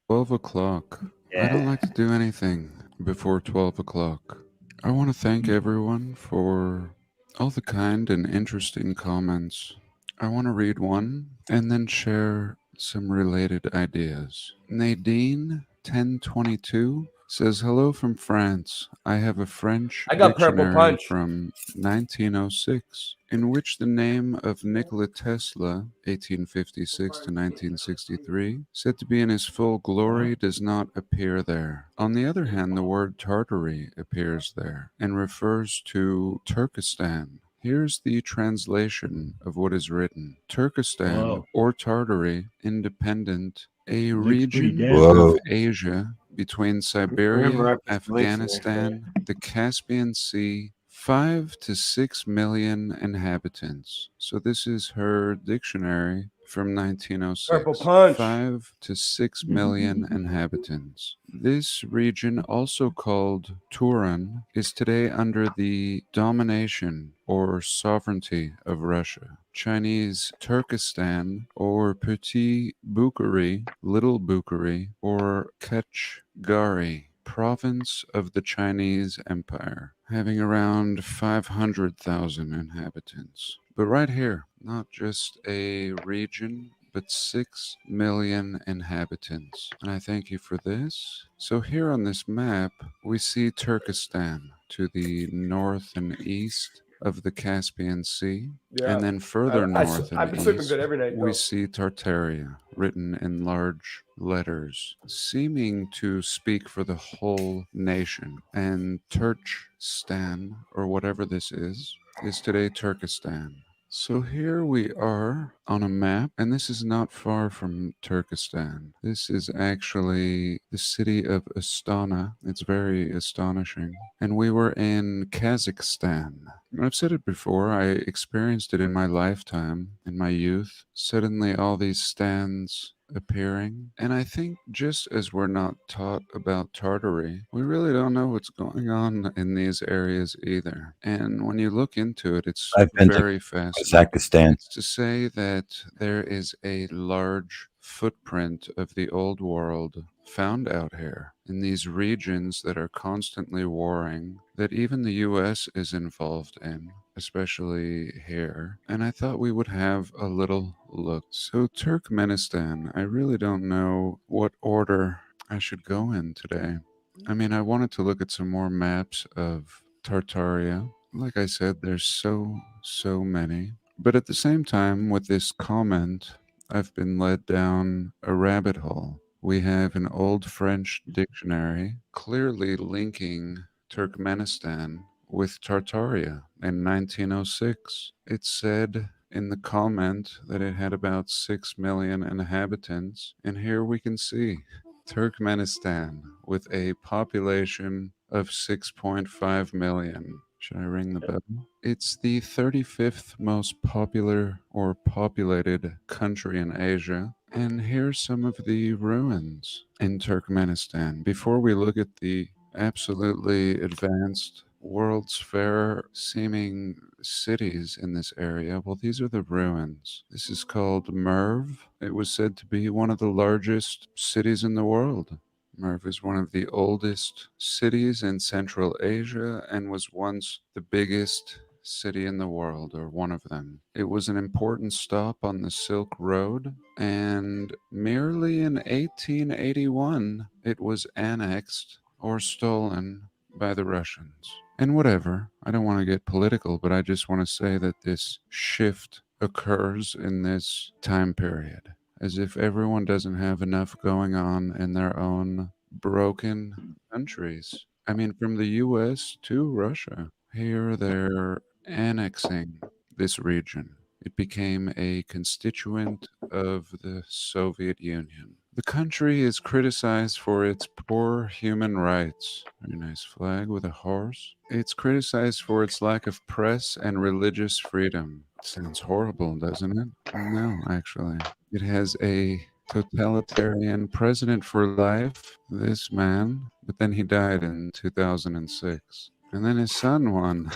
12 o'clock. I don't like to do anything before 12 o'clock. I want to thank everyone for all the kind and interesting comments. I want to read one and then share some related ideas. Nadine 1022 says, hello from France. I have a French I got Purple dictionary Punch. from 1906 in which the name of Nikola Tesla, 1856 to 1963, said to be in his full glory, does not appear there. On the other hand, the word Tartary appears there and refers to Turkestan. Here's the translation of what is written. Turkestan, Whoa. or Tartary, independent, a Looks pretty region damn of good. Asia between Siberia, Afghanistan, the Caspian Sea, 5 to 6 million inhabitants. So this is her dictionary from 1906. Purple Punch. 5 to 6 million inhabitants. This region, also called Turan, is today under the domination or sovereignty of Russia. Chinese Turkestan, or Petit Bukhari, Little Bukhari, or Kachgari, province of the Chinese Empire, having around 500,000 inhabitants. But right here, not just a region, but 6 million inhabitants. And I thank you for this. So here on this map, we see Turkestan to the north and east of the Caspian Sea. Yeah. And then further north I've and been sleeping east, good every night, we though. see Tartaria written in large letters, seeming to speak for the whole nation. And Turkestan, or whatever this is today Turkestan. So here we are on a map, and this is not far from Turkestan. This is actually the city of Astana. It's very astonishing. And we were in Kazakhstan. I've said it before, I experienced it in my lifetime, in my youth. Suddenly all these stands appearing. And I think just as we're not taught about Tartary, we really don't know what's going on in these areas either. And when you look into it, it's I've been very to fascinating. Kazakhstan. It's to say that there is a large footprint of the old world found out here in these regions that are constantly warring, that even the US is involved in, especially here. And I thought we would have a little look. So Turkmenistan, I really don't know what order I should go in today. I mean, I wanted to look at some more maps of Tartaria. Like I said, there's so many. But at the same time, with this comment, I've been led down a rabbit hole. We have an old French dictionary clearly linking Turkmenistan with Tartaria in 1906. It said in the comment that it had about 6 million inhabitants, and here we can see Turkmenistan with a population of 6.5 million. Should I ring the bell? It's the 35th most popular or populated country in Asia. And here's some of the ruins in Turkmenistan. Before we look at the absolutely advanced World's Fair seeming cities in this area. Well, these are the ruins. This is called Merv. It was said to be one of the largest cities in the world. Merv is one of the oldest cities in Central Asia and was once the biggest city in the world, or one of them. It was an important stop on the Silk Road, and merely in 1881 it was annexed or stolen by the Russians. And whatever, I don't want to get political, but I just want to say that this shift occurs in this time period, as if everyone doesn't have enough going on in their own broken countries. I mean, from the US to Russia. Here they're annexing this region. It became a constituent of the Soviet Union. The country is criticized for its poor human rights. Very nice flag with a horse. It's criticized for its lack of press and religious freedom. Sounds horrible, doesn't it? No, actually. It has a totalitarian president for life, this man, but then he died in 2006. And then his son won.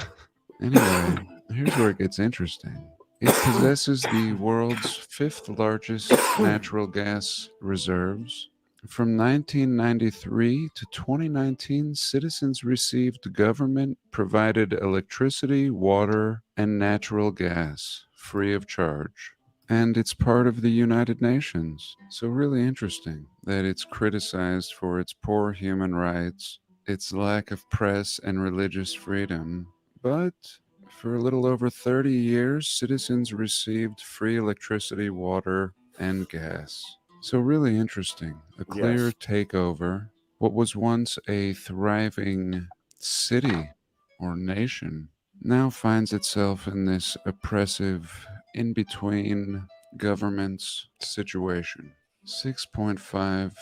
Anyway, here's where it gets interesting. It possesses the world's fifth largest natural gas reserves. From 1993 to 2019, citizens received government-provided electricity, water, and natural gas free of charge. And it's part of the United Nations. So really interesting that it's criticized for its poor human rights, its lack of press and religious freedom, but for a little over 30 years, citizens received free electricity, water, and gas. So really interesting. A clear takeover. What was once a thriving city or nation now finds itself in this oppressive, in-between governments situation. 6.5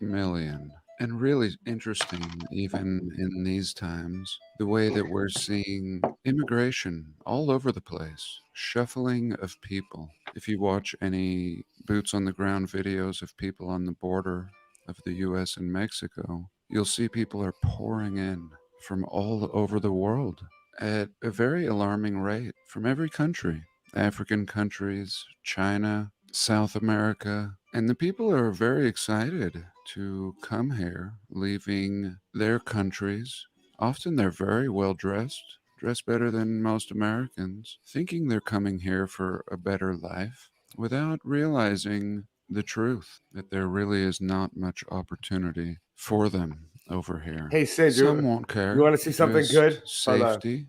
million. And really interesting, even in these times, the way that we're seeing immigration all over the place, shuffling of people. If you watch any boots on the ground videos of people on the border of the US and Mexico, you'll see people are pouring in from all over the world at a very alarming rate from every country. African countries, China, South America, and the people are very excited to come here, leaving their countries. Often they're very well dressed, dressed better than most Americans, thinking they're coming here for a better life without realizing the truth that there really is not much opportunity for them over here. Hey, Sid, Some won't care. You want to see something Just good? Safety.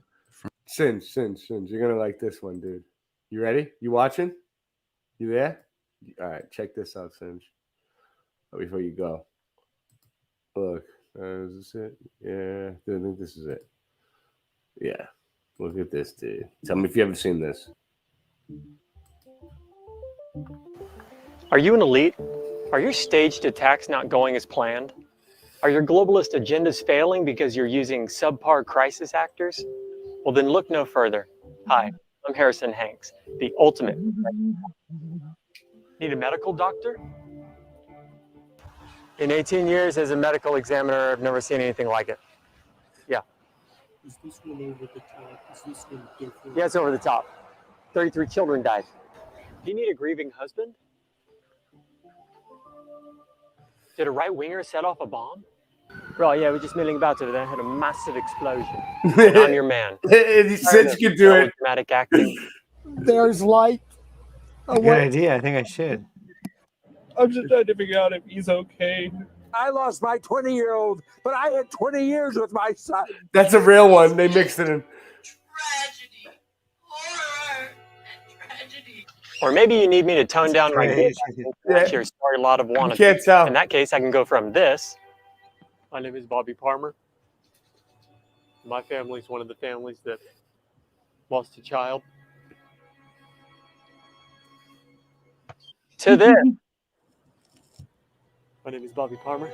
Sins. You're going to like this one, dude. You ready? You watching? You there? All right, check this out, Singe. Before you go. Look, is this it? Yeah, I think this is it. Yeah, look at this, dude. Tell me if you haven't seen this. Are you an elite? Are your staged attacks not going as planned? Are your globalist agendas failing because you're using subpar crisis actors? Well, then look no further. Hi, I'm Harrison Hanks, the ultimate. Need a medical doctor? In 18 years as a medical examiner, I've never seen anything like it. Yeah. Is this one over the top? Is this one different? Yeah, it's over the top. 33 children died. Do you need a grieving husband? Did a right-winger set off a bomb? Right, yeah, we're just milling about over there. Had a massive explosion. And I'm your man. He said you could do it. Dramatic acting. There's light. Good idea. I think I should. I'm just trying to figure out if he's okay. I lost my 20-year-old, but I had 20 years with my son. That's a real one. They mixed it in. Or maybe you need me to tone down my your sorry lot of wannabes. Can't tell. In that case, I can go from this. My name is Bobby Palmer. My family's one of the families that lost a child. To this. My name is Bobby Palmer.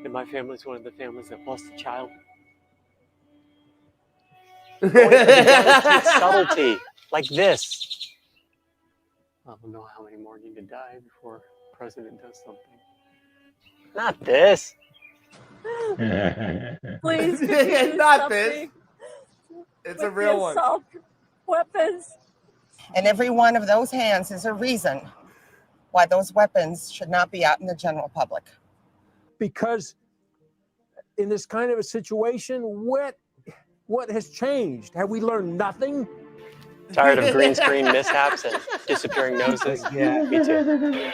And my family's one of the families that lost a child. Subtlety, like this. I don't know how many more need to die before the president does something. Not this. Please, could you do Not this. something It's with a real the one. assault weapons? And every one of those hands is a reason why those weapons should not be out in the general public. Because in this kind of a situation, what has changed? Have we learned nothing? Tired of green screen mishaps and disappearing noses? Yeah. Me too.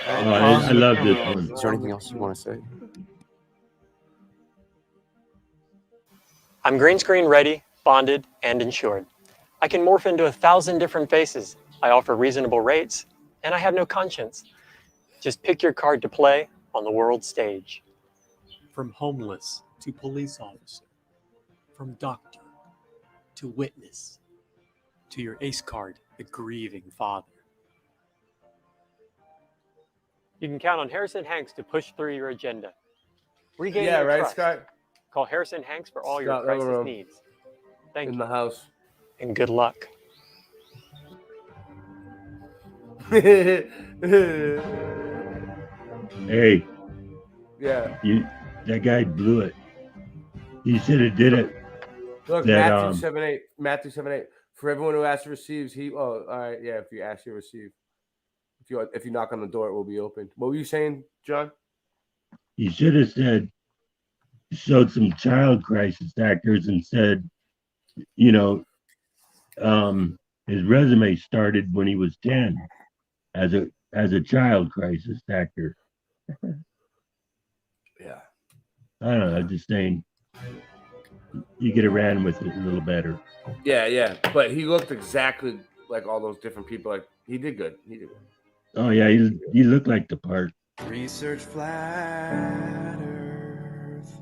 I love this one. Is there anything else you want to say? I'm green screen ready, bonded, and insured. I can morph into 1,000 different faces. I offer reasonable rates, and I have no conscience. Just pick your card to play on the world stage. From homeless to police officer, from doctor to witness, to your ace card, the grieving father. You can count on Harrison Hanks to push through your agenda. Regain Yeah, your right, trust. Scott? Call Harrison Hanks for all Scott, your crisis room. needs. Thank In you. the house. And good luck. Hey, Yeah. that guy blew it. He should have did it. Look, That, Matthew 7:8. Matthew 7:8. For everyone who asks receives, he. Oh, all right. Yeah, if you ask, you receive. If you knock on the door, it will be opened. What were you saying, John? He should have said, showed some child crisis actors and said, you know, his resume started when he was 10 as a child crisis actor. Yeah. I don't know. I'm just saying you could have ran with it a little better. Yeah. But he looked exactly like all those different people. Like he did good. He did good. Oh yeah, he looked like the part. Research flat Earth.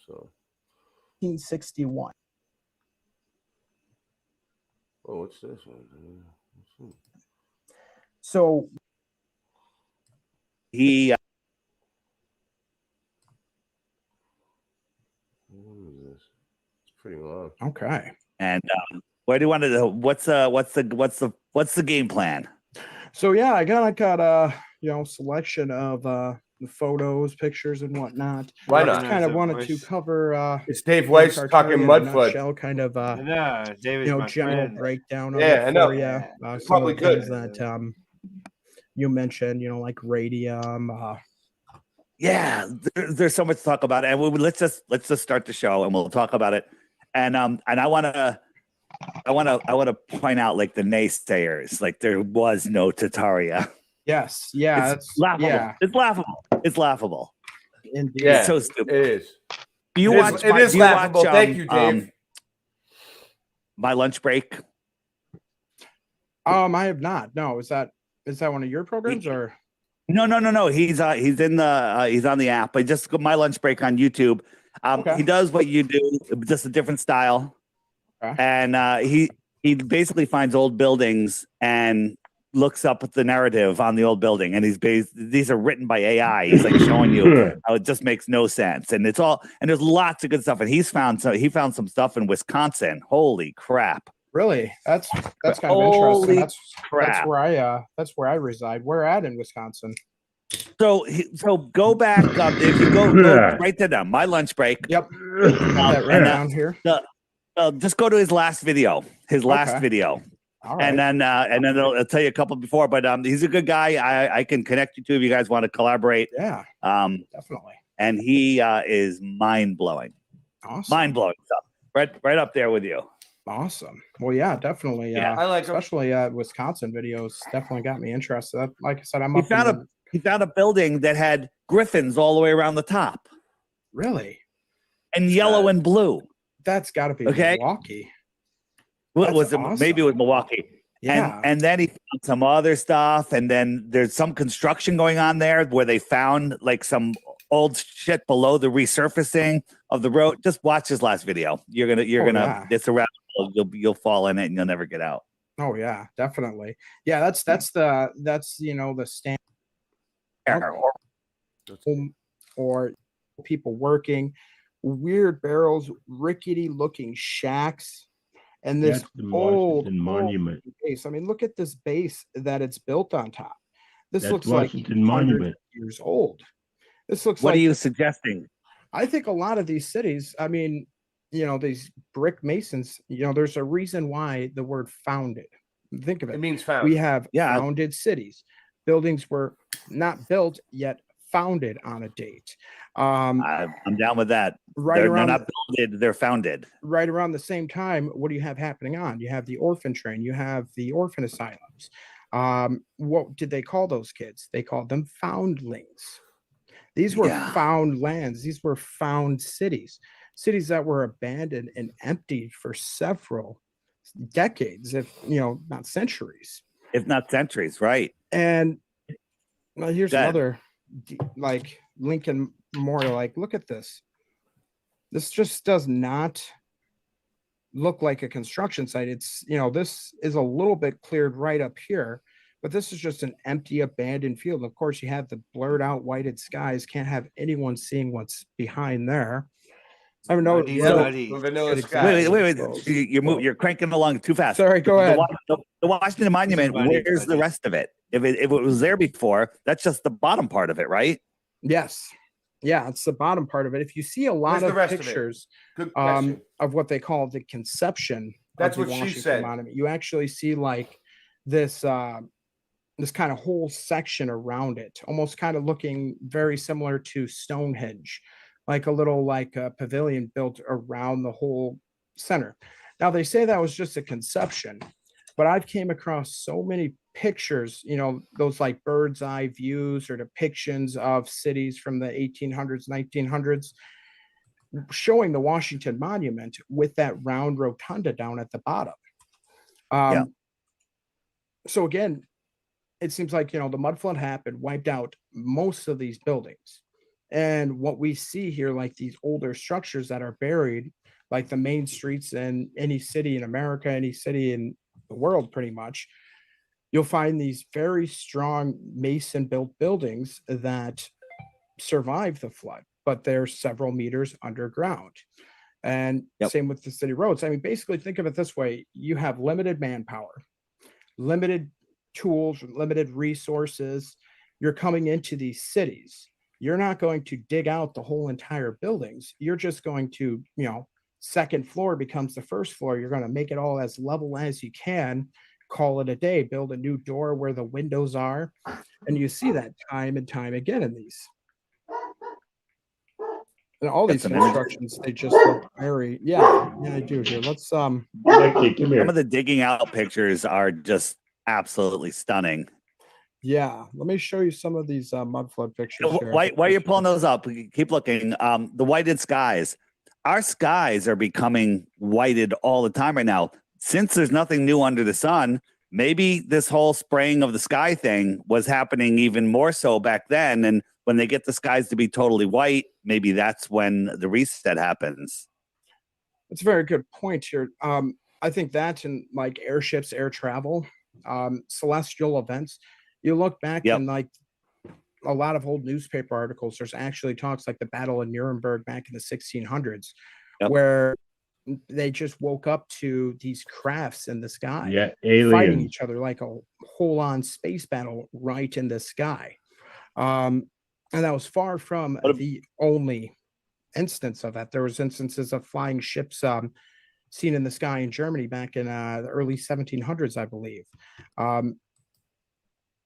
So 1961. Oh, what's this one? So he What is this? It's pretty long. okay. and where do you want to? What's the game plan? So yeah, I got a selection of the photos, pictures, and whatnot. Why I not? just kind of wanted to cover. It's Dave Weiss Tartarian talking in a Mudfoot. nutshell, kind of David's my general friend. breakdown of Yeah, it I know. for you. Yeah. Some of Probably the good. things that you mentioned, like radium. Yeah, there's so much to talk about, and let's just start the show, and we'll talk about it. And I want to point out like the naysayers, like there was no Tartaria. Yes, yeah, It's laughable. Yeah, It's laughable. It's laughable. indeed. It's so stupid. It is. Do you It is- watch? it is do you laughable. watch, Thank you, Dave. My lunch break. I have not. No, is that one of your programs or? No. He's on the app. I just got My Lunch Break on YouTube. Okay. He does what you do, just a different style. Okay. And he basically finds old buildings and looks up at the narrative on the old building, and these are written by AI. He's like showing you how it just makes no sense, and there's lots of good stuff. And he found some stuff in Wisconsin. Holy crap! Really? That's kind of Holy interesting. crap. That's where I reside. Where at in Wisconsin? So go back up. If you go right to them, My Lunch Break. Yep. That right down here. Just go to his last video. Okay. Video. All right. And then I'll tell you a couple before, but he's a good guy. I can connect you to if you guys want to collaborate. Yeah. Definitely. And he is mind blowing. Awesome. Mind blowing stuff. Right up there with you. Awesome. Well, yeah, definitely. Yeah, I like 'em. especially Wisconsin videos. Definitely got me interested. Like I said, I'm He up in found he found a building that had griffins all the way around the top. Really? And yellow and blue. That's got to be Okay. Milwaukee. What was it? awesome. Maybe it was Milwaukee. Yeah. And then he found some other stuff, and then there's some construction going on there where they found like some old shit below the resurfacing of the road. Just watch his last video. You're gonna yeah. it's a rabbit hole. You'll fall in it and you'll never get out. Oh yeah, definitely. Yeah, that's the stand or people working, weird barrels, rickety looking shacks, and this That's the old Washington Monument. base. I mean, look at this base that it's built on top. This That's looks like Washington hundreds Monument. of years old. This looks What like are you suggesting? I think a lot of these cities, I mean, these brick masons, there's a reason why the word founded. Think of it. It means found. We have Yeah. founded cities. Buildings were not built yet founded on a date. I'm down with that. Right They're around not built, they're founded. right around the same time, what do you have happening on? You have the orphan train, you have the orphan asylums. What did they call those kids? They called them foundlings. These were found lands. These were found cities, cities that were abandoned and emptied for several decades, if not centuries. If not centuries, right? And well, here's Go ahead. another, like Lincoln Memorial. Like, look at this. This just does not look like a construction site. It's, this is a little bit cleared right up here, but this is just an empty, abandoned field. Of course, you have the blurred out whited skies. Can't have anyone seeing what's behind there. I don't know. Vanilla sky. Wait. You're cranking along too fast. Sorry, go ahead. The Washington Monument, where's the rest of it? If it was there before, that's just the bottom part of it, right? Yes. Yeah, it's the bottom part of it. If you see a lot Where's the of rest of it? pictures Good question. of what they call the conception That's of the what she Washington said. Monument, you actually see like this this kind of whole section around it, almost kind of looking very similar to Stonehenge, like a little like a pavilion built around the whole center. Now they say that was just a conception, but I've came across so many pictures, those like bird's eye views or depictions of cities from the 1800s, 1900s, showing the Washington Monument with that round rotunda down at the bottom. So again, it seems like, the mud flood happened, wiped out most of these buildings. And what we see here, like these older structures that are buried, like the main streets in any city in America, any city in the world, pretty much, you'll find these very strong mason built buildings that survive the flood, but they're several meters underground. And same with the city roads. I mean, basically think of it this way. You have limited manpower, limited tools, limited resources. You're coming into these cities. You're not going to dig out the whole entire buildings. You're just going to, second floor becomes the first floor. You're going to make it all as level as you can, call it a day, build a new door where the windows are. And you see that time and time again in these. And all these constructions, they just look very, I do here. Let's Some of the digging out pictures are just absolutely stunning. Yeah, let me show you some of these mud flood pictures here. While you're pulling those up, keep looking. The whited skies. Our skies are becoming whited all the time right now. Since there's nothing new under the sun, maybe this whole spraying of the sky thing was happening even more so back then. And when they get the skies to be totally white, maybe that's when the reset happens. That's a very good point here. I think that and like airships, air travel, celestial events, you look back in like a lot of old newspaper articles, there's actually talks like the Battle of Nuremberg back in the 1600s, where they just woke up to these crafts in the sky, fighting each other like a whole-on space battle right in the sky. And that was far from the only instance of that. There was instances of flying ships seen in the sky in Germany back in the early 1700s, I believe.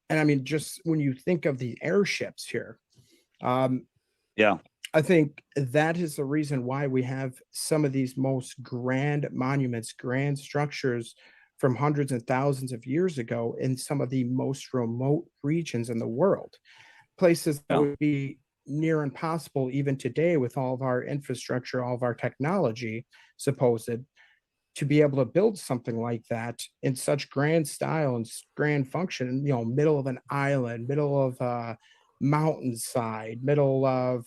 And I mean, just when you think of the airships here, I think that is the reason why we have some of these most grand monuments, grand structures from hundreds and thousands of years ago in some of the most remote regions in the world. Places that would be near impossible even today with all of our infrastructure, all of our technology, supposed to be able to build something like that in such grand style and grand function, middle of an island, middle of a mountainside, middle of,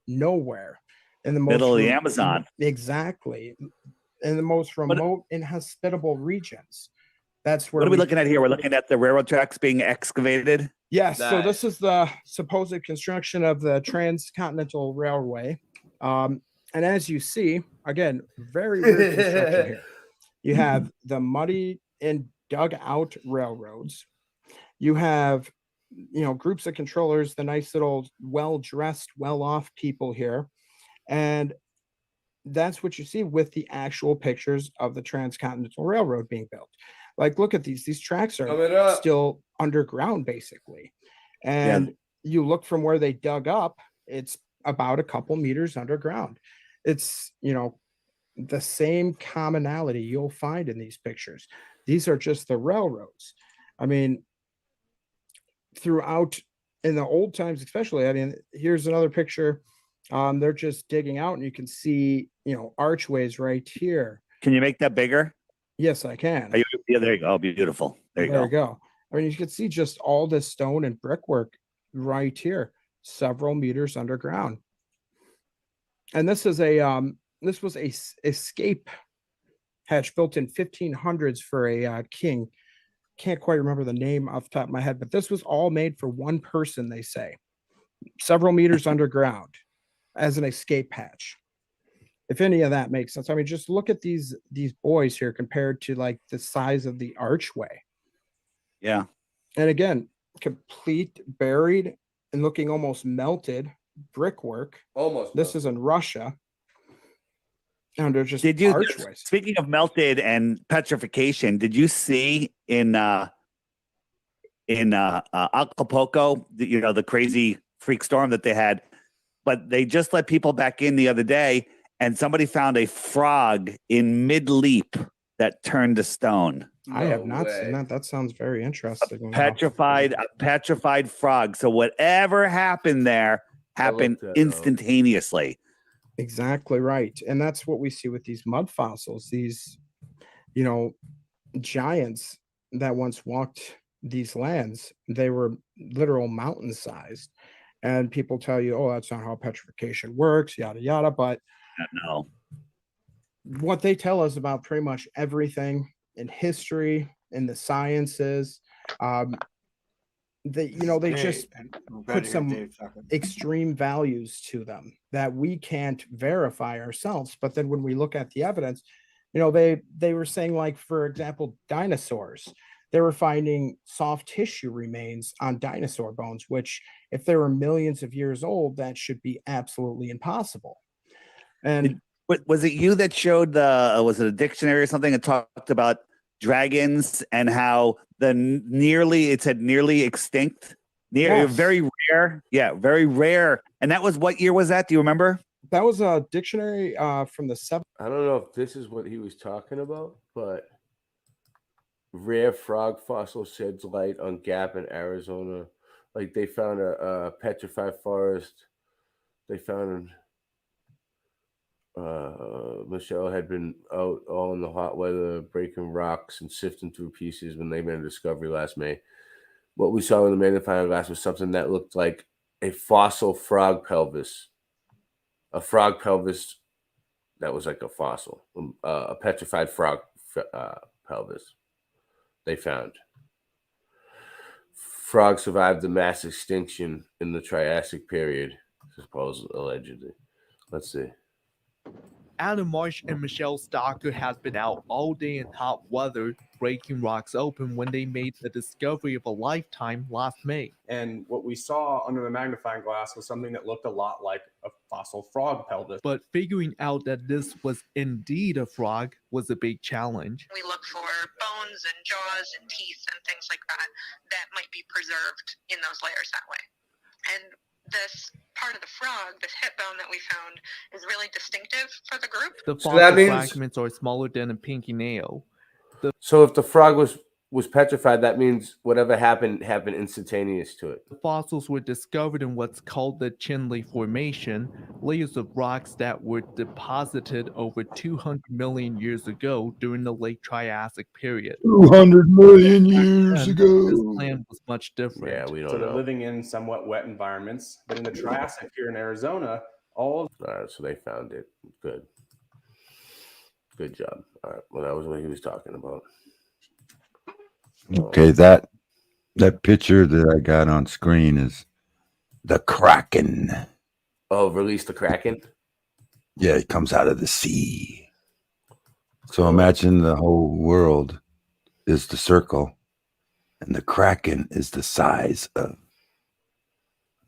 nowhere. In the middle of the Amazon. Exactly. In the most remote, inhospitable regions. That's where what are we looking at here? We're looking at the railroad tracks being excavated. Yes. So this is the supposed construction of the Transcontinental Railway. And as you see, again, very weird construction here. You have the muddy and dug out railroads. You have groups of controllers, the nice little well-dressed, well-off people here. And that's what you see with the actual pictures of the Transcontinental Railroad being built. Like, look at these tracks are still underground, basically. And you look from where they dug up, it's about a couple meters underground. It's, the same commonality you'll find in these pictures. These are just the railroads. I mean, throughout in the old times, especially, I mean, here's another picture. They're just digging out, and you can see, archways right here. Can you make that bigger? Yes, I can. Yeah, there you go. Beautiful. There you go. I mean, you can see just all this stone and brickwork right here, several meters underground. And this is this was a escape hatch built in 1500s for a king. Can't quite remember the name off the top of my head, but this was all made for one person, they say, several meters underground as an escape hatch. If any of that makes sense. I mean, just look at these boys here compared to like the size of the archway. Yeah. And again, complete buried and looking almost melted brickwork. Almost. This is in Russia. And they're just Did you? archways. Speaking of melted and petrification, did you see in Acapulco, the crazy freak storm that they had? But they just let people back in the other day, and somebody found a frog in mid-leap that turned to stone. I have not seen that. That sounds very interesting. A petrified frog. So whatever happened there happened instantaneously. Exactly right. And that's what we see with these mud fossils, these, giants that once walked these lands. They were literal mountain sized. And people tell you, oh, that's not how petrification works, yada, yada. But no. What they tell us about pretty much everything in history, in the sciences, they just put some extreme values to them that we can't verify ourselves. But then when we look at the evidence, they were saying, like, for example, dinosaurs, they were finding soft tissue remains on dinosaur bones, which if they were millions of years old, that should be absolutely impossible. And was it you that showed was it a dictionary or something that talked about dragons and how it said nearly extinct, very rare. Yeah, very rare. And that was, what year was that? Do you remember? That was a dictionary from the 70s. I don't know if this is what he was talking about, but rare frog fossil sheds light on gap in Arizona. Like, they found a petrified forest. They found Michelle had been out all in the hot weather, breaking rocks and sifting through pieces when they made a discovery last May. What we saw in the magnifying glass was something that looked like a fossil frog pelvis. A frog pelvis that was like a fossil, a petrified frog pelvis. They found. Frogs survived the mass extinction in the Triassic period, supposedly, allegedly. Let's see. Adam Marsh and Michelle Stalker has been out all day in hot weather, breaking rocks open when they made the discovery of a lifetime last May. And what we saw under the magnifying glass was something that looked a lot like a fossil frog pelvis. But figuring out that this was indeed a frog was a big challenge. We look for bones and jaws and teeth and things like that might be preserved in those layers that way. And this part of the frog, this hip bone that we found, is really distinctive for the group. The fossil fragments are smaller than a pinky nail. So if the frog was petrified, that means whatever happened instantaneous to it. The fossils were discovered in what's called the Chinle Formation, layers of rocks that were deposited over 200 million years ago during the late Triassic period. 200 million years ago. This land was much different. Yeah, we don't So know. they're living in somewhat wet environments. But in the Triassic here in Arizona, all right, so they found it. Good job. All right. Well, that was what he was talking about. Okay, that picture that I got on screen is the Kraken. Oh, release the Kraken? Yeah, it comes out of the sea. So imagine the whole world is the circle, and the Kraken is the size of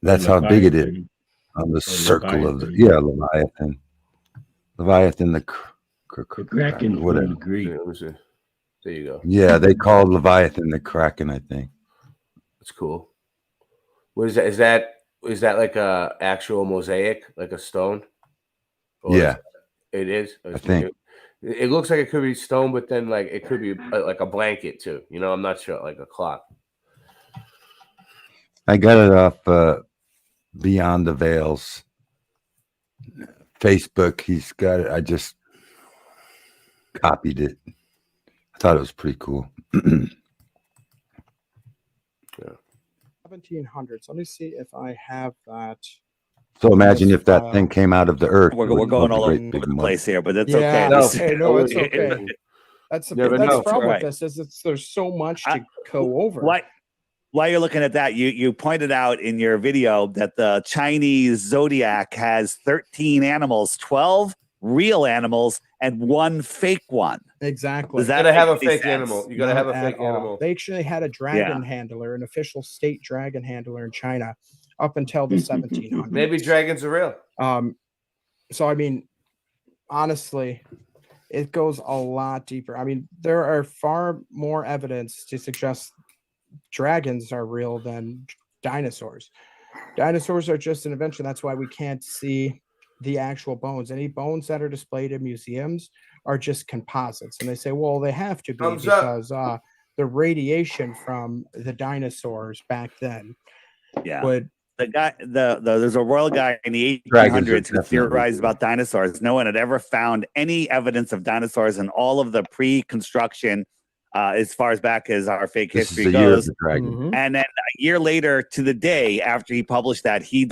That's how big it is on the circle of the Leviathan. Leviathan, the Kraken, whatever. Greek. There you go. Yeah, they call Leviathan the Kraken, I think. That's cool. What is that? Is that like a actual mosaic, like a stone? Or Yeah, it is. I think. It looks like it could be stone, but then like it could be like a blanket too. You know, I'm not sure, like a clock. I got it off Beyond the Veils Facebook. He's got it. I just copied it. I thought it was pretty cool. 1700s. Let me see if I have that. So imagine if that thing came out of the earth. We're going all over the place here, but that's Yeah, okay. no, it's okay. That's the problem Right. with this is there's so much to go over. While you're looking at that, you pointed out in your video that the Chinese zodiac has 13 animals, 12 real animals, and 1 fake one. Exactly. Does that gotta have a make any fake sense? animal. You gotta have a fake animal. They actually had a dragon handler, an official state dragon handler in China up until the 1700s. Maybe dragons are real. So I mean, honestly, it goes a lot deeper. I mean, there are far more evidence to suggest dragons are real than dinosaurs. Dinosaurs are just an invention. That's why we can't see the actual bones. Any bones that are displayed in museums are just composites. And they say, well, they have to be because the radiation from the dinosaurs back then would. The guy, there's a royal guy in the 1800s who theorized about dinosaurs. No one had ever found any evidence of dinosaurs in all of the pre-construction, as far as back as our fake history goes. And then a year later, to the day after he published that, he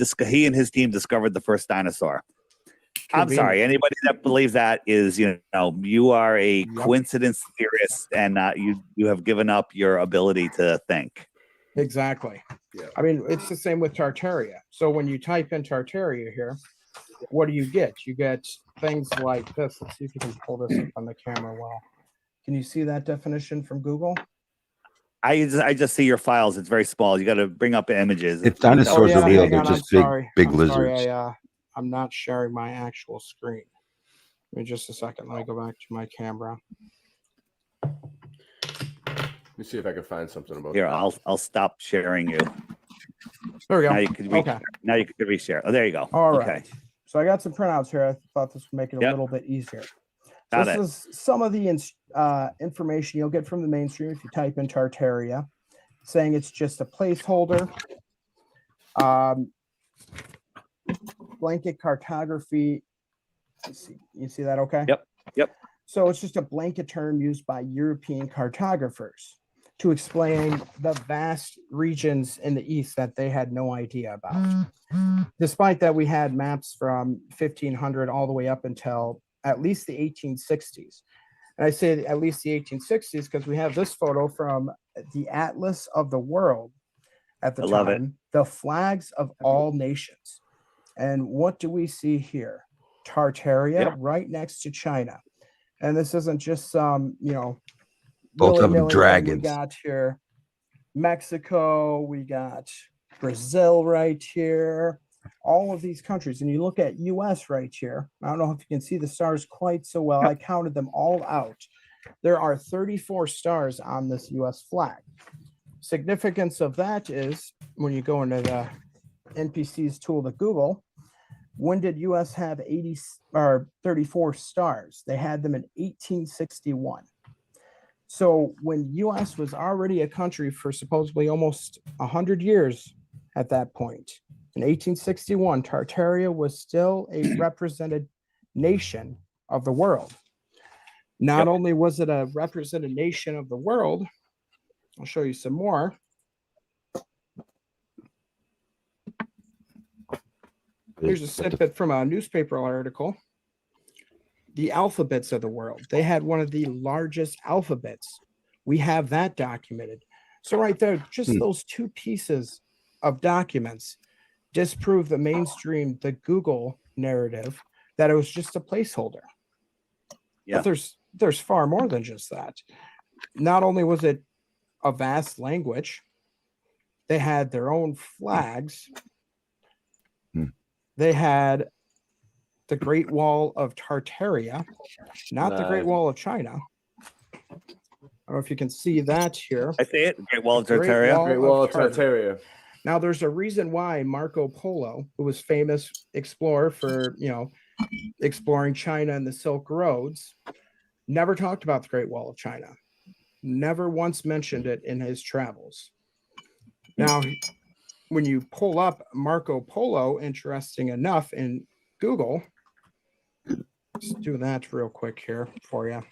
and his team discovered the first dinosaur. I'm sorry, anybody that believes that is, you are a coincidence theorist, and you have given up your ability to think. Exactly. Yeah. I mean, it's the same with Tartaria. So when you type in Tartaria here, what do you get? You get things like this. Let's see if you can pull this up on the camera well. Can you see that definition from Google? I just see your files. It's very small. You got to bring up images. If dinosaurs are real, they're just big lizards. Sorry, I'm not sharing my actual screen. Give me just a second. Let me go back to my camera. Let me see if I can find something about here. that. I'll stop sharing you. There we go. Now you can now you can reshare. Oh, there you go. All right. Okay. So I got some printouts here. I thought this would make it a little bit easier. So this is some of the information you'll get from the mainstream if you type in Tartaria, saying it's just a placeholder. Blanket cartography. You see that okay? Yep. So it's just a blanket term used by European cartographers to explain the vast regions in the East that they had no idea about. Despite that, we had maps from 1500 all the way up until at least the 1860s. And I say at least the 1860s because we have this photo from the Atlas of the World at the time, the flags of all nations. And what do we see here? Tartaria right next to China. And this isn't just some, both of them dragons. We got here Mexico, we got Brazil right here, all of these countries. And you look at US right here. I don't know if you can see the stars quite so well. I counted them all out. There are 34 stars on this US flag. Significance of that is when you go into the NPC's tool to Google, when did US have 34 stars? They had them in 1861. So when US was already a country for supposedly almost 100 years at that point, in 1861, Tartaria was still a represented nation of the world. Not only was it a represented nation of the world, I'll show you some more. Here's a snippet from a newspaper article. The alphabets of the world. They had one of the largest alphabets. We have that documented. So right there, just those two pieces of documents disprove the mainstream, the Google narrative, that it was just a placeholder. Yeah. But there's far more than just that. Not only was it a vast language, they had their own flags. they had the Great Wall of Tartaria, not the Great Wall of China. I don't know if you can see that here. I see it. Great Wall of Great Tartaria. Wall Great Wall of of Tartaria. Now, there's a reason why Marco Polo, who was famous explorer for, exploring China and the Silk Roads, never talked about the Great Wall of China. Never once mentioned it in his travels. Now, when you pull up Marco Polo, interesting enough, in Google, let's do that real quick here for you.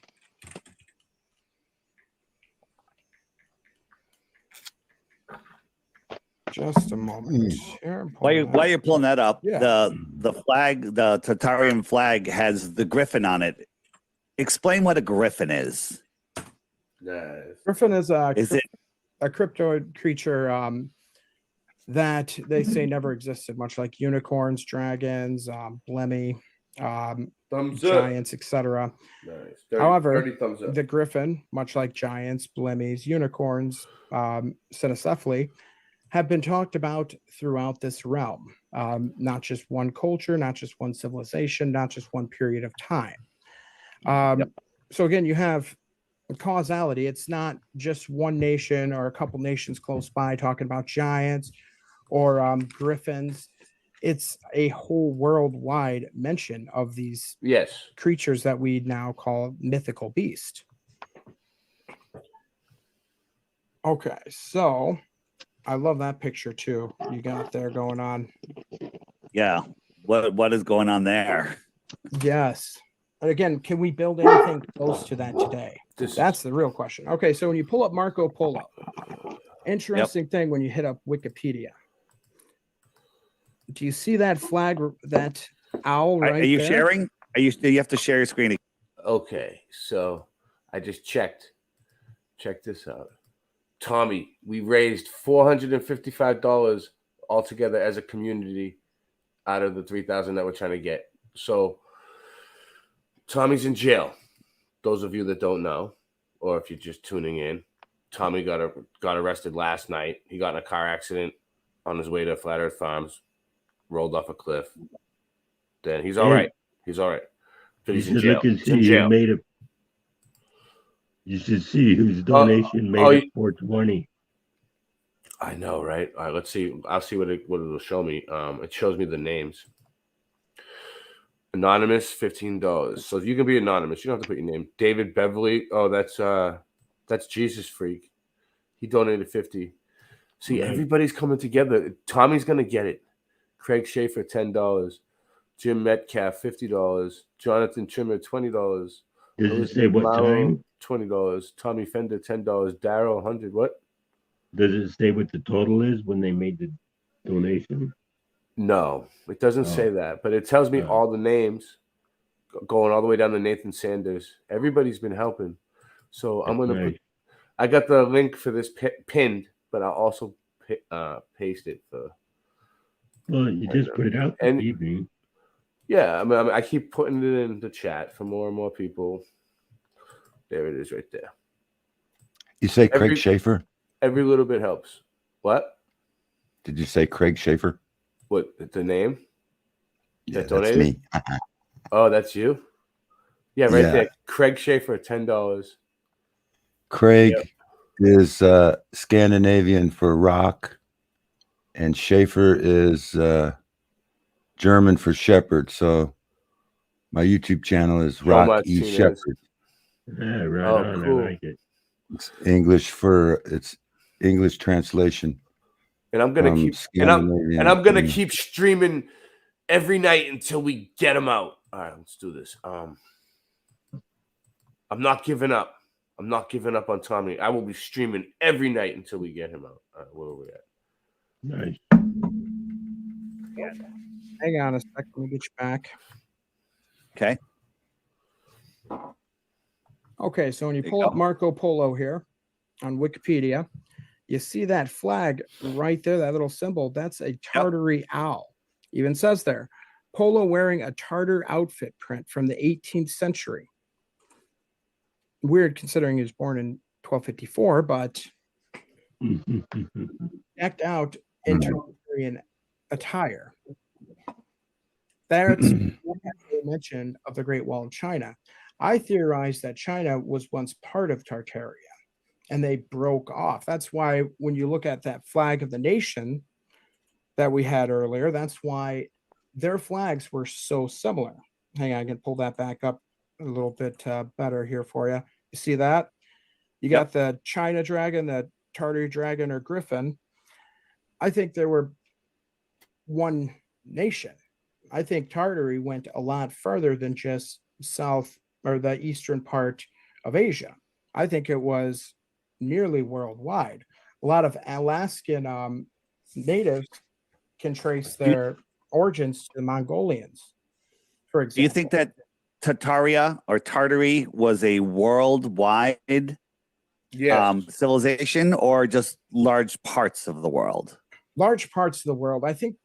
Just a moment. Here, While you're pulling that up, Yeah. the flag, the Tartarian flag, has the griffin on it. Explain what a griffin is. Griffin is a Is it a cryptoid creature that they say never existed, much like unicorns, dragons, Blemmy, Thumbs up. giants, etc. Nice. However, 30 thumbs up. the griffin, much like giants, blemmies, unicorns, cynocephaly, have been talked about throughout this realm. Not just one culture, not just one civilization, not just one period of time. So again, you have causality. It's not just one nation or a couple nations close by talking about giants or griffins. It's a whole worldwide mention of these creatures that we now call mythical beast. Okay, so I love that picture too. You got there going on. Yeah. What is going on there? Yes. And again, can we build anything close to that today? That's the real question. Okay, so when you pull up Marco Polo, interesting thing when you hit up Wikipedia. Do you see that flag, that owl right there? Are you sharing? Do you have to share your screen? Okay, so I just checked. Check this out. Tommy, we raised $455 altogether as a community out of the $3,000 that we're trying to get. So Tommy's in jail. Those of you that don't know, or if you're just tuning in, Tommy got arrested last night. He got in a car accident on his way to Flat Earth Farms, rolled off a cliff. Then he's all right. He's all right. But he's in jail. He's in jail. You should see whose donation made it 420. I know, right? All right, let's see. I'll see what it'll show me. It shows me the names. Anonymous, $15. So you can be anonymous. You don't have to put your name. David Beverly. Oh, that's Jesus Freak. He donated 50. See, everybody's coming together. Tommy's gonna get it. Craig Schaefer, $10. Jim Metcalf, $50. Jonathan Trimmer, $20. Does it say what time? $20. Tommy Fender, $10. Daryl, $100. What? Does it say what the total is when they made the donation? No, it doesn't say that, but it tells me all the names going all the way down to Nathan Sanders. Everybody's been helping. So I'm going to I got the link for this pinned, but I'll also paste it for. Well, you just put it out this evening. Yeah, I mean, I keep putting it in the chat for more and more people. There it is right there. You say Craig Schaefer? Every little bit helps. What? Did you say Craig Schaefer? What, the name? Yeah, that that's donated? me. Oh, that's you? Yeah, right there. Craig Schaefer, $10. Craig is Scandinavian for rock, and Schaefer is German for shepherd. So my YouTube channel is Rock E Shepherd. Yeah, right on. Cool. I like it. It's English translation. And I'm gonna keep streaming every night until we get him out. All right, let's do this. I'm not giving up. I'm not giving up on Tommy. I will be streaming every night until we get him out. All right, where are we at? Nice. Hang on a second. Let me get you back. Okay. Okay, so when you pull up Marco Polo here on Wikipedia, you see that flag right there, that little symbol. That's a Tartary owl. Even says there, Polo wearing a Tartar outfit print from the 18th century. Weird considering he was born in 1254, but decked out in Tartarian attire. That's what I mentioned of the Great Wall of China. I theorize that China was once part of Tartaria and they broke off. That's why when you look at that flag of the nation that we had earlier, that's why their flags were so similar. Hang on, I can pull that back up a little bit better here for you. You see that? You got the China dragon, the Tartary dragon or griffin. I think there were one nation. I think Tartary went a lot further than just south or the eastern part of Asia. I think it was nearly worldwide. A lot of Alaskan natives can trace their origins to the Mongolians, for example. Do you think that Tartaria or Tartary was a worldwide civilization or just large parts of the world? Large parts of the world. I think,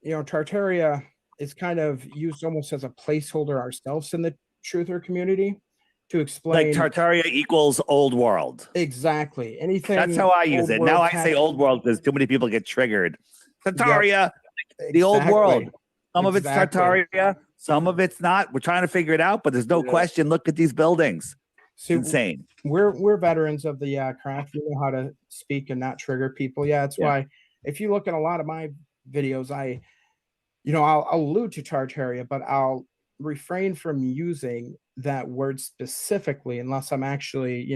Tartaria is kind of used almost as a placeholder ourselves in the truther community to explain. Like Tartaria equals old world. Exactly. Anything. That's how I use old it. world Now I say old world because too many people get triggered. Tartaria, Yep. the old Exactly. world. Some of it's Exactly. Tartaria, some of it's not. We're trying to figure it out, but there's no question. Look at these buildings. See, Insane. We're veterans of the craft. We know how to speak and not trigger people. Yeah, that's why if you look at a lot of my videos, I'll allude to Tartaria, but I'll refrain from using that word specifically unless I'm actually,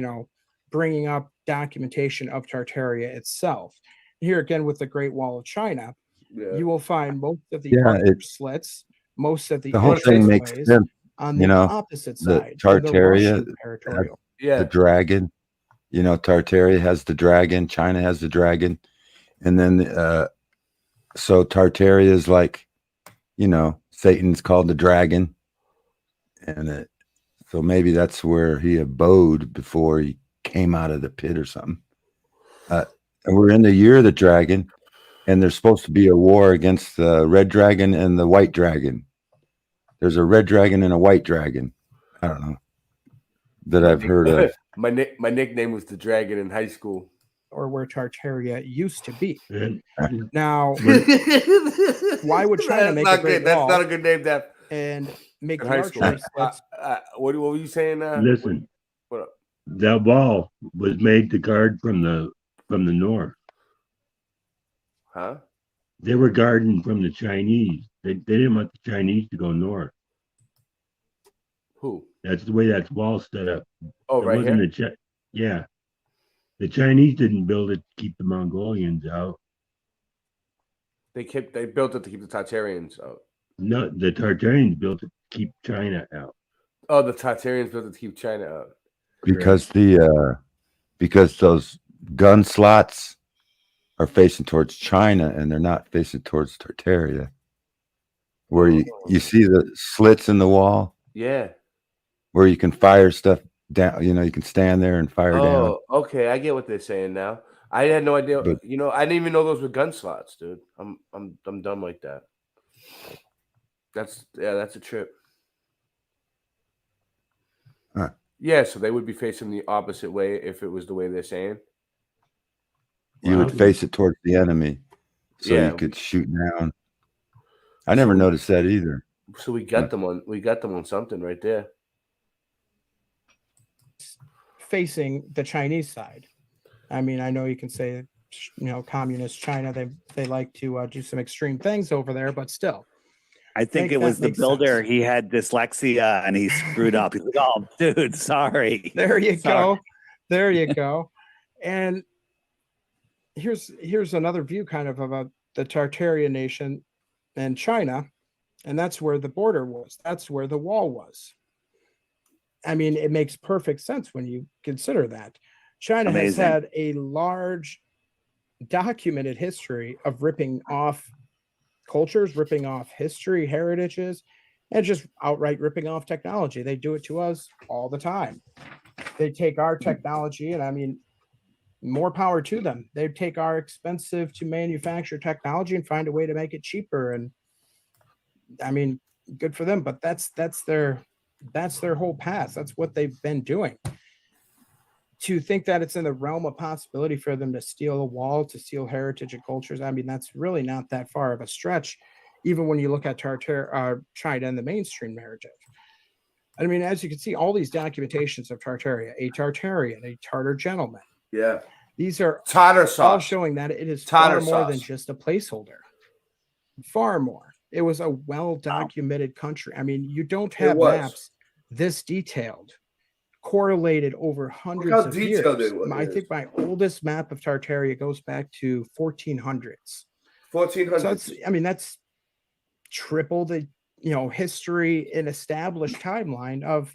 bringing up documentation of Tartaria itself. Here again with the Great Wall of China, you will find most of the archer slits, most of the whole thing makes entryways sense. on the opposite The side. and the Tartaria, Russian territorial. the dragon. Tartaria has the dragon. China has the dragon, and then so Tartaria is like, Satan's called the dragon, and so maybe that's where he abode before he came out of the pit or something. And we're in the year of the dragon, and there's supposed to be a war against the red dragon and the white dragon. There's a red dragon and a white dragon. I don't know that I've heard of. My nickname was the Dragon in high school. Or where Tartaria used to be. Now, why would China make a great That's wall not a good name, Def. and make In the high archery school. slits? What were you saying? Listen, what up? that wall was made to guard from the north. Huh? They were guarding from the Chinese. They didn't want the Chinese to go north. Who? That's the way that wall's set up. Oh, It right wasn't here? yeah. The Chinese didn't build it to keep the Mongolians out. They built it to keep the Tartarians out. No, the Tartarians built it to keep China out. Oh, the Tartarians built it to keep China out. Because because those gun slots are facing towards China and they're not facing towards Tartaria. Where you see the slits in the wall? Yeah. Where you can fire stuff down, you can stand there and fire down. Oh, okay. I get what they're saying now. I had no idea. But- I didn't even know those were gun slots, dude. I'm dumb like that. That's a trip. Huh. Yeah, so they would be facing the opposite way if it was the way they're saying. You would face it towards the enemy so Yeah. you could shoot down. I never noticed that either. So we got them on something right there. Facing the Chinese side. I mean, I know you can say, communist China, they like to do some extreme things over there, but still. I think it was the builder. He had dyslexia and he screwed up. He's like, "Oh, dude, sorry." There you Sorry. go. There you go. And here's another view kind of about the Tartarian nation and China, and that's where the border was. That's where the wall was. I mean, it makes perfect sense when you consider that. China has Amazing. had a large documented history of ripping off cultures, ripping off history, heritages, and just outright ripping off technology. They do it to us all the time. They take our technology, and I mean, more power to them. They take our expensive to manufacture technology and find a way to make it cheaper. And I mean, good for them, but that's their whole past. That's what they've been doing. To think that it's in the realm of possibility for them to steal a wall, to steal heritage and cultures, I mean, that's really not that far of a stretch. even when you look at China and the mainstream narrative. I mean, as you can see, all these documentations of Tartaria, a Tartarian, a Tartar gentleman. Yeah. These are Tartar all sauce. showing that it is Tartar far more than sauce. just a placeholder. Far more. It was a well-documented country. I mean, you don't have maps this detailed, correlated over hundreds of years. I think my oldest map of Tartaria goes back to 1400s. 1400s. So that's triple the history and established timeline of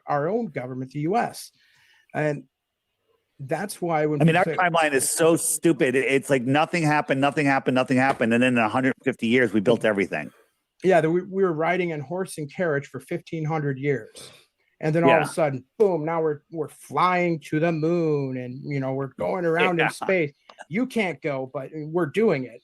our own government, the U.S. And that's why when our timeline is so stupid. It's like nothing happened, and then in 150 years we built everything. Yeah, we were riding on horse and carriage for 1,500 years, and then all of a sudden, boom! Now we're flying to the moon, and we're going around in space. You can't go, but we're doing it.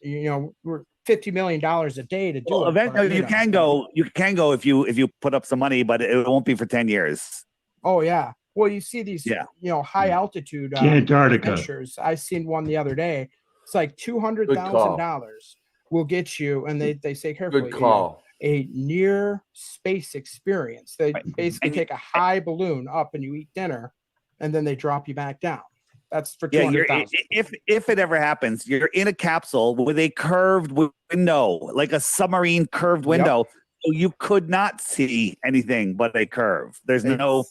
We're $50 million a day to do it. Eventually, you can go. You can go if you put up some money, but it won't be for 10 years. Oh yeah. Well, you see these, high altitude Antarctica. pictures. I seen one the other day. It's like $200,000 will get you, and they say carefully, Good call. A near space experience. They basically take a high balloon up, and you eat dinner, and then they drop you back down. That's for $200,000. If it ever happens, you're in a capsule with a curved window, like a submarine curved window, so you could not see anything but a curve. There's no.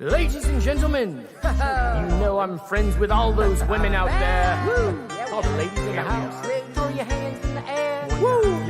Ladies and gentlemen, you know I'm friends with all those women out there. Woo! All the ladies in the house, throw your hands in the air. Woo!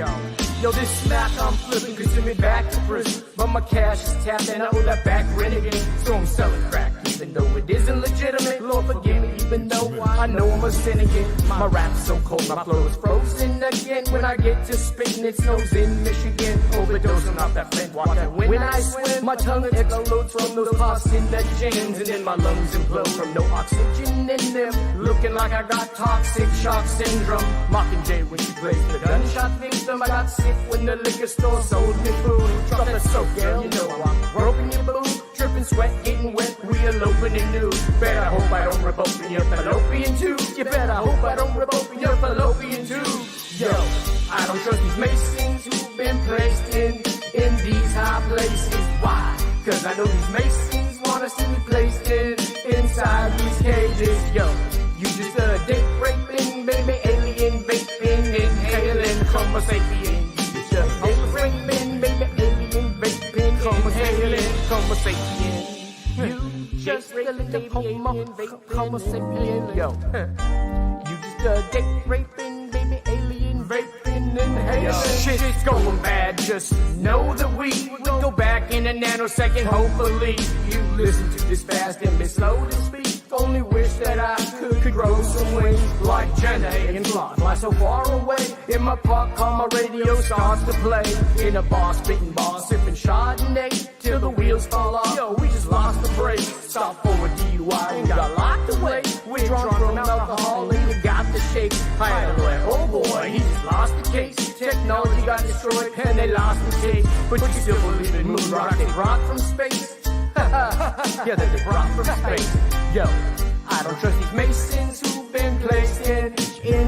Yo, this smack I'm flipping could send me back to prison, but my cash is tapped and I owe that back rent again. So I'm selling crack, even though it isn't legitimate. Lord forgive me, even though I know I'm a sin again. My rap's so cold, my flow is frozen again. When I get to spitting, it snows in Michigan. Overdosing off that Flint water. When I swim, my tongue explodes from those carcinogens, and then my lungs implode from no oxygen in them. Looking like I got toxic shock syndrome. Mockingjay when she plays the gunshot victim. I got sick when the liquor store sold me food. Drop that soap, girl, you know I'm groping your boob. Dripping sweat, getting wet, we eloping in nude. Better hope I don't rip open your fallopian tube. You better hope I don't rip open your fallopian tube. Yo, I don't trust these masons who've been placed in these high places. Why? Cause I know these masons wanna see me placed inside these cages. Yo, you just a dick raping, baby, alien vaping, inhaling Homo sapien. You just a dick raping, baby, alien vaping, inhaling Homo sapien. You just a little Homo sapien. Yo, you just a dick raping, baby, alien vaping, inhaling. Shit's going bad, just know that we go back in a nanosecond. Hopefully you listen to this fast and be slow to speak. Only wish that I could grow some wings like Jenna and fly so far away. In my park car, my radio starts to play. In a bar, spitting bar, sipping Chardonnay till the wheels fall off. Yo, we just lost the brake. Stop for a DUI and got locked away. We're drunk from alcohol and we got the shake. I had to let, oh boy, he just lost the case. Technology got destroyed and they lost the case. But you still believe in moon rock they brought from space? Yeah, they brought from space. Yo, I don't trust these masons who've been placed in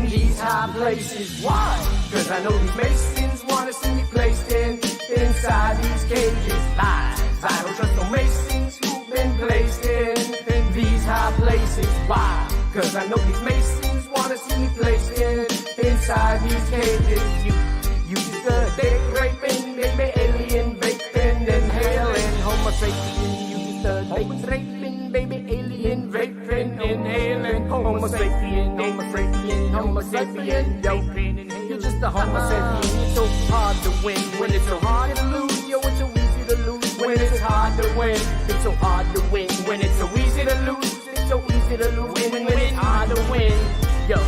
these high places. Why? Cause I know these masons wanna see me placed inside these cages. Lies. I don't trust no masons who've been placed in these high places. Why? Cause I know these masons wanna see me placed inside these cages. You just a dick raping, baby, alien vaping, inhaling Homo sapien. You just a dick raping, baby, alien vaping, inhaling Homo sapien, Homo sapien, Homo sapien, yo. You're just a Homo sapien. It's so hard to win when it's so hard to lose. Yo, it's so easy to lose when it's hard to win. It's so hard to win when it's so easy to lose. It's so easy to lose when it's hard to win. Yo,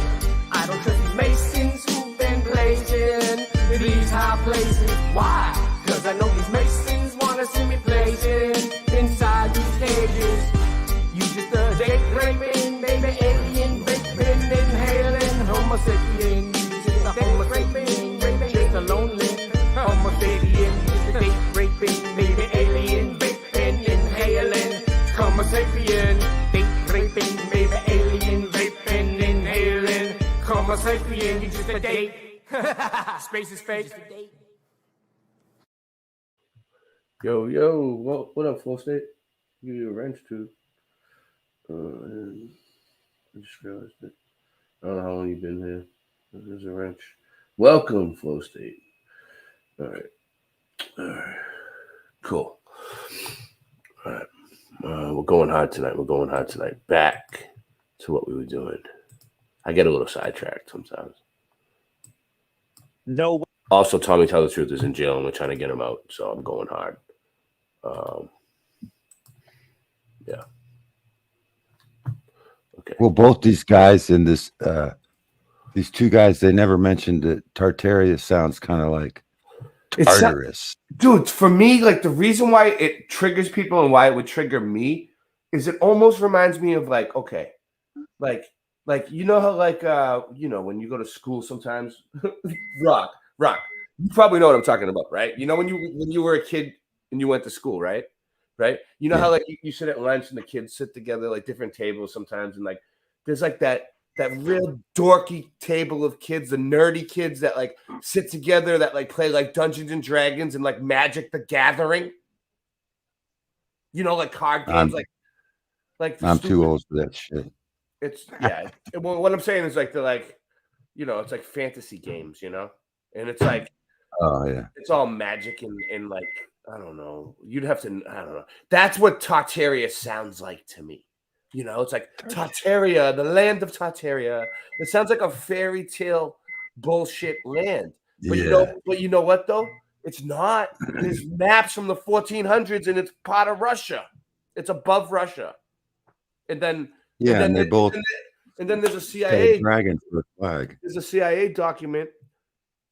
safely and you just a date. Space is fake. Yo, what up, Flow State? Give you a wrench too. I just realized it. I don't know how long you've been here. There's a wrench. Welcome, Flow State. All right. Cool. All right. We're going hard tonight. Back to what we were doing. I get a little sidetracked sometimes. No. Also, Tommy Tell the Truth is in jail and we're trying to get him out, so I'm going hard. Yeah. Okay. Well, both these guys in this, these two guys, they never mentioned that Tartaria sounds kind of like Tartarus. Dude, for me, like the reason why it triggers people and why it would trigger me is it almost reminds me of like, okay, like you know how like you know when you go to school sometimes, rock, you probably know what I'm talking about, right? You know when you were a kid and you went to school, right? You know how like you sit at lunch and the kids sit together like different tables sometimes, and like there's like that real dorky table of kids, the nerdy kids that like sit together that like play like Dungeons and Dragons and like Magic the Gathering. You know, like card games, like I'm too old for that shit. It's Well, what I'm saying is like they're like, you know, it's like fantasy games, you know, and it's like, oh yeah, it's all magic and like I don't know. You'd have to. I don't know. That's what Tartaria sounds like to me. You know, it's like Tartaria, the land of Tartaria. It sounds like a fairy tale bullshit land. But you know what though? It's not. There's maps from the 1400s, and it's part of Russia. It's above Russia, and then they both. And then there's a CIA dragon for a flag. There's a CIA document,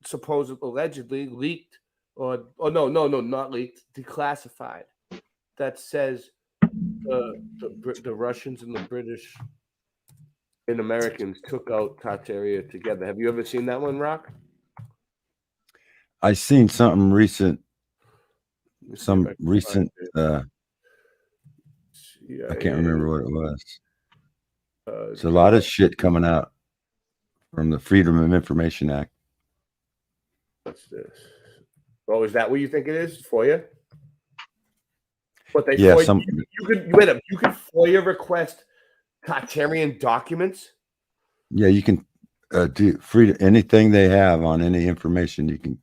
supposedly, allegedly leaked, or no, not leaked, declassified, that says the Russians and the British and Americans took out Tartaria together. Have you ever seen that one, Rock? I seen something recent. I can't remember what it was. There's a lot of shit coming out from the Freedom of Information Act. What's this? Oh, is that what you think it is for you? What they you could FOIA request Tartarian documents. Yeah, you can do anything they have on any information. You can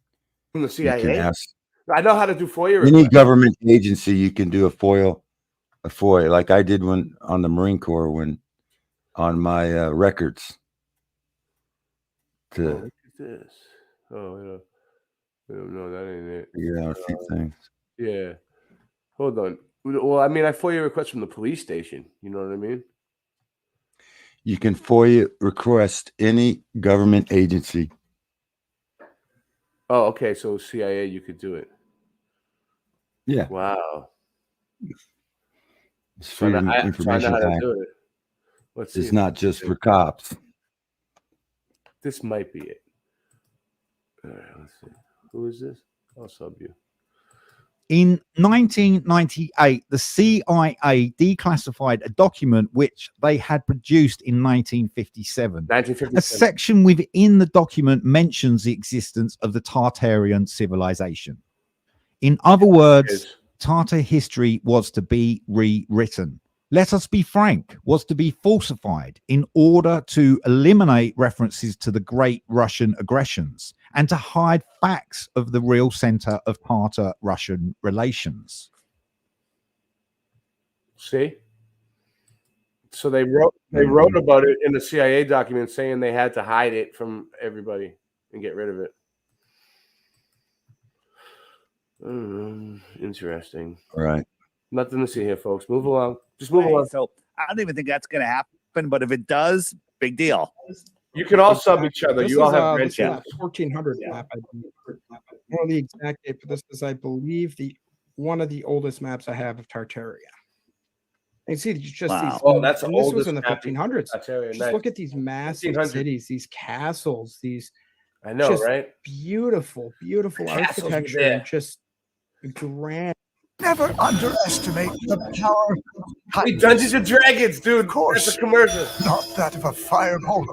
from the CIA. You can ask, I know how to do FOIA. Any government agency, you can do a FOIA, like I did one on the Marine Corps on my records. Look at this. Oh yeah. No, that ain't it. Yeah, a few things. Yeah. Hold on. Well, I mean, I FOIA request from the police station. You know what I mean? You can FOIA request any government agency. Oh, okay. So CIA, you could do it. Yeah. Wow. It's Freedom of Information Act. Let's see. It's not just for cops. This might be it. All right, let's see. Who is this? I'll sub you. In 1998, the CIA declassified a document which they had produced in 1957. A section within the document mentions the existence of the Tartarian civilization. In other words, Tartar history was to be rewritten. Let us be frank, was to be falsified in order to eliminate references to the great Russian aggressions and to hide facts of the real center of Tartar-Russian relations. See? So they wrote about it in the CIA document saying they had to hide it from everybody and get rid of it. Interesting. All right. Nothing to see here, folks. Move along. Just move along. So I don't even think that's going to happen, but if it does, big deal. You can all sub each other. This You all is, have this is red a 1400 map. I don't know the exact date, but this is, I believe, one of the oldest maps I have of Tartaria. And you see, just these. Oh, that's and the this was oldest in the map 1500s. Tartaria, Just nice. look at these massive 1500s. cities, these castles, these. I know, just right? Beautiful Castles were architecture, there. and just grand. Never underestimate the power of Hey, Dungeons and Dragons, dude. Of course. That's a commercial. Not that of a fireball.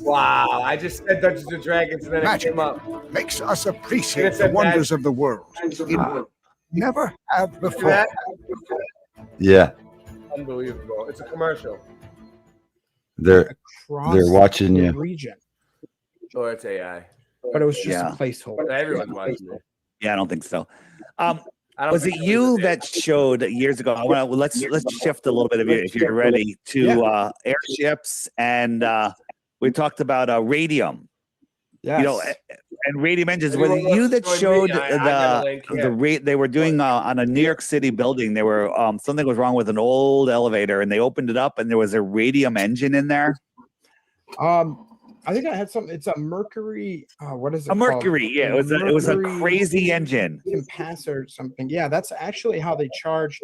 Wow, I just said Dungeons and Dragons and then Magic it came up. makes us appreciate It's the a wonders bad- of the world. Never have See before. that? Yeah, Unbelievable. It's a commercial. they're Across watching the you. region, Or it's AI. but it was just Yeah. a placeholder. Everyone's watching it. Yeah, I don't think so. I don't Was think it so you either. that showed years ago? Let's shift a little bit of you if you're ready to airships, and we talked about radium. Yes. You know, and radium engines. Was Anyone it you wants to that join me? showed I got a link, yeah. the rate they were doing on a New York City building? They were something was wrong with an old elevator, and they opened it up, and there was a radium engine in there. I think I had something. It's a mercury. What is it? A Mercury, yeah. It was a crazy engine. Capacitor or something. Yeah, that's actually how they charged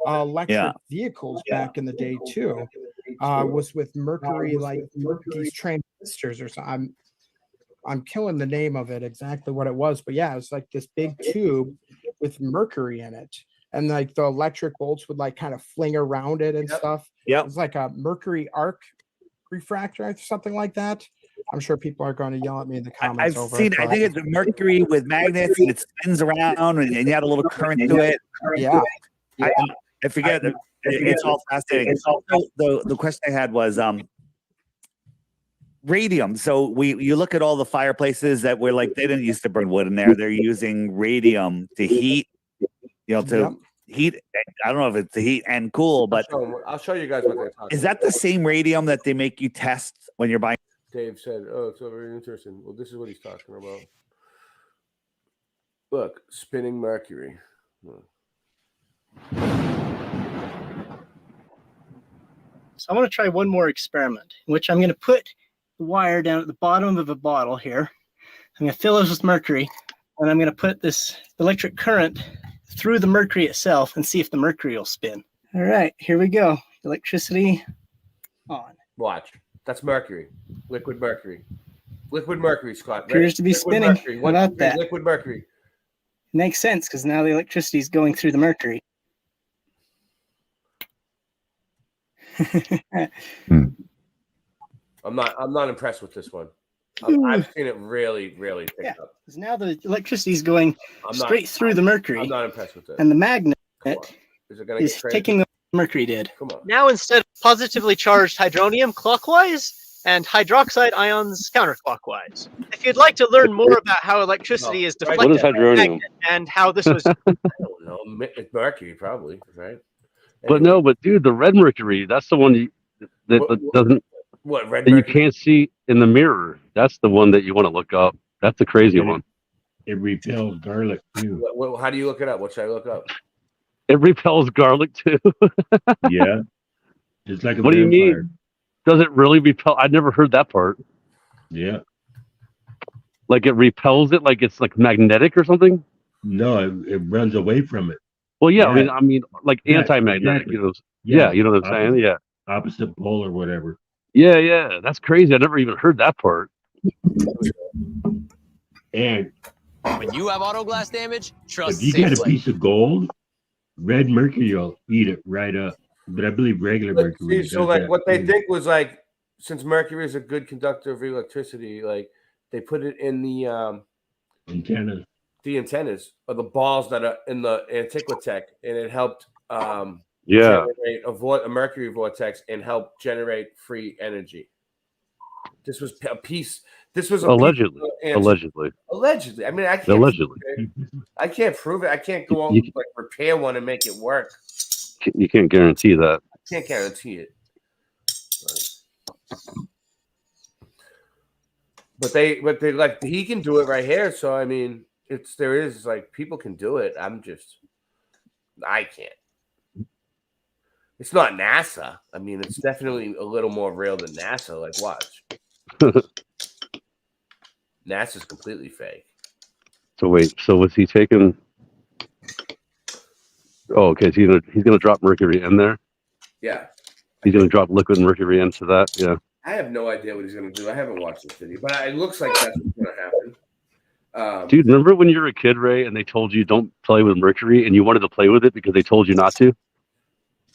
electric vehicles back in the day too. Was with mercury, like these transistors or something. I'm killing the name of it exactly what it was, but yeah, it's like this big tube with mercury in it, and like the electric bolts would like kind of fling around it and stuff. Yeah, it's like a mercury arc refractor or something like that. I'm sure people are going to yell at me in the comments. I've seen. I think it's a mercury with magnets, and it spins around, and you had a little current to it. Yeah, I forget. It's all fascinating. The question I had was radium. So you look at all the fireplaces that were like they didn't used to burn wood in there. They're using radium to heat. Heat. I don't know if it's to heat and cool, but I'll show you guys what they're talking. Is that the same radium that they make you test when you're buying? Dave said, "Oh, it's so very interesting." Well, this is what he's talking about. Look, spinning mercury. So I want to try one more experiment, in which I'm going to put the wire down at the bottom of a bottle here. I'm going to fill this with mercury, and I'm going to put this electric current through the mercury itself and see if the mercury will spin. All right, here we go. Electricity on. Watch. That's mercury. Liquid mercury. Liquid mercury, Scott. Appears to be liquid spinning. Mercury. How about that? Liquid mercury. Makes sense because now the electricity is going through the mercury. I'm not impressed with this one. I've seen it really pick up. Because now the electricity is going straight through the mercury. I'm not impressed with this. And the magnet is taking the mercury did. Come on. Now instead of positively charged hydronium clockwise and hydroxide ions counterclockwise. If you'd like to learn more about how electricity is deflected What is hydronium? and how this was I don't know. It's mercury, probably, right? But no, but dude, the red mercury, that's the one that doesn't What red that you mercury? can't see in the mirror. That's the one that you want to look up. That's the crazy one. It repels garlic too. How do you look it up? What should I look up? It repels garlic too. Yeah. It's like a What do you vampire. mean? Does it really repel? I've never heard that part. Yeah. Like it repels it, like it's like magnetic or something. No, it runs away from it. Well, yeah, Yeah. I mean, like Yeah, anti-magnetic. exactly. You know, yeah, you know what I'm saying? Yeah, Opposite pole or whatever. yeah. That's crazy. I never even heard that part. And When you have auto glass damage, trust if you got a Safely. piece of gold, red mercury will eat it right up. But I believe regular mercury. See, so does like that what they too. think was like, since mercury is a good conductor of electricity, like they put it in the Antennas. the antennas or the balls that are in the Antiquitech, and it helped Yeah. generate a mercury vortex and help generate free energy. This was a piece. This was a Allegedly. piece of the answer. Allegedly. Allegedly. I mean, I can't. Allegedly. I can't prove it. I can't go out You- and like repair one and make it work. You can't guarantee that. I can't guarantee it. But they like he can do it right here. So I mean, there is like people can do it. I can't. It's not NASA. I mean, it's definitely a little more real than NASA. Like, watch. NASA's completely fake. So wait, so was he taking? Oh, okay. So he's gonna drop mercury in there. Yeah. He's gonna drop liquid mercury into that. Yeah. I have no idea what he's going to do. I haven't watched this video, but it looks like that's what's going to happen. Dude, remember when you were a kid, Ray, and they told you don't play with mercury, and you wanted to play with it because they told you not to?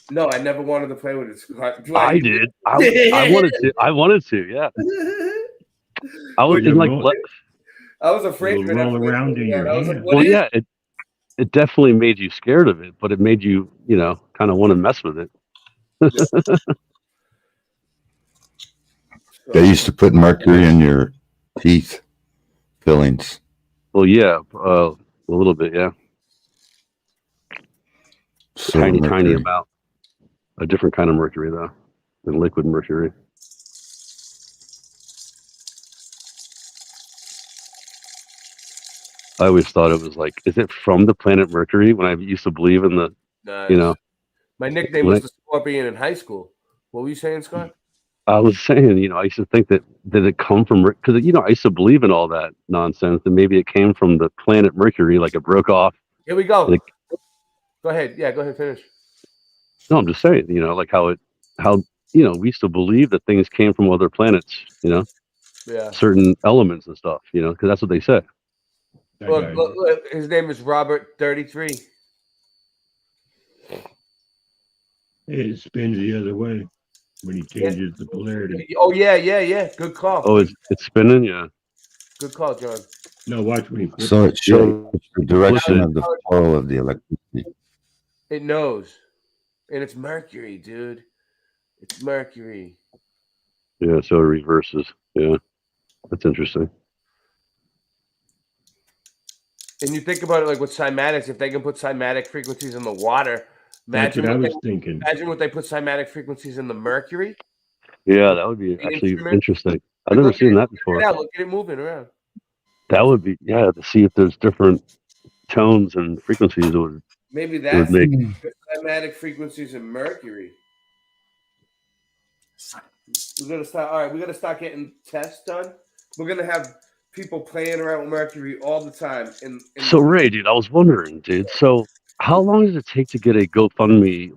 No, I never wanted to play with it. I did. I wanted to. I wanted to. Yeah. I was in like. I was afraid It'll of it. roll around in your I was like, hand. what Well, is yeah, it definitely made you scared of it, but it made you, kind of want to mess with it. They used to put mercury in your teeth fillings. Well, yeah, a little bit, yeah. Silver Tiny mercury. amount. A different kind of mercury, though, than liquid mercury. I always thought it was like, is it from the planet Mercury? When I used to believe in the, Nice. My nickname was the Scorpion in high school. What were you saying, Scott? I was saying, I used to think that did it come from, because, I used to believe in all that nonsense, and maybe it came from the planet Mercury, like it broke off. Here we go. Like, Go ahead. Yeah, go ahead. Finish. no, I'm just saying, like how we used to believe that things came from other planets, Yeah. certain elements and stuff, because that's what they say. Look, his name is Robert 33. It spins the other way when he changes the polarity. Oh, yeah. Good call. Oh, it's spinning? Yeah. Good call, John. No, watch when he flips. So it shows the direction of the flow of the electricity. It knows. And it's Mercury, dude. It's Mercury. Yeah, so it reverses. Yeah. That's interesting. And you think about it like with cymatics, if they can put cymatic frequencies in the water, That's what I was thinking. Imagine what they put cymatic frequencies in the mercury. Yeah, that would be actually interesting. I've never seen that before. Yeah, look at it moving around. That would be, to see if there's different tones and frequencies it would Maybe it would that's make. the cymatic frequencies in mercury. We're gonna start. All right, we're gonna start getting tests done. We're gonna have people playing around with mercury all the time. So Ray, dude, I was wondering, dude. So how long does it take to get a GoFundMe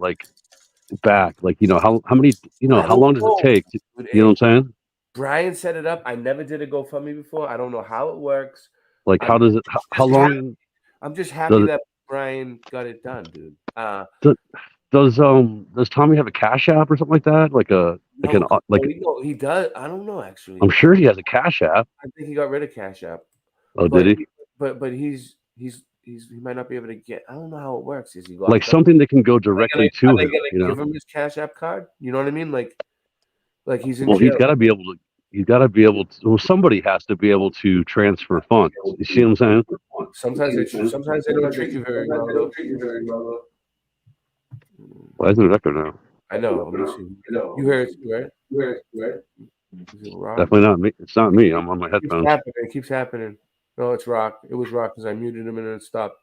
back? Like, how many? How long does it take? You know what I'm saying? Brian set it up. I never did a GoFundMe before. I don't know how it works. Like, how does it? How long? I'm just happy that Brian got it done, dude. Does Tommy have a Cash App or something like that? He does. I don't know actually. I'm sure he has a Cash App. I think he got rid of Cash App. Oh, did he? But he might not be able to get. I don't know how it works. Is he like something that can go directly to him? Give him his Cash App card. You know what I mean? Like he's in. Well, jail. he's got to be able to. He's got to be able to. Well, somebody has to be able to transfer funds. You see what I'm saying? Sometimes they don't treat you very well. Why isn't it echo now? I know. Let me see. You hear it, right? Definitely not me. It's not me. I'm on my headphones. It keeps happening. No, it's Rock. It was Rock because I muted him and then it stopped.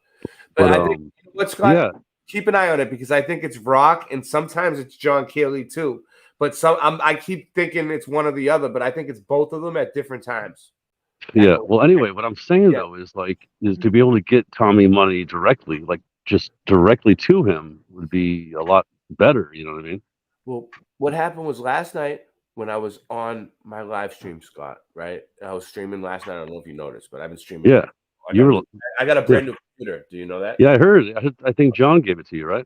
But I think Scott, keep an eye on it because I think it's Rock and sometimes it's John Keeley too. But I keep thinking it's one or the other, but I think it's both of them at different times. Yeah. Well, anyway, what I'm saying though is to be able to get Tommy money directly, just directly to him would be a lot better. You know what I mean? Well, what happened was last night when I was on my live stream, Scott, right? I was streaming last night. I don't know if you noticed, but I've been streaming. Yeah. I got a brand new computer. Do you know that? Yeah, I heard. I think John gave it to you, right?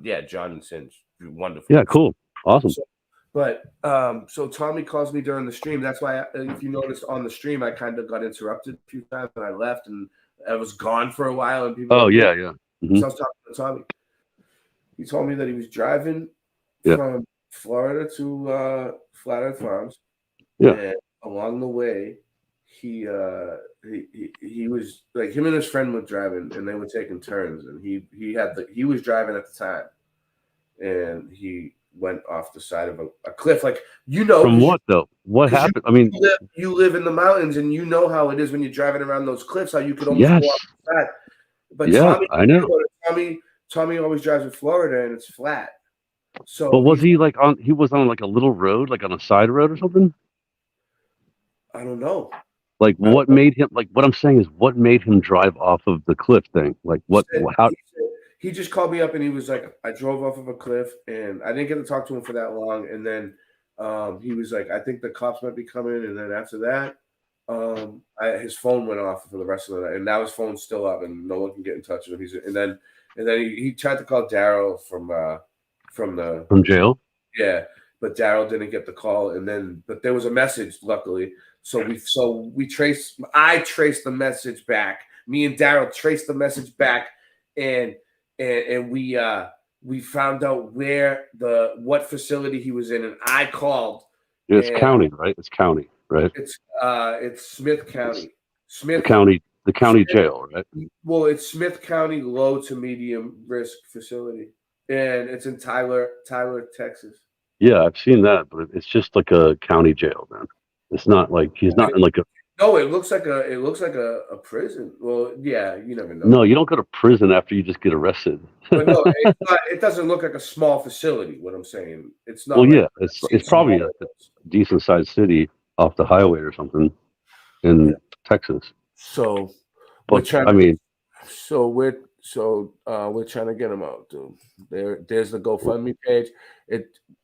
Yeah, John and Singe. Wonderful. Yeah, cool. Awesome. So Tommy calls me during the stream. That's why, if you noticed on the stream, I kind of got interrupted a few times and I left and I was gone for a while. And people. Oh, yeah. Mm-hmm. So I was talking to Tommy. He told me that he was driving from Florida to Flat Earth Farms. Yeah. And along the way, he was like him and his friend were driving and they were taking turns and he was driving at the time and he went off the side of a cliff. Like, from what though? What happened? I mean, you live in the mountains and you know how it is when you're driving around those cliffs, how you could almost go off the side. But Tommy, I know. Tommy always drives in Florida and it's flat. So, but was he he was on like a little road, like on a side road or something? I don't know. Like what made him? Like what I'm saying is, what made him drive off of the cliff thing? Like what? How? He just called me up and he was like, I drove off of a cliff and I didn't get to talk to him for that long. And then he was like, I think the cops might be coming. And then after that, his phone went off for the rest of the night. And now his phone's still up and no one can get in touch with him. And then he tried to call Daryl from jail. Yeah, but Daryl didn't get the call. And then, but there was a message, luckily. I traced the message back. Me and Daryl traced the message back, and we found out what facility he was in, and I called. It's county, right? It's county, right? It's Smith County. The county jail, right? Well, it's Smith County low to medium risk facility, and it's in Tyler, Texas. Yeah, I've seen that, but it's just like a county jail, man. It's not like he's not in like a. No, it looks like a prison. Well, yeah, you never know. No, you don't go to prison after you just get arrested. But no, it doesn't look like a small facility. What I'm saying, it's not. Well, like, yeah, it's probably a decent sized city off the highway or something in Texas. So, but we're trying to get him out, dude. There's the GoFundMe page.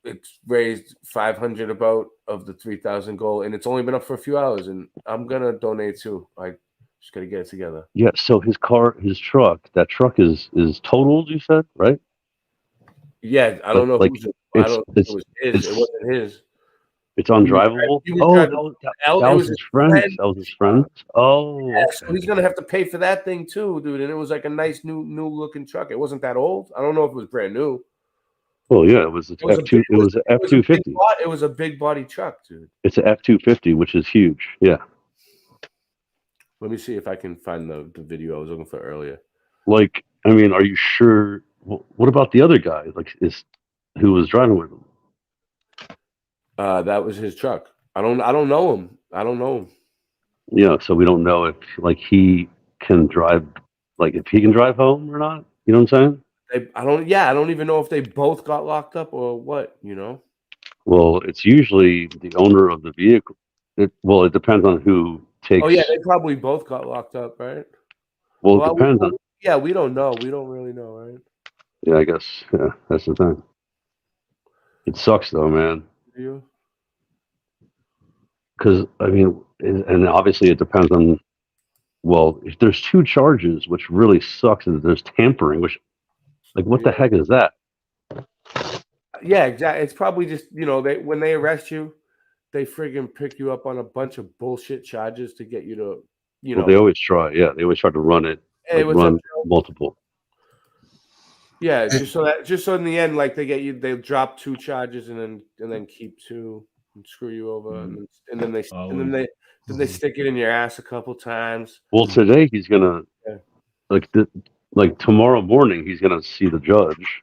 It's raised 500 about of the 3,000 goal, and it's only been up for a few hours. And I'm gonna donate too. I just gotta get it together. Yeah. So his truck is totaled. You said, right? Yeah, I don't know. Like, it was his. It wasn't his. It's undrivable. That was his friend. That was his friend. Oh, yeah, so he's gonna have to pay for that thing too, dude. And it was like a nice new looking truck. It wasn't that old. I don't know if it was brand new. Well, yeah, it was an F2. It was an F250. It was a big body truck, dude. It's an F250, which is huge. Yeah. Let me see if I can find the video I was looking for earlier. Like, I mean, are you sure? What about the other guy? Like, who was driving with him? That was his truck. I don't know him. I don't know him. Yeah, so we don't know if he can drive, if he can drive home or not. You know what I'm saying? I don't even know if they both got locked up or what. You know. Well, it's usually the owner of the vehicle. It depends on who takes. Oh yeah, they probably both got locked up, right? Well, it depends on. Yeah, we don't know. We don't really know, right? Yeah, I guess. Yeah, that's the thing. It sucks though, man. You? Because I mean, and obviously it depends on. Well, if there's two charges, which really sucks, is there's tampering, which, what the heck is that? Yeah, exactly. It's probably just when they arrest you, they friggin' pick you up on a bunch of bullshit charges to get you to, Well, they always try. Yeah, they always try to run it. Run multiple. Yeah, just so in the end, they get you, they drop two charges and then keep two and screw you over, and then they stick it in your ass a couple times. Well, today he's gonna tomorrow morning he's gonna see the judge,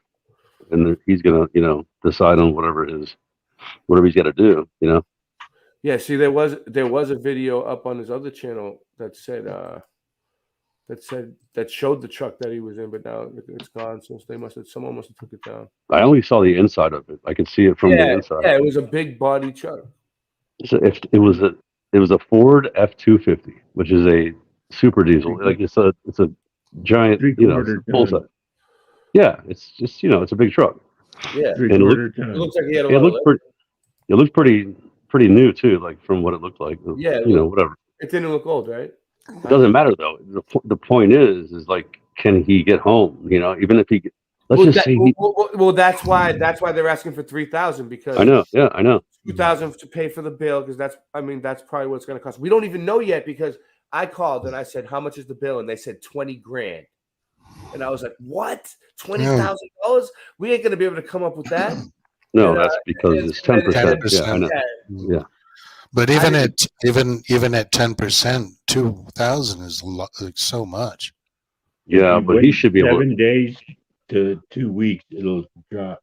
and he's gonna decide on whatever he's got to do. Yeah. See, there was a video up on his other channel that said that showed the truck that he was in, but now it's gone. So someone must have took it down. I only saw the inside of it. I could see it from the inside. Yeah, it was a big body truck. So if it was a Ford F250, which is a super diesel. It's a giant, full size. Yeah, it's just it's a big truck. Yeah, and it looks like he had a lot of it looked pretty new too, from what it looked like. Yeah, whatever. It didn't look old, right? It doesn't matter though. The point is can he get home? Even if he, that's why they're asking for 3,000 because I know. Yeah, I know. 2,000 to pay for the bill because that's probably what it's going to cost. We don't even know yet because I called and I said, how much is the bill? And they said 20 grand. And I was like, what? $20,000? We ain't going to be able to come up with that. No, that's because it's 10%. Yeah, I know. Yeah. But even at 10%, 2,000 is so much. Yeah, but he should be able. 7 days to 2 weeks, it'll drop.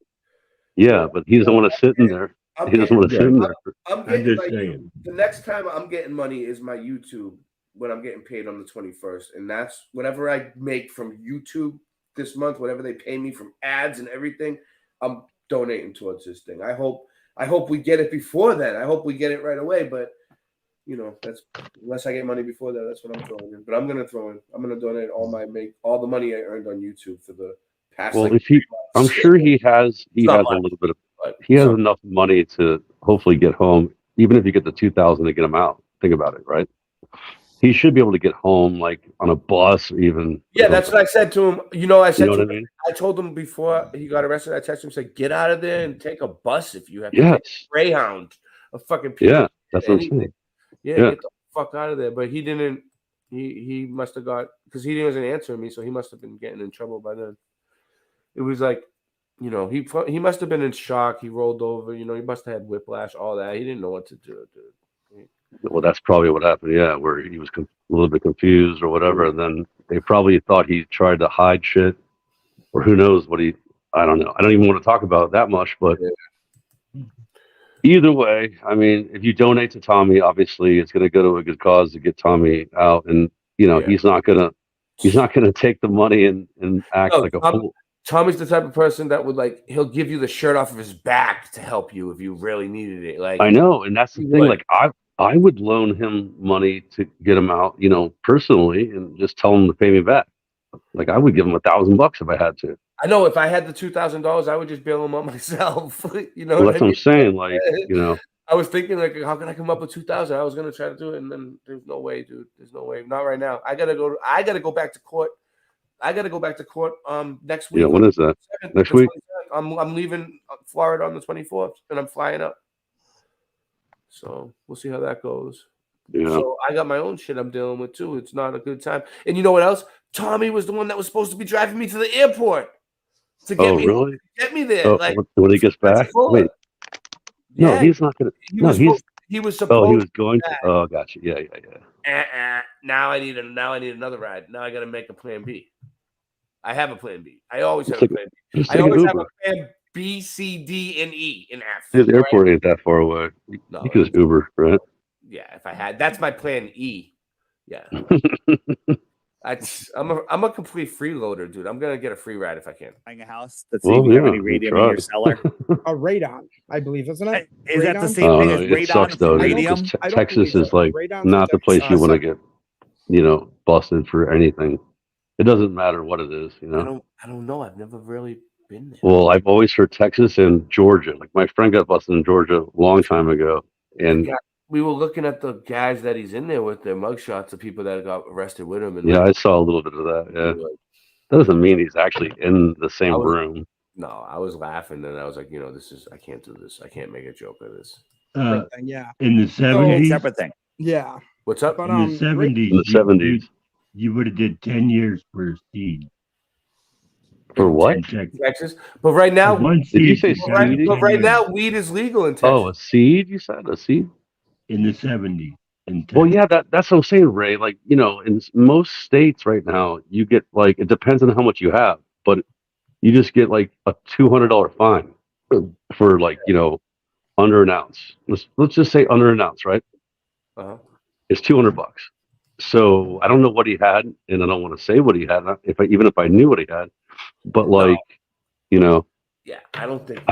Yeah, but he doesn't want to sit in there. He doesn't want to sit in there. I'm just saying. The next time I'm getting money is my YouTube when I'm getting paid on the 21st, and that's whatever I make from YouTube this month, whatever they pay me from ads and everything, I'm donating towards this thing. I hope we get it before then. I hope we get it right away, but that's unless I get money before that, that's what I'm throwing in. But I'm gonna donate all the money I earned on YouTube for the past. Well, I'm sure he has a little bit of. He has enough money to hopefully get home, even if you get the 2,000 to get him out. Think about it, right? he should be able to get home like on a bus or even. Yeah, that's what I said to him. I said what to I him, mean? I told him before he got arrested, I texted him, said, get out of there and take a bus if you have to. Yes. Take a Greyhound, a fucking Yeah, that's what I'm anything. saying. Yeah, Yeah. get the fuck out of there. But he didn't. He must have got, because he wasn't answering me, so he must have been getting in trouble by then. It was like, he must have been in shock. He rolled over. He must have had whiplash, all that. He didn't know what to do, dude. Well, that's probably what happened. Yeah, where he was a little bit confused or whatever. And then they probably thought he tried to hide shit, or who knows what he. I don't know. I don't even want to talk about it that much, but either way, I mean, if you donate to Tommy, obviously it's going to go to a good cause to get Tommy out, and he's not gonna take the money and act like a fool. Tommy's the type of person that would he'll give you the shirt off of his back to help you if you really needed it. Like, I know, and that's the thing. would. Like I would loan him money to get him out, personally, and just tell him to pay me back. Like I would give him $1,000 if I had to. I know if I had the $2,000, I would just bail him up myself. Well, that's what I'm saying. Like, I was thinking, how can I come up with 2,000? I was gonna try to do it, and then there's no way, dude. There's no way. Not right now. I gotta go back to court. Next week. Yeah, when is that? Next week? I'm leaving Florida on the 24th, and I'm flying up. So we'll see how that goes. Yeah. So I got my own shit I'm dealing with too. It's not a good time. And you know what else? Tommy was the one that was supposed to be driving me to the airport to get really? Get me there. Oh, when he gets back? Wait. No, Yeah, he's not gonna. he was supposed. Oh, he was going to. Oh, gotcha. Yeah. Now I need another ride. Now I got to make a plan B. I have a plan B. I always have It's a plan B. it's I like an always have Uber. a plan B, C, D, and E, and F. The airport right? ain't that far away. You No, could just Uber, right? Yeah, if I had, that's my plan E. Yeah. I'm a complete freeloader, dude. I'm gonna get a free ride if I can. Buying a house that's so you can have any radium in your cellar. A radon, I believe, isn't it? Is that the Radon? same thing as It radon sucks and though. radium? Because Texas is like not the place you want to get, busted for anything. It doesn't matter what it is, I don't know. I've never really been there. Well, I've always heard Texas and Georgia. Like my friend got busted in Georgia a long time ago, and We were looking at the guys that he's in there with, their mugshots of people that got arrested with him. And I saw a little bit of that. Yeah, that doesn't mean he's actually in the same room. No, I was laughing, and I was like, I can't do this. I can't make a joke of this. Yeah. In the 70s, separate thing. Yeah. What's up? But, in the 70s, In the 70s. you would have did 10 years for seed. For what? Texas, but right now, One Did you seed say for 10 seed? but right years. now, weed is legal in Texas. Oh, a seed? You said a seed? In the 70s. Well, yeah, that's what I'm saying, Ray. Like, in most states right now, you get it depends on how much you have, but you just get like a $200 fine for under an ounce. Let's just say under an ounce, right? Uh-huh. It's $200. So I don't know what he had, and I don't want to say what he had, even if I knew what he had. But Yeah, I don't think.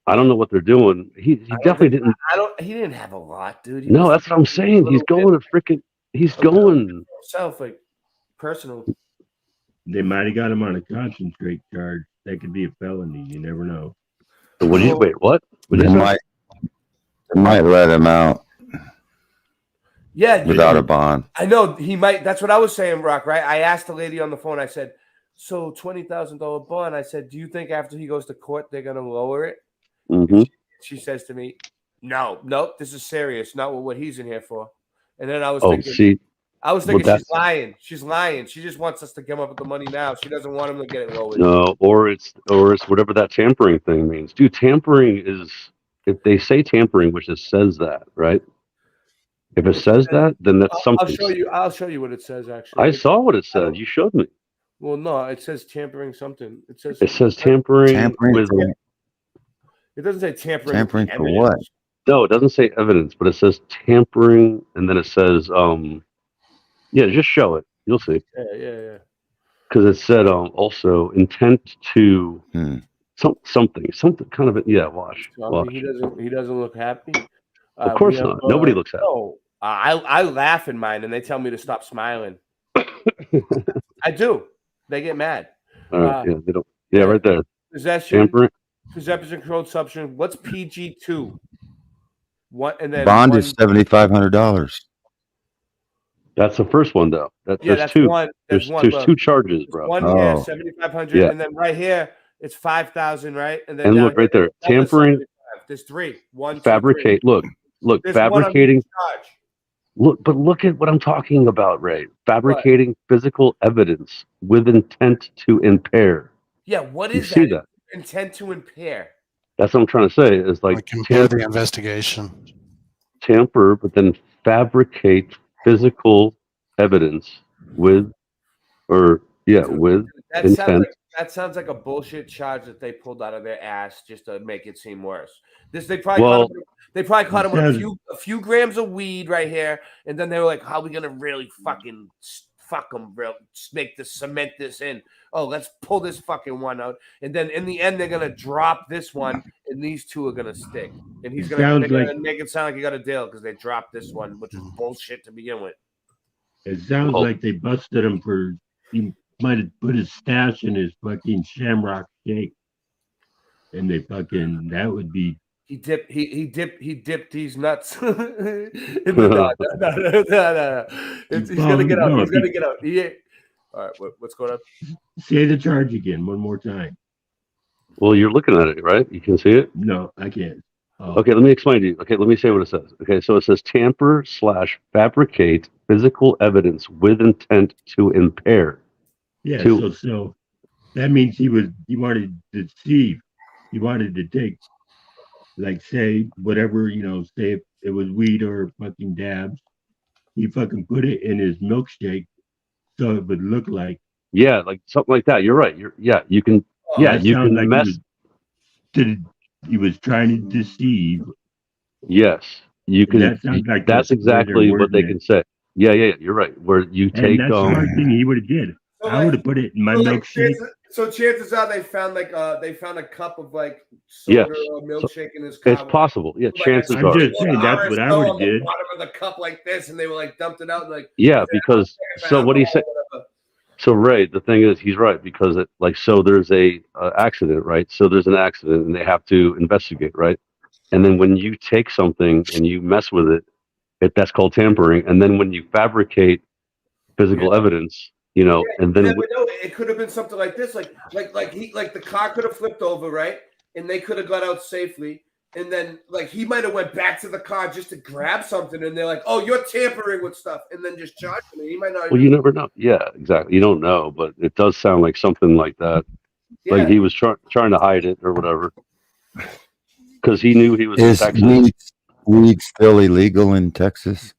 I don't know what they're doing. He definitely didn't. He didn't have a lot, dude. No, that's what I'm saying. He's going to freaking. He's going. Himself, personal. They might have got him on a concentrate charge. That could be a felony. You never know. What do you wait? What? They might let him out. Yeah, without a bond. I know he might. That's what I was saying, Rock. Right? I asked the lady on the phone. I said, "So $20,000 bond." I said, "Do you think after he goes to court they're gonna lower it?" Mm-hmm. She says to me, "Nope. This is serious. Not what he's in here for." And then I was thinking, she's lying. She's lying. She just wants us to come up with the money now. She doesn't want him to get it lowered. No, or it's whatever that tampering thing means, dude. Tampering is, if they say tampering, which it says that, right? If it says that, then that's something. I'll show you what it says. Actually, I saw what it said. You showed me. Well, no, it says tampering something. It says tampering with. It doesn't say tampering. Tampering for what? No, it doesn't say evidence, but it says tampering, and then it says, yeah, just show it. You'll see. Yeah. Because it said also intent to something kind of watch. He doesn't look happy. Of course not. Nobody looks happy. No, I laugh in mine, and they tell me to stop smiling. I do. They get mad. All right, yeah, they don't. Yeah, right there. Possession. Tampering. Possession controlled substance. What's PG2? What and then Bond is $7,500. That's the first one, though. Yeah, There's that's two. one. There's look. two charges, bro. One here, 7,500, Yeah. and then right here it's 5,000, right? And then And down look right here, there, another tampering, 75. There's three. One, 2, 3. fabricate. Look, There's fabricating. one on each charge. Look at what I'm talking about, Ray. Fabricating physical evidence with intent to impair. Yeah, what You is see that? that? Intent to impair. That's what I'm trying to say. Is like Compare the investigation. tamper, but then fabricate physical evidence with, with intent. That sounds like a bullshit charge that they pulled out of their ass just to make it seem worse. They probably caught him with a few grams of weed right here, and then they were like, "How are we gonna really fucking fuck them, bro? Make this, cement this in. Oh, let's pull this fucking one out, and then in the end they're gonna drop this one, and these two are gonna stick, and he's gonna make it sound like he got a deal because they dropped this one, which is bullshit to begin with." It sounds like they busted him for he might have put his stash in his fucking Shamrock Shake, and that would be. He dipped these nuts in the no. He's gonna get out. He's gonna get out. All right, what's going on? Say the charge again one more time. Well, you're looking at it, right? You can see it? No, I can't. Oh. Okay, let me explain to you. Okay, let me say what it says. Okay, so it says tamper/fabricate physical evidence with intent to impair. Yeah, so that means he wanted to deceive. He wanted to take, like, say whatever, say if it was weed or fucking dabs, he fucking put it in his milkshake so it would look like. Yeah, like something like that. You're right. You can. You can like mess. He was trying to deceive. Yes, you can. Like that's exactly what they can say. Yeah. You're right. Where you take. That's the hard thing he would have did. I would have put it in my milkshake. So chances are they found a cup of like soda or milkshake in his car. It's possible. Yeah, chances I'm are. just saying that's what I would have did. Bottom of the cup like this, and they were like dumped it out like. Yeah, because what he said. So Ray, the thing is, he's right because there's a accident, right? So there's an accident, and they have to investigate, right? And then when you take something and you mess with it, that's called tampering. And then when you fabricate physical evidence, and then it could have been something like this, like the car could have flipped over, right? And they could have got out safely. And then, he might have went back to the car just to grab something, and they're like, "Oh, you're tampering with stuff," and then just charged him. He might not. Well, you never know. Yeah, exactly. You don't know, but it does sound like something like that. Yeah. Like he was trying to hide it or whatever, because he knew he was in Texas. Weed still illegal in Texas?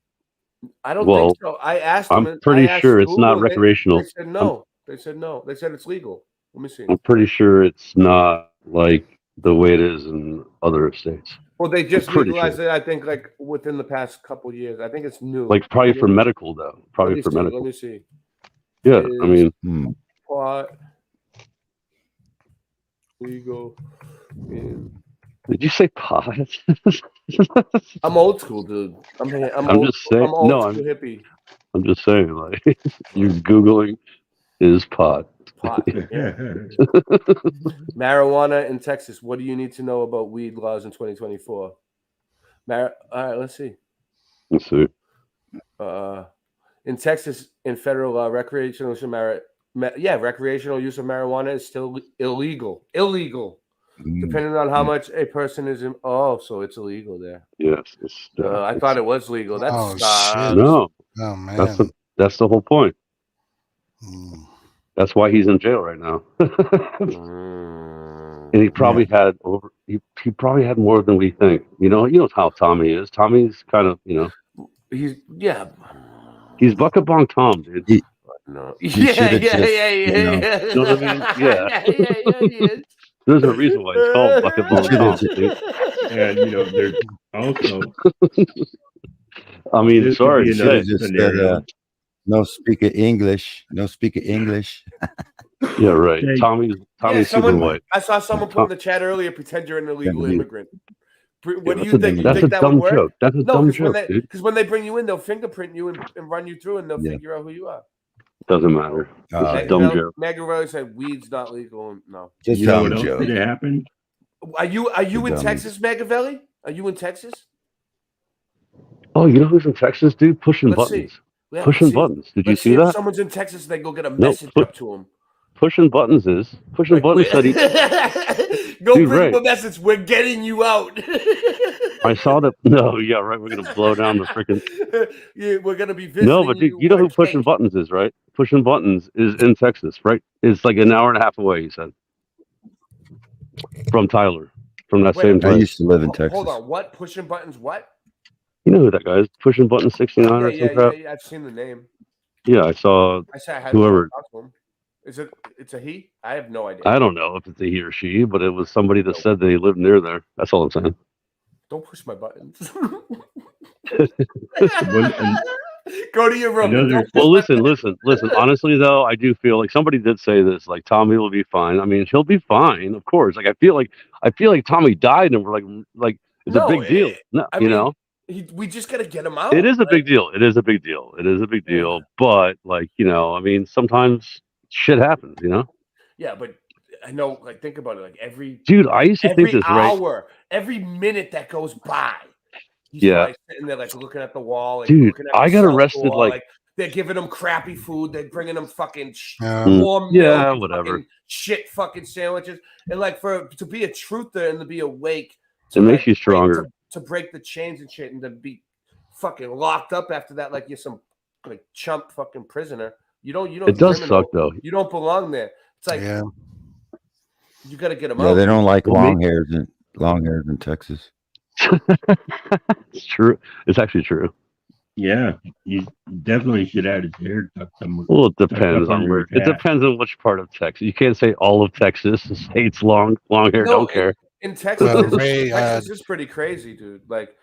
I don't think so. I asked them. I'm pretty sure it's not recreational. They said no. They said no. They said it's legal. Let me see. I'm pretty sure it's not like the way it is in other states. Well, they just legalized it, I think, within the past couple of years. I think it's new. Probably for medical, though. Probably for medical. Let me see. Yeah, I mean. Pot legal in. Did you say pot? I'm old school, dude. I'm just saying. I'm old school hippie. I'm just saying, you're Googling is pot. Yeah. Marijuana in Texas. What do you need to know about weed laws in 2024? All right, let's see. Let's see. In Texas, in federal law, recreational use of marijuana is still illegal. Depending on how much a person is in. Oh, so it's illegal there. Yes. I thought it was legal. That's shit. No. Oh man. That's the whole point. That's why he's in jail right now. And he probably had he probably had more than we think. You know how Tommy is. Tommy's kind of, He's Bucket Bong Tom, dude. No. Yeah. You know what I mean? Yeah. There's a reason why it's called Bucket Bong Tom, dude. And there's also I mean, sorry to say. No speak English. Yeah, right. Tommy's super white. I saw someone put in the chat earlier, pretend you're an illegal immigrant. What do you think? That's think a that dumb would work? joke. That's a dumb joke, dude. Because when they bring you in, they'll fingerprint you and run you through, and they'll figure out who you are. Doesn't matter. It's a dumb joke. Magarelli said weed's not legal. No. Just you know what else did it happen? Are you in Texas, Machiavelli? Are you in Texas? Oh, you know who's in Texas, dude? Pushing buttons. Yeah, Pushing let's buttons. Did you let's see if that? someone's in Texas, they go get a No, message up to him. pushing buttons is pushing Like, buttons said he. go Dude, bring Ray, him a message. We're getting you out. I saw that. No, yeah, right. We're gonna blow down the freaking. Yeah, we're gonna be No, visiting but dude, you you know with a who pushing cake. buttons is, right? Pushing buttons is in Texas, right? It's like an hour and a half away. He said from Tyler, from that Wait, same I place. used to live in hold Texas. on. What pushing buttons? What? You know who that guy is? Pushing button 69 Yeah, or yeah, some yeah, crap. yeah. I've seen the name. Yeah, I saw I said I had to whoever. talk to him. Is it? It's a he? I have no idea. I don't know if it's a he or she, but it was somebody that No. said they lived near there. That's all I'm saying. Don't push my buttons. One, Go to your room. another. Don't push Well, my listen. Honestly, though, I do feel like somebody did say this. Like Tommy will be fine. I mean, he'll be fine, of course. Like I feel like Tommy died, and we're like it's a No, big deal. No, I you mean, know, we just gotta get him out. it is a Like, big deal. It is a big deal. It is a big deal. But like I mean, sometimes shit happens. yeah, but I know. Like, think about it. Like Dude, I used to think every this, right? hour, every minute that goes by, he's Yeah. probably sitting there like looking at the wall, like Dude, looking at I the got cell arrested, door, like- they're giving him crappy food, they're bringing him fucking Mm. warm Yeah, milk, and whatever. fucking shit, fucking sandwiches, and like to be a truther and to be awake, It makes you break- stronger. to break the chains and shit, and to be fucking locked up after that, like you're some like chump fucking prisoner. You don't. It does suck, though. You don't belong there. It's like Yeah. you got to get him Yeah, out. they don't like Well, long hairs in Texas. It's true. It's actually true. Yeah, you definitely should have his hair tucked somewhere. Well, it tucked depends up on under where. his It hat. depends on which part of Texas. You can't say all of Texas hates long hair. No, Don't care. In Texas, Well, Ray, Texas is pretty crazy, dude. Like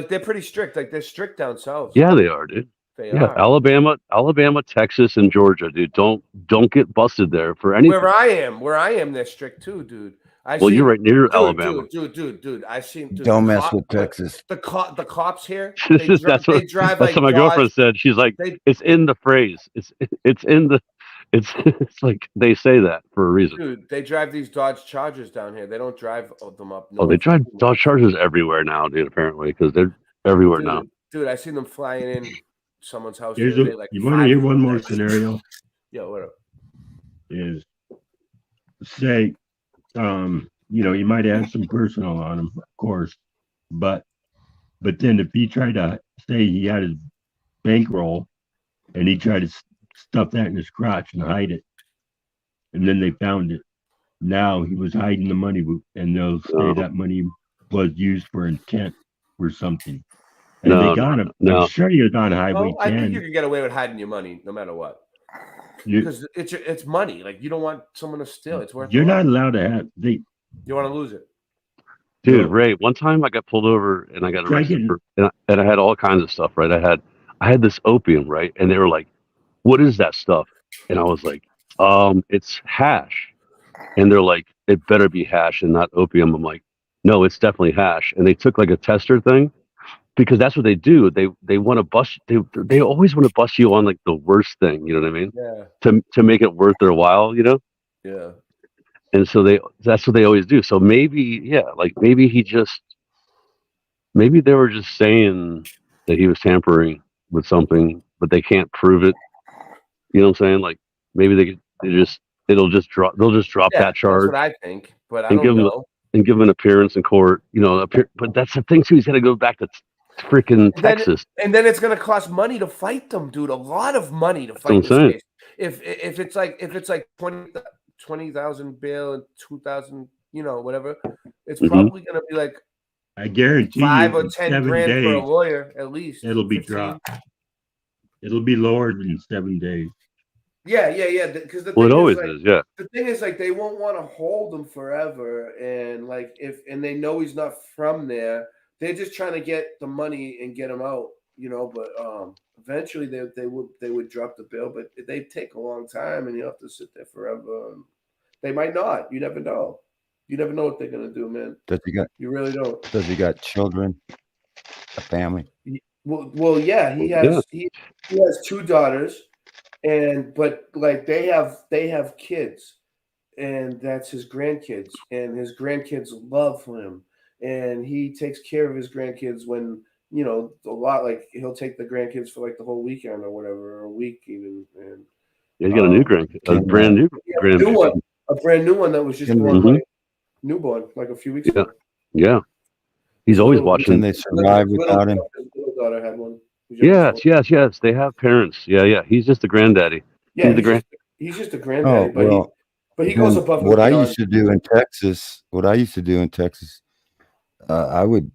they're pretty strict. Like they're strict down south. Yeah, they are, dude. They Yeah, are. Alabama, Texas, and Georgia, dude. Don't get busted there for anything. Where I am, they're strict too, dude. Well, you're right near Alabama. Dude. I seen. Dude, Don't the mess cop- with Texas. The cops here. That's what my girlfriend said. She's like, it's in the phrase. It's in the. It's like they say that for a reason. Dude, they drive these Dodge Chargers down here. They don't drive them up Oh, they north. drive Dodge Chargers everywhere now, dude. Apparently, because they're everywhere now. Dude, I seen them flying in someone's house. Here's the other day, like you want to hear 5 one more minutes. scenario? Yo, what up? Is say, you might have some personal on him, of course, but then if he tried to say he had his bankroll and he tried to stuff that in his crotch and hide it, and then they found it. Now he was hiding the money, and they'll say that money was used for intent or something. And they got him. I'm sure he was on Highway Oh, I 10. think you can get away with hiding your money no matter what. Because it's money. Like you don't want someone to steal. It's worth. You're a lot. not allowed to have. You want to lose it. Dude, Ray, one time I got pulled over and I got arrested and I had all kinds of stuff, right? I had this opium, right? And they were like, "What is that stuff?" And I was like, it's hash." And they're like, "It better be hash and not opium." I'm like, "No, it's definitely hash." And they took like a tester thing because that's what they do. They want to bust. They always want to bust you on like the worst thing. You know what I mean? Yeah. To make it worth their while, Yeah. And so that's what they always do. So maybe, maybe maybe they were just saying that he was tampering with something, but they can't prove it. You know what I'm saying? Like maybe they'll just drop that charge. That's what I think, but I and don't know. And give him an appearance in court. But that's the thing too. He's got to go back to freaking Texas. And then it's going to cost money to fight them, dude. A lot of money to That's fight what I'm this saying. case. If it's like 20,000 bail and 2,000, whatever, it's probably going to be like I guarantee 5 you or in 10 7 grand days, for a lawyer at least. it'll be 15. dropped. It'll be lowered in 7 days. Yeah. Because Well, it always is, yeah. The thing is, like, they won't want to hold him forever, and like, and they know he's not from there, they're just trying to get the money and get him out, But eventually, they would drop the bill, but they take a long time, and you have to sit there forever. They might not. You never know. You never know what they're gonna do, man. You really don't. Does he got children? A family? Well, yeah, he has 2 daughters, but like they have kids, and that's his grandkids, and his grandkids love him, and he takes care of his grandkids when you know, a lot. Like he'll take the grandkids for like the whole weekend or whatever, or a week even. And Yeah, he's got a new grandkid, a brand new grandbaby. A brand new one that was just born, like newborn, like a few weeks ago. Yeah. He's always watching. Can they survive without him? His little daughter had one. Yes. They have parents. Yeah. He's just the granddaddy. Yeah, he's the grand. He's just a granddaddy, Oh, but he goes above and what I beyond. used to do in Texas, I would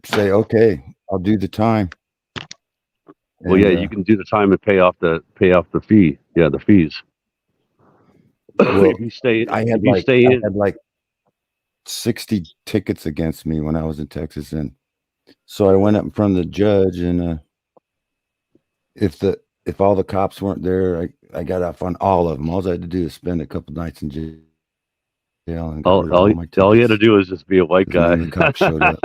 say, okay, I'll do the time. Well, yeah, you can do the time and pay off the fee. Yeah, the fees. Well, if you stay, I had like 60 tickets against me when I was in Texas, and so I went up in front of the judge, and if all the cops weren't there, I got off on all of them. All I had to do is spend a couple nights in jail. And all you had to do is just be a white guy. The cops showed up.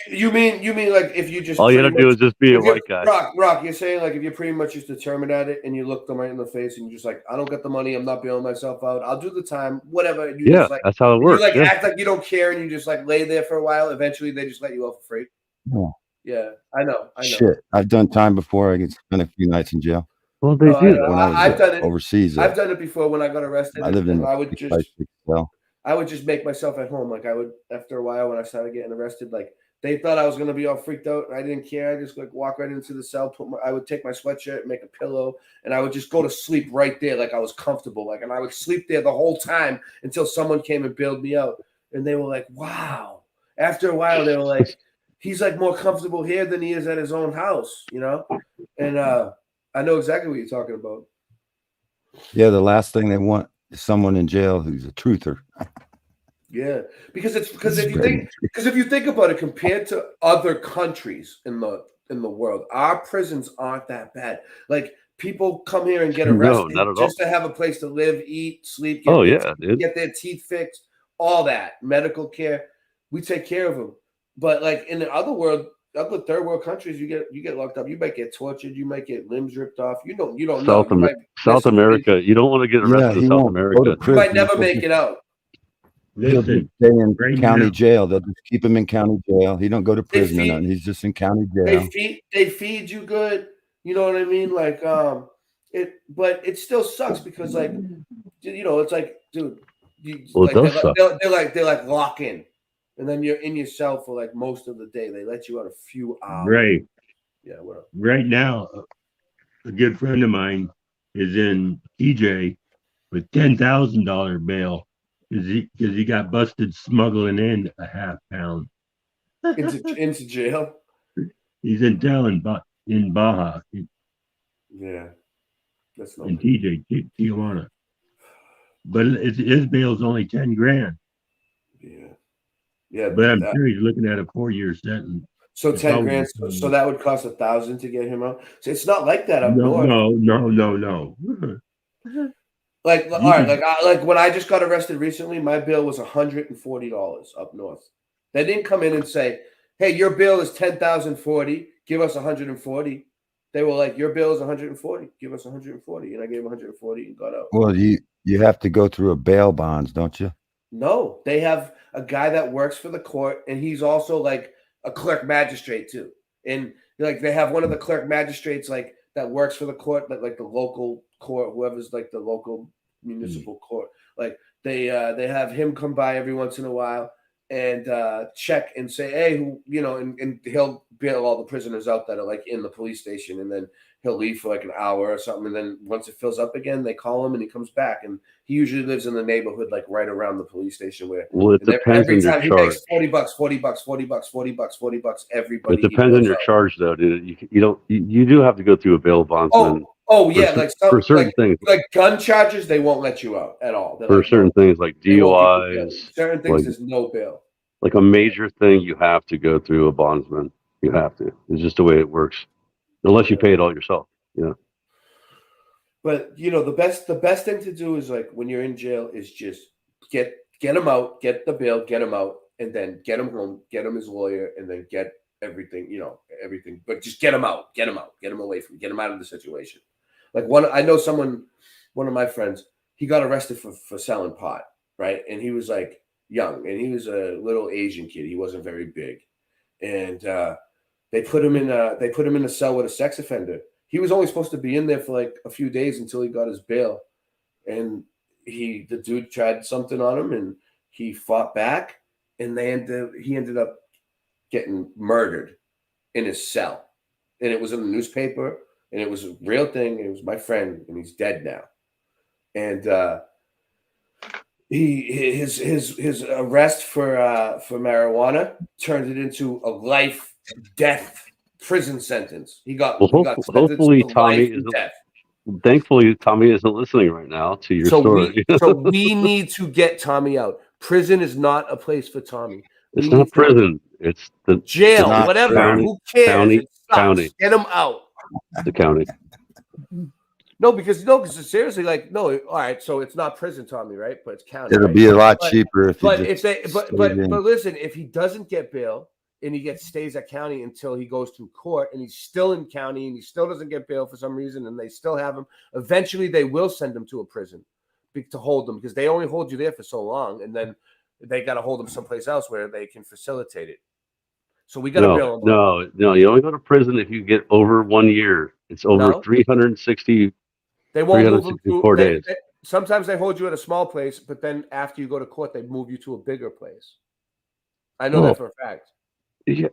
You mean like if you just all you had to do is just be a white guy. Rock, you're saying like if you're pretty much just determined at it and you look them right in the face and you're just like, I don't get the money, I'm not bailing myself out, I'll do the time, whatever. And you just like, that's how it works. You like act like you don't care and you just like lay there for a while. Eventually they just let you off for free. Yeah, I know. Shit, I've done time before. I get spent a few nights in jail. Well, they do. When I've done it overseas. I've done it before when I got arrested. I lived in. I would just make myself at home. Like I would, after a while, when I started getting arrested, like they thought I was gonna be all freaked out, and I didn't care. I just like walk right into the cell. I would take my sweatshirt, make a pillow, and I would just go to sleep right there, like I was comfortable. Like, and I would sleep there the whole time until someone came and bailed me out. And they were like, "Wow!" After a while, they were like, "He's like more comfortable here than he is at his own house," you know. And I know exactly what you're talking about. Yeah, the last thing they want is someone in jail who's a truther. Yeah, because if you think about it, compared to other countries in the world, our prisons aren't that bad. Like people come here and get arrested just to have a place to live, eat, sleep. Get their teeth fixed, all that medical care. We take care of them. But like in the other third world countries, you get locked up. You might get tortured. You might get limbs ripped off. You don't know. South America. You don't want to get arrested in South America. You might never make it out. He'll stay in county jail. They'll just keep him in county jail. He don't go to prison or nothing. He's just in county jail. They feed you good. You know what I mean? Like but it still sucks because like it's like, dude. They're like lock in. And then you're in your cell for like most of the day. They let you out a few hours. Right. Yeah. What right now, a good friend of mine is in EJ with $10,000 bail because he got busted smuggling in a half pound into jail. He's in jail in Baja. Yeah. That's not in TJ Tijuana. But his bail's only $10,000. Yeah, but I'm sure he's looking at a 4-year sentence. So $10,000. So that would cost $1,000 to get him out. So it's not like that up north. No. Like all right, like when I just got arrested recently, my bill was $140 up north. They didn't come in and say, "Hey, your bill is $10,040. Give us $140." They were like, "Your bill is $140. Give us $140," and I gave $140 and got out. Well, you have to go through a bail bonds, don't you? No, they have a guy that works for the court, and he's also like a clerk magistrate too. And like they have one of the clerk magistrates like that works for the court, like the local court, whoever's like the local municipal court. Like they have him come by every once in a while and check and say, hey, and he'll bail all the prisoners out that are like in the police station, and then he'll leave for like an hour or something, and then once it fills up again, they call him and he comes back. And he usually lives in the neighborhood like right around the police station where it depends every on time your he charge. makes $40. Everybody. It depends on your charge, though, dude. You do have to go through a bail bondsman. Oh yeah, for certain things, like gun charges, they won't let you out at all. For certain things like DUIs, certain things, there's no bail. Like a major thing, you have to go through a bondsman. You have to. It's just the way it works, unless you pay it all yourself. Yeah. But the best thing to do is like when you're in jail is just get him out, get the bail, get him out, and then get him home, get him his lawyer, and then get everything, everything. But just get him out, get him away from, get him out of the situation. Like one of my friends, he got arrested for selling pot, right? And he was like, young, and he was a little Asian kid. He wasn't very big, and they put him in a cell with a sex offender. He was only supposed to be in there for like a few days until he got his bail, and the dude tried something on him, and he fought back, and he ended up getting murdered in his cell, and it was in the newspaper, and it was a real thing. And it was my friend, and he's dead now, and his arrest for marijuana turned it into a death prison sentence. He got sentenced hopefully to Tommy life and death. Thankfully, Tommy isn't listening right now to your story. So we need to get Tommy out. Prison is not a place for Tommy. It's not prison. It's the jail, whatever. County, Who cares? County, It sucks. county. Get him out. The county. No, because it's seriously like no. All right, so it's not prison, Tommy, right? But it's county. It'll right? be a lot cheaper if. But you if they, but listen, if he doesn't get bail and he stays at county until he goes to court, and he's still in county and he still doesn't get bail for some reason, and they still have him, eventually they will send him to a prison to hold him, because they only hold you there for so long, and then they got to hold him someplace else where they can facilitate it. So we got to bail him. No, you only go to prison if you get over 1 year. It's over 360. They won't move him to 4 days. Sometimes they hold you at a small place, but then after you go to court, they move you to a bigger place. I know that for a fact. Yeah,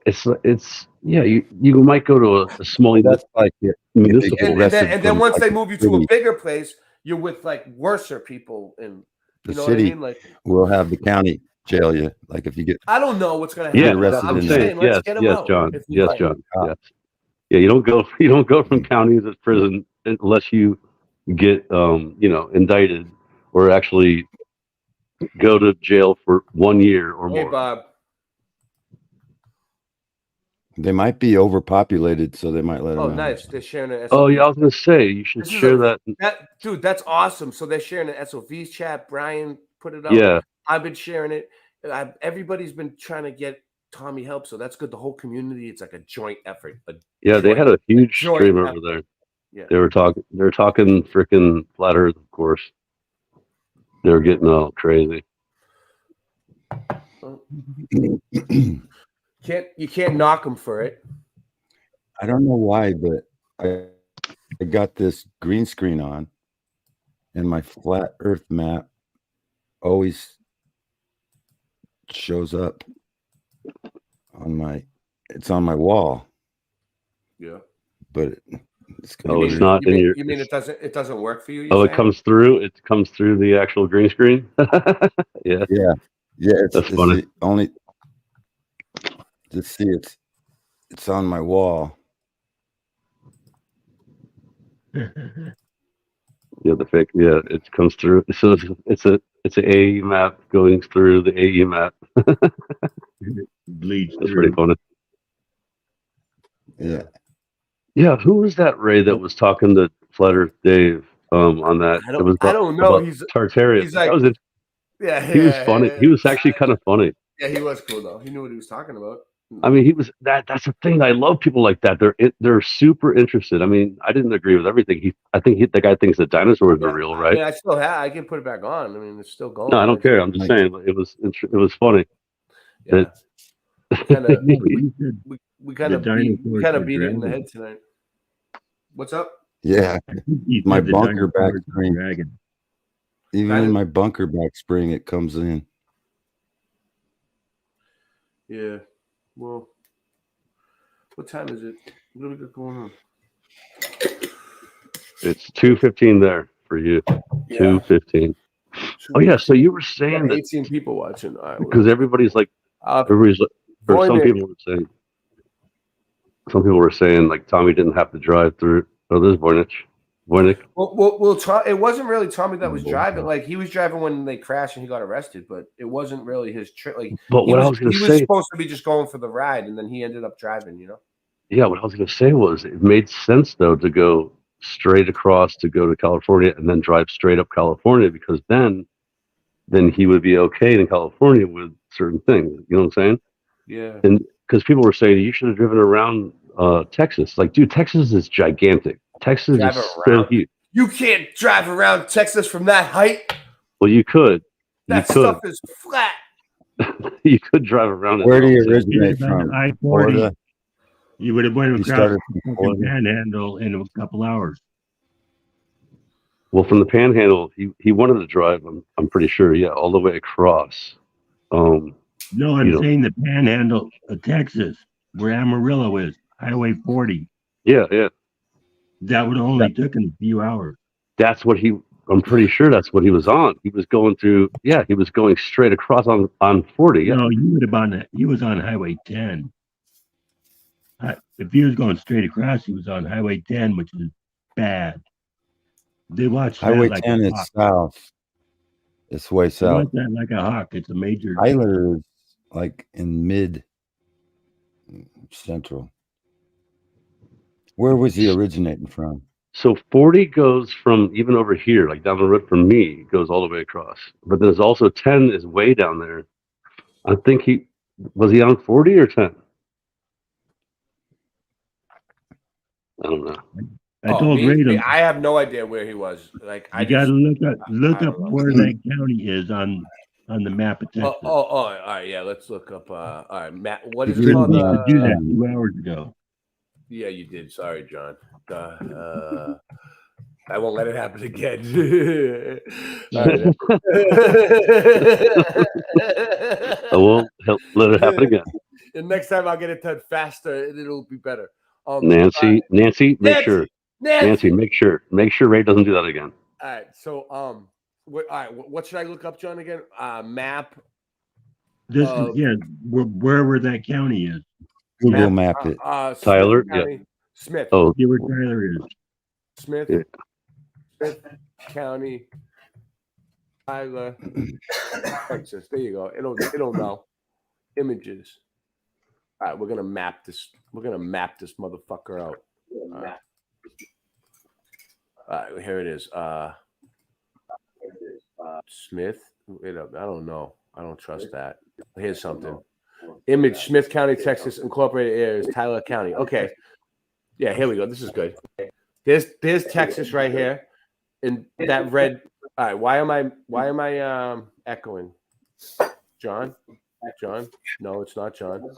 you might go to a small. That's like municipal. And then once they move you to a bigger place, you're with like worser people, and the you know city what I mean? Like, will have the county jail you. Like if you get. I don't know what's going to happen. Yeah, I'm saying, let's get him out. John. Yes, John. Yes. Yeah, you don't go from counties to prison unless you get indicted or actually go to jail for 1 year or more. Hey, Bob. They might be overpopulated, so they might let them out. Oh, nice. They're sharing an SOV. Oh, yeah, I was going to say, you should share that. Dude, that's awesome. So they're sharing an SOVs chat. Brian put it up. Yeah. I've been sharing it. Everybody's been trying to get Tommy help, so that's good. The whole community, it's like a joint effort. They had a huge stream over there. Yeah. They were talking freaking flat Earth, of course. They were getting all crazy. You can't knock them for it. I don't know why, but I got this green screen on, and my flat Earth map always shows up on it's on my wall. Yeah. But it's not in your. You mean it doesn't work for you? It comes through. It comes through the actual green screen. Yeah. That's funny. Only. Just see it's on my wall. Yeah, the fake. Yeah, it comes through. So it's an AE map going through the AE map. Bleeds. That's pretty funny. Yeah. Yeah, who was that, Ray, that was talking to Flat Earth Dave on that? I don't know. He's Tartaria. He's like, he was funny. He was actually kind of funny. Yeah, he was cool though. He knew what he was talking about. I mean, he was that's the thing. I love people like that. They're super interested. I mean, I didn't agree with everything. The guy thinks that dinosaurs are real, right? I mean, I can put it back on. I mean, it's still going. No, I don't care. I'm just saying it was funny. Yeah. We kind of beat it in the head tonight. What's up? Yeah, my bunker back spring. Even in my bunker back spring, it comes in. Yeah. Well, what time is it? What do we got going on? It's 2:15 there for you. 2:15. Oh yeah. So you were saying that 18 people watching because everybody's like, or some people were saying. Some people were saying like Tommy didn't have to drive through. Oh, there's Voynich. Well, it wasn't really Tommy that was driving. Like he was driving when they crashed and he got arrested, but it wasn't really his trip. Like, but what I was going to say, he was supposed to be just going for the ride, and then he ended up driving. You know. Yeah, what I was going to say was it made sense though to go straight across to go to California and then drive straight up California because then he would be okay in California with certain things. You know what I'm saying? Yeah. And because people were saying you should have driven around Texas. Like, dude, Texas is gigantic. Texas is so huge. You can't drive around Texas from that height. Well, you could. That stuff is flat. you could drive around it. Where do now, you too. originate He's on from? I-40. Florida? You would have went You across started the from fucking Florida? panhandle in a couple hours. Well, from the Panhandle, he wanted to drive. I'm pretty sure. Yeah, all the way across. No, I'm saying the panhandle of Texas, where Amarillo is, Highway 40. Yeah, yeah. That would have only taken a few hours. That's what I'm pretty sure that's what he was on. He was going through. Yeah, he was going straight across on 40. Yeah. No, you would have on that. He was on Highway 10. If he was going straight across, he was on Highway 10, which is bad. They watch Highway that like 10 a is hawk. south. It's way They south. watch that like a hawk. It's a major. Tyler is like in mid central. Where was he originating from? So 40 goes from even over here, like down the road from me, goes all the way across. But there's also 10 is way down there. I think was he on 40 or 10? I don't know. I told Ray I have no idea where he was. Like I you got to look up know. where that county is on the map of Texas. All right, yeah. Let's look up. All right, Matt. What is You it were called? supposed to do that 2 hours ago. Yeah, you did. Sorry, John. I won't let it happen again. I won't let it happen again. And next time I'll get it done faster and it'll be better. Nancy, make sure. Nancy, make sure Ray doesn't do that again. All right. So, what should I look up, John? Again, map. Wherever that county is. Google map it. Tyler, Smith. Oh, see where Tyler is. Smith. Yeah. Smith County. Tyler, Texas. There you go. It'll know. Images. All right, we're gonna map this. We're gonna map this motherfucker out. All right, here it is. Smith. Wait up. I don't know. I don't trust that. Here's something. Image: Smith County, Texas. Incorporated areas: Tyler County. Okay. Yeah, here we go. This is good. There's Texas right here, and that red. All right. Why am I echoing? John? No, it's not John.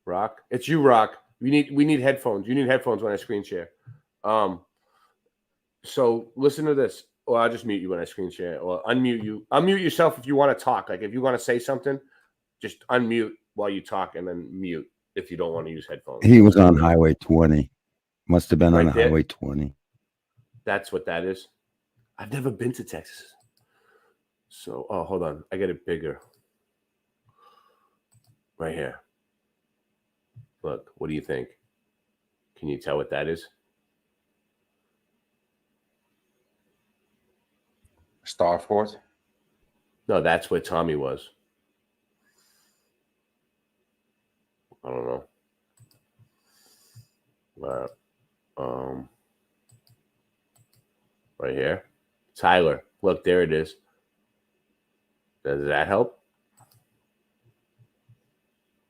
Rock. It's you, Rock. We need headphones. You need headphones when I screen share. So listen to this. Or I'll just mute you when I screen share, or unmute you. Unmute yourself if you want to talk. Like if you want to say something, just unmute while you talk and then mute if you don't want to use headphones. He was on Highway 20. Must have been Right on there. Highway 20. That's what that is. I've never been to Texas. So, hold on. I get it bigger. Right here. Look, what do you think? Can you tell what that is? Starford? No, that's where Tommy was. I don't know. Right here. Tyler. Look, there it is. Does that help?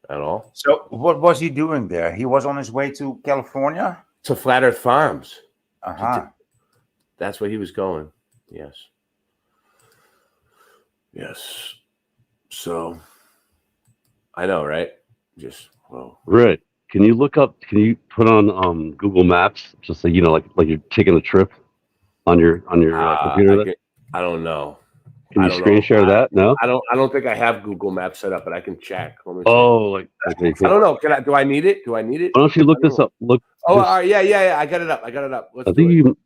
At all? So what was he doing there? He was on his way to California? To Flat Earth Farms. Uh-huh. That's where he was going. Yes. Yes. So I know, right? Just whoa. Right. Can you put on Google Maps just so like you're taking a trip on your computer? I don't know. Can you screen share that? No. I don't think I have Google Maps set up, but I can check. Let me see. Okay. I don't know. Do I need it? Why don't you look this up? All right. Yeah. I got it up. Let's I think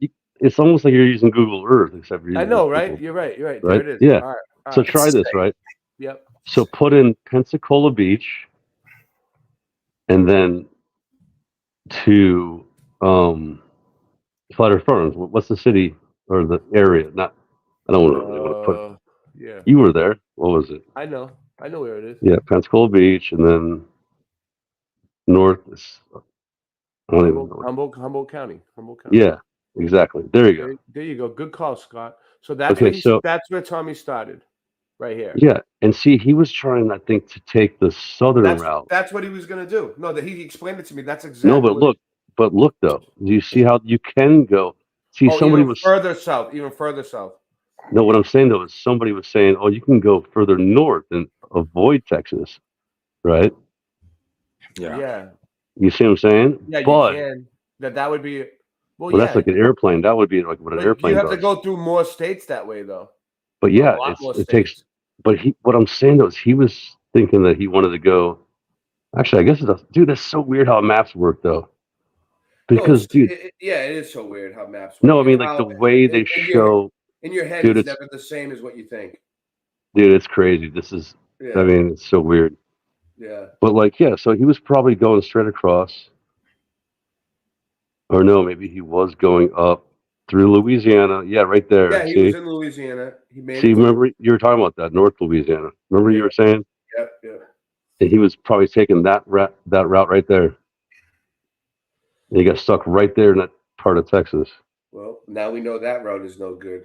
it's almost like you're using Google Earth, except you're I using know, right? Google. You're right. Right? There it is. Yeah. All right. So try this, right? Yep. So put in Pensacola Beach, and then to Flat Earth Farms. What's the city or the area? I don't really want to put. Yeah. You were there. What was it? I know where it is. Yeah, Pensacola Beach, and then north is. I don't even know. Humboldt County. Yeah, exactly. There you go. There you go. Good call, Scott. So that's that's where Tommy started, right here. Yeah, and see, he was trying, I think, to take the southern route. That's what he was going to do. No, that he explained it to me. That's exactly. No, but look though. Do you see how you can go? See, somebody even was further south. No, what I'm saying though is somebody was saying, "Oh, you can go further north and avoid Texas," right? Yeah. You see what I'm saying? Yeah, you But can. That would be. Well, that's yeah. like an airplane. That would be like what an But you airplane have to does. go through more states that way, though. But A yeah, lot more it takes. states. But what I'm saying though is he was thinking that he wanted to go. Actually, I guess it does. Dude, that's so weird how maps work though. Because dude, Yeah, it is so weird how maps work. no, I and mean like how the way they show. in your head, Dude, it's it's never the same as what you think. dude, it's crazy. This is. Yeah. I mean, it's so weird. Yeah. But like, yeah, so he was probably going straight across. Or no, maybe he was going up through Louisiana. Yeah, right there. Yeah, he See? was in Louisiana. He made See, it. remember you were talking about that, North Louisiana. Remember you were saying? Yep. Yeah. And he was probably taking that route right there. And he got stuck right there in that part of Texas. Well, now we know that route is no good.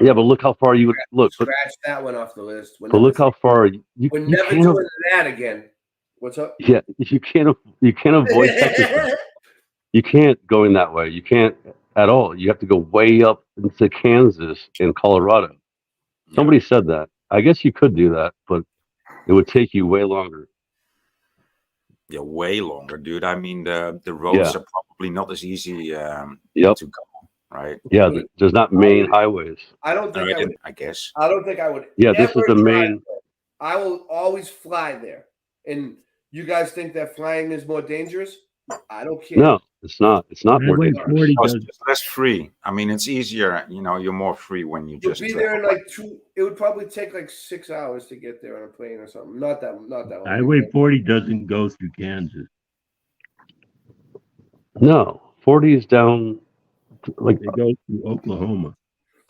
Yeah, but look how far you would look. But That one off the list. look how far you never can't. doing that again. What's up? Yeah, you can't avoid Texas. You can't go in that way. You can't at all. You have to go way up into Kansas and Colorado. Somebody said that. I guess you could do that, but it would take you way longer. Yeah, way longer, dude. I mean, the roads are probably not as easy to go, right? Yeah, there's not main highways. I don't think I guess. I don't think I would. Yeah, this is ever the drive main. there. I will always fly there. And you guys think that flying is more dangerous? I don't care. No, it's not. It's not more dangerous. It's just less free. I mean, it's easier. You know, you're more free when you You'll just be there in like it would probably take like 6 hours to get there on a plane or something. Not that long. Highway 40 doesn't go through Kansas. No, 40 is down. Like it goes through Oklahoma.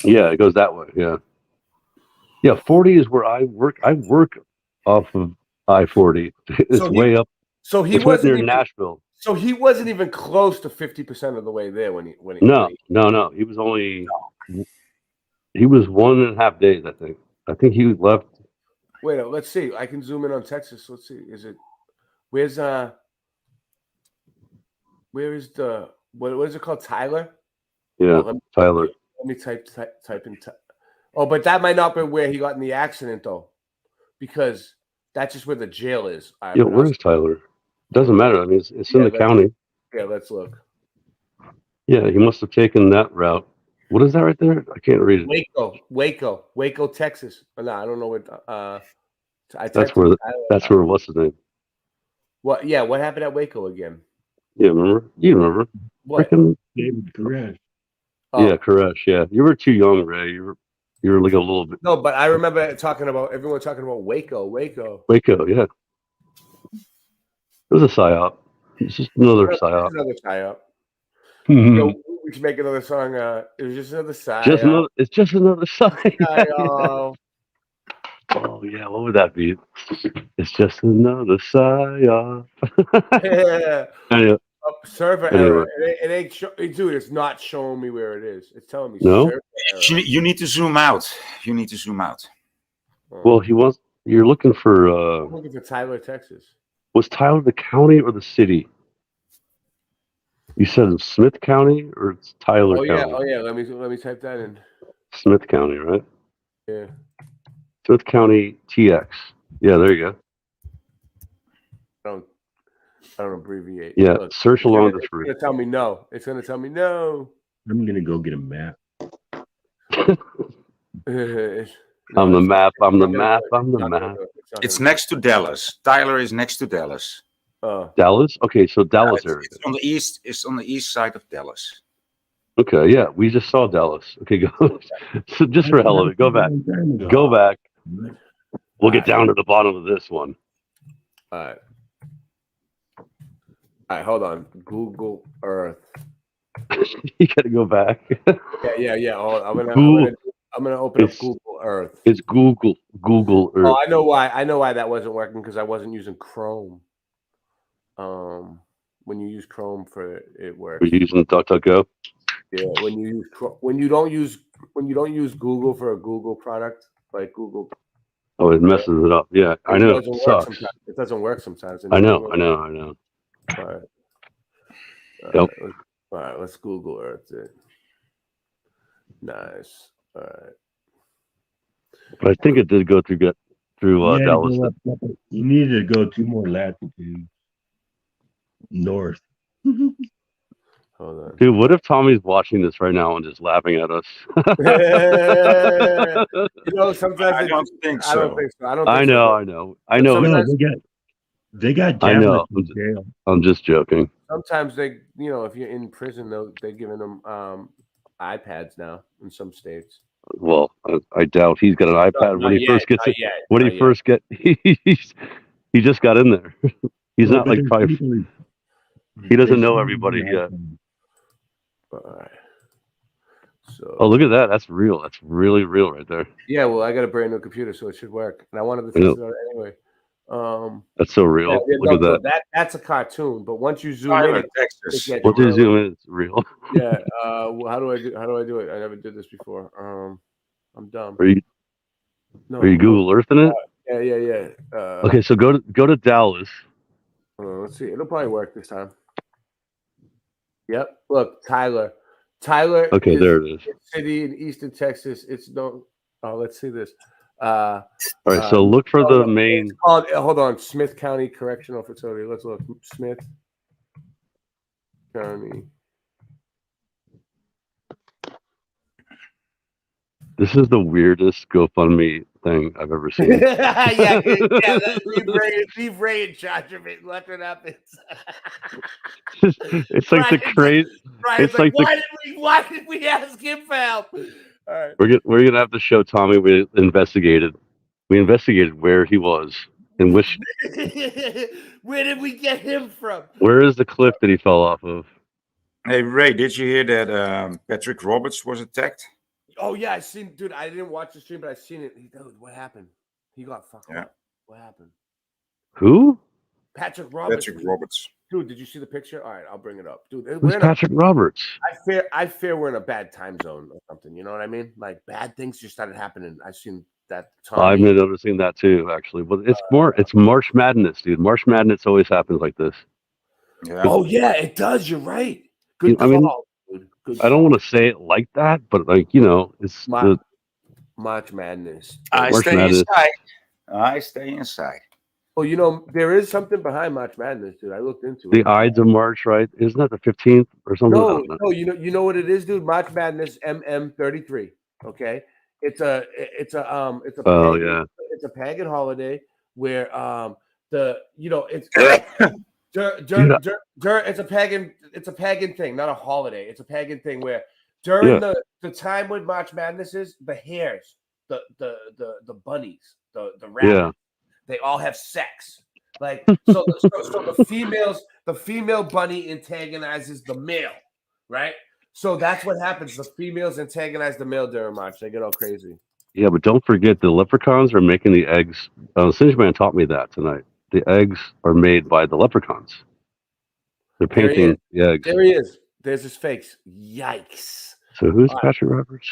Yeah, it goes that way. Yeah, yeah. 40 is where I work. I work off of I-40. It's way up. So he it's right wasn't near even, Nashville. So he wasn't even close to 50% of the way there when he No. He was only. He was 1.5 days. I think he left. Wait, let's see. I can zoom in on Texas. Let's see. Where is the what is it called? Tyler? Yeah, Tyler. Let me type in. Oh, but that might not be where he got in the accident though, because that's just where the jail is. Yeah, where is Tyler? Doesn't matter. I mean, it's in the county. Yeah, let's look. Yeah, he must have taken that route. What is that right there? I can't read it. Waco, Texas. No, I don't know what. That's where. What's his name? What? Yeah, what happened at Waco again? Yeah, remember? You remember? What? David Koresh. Oh. Yeah, Koresh. Yeah, you were too young, Ray. You were like a little bit. No, but I remember everyone talking about Waco. Waco, yeah. It was a psyop. It's just another psyop. Another psyop. Mm-hmm. So we should make another song. It was just another psyop. It's just another psyop. Psyop. Oh yeah, what would that be? It's just another psyop. Yeah. Anyway. Server error. It ain't dude. It's not showing me where it is. It's telling me server error. You need to zoom out. Well, you're looking for. I'm looking for Tyler, Texas. Was Tyler the county or the city? You said Smith County or it's Tyler County? Oh yeah. Let me type that in. Smith County, right? Yeah. Smith County TX. Yeah, there you go. I don't abbreviate. Yeah, Look, search along the tree. It's gonna tell me no. It's gonna tell me no. I'm gonna go get a map. I'm the map. It's next to Dallas. Tyler is next to Dallas. Dallas? Okay, so Dallas area. It's on the east. It's on the east side of Dallas. Okay, yeah, we just saw Dallas. Okay, go. So just for hell of it, go back. Go back. We'll get down to the bottom of this one. All right, hold on. Google Earth. You gotta go back. Yeah. I'm gonna open up Google Earth. It's Google Earth. Oh, I know why that wasn't working, because I wasn't using Chrome. When you use Chrome for it works. Are you using DuckDuckGo? Yeah, when you don't use Google for a Google product like Google. Oh, it messes it up. Yeah, I know. It sucks. It doesn't work sometimes. I know. All right. Yep. All right, let's Google Earth it. Nice. All right. But I think it did go through You Dallas. You needed to go 2 more latitudes north. Hold on. Dude, what if Tommy's watching this right now and just laughing at us? Sometimes I don't think so. I don't think so. I know. No, they got I know. tablets in jail. I'm just joking. Sometimes they, if you're in prison, they're giving them iPads now in some states. Well, I doubt he's got an iPad when he first gets it. When he first get, he just got in there. He's not like probably. He doesn't know everybody yet. All right. So. Oh, look at that! That's real. That's really real right there. Yeah, well, I got a brand new computer, so it should work, and I wanted to test it out anyway. That's so real. Look at that. That's a cartoon, but once you zoom in, Texas. Once you zoom in, it's real. Yeah. How do I do it? I never did this before. I'm dumb. Are you Google Earthing it? Yeah. Okay, so go to Dallas. Let's see. It'll probably work this time. Yep. Look, Tyler. Okay, there it is. City in Eastern Texas. It's no. Oh, let's see this. All right, so look for the main. It's called, hold on, Smith County Correctional Facility. Let's look. Smith County. This is the weirdest GoFundMe thing I've ever seen. Leave Ray in charge of it. Let it happen. It's like the crazy. It's like why did we ask him for help? All right. We're gonna have to show Tommy we investigated where he was and which. Where did we get him from? Where is the cliff that he fell off of? Hey Ray, did you hear that Patrick Roberts was attacked? Oh yeah, I seen, dude. I didn't watch the stream, but I seen it. Dude, what happened? He got fucked up. What happened? Who? Patrick Roberts. Patrick Roberts. Dude, did you see the picture? All right, I'll bring it up, dude. Who's Patrick Roberts? I fear we're in a bad time zone or something. You know what I mean? Like bad things just started happening. I've seen that. I've been noticing that too, actually. But it's March Madness, dude. March Madness always happens like this. Yeah. Oh yeah, it does. You're right. Good call. I mean, Good I don't want to say it like that, but it's March Madness. I stay inside. Well, there is something behind March Madness, dude. I looked into the it. Ides of March, right? Isn't that the 15th or something? No, you know what it is, dude. March Madness, MM33. Okay, it's a pagan holiday where it's a pagan thing, not a holiday. It's a pagan thing where during the time when March Madness is, the hares, the bunnies, the rabbits, they all have sex. Like so the female bunny antagonizes the male, right? So that's what happens. The females antagonize the male during March. They get all crazy. Yeah, but don't forget the leprechauns are making the eggs. Singe Man taught me that tonight. The eggs are made by the leprechauns. They're painting the eggs. There he is. There's his face. Yikes. So who's Patrick Roberts?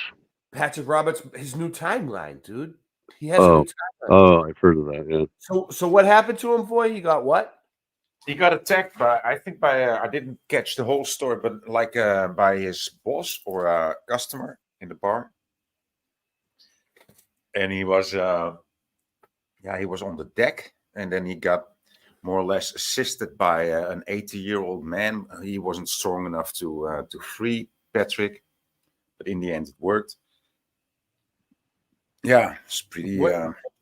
Patrick Roberts, his new timeline, dude. He has a new timeline. Oh, I've heard of that, yeah. So what happened to him, boy? He got what? He got attacked by I didn't catch the whole story, but by his boss or a customer in the bar. And he was on the deck, and then he got more or less assisted by an 80-year-old man. He wasn't strong enough to free Patrick, but in the end it worked. Yeah, it's pretty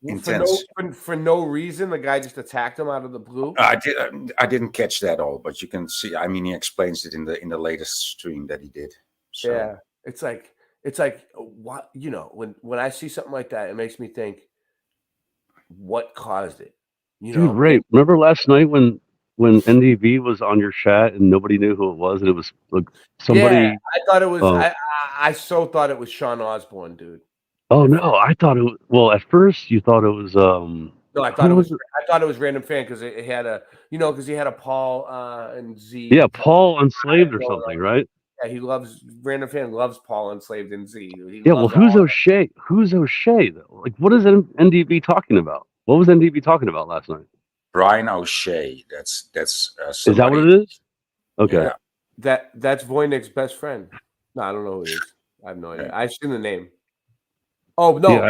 intense. For no reason, the guy just attacked him out of the blue. I didn't catch that all, but you can see. I mean, he explains it in the latest stream that he did. So. Yeah, it's like what when I see something like that, it makes me think, what caused it? Dude, Ray, remember last night when NDV was on your chat and nobody knew who it was, and it was like somebody. Yeah, I thought it was. I so thought it was Sean Osborne, dude. Oh no, I thought it was. Well, at first you thought it was. No, I thought it was random fan because it had because he had a Paul and Z. Yeah, Paul Enslaved or something, right? Yeah, he loves random fan loves Paul Enslaved and Z. Who's O'Shea? Who's O'Shea though? Like, what is NDV talking about? What was NDV talking about last night? Brian O'Shea. That's is that what it is? Okay. Yeah. That's Voynich best friend. No, I don't know who it is. I have no idea. I've seen the name. Oh no,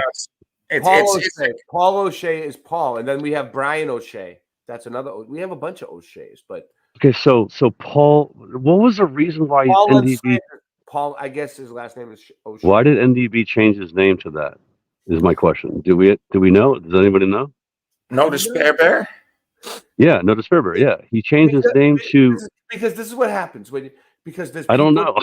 Paul O'Shea is Paul, and then we have Brian O'Shea. That's another. We have a bunch of O'Sheas, but Okay, so Paul, what was the reason why NDB? Paul, I guess his last name is O'Shea. Why did NDB change his name to that? Is my question. Do we know? Does anybody know? No Despair Bear. Yeah, no Despair Bear. Yeah, he changed his name to. Because this is what happens because there's I don't know.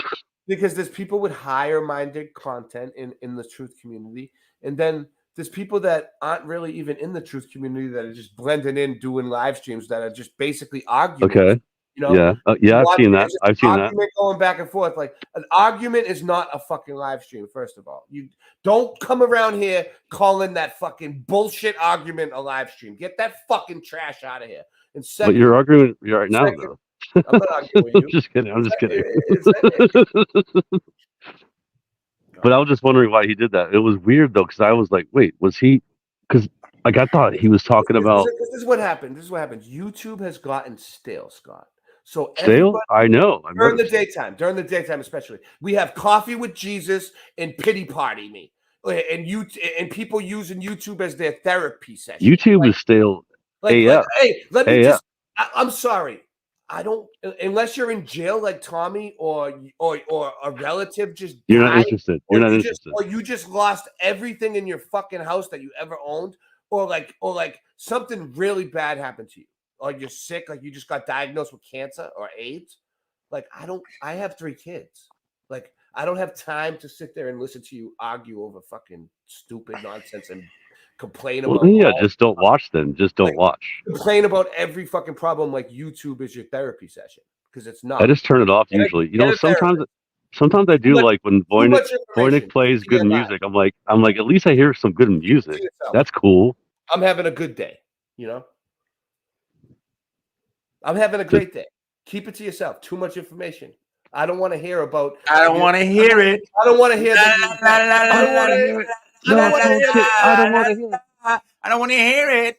Because there's people with higher minded content in the truth community, and then there's people that aren't really even in the truth community that are just blending in, doing live streams that are just basically arguments. Okay. You know? Yeah, I've seen that. I've seen that. Argument going back and forth. Like an argument is not a fucking live stream. First of all, you don't come around here calling that fucking bullshit argument a live stream. Get that fucking trash out of here. And second, But you're arguing right now, though. I'm not arguing with you. Just kidding. I'm just kidding. But I was just wondering why he did that. It was weird though, because I was like, wait, was he? Because like I thought he was talking about. This is what happened. This is what happens. YouTube has gotten stale, Scott. So stale? I know. During the daytime especially, we have Coffee with Jesus and Pity Party Me, and people using YouTube as their therapy session. YouTube is stale. Hey, let me just. I'm sorry. I don't unless you're in jail like Tommy or a relative just you're died, not interested. You're not interested. Or you just lost everything in your fucking house that you ever owned, or like something really bad happened to you, or you're sick, like you just got diagnosed with cancer or AIDS. Like I have 3 kids. Like I don't have time to sit there and listen to you argue over fucking stupid nonsense and complain about. Just don't watch them. Just don't watch. Complain about every fucking problem like YouTube is your therapy session because it's not. I just turn it off usually. You know, sometimes I do like when Voynich plays good music. I'm like at least I hear some good music. That's cool. I'm having a good day. You know, I'm having a great day. Keep it to yourself. Too much information. I don't want to hear about. I don't want to hear it. I don't want to hear that. I don't want to hear it. I don't want to hear it.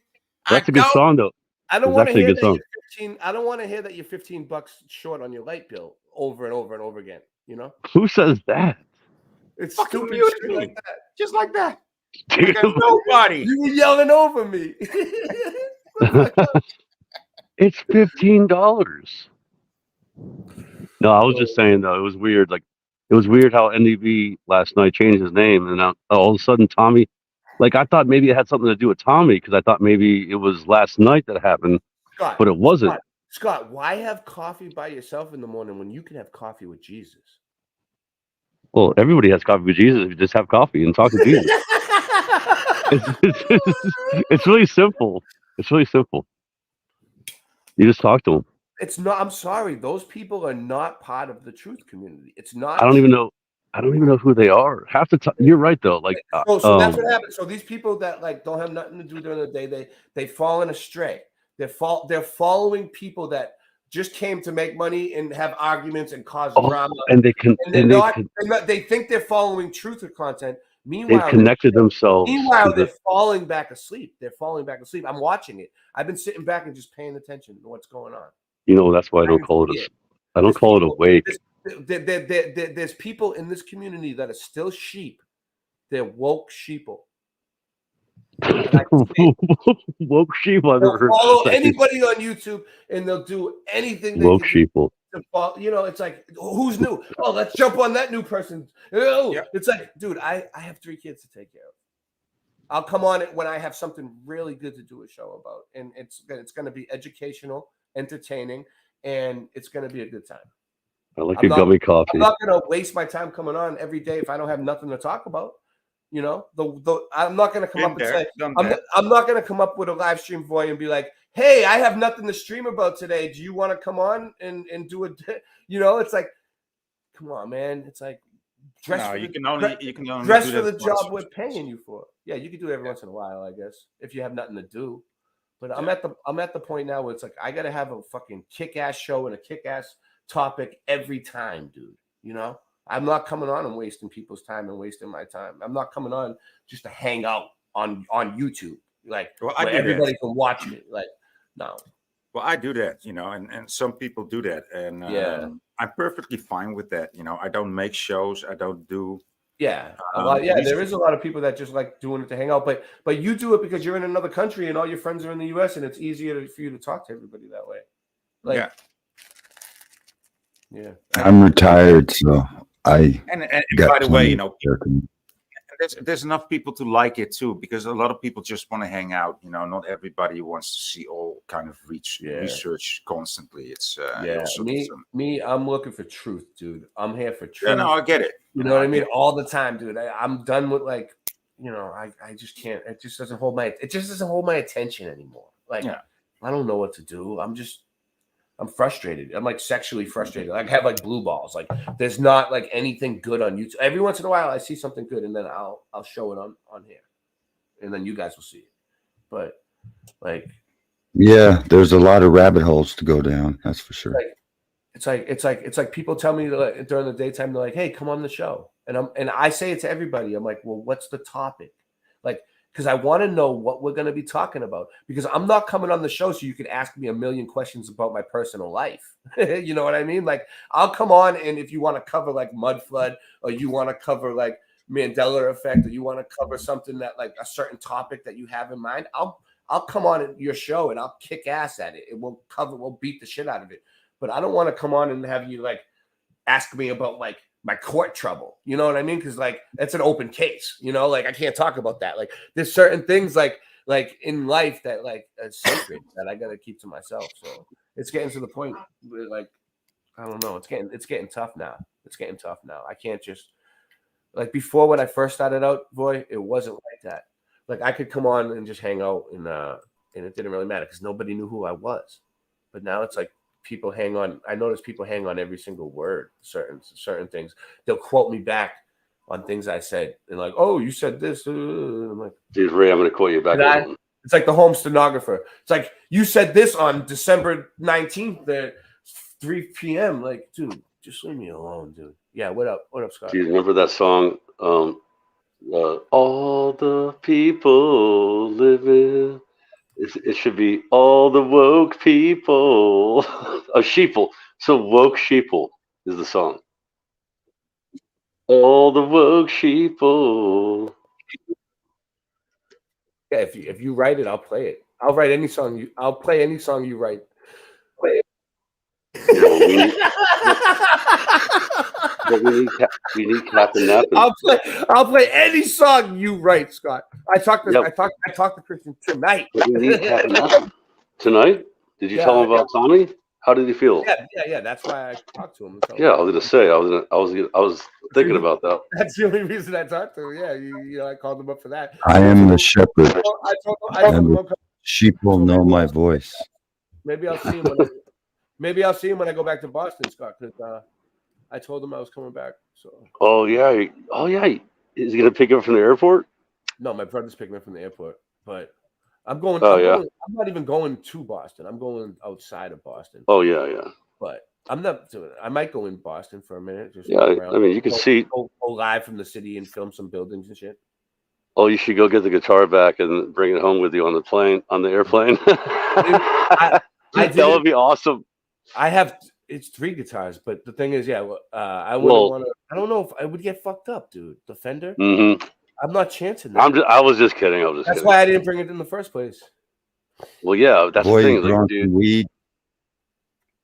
That's a good song, though. I don't want to hear that you're 15. I don't want to hear that you're $15 short on your light bill over and over and over again. You know who says that? It's fucking stupid music shit like that. Just like that. Nobody. You were yelling over me. It's $15. No, I was just saying though, it was weird. Like it was weird how NDB last night changed his name, and all of a sudden Tommy, like I thought maybe it had something to do with Tommy because I thought maybe it was last night that happened, Scott, but it wasn't. Scott, why have coffee by yourself in the morning when you can have coffee with Jesus? Well, everybody has coffee with Jesus. You just have coffee and talk to Jesus. It's really simple. It's really simple. You just talk to him. It's not. I'm sorry. Those people are not part of the truth community. It's not. I don't even know who they are. Half the time, you're right though. Like, so that's what happens. So these people that like don't have nothing to do during the day, they've fallen astray. They're following people that just came to make money and have arguments and cause drama. And they can. They think they're following truth or content. Meanwhile, they've connected themselves. Meanwhile, they're falling back asleep. I'm watching it. I've been sitting back and just paying attention to what's going on. You know, that's why I don't call it I don't call it awake. There's people in this community that are still sheep. They're woke sheeple. Woke sheep. I've They'll never heard follow that. anybody on YouTube and they'll do anything. Woke sheeple. You know, it's like, who's new? Oh, let's jump on that new person. Oh, yeah. It's like, dude, I have 3 kids to take care of. I'll come on it when I have something really good to do a show about, and it's going to be educational, entertaining, and it's going to be a good time. I like your gummy coffee. I'm not going to waste my time coming on every day if I don't have nothing to talk about. You know, I'm not going to come up and say I'm not going to come up with a live stream for you and be like, hey, I have nothing to stream about today. Do you want to come on and do it? You know, it's like, come on, man. It's like dress for the job we're paying you for. Yeah, you can do it every once in a while, I guess, if you have nothing to do. But I'm at the point now where it's like I got to have a fucking kick-ass show and a kick-ass topic every time, dude. You know, I'm not coming on and wasting people's time and wasting my time. I'm not coming on just to hang out on YouTube, like where everybody can watch me. Like, no. Well, I do that, you know, and some people do that, and I'm perfectly fine with that. You know, I don't make shows. I don't do Yeah, there is a lot of people that just like doing it to hang out, but you do it because you're in another country and all your friends are in the U.S. and it's easier for you to talk to everybody that way. Like, yeah. I'm retired, so I And got by the way, plenty there's enough people to like it too, because a lot of people just want to hang out. Not everybody wants to see all kind of research constantly. It's me, I'm looking for truth, dude. I'm here for truth. Yeah, no, I get it. You know what I mean? All the time, dude. I'm done with like, I just can't. It just doesn't hold my attention anymore. Like, I don't know what to do. I'm frustrated. I'm like sexually frustrated. I have like blue balls. Like, there's not like anything good on YouTube. Every once in a while, I see something good, and then I'll show it on here, and then you guys will see it. But like, Yeah, there's a lot of rabbit holes to go down. That's for sure. It's like people tell me during the daytime, they're like, "Hey, come on the show," and I say it to everybody. I'm like, "Well, what's the topic?" Like, because I want to know what we're going to be talking about. Because I'm not coming on the show so you can ask me a million questions about my personal life. You know what I mean? Like, I'll come on, and if you want to cover like mud flood, or you want to cover like Mandela effect, or you want to cover something that like a certain topic that you have in mind, I'll come on your show and I'll kick ass at it. We'll beat the shit out of it. But I don't want to come on and have you like ask me about like my court trouble. You know what I mean? Because like that's an open case. Like I can't talk about that. Like there's certain things like in life that like are sacred that I gotta keep to myself. So it's getting to the point where like I don't know. It's getting tough now. It's getting tough now. I can't just like before when I first started out, boy, it wasn't like that. Like I could come on and just hang out and it didn't really matter because nobody knew who I was. But now it's like people hang on. I notice people hang on every single word. Certain things. They'll quote me back on things I said and like, oh, you said this. I'm like, dude, Ray, I'm going to quote you back. It's like the home stenographer. It's like you said this on December 19th at 3 p.m. Like, dude, just leave me alone, dude. Yeah, what up? What up, Scott? Do you remember that song? All the people living. It should be all the woke people. Sheeple. So woke sheeple is the song. All the woke sheeple. Yeah, if you write it, I'll play it. I'll write any song I'll play any song you write. Play it. But we need Captain Nappin. I'll play any song you write, Scott. I talked to Christian tonight. But we need Captain Nappin. Tonight? Did you tell him about Tommy? How did he feel? Yeah. That's why I talked to him. Yeah, I was gonna say I was thinking about that. That's the only reason I talked to him. Yeah, you know, I called him up for that. I am the shepherd. I told him sheep will know my voice. Maybe I'll see him when I go back to Boston, Scott. Because I told him I was coming back. So. Oh yeah. Is he gonna pick you up from the airport? No, my brother's picking me up from the airport, but. I'm going. I'm not even going to Boston. I'm going outside of Boston. Oh yeah. But I'm not doing it. I might go in Boston for a minute. Just I mean, you can go live from the city and film some buildings and shit. Oh, you should go get the guitar back and bring it home with you on the airplane. That would be awesome. It's 3 guitars, but the thing is, I wouldn't want to. I don't know if I would get fucked up, dude. The Fender. Mm-hmm. I'm not chancing that. I was just kidding. That's why I didn't bring it in the first place. Well, yeah, that's the thing. Like, dude, weed.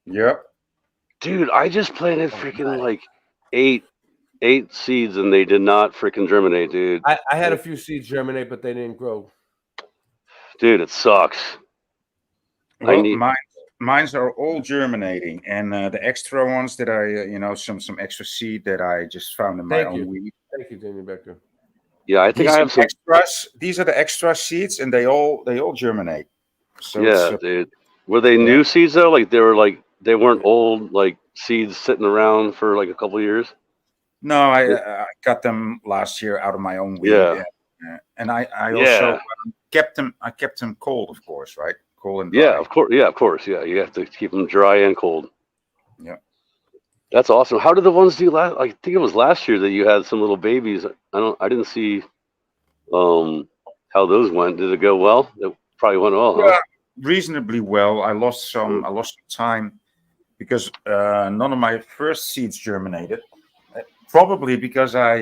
Yep. Dude, I just planted freaking like 8 seeds and they did not freaking germinate, dude. I had a few seeds germinate, but they didn't grow. Dude, it sucks. Well, mines are all germinating, and the extra ones that I, some extra seed that I just found in my own weed. Thank you, Daniel Becker. Yeah, I think I have some extras. These are the extra seeds, and they all germinate. So yeah, dude. Were they new seeds though? Like they weren't old like seeds sitting around for like a couple of years. No, I got them last year out of my own weed. Yeah. And I also kept them. I kept them cold, of course, right? Cold and dry. Yeah, of course. Yeah, of course. Yeah, you have to keep them dry and cold. Yeah. That's awesome. How did the ones do last? I think it was last year that you had some little babies. I didn't see how those went. Did it go well? It probably went well, huh? Yeah, reasonably well. I lost some time because none of my first seeds germinated. Probably because I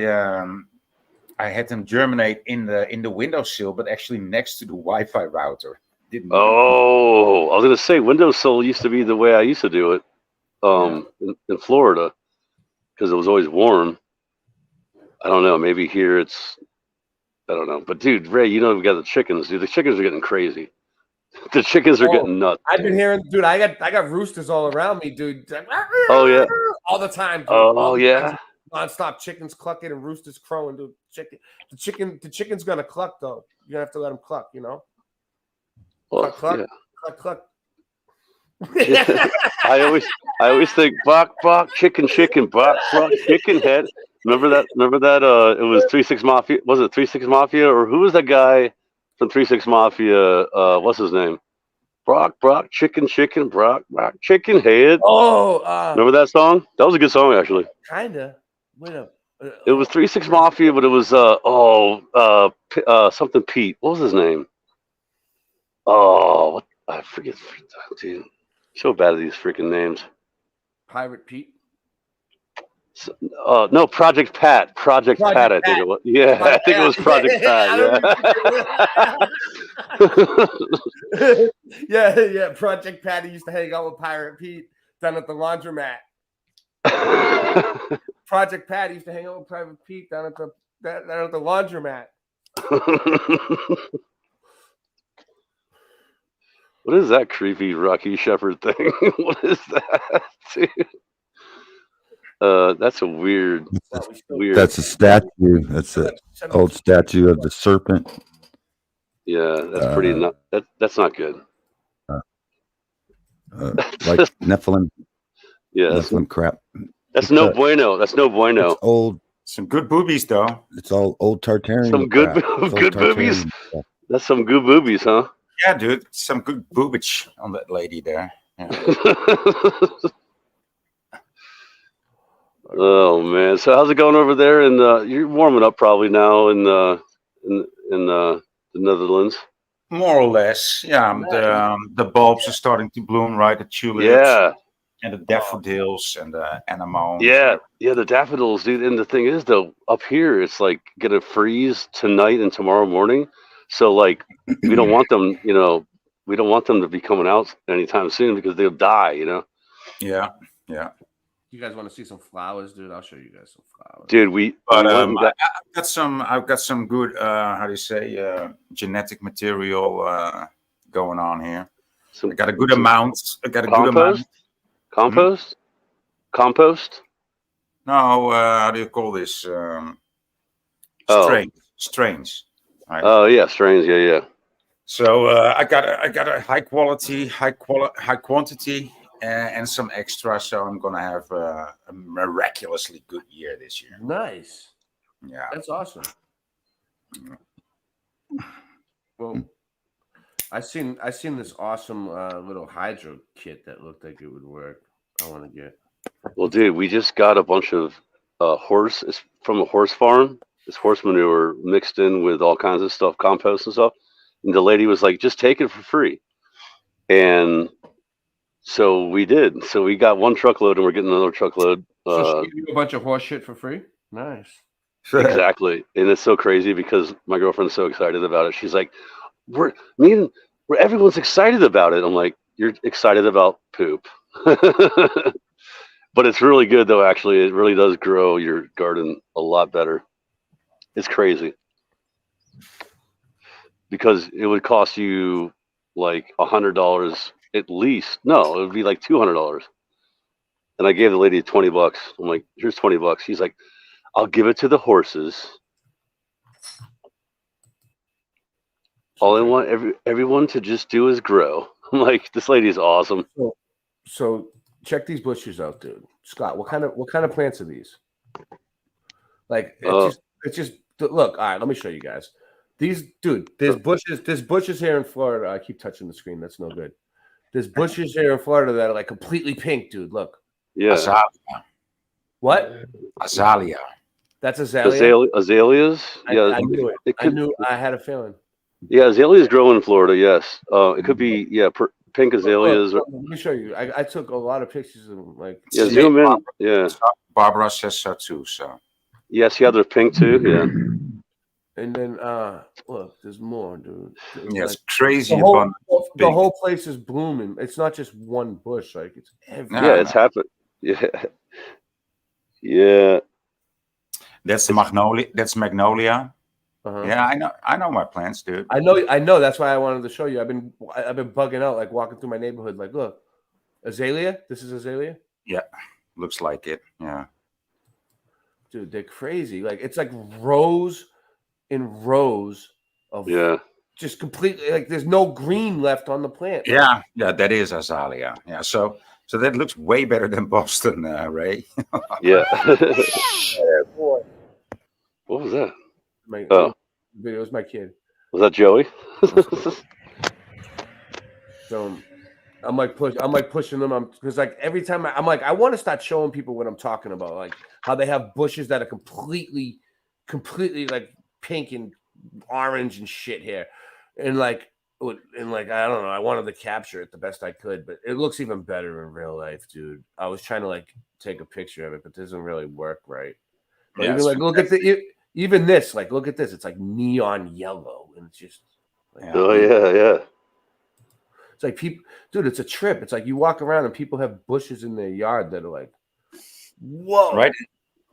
had them germinate in the windowsill, but actually next to the Wi-Fi router. Didn't Oh, I was gonna say windowsill used to be the way I used to do it, in Florida, because it was always warm. I don't know. Maybe here it's, I don't know. But dude, Ray, you know we got the chickens, dude. The chickens are getting crazy. The chickens are getting nuts. I've been hearing, dude. I got roosters all around me, dude. Oh yeah. All the time, dude. Oh yeah. Non-stop chickens clucking and roosters crowing, dude. The chicken's gonna cluck though. You're gonna have to let them cluck, you know. Well, cluck, yeah. cluck, cluck. I always think bok chicken bok chicken head. Remember that? It was 3-6 Mafia. Was it 3-6 Mafia, or who was that guy from 3-6 Mafia? What's his name? Brock chicken Brock chicken head. Oh, remember that song? That was a good song actually. Kinda. Wait up. It was 3-6 Mafia, but it was something Pete. What was his name? Oh, I forget. Dude, so bad at these freaking names. Pirate Pete. No, Project Pat. Project Pat, I think it was. Yeah, I think it was Project Pat. Yeah. yeah. Project Pat. He used to hang out with Pirate Pete down at the laundromat. Project Pat used to hang out with Private Pete down at the laundromat. What is that creepy Rocky Shepherd thing? What is that, dude? That's a weird. That's a statue. That's an old statue of the serpent. Yeah, that's pretty. That's not good. Like Nephilim. Yeah, Nephilim crap. That's no bueno. That's no bueno. It's old. Some good boobies though. It's all old Tartarian. Some good boobies. That's some good boobies, huh? Yeah, dude. Some good boobage on that lady there. Yeah. Oh man, so how's it going over there? And you're warming up probably now in the Netherlands. More or less, yeah. The bulbs are starting to bloom, right? The tulips, Yeah, and the daffodils and the anemones. yeah, the daffodils, dude. And the thing is, though, up here it's like gonna freeze tonight and tomorrow morning. So like, we don't want them, we don't want them to be coming out anytime soon because they'll die, Yeah. You guys want to see some flowers, dude? I'll show you guys some flowers. Dude, I've got some good how do you say genetic material going on here. I got a good amount. Compost. No, how do you call this? Strains. Right? Oh yeah, strains. Yeah. So I got a high quantity, and some extra. So I'm gonna have a miraculously good year this year. Nice. Yeah, that's awesome. Well, I seen this awesome little hydro kit that looked like it would work. I want to get. Well, dude, we just got a bunch of horse. It's from a horse farm. It's horse manure mixed in with all kinds of stuff, compost and stuff. And the lady was like, "Just take it for free." And so we did. So we got one truckload, and we're getting another truckload. So she gave you a bunch of horse shit for free. Nice. Exactly, and it's so crazy because my girlfriend's so excited about it. She's like, everyone's excited about it." I'm like, "You're excited about poop." But it's really good though. Actually, it really does grow your garden a lot better. It's crazy because it would cost you like $100 at least. No, it would be like $200. And I gave the lady $20. I'm like, "Here's $20." She's like, "I'll give it to the horses. All I want everyone to just do is grow." I'm like, "This lady's awesome." So check these bushes out, dude. Scott, what kind of plants are these? Like it's just look. All right, let me show you guys. These, dude. There's bushes here in Florida. I keep touching the screen. That's no good. There's bushes here in Florida that are like completely pink, dude. Look. Yeah. Azalea. What? Azalea. That's azalea. Azaleas. Yeah, I knew it. I had a feeling. Yeah, azaleas grow in Florida. Yes, it could be. Yeah, pink azaleas. Let me show you. I took a lot of pictures of them. Like, Yeah, zoom in. Yeah. Barbara says so too. So. Yes, yeah, they're pink too. Yeah. And then look, there's more, dude. Yeah, it's crazy. The whole place is blooming. It's not just one bush. Like it's everywhere. Yeah, it's happened. Yeah. Yeah. That's magnolia. That's magnolia. Uh-huh. Yeah, I know my plants, dude. I know. That's why I wanted to show you. I've been bugging out, like walking through my neighborhood. Like, look, azalea. This is azalea. Yeah, looks like it. Yeah, dude, they're crazy. Like it's like rows and rows of just completely like there's no green left on the plant. Yeah, that is azalea. Yeah, so that looks way better than Boston, Ray. Yeah. Yeah, boy. What was that? It was my kid. Was that Joey? So I'm like pushing them. Because like every time I'm like I want to start showing people what I'm talking about, like how they have bushes that are completely like pink and orange and shit here, and like I don't know. I wanted to capture it the best I could, but it looks even better in real life, dude. I was trying to like take a picture of it, but it doesn't really work right. But even like look at even this, like look at this. It's like neon yellow, and it's just. Like, yeah. It's like people, dude. It's a trip. It's like you walk around and people have bushes in their yard that are like, whoa, right?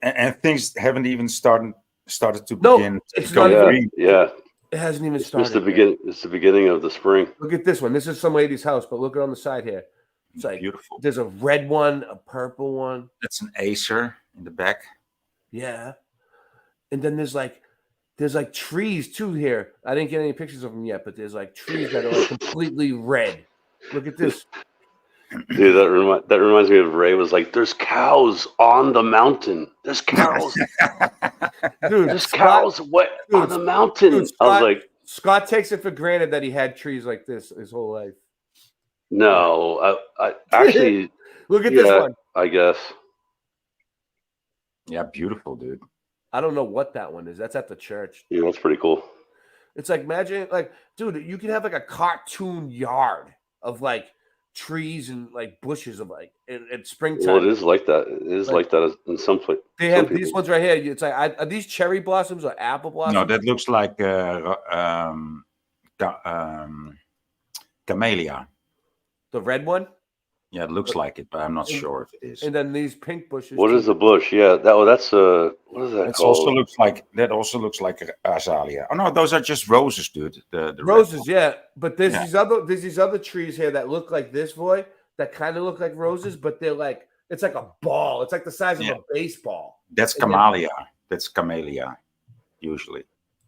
And things haven't even started to begin. It's not even. Yeah. It hasn't even It's started. just the beginning. It's the beginning of the spring. Look at this one. This is some lady's house, but look at on the side here. It's like beautiful. There's a red one, a purple one. That's an acer in the back. Yeah, and then there's like trees too here. I didn't get any pictures of them yet, but there's like trees that are like completely red. Look at this. Dude, that reminds me of Ray was like, there's cows on the mountain. There's cows. Dude, there's cows on the mountain. Dude, I was like, Scott takes it for granted that he had trees like this his whole life. no, I actually look at this one. I guess. Yeah, beautiful, dude. I don't know what that one is. That's at the church. Yeah, that's pretty cool. It's like imagine like, dude, you can have like a cartoon yard of like trees and like bushes of like in springtime. Well, it is like that. It is like that in some places. They have these ones right here. It's like are these cherry blossoms or apple blossoms? No, that looks like camellia. The red one? Yeah, it looks like it, but I'm not sure if it is. And then these pink bushes. What is the bush? Yeah, that's what is that called? Also looks like azalea. Oh no, those are just roses, dude. The roses, yeah. But there's these other trees here that look like this, boy, that kind of look like roses, but they're like it's like a ball. It's like the size of a baseball. That's camellia. That's camellia, usually.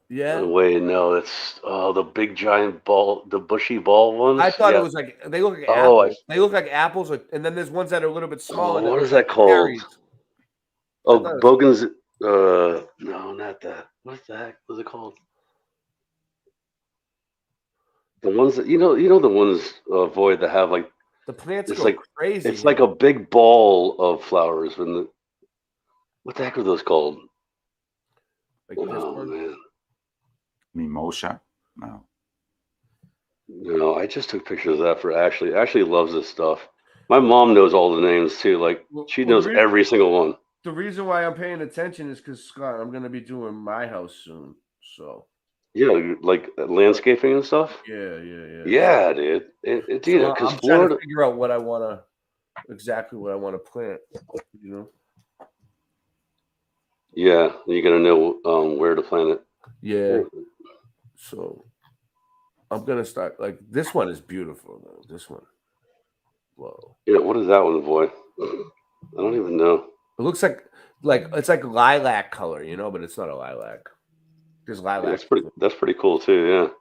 Yeah. Wait, no, that's the big giant ball, the bushy ball ones. I thought it was like they look like apples. They look like apples, and then there's ones that are a little bit smaller. What is that called? Berries. Oh, Bogans. No, not that. What the heck was it called? The ones that you know the ones Void that have like the plants it's go like crazy. It's like a big ball of flowers. What the heck are those called? Like man. Mimosa? No, I just took pictures of that for Ashley. Ashley loves this stuff. My mom knows all the names too. Like she knows every single one. The reason why I'm paying attention is because Scott, I'm gonna be doing my house soon. So yeah, like landscaping and stuff. Yeah. Yeah, dude. Dude, because I'm Florida. trying to figure out what I want to plant. You know. Yeah, you gotta know where to plant it. Yeah. So I'm gonna start like this one is beautiful though. This one. Whoa. Yeah, what is that one, boy? I don't even know. It looks like it's like lilac color, you know, but it's not a lilac. There's lilac. Yeah, that's pretty cool too,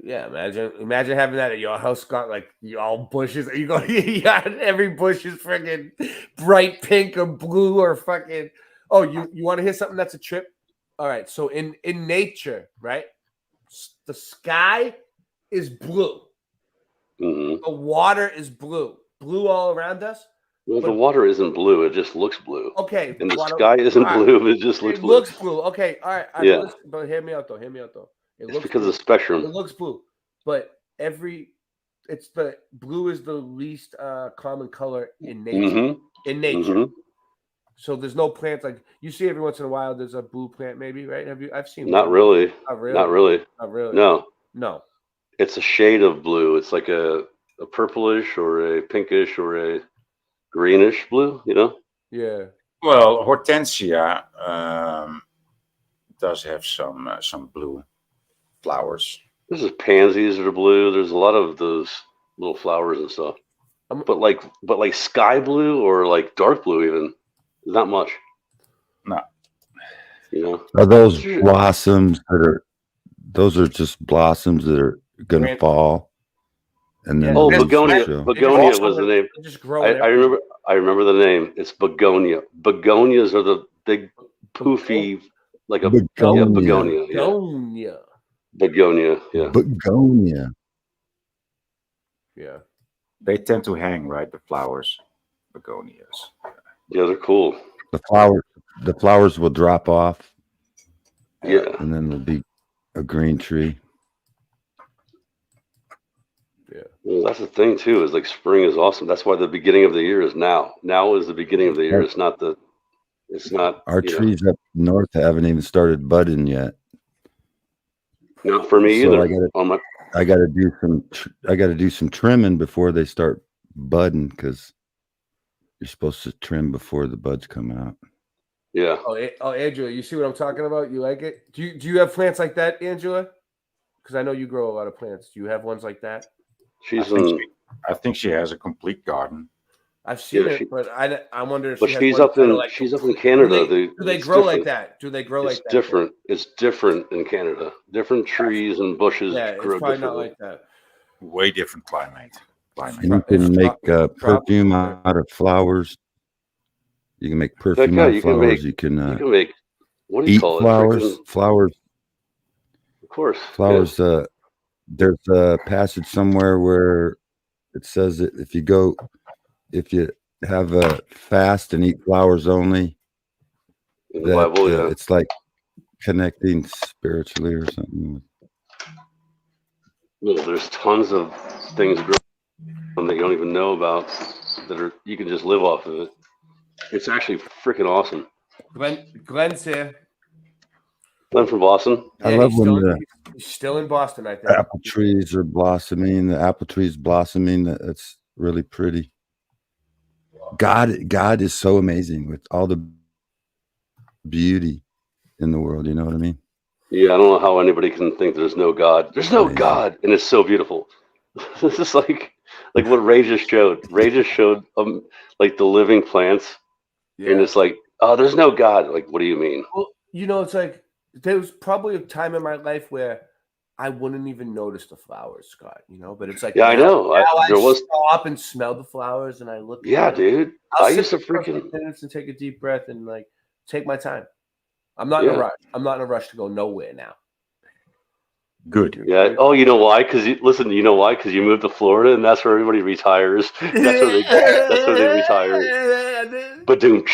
yeah. Yeah, imagine having that at your house, Scott, like all bushes. You go, yeah, every bush is freaking bright pink or blue or fucking. Oh, you want to hear something that's a trip? All right, so in nature, right, the sky is blue. Mm-hmm. The water is blue all around us. Well, the water isn't blue; it just looks blue. Okay, and the sky isn't blue; it just looks blue. It looks blue. Okay, all right. Yeah, but hear me out though. It's because of the spectrum. It looks blue, but the it's the blue is the least common color in nature. Mhm. In nature. Mhm. So there's no plants like you see every once in a while. There's a blue plant, maybe, right? I've seen. Not blue. really. Not really. Not really. Not really. No. No. It's a shade of blue. It's like a purplish or a pinkish or a greenish blue. You know. Yeah. Well, hortensia does have some blue flowers. This is pansies that are blue. There's a lot of those little flowers and stuff. But like sky blue or like dark blue even, not much. No. You know. Are those blossoms that are? Those are just blossoms that are going to fall, and then Oh, the leaves begonia. show. Begonia was the name. Just grow I remember. I remember the name. It's begonia. Begonias are the big, poofy, like a Begonia. begonia. Yeah. Begonia. Begonia. Yeah. Begonia. Yeah. They tend to hang, right? The flowers, begonias. Yeah, they're cool. The flowers will drop off. Yeah. And then there'll be a green tree. Yeah. Well, that's the thing too. Is like spring is awesome. That's why the beginning of the year is now. Now is the beginning of the year. It's not the. It's not. Our trees up north haven't even started budding yet. Not for me So either. I got to do some trimming before they start budding because you're supposed to trim before the buds come out. Yeah. Oh, Angela, you see what I'm talking about? You like it? Do you have plants like that, Angela? Because I know you grow a lot of plants. Do you have ones like that? I think she has a complete garden. I've seen it, but I wonder if But she has she's one up in kinda like she's up in complete- Canada. Do they it's grow like different. that? Do they grow It's like that? different. It's different in Canada. Different trees and bushes Yeah, it's grow probably not differently. like that. Way different climate. You can make perfume out of flowers. You can make perfume yeah, out of you can flowers. make- You can you can make what do you eat call it? flowers. Freaking- Flowers. Of course. Flowers. There's a passage somewhere where it says that if you have a fast and eat flowers only, In the Bible, yeah. it's like connecting spiritually or something. No, there's tons of things growing that you don't even know about that are you can just live off of it. It's actually freaking awesome. Glenn's here. Glenn from Boston. I love he's when still, the he's still in Boston, I think. apple trees are blossoming. The apple trees blossoming. That's really pretty. God is so amazing with all the beauty in the world. You know what I mean? Yeah, I don't know how anybody can think there's no God. There's no God, and it's so beautiful. This is like what Ray just showed. Ray just showed like the living plants, and it's like, oh, there's no God. Like, what do you mean? Well, it's like there was probably a time in my life where I wouldn't even notice the flowers, Scott. But it's like Yeah, I know. There was stop and smell the flowers, and I look. Yeah, dude. I'll I sit used to for a few freaking. minutes and take a deep breath and like take my time. I'm not in a rush. I'm not in a rush to go nowhere now. Good. Yeah. Oh, you know why? Because you know why? Because you moved to Florida, and that's where everybody retires. That's where they retire. But dude,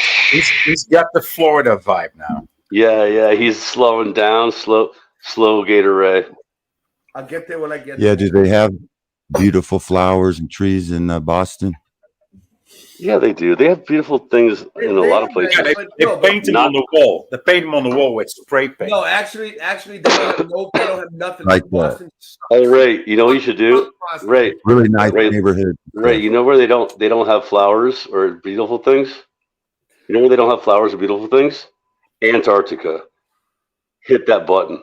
he's got the Florida vibe now. Yeah. He's slowing down, slow Gatorade. I'll get there when I get Yeah. there. Do they have beautiful flowers and trees in Boston? Yeah, they do. They have beautiful things in a lot of places. Yeah, they paint them on the wall. They paint them on the wall with spray paint. No, actually, they don't have nothing. Like Boston. Oh, Ray, you know what you should do? Ray, Really nice Ray, neighborhood. Ray, you know where they don't have flowers or beautiful things? You know where they don't have flowers or beautiful things? Antarctica. Hit that button.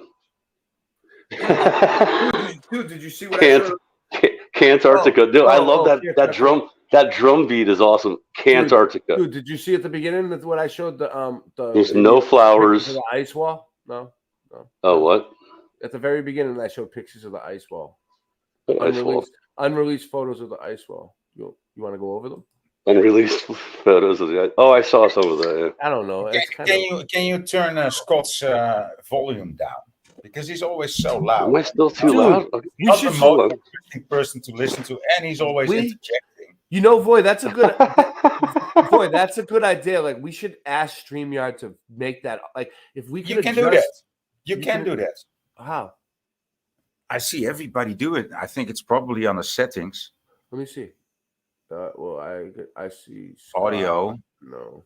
Dude, did you see what I showed? Antarctica. Dude, I love that drum. That drum beat is awesome. Antarctica. Dude, did you see at the beginning of what I showed the There's no flowers. The ice wall? No. Oh, what? At the very beginning, I showed pictures of the ice wall. Ice wall. Unreleased photos of the ice wall. You want to go over them? Unreleased photos of the ice. Oh, I saw some of that. Yeah. I don't know. Can you turn Scott's volume down? Because he's always so loud. Am I still too loud? Not the most interesting person to listen to, and he's always interjecting. Void, that's a good that's a good idea. Like we should ask StreamYard to make that. Like if we could, You can do that. You can do that. How? I see everybody do it. I think it's probably on the settings. Let me see. Well, I see Scott. Audio. No.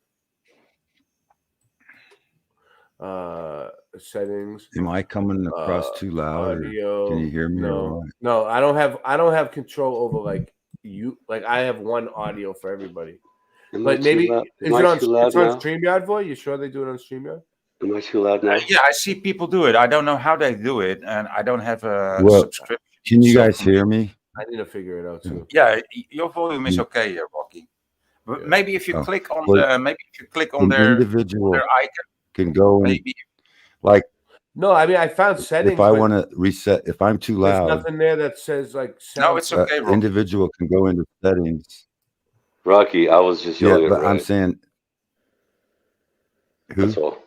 Settings. Am I coming across too loud? Audio. Or can you hear me? Or what? No, I don't have control over like you. Like I have one audio for everybody. But maybe is it on StreamYard, boy? You sure they do it on StreamYard? Am I too loud now? Yeah, I see people do it. I don't know how they do it, and I don't have a subscription. Can you guys hear me? I need to figure it out too. Yeah, your volume is okay here, Rocky. But maybe if you click on their individual their icon, can go and maybe. like. No, I mean I found settings. If I want to reset, if I'm too there's loud, nothing there that says like. No, it's okay. Rocky. Individual can go into settings. Rocky, I was just yelling but at Ray. I'm saying. Who? That's all.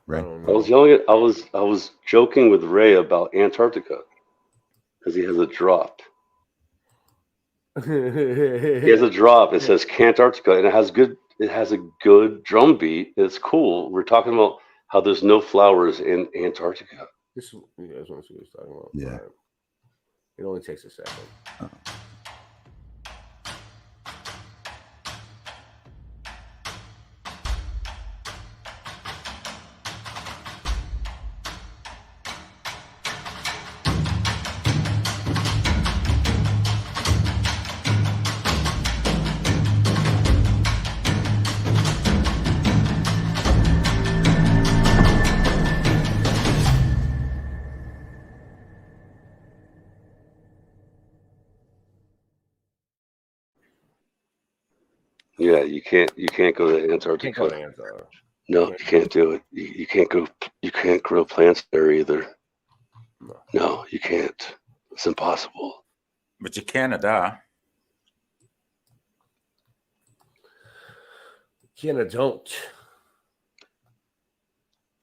Ray. I was yelling at. I was joking with Ray about Antarctica because he has a drop. He has a drop. It says Cantarctica, and it has a good drum beat. It's cool. We're talking about how there's no flowers in Antarctica. You guys want to see what he's talking about? Yeah. Right. It only takes a second. Oh. Yeah, you can't go to Antarctica. Can't go to Antarctica. No, you can't do it. You can't go. You can't grow plants there either. No, you can't. It's impossible. But you Canada. Canada don't.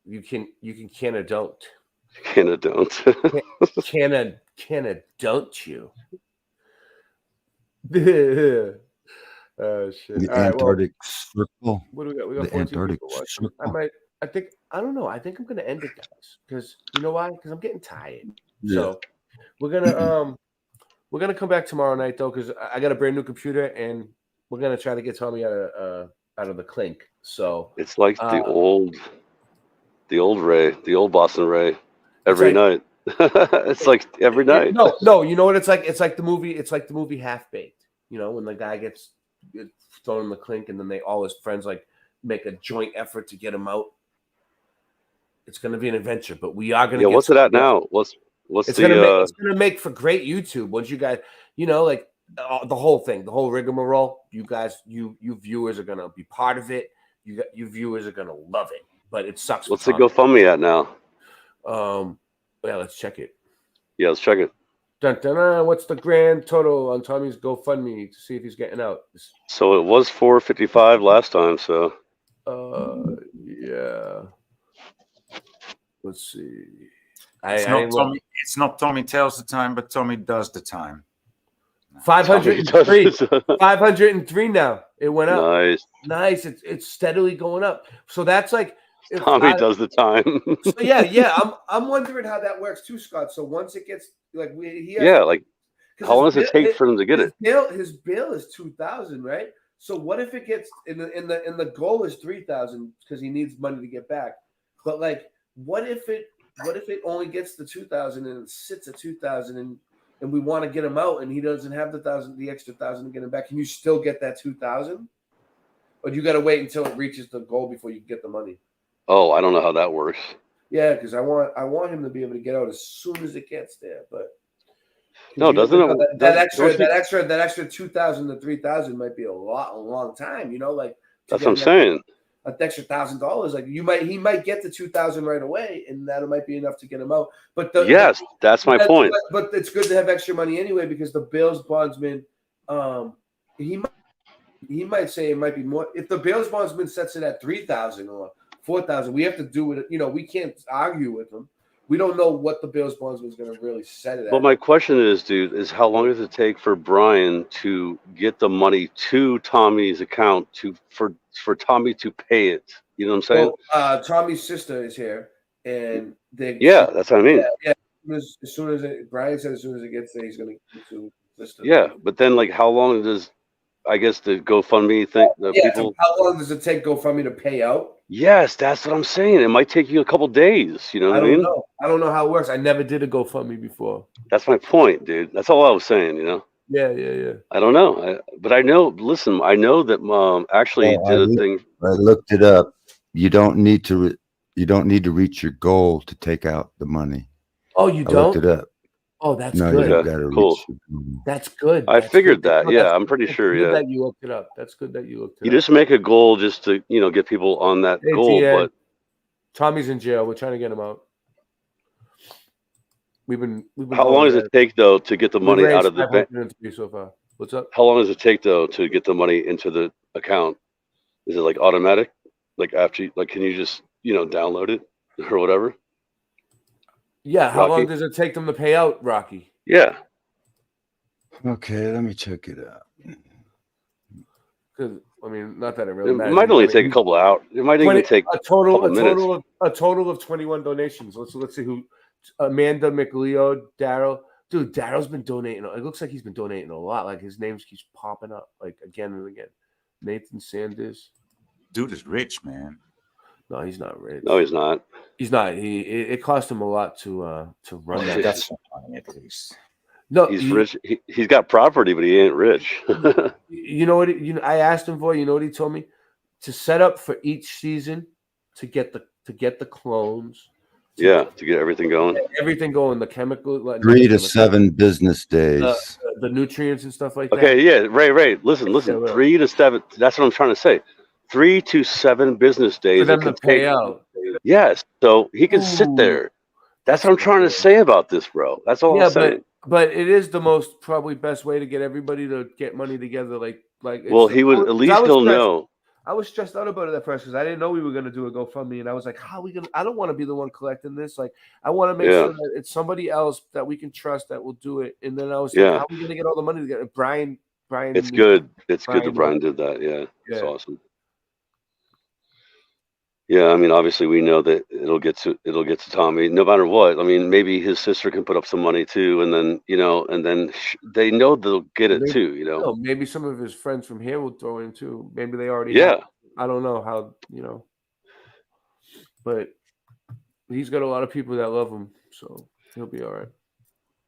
You can Canada don't. Canada don't. Canada don't you? Oh shit! The All right, Antarctic Circle. What do we got? We got The 14 Antarctic people watching. Circle. I don't know. I think I'm gonna end it, guys, because you know why? Because I'm getting tired. Yeah. So we're gonna come back tomorrow night though, because I got a brand new computer and we're gonna try to get Tommy out of the clink. So It's like the old Ray, the old Boston Ray, every night. It's like every night. No, you know what it's like? It's like the movie. It's like the movie Half Baked. You know, when the guy gets thrown in the clink, and then all his friends like make a joint effort to get him out. It's going to be an adventure, but we are going to. Yeah, what's it at now? What's it's going to make for great YouTube once you guys, you know, like the whole thing, the whole rigmarole. You guys, you viewers are going to be part of it. You viewers are going to love it, but it sucks. What's the GoFundMe at now? Yeah, let's check it. Yeah, let's check it. Dun, dun, dun. What's the grand total on Tommy's GoFundMe to see if he's getting out? So it was $455 last time. So. Yeah. Let's see. It's not Tommy tells the time, but Tommy does the time. 503. 503 now. It went up. Nice. It's steadily going up. So that's like Tommy does the time. So yeah. I'm wondering how that works too, Scott. So once it gets like how long does it take for them to get it? His bill is 2,000, right? So what if it gets in the goal is 3,000 because he needs money to get back. But like, what if it only gets the 2,000 and it sits at 2,000 and we want to get him out and he doesn't have the extra 1,000 to get him back? Can you still get that 2,000? Or do you got to wait until it reaches the goal before you get the money? Oh, I don't know how that works. Yeah, because I want him to be able to get out as soon as it gets there. But no, doesn't it? That extra 2,000 to 3,000 might be a long time. You know, like that's what I'm saying. An extra $1,000, like he might get the 2,000 right away, and that might be enough to get him out. But that's my point. But it's good to have extra money anyway because the Bills bondsman, he might say it might be more. If the Bills bondsman sets it at 3,000 or 4,000, we have to do it. You know, we can't argue with him. We don't know what the Bills bondsman is going to really set it at. But my question is, dude, is how long does it take for Brian to get the money to Tommy's account for Tommy to pay it? You know what I'm saying? Well, Tommy's sister is here, and that's what I mean. As soon as Brian said, as soon as it gets there, he's going to list it. Yeah, but then like, how long does I guess the GoFundMe thing? The Yeah. people. How long does it take GoFundMe to pay out? Yes, that's what I'm saying. It might take you a couple days. You know what I mean? Know. I don't know how it works. I never did a GoFundMe before. That's my point, dude. That's all I was saying. You know. Yeah. I don't know, but I know. Listen, I know that Mom actually did a thing. I looked it up. You don't need to. You don't need to reach your goal to take out the money. Oh, you I don't? looked it up. Oh, that's no, good. you got to Cool. reach your goal. That's good. I figured good. that. No, Yeah, that's I'm pretty good. sure. Good Yeah. that you looked it up. That's good that you looked it You up. just make a goal just to get people on that Hey, goal. TN, But Tommy's in jail. We're trying to get him out. We've been how long does it take though to get the money out of the bank? So far. What's up? How long does it take though to get the money into the account? Is it like automatic? Like after can you just download it or whatever? Yeah. How long Rocky? does it take them to pay out, Rocky? Yeah. Okay, let me check it out. Because I mean, not that it really It matters. might only take a couple hours. It might even take a total minutes. a total of 21 donations. Let's see who. Amanda McLeod, Daryl. Dude, Daryl's been donating. It looks like he's been donating a lot. Like his names keeps popping up like again and again. Nathan Sanders. Dude is rich, man. No, he's not rich. No, he's not. He's not. It cost him a lot to run that. That's fine, at least. No, he's rich. He's got property, but he ain't rich. You know what? I asked him for. You know what he told me? To set up for each season, to get the clones. Yeah, to get everything going. Everything going. The chemical. 3 to 7 business days. The nutrients and stuff like that. Okay, yeah, Ray. Listen. Yeah, 3 to 7. That's what I'm trying to say. 3 to 7 business days. For them to pay out. Yes, so he can sit there. That's what I'm trying to say about this, bro. That's all I'm saying. But it is the most probably best way to get everybody to get money together. Like. Well, he would at least he'll know. I was stressed out about it at first because I didn't know we were going to do a GoFundMe, and I was like, "How are we going to?" I don't want to be the one collecting this. Like, I want to make sure that it's somebody else that we can trust that will do it. And then I was like, "How are we going to get all the money together?" Brian. It's good. It's good that Brian did that. Yeah, it's awesome. Yeah, I mean, obviously we know that it'll get to Tommy no matter what. I mean, maybe his sister can put up some money too, and then they know they'll get it too. Maybe some of his friends from here will throw in too. Maybe they already. have. I don't know how but he's got a lot of people that love him, so he'll be all right.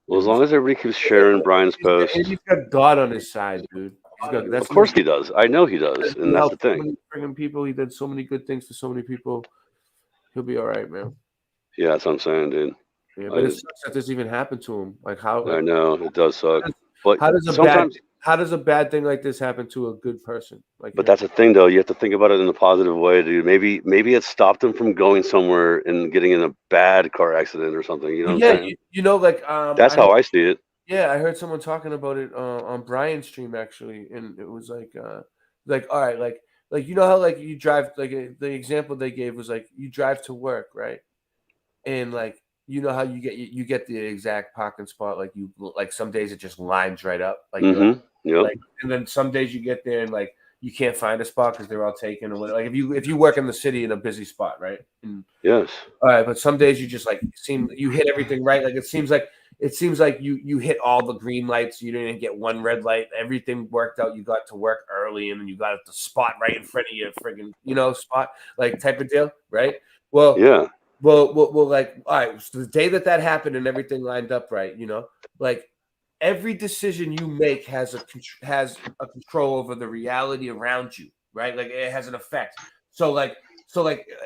Well, as long as everybody keeps sharing Brian's posts. He's got God on his side, dude. Of course he does. I know he does, and that's the thing. Bringing people, he did so many good things for so many people. He'll be all right, man. Yeah, that's what I'm saying, dude. Yeah, but it sucks that this even happened to him. Like how? I know it does suck. But how does a bad thing like this happen to a good person? But that's the thing, though. You have to think about it in a positive way, dude. Maybe it stopped him from going somewhere and getting in a bad car accident or something. You know what I'm saying? That's how I see it. Yeah, I heard someone talking about it on Brian's stream actually, and it was like all right, like you know how like you drive, like the example they gave was like you drive to work, right? And like you know how you get the exact parking spot, like some days it just lines right up, like, and then some days you get there and like you can't find a spot because they're all taken or whatever. Like if you work in the city in a busy spot, right? And, yes. All right, but some days you just like you hit everything right. Like it seems like you hit all the green lights. You didn't get one red light. Everything worked out. You got to work early, and then you got the spot right in front of you, friggin' spot like type of deal, right? Well, yeah. Well, like all right. So the day that happened and everything lined up right, like every decision you make has a control over the reality around you, right? Like it has an effect. So like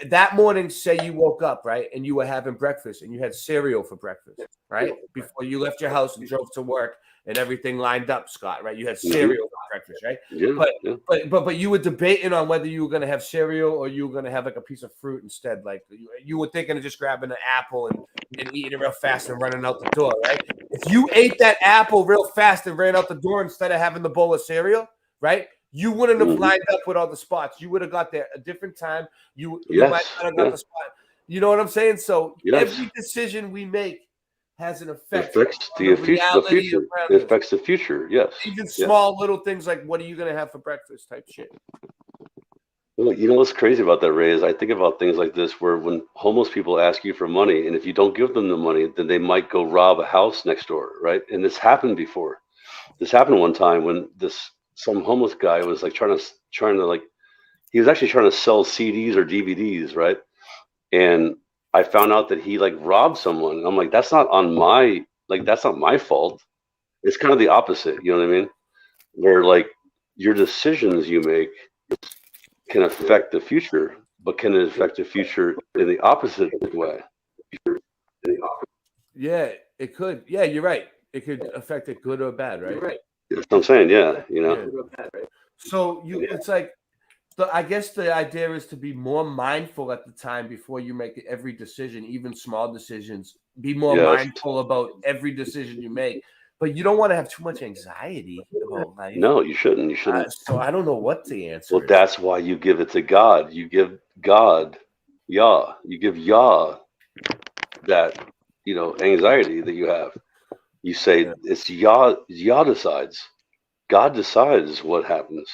that morning, say you woke up, right, and you were having breakfast and you had cereal for breakfast, right? Before you left your house and drove to work and everything lined up, Scott, right? You had cereal for breakfast, right? Yeah, but you were debating on whether you were going to have cereal or you were going to have like a piece of fruit instead. Like you were thinking of just grabbing an apple and eating it real fast and running out the door, right? If you ate that apple real fast and ran out the door instead of having the bowl of cereal, right? You wouldn't have lined up with all the spots. You would have got there a different time. You might not have got the spot. You know what I'm saying? So every decision we make has an effect. It affects the future. It affects the future. Yes. Even small little things like what are you going to have for breakfast type shit. Well, you know what's crazy about that, Ray, is I think about things like this where when homeless people ask you for money, and if you don't give them the money, then they might go rob a house next door, right? And this happened before. This happened one time when some homeless guy was like trying to like he was actually trying to sell CDs or DVDs, right? And I found out that he like robbed someone. I'm like, that's not my fault. It's kind of the opposite, you know what I mean? Where like your decisions you make can affect the future, but can it affect the future in the opposite way? Yeah, it could. Yeah, you're right. It could affect it good or bad, right? Right. That's what I'm saying. Yeah, you know. So it's like I guess the idea is to be more mindful at the time before you make every decision, even small decisions. Be more mindful about every decision you make, but you don't want to have too much anxiety about life. No, you shouldn't. You shouldn't. So I don't know what the answer is. Well, that's why you give it to God. You give God, Yah. You give Yah that anxiety that you have. You say it's Yah. Yah decides. God decides what happens.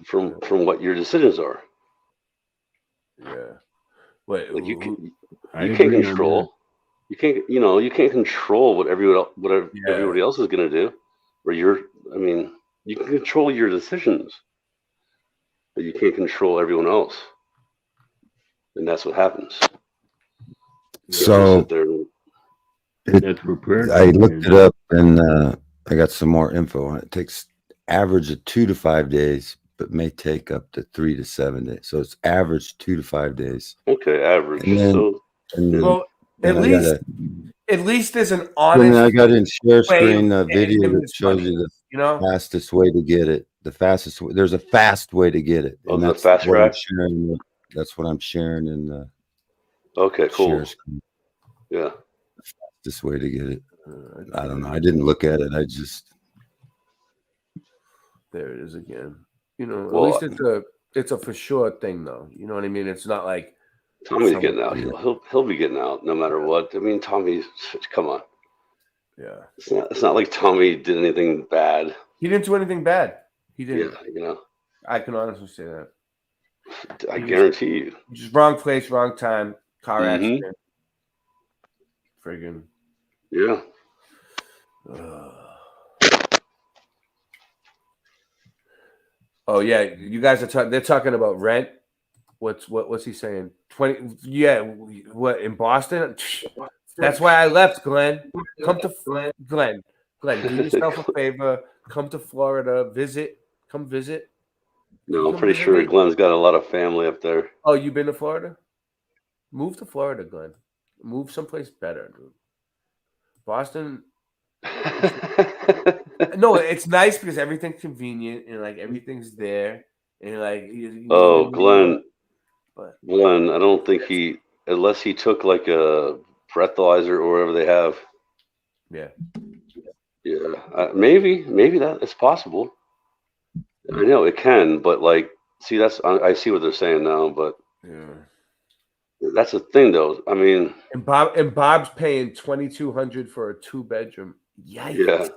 From what your decisions are. Yeah. Wait, like you can't control. You can't control what everybody else is going to do. Or you can control your decisions, but you can't control everyone else. And that's what happens. So I looked it up and I got some more info on it. It takes average of 2 to 5 days, but may take up to 3 to 7 days. So it's average 2 to 5 days. Okay, average. At least there's an honest. And then I got in share screen a video that shows you the fastest way to get it. The fastest way. There's a fast way to get it. Oh, and that's fast track. That's what I'm sharing in the. Okay, cool. Share screen. Yeah. The fastest way to get it. I don't know. I didn't look at it. I just. There it is again. At least it's a for sure thing, though. You know what I mean? It's not like Tommy's getting out. He'll be getting out no matter what. I mean, Tommy, come on. Yeah. It's not like Tommy did anything bad. He didn't do anything bad. He didn't. Yeah, I can honestly say that. I guarantee you. Just wrong place, wrong time, car accident. Friggin'. Yeah. Oh yeah, you guys are they're talking about rent. What's he saying? 20? Yeah, what in Boston? That's why I left, Glenn. Come to Glenn. Do yourself a favor. Come to Florida. Come visit. No, I'm pretty sure Glenn's got a lot of family up there. Oh, you been to Florida? Move to Florida, Glenn. Move someplace better, dude. Boston. No, it's nice because everything's convenient and like everything's there and like. Glenn. Glenn, I don't think unless he took like a breathalyzer or whatever they have. Yeah. Yeah, maybe that it's possible. I know it can, but like, see, I see what they're saying now, but that's the thing, though. I mean, and Bob's paying $2,200 for a 2-bedroom. Yikes. Yeah,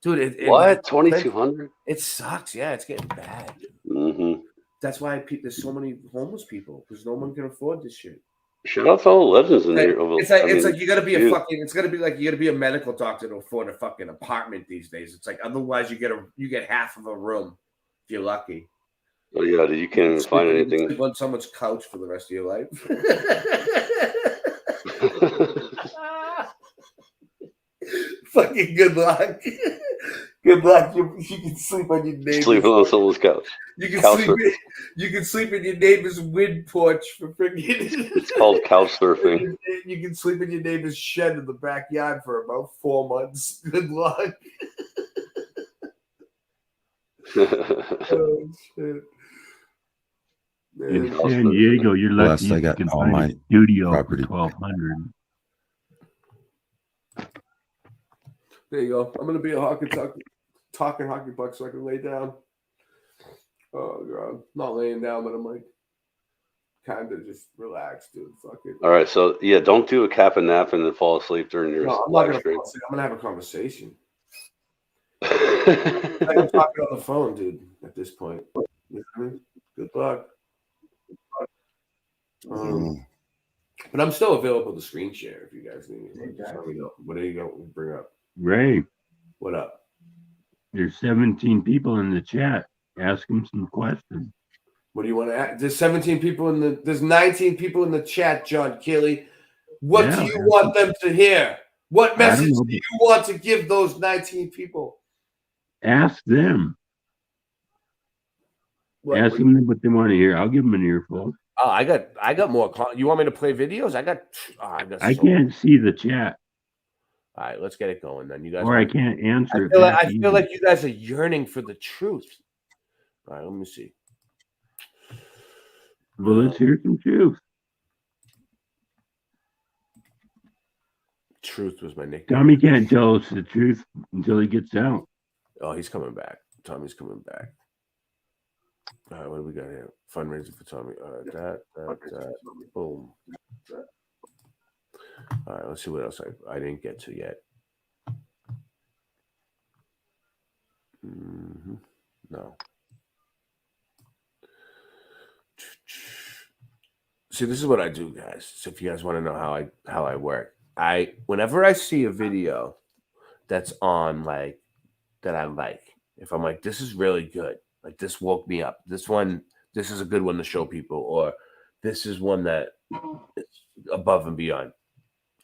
dude. What? $2,200? It sucks. Yeah, it's getting bad. Mm-hmm. That's why there's so many homeless people because no one can afford this shit. Shout out to all the legends in here. It's like you got to be It's got to be like you got to be a medical doctor to afford a fucking apartment these days. It's like otherwise you get half of a room if you're lucky. Oh yeah, you can't even find anything. Sleep on someone's couch for the rest of your life. Fucking good luck. Good luck. You can sleep on your neighbor's. Sleeping on someone's couch. You can sleep in your neighbor's wind porch for freaking. It's called couch surfing. You can sleep in your neighbor's shed in the backyard for about 4 months. Good luck. Oh shit. In San Diego, you're lucky you can find a studio for $1,200. There you go. I'm gonna be a talking hockey puck so I can lay down. Oh god, not laying down, but I'm like kind of just relaxed, dude. Fuck it. All right, so yeah, don't do a cap and nap and then fall asleep during your live stream. I'm gonna have a conversation. I'm talking on the phone, dude. At this point, good luck. But I'm still available to screen share if you guys need me. Just let me know. What do you going to bring up? Ray, what up? There's 17 people in the chat. Ask them some questions. What do you want to ask? There's 17 people in the. There's 19 people in the chat, John Kelly. What do you want them to hear? What message do you want to give those 19 people? Ask them. Ask them what they want to hear. I'll give them an earful. Oh, I got more. You want me to play videos? I can't see the chat. All right, let's get it going then. You guys. Or I can't answer it. I feel like you guys are yearning for the truth. All right, let me see. Well, let's hear some truth. Truth was my nickname. Tommy can't tell us the truth until he gets out. Oh, he's coming back. Tommy's coming back. All right, what do we got here? Fundraising for Tommy. That. Boom. All right, let's see what else I didn't get to yet. No. See, this is what I do, guys. So if you guys want to know how I work, whenever I see a video that's on that I like, if I'm like, this is really good, like this woke me up. This is a good one to show people, or this is one that is above and beyond.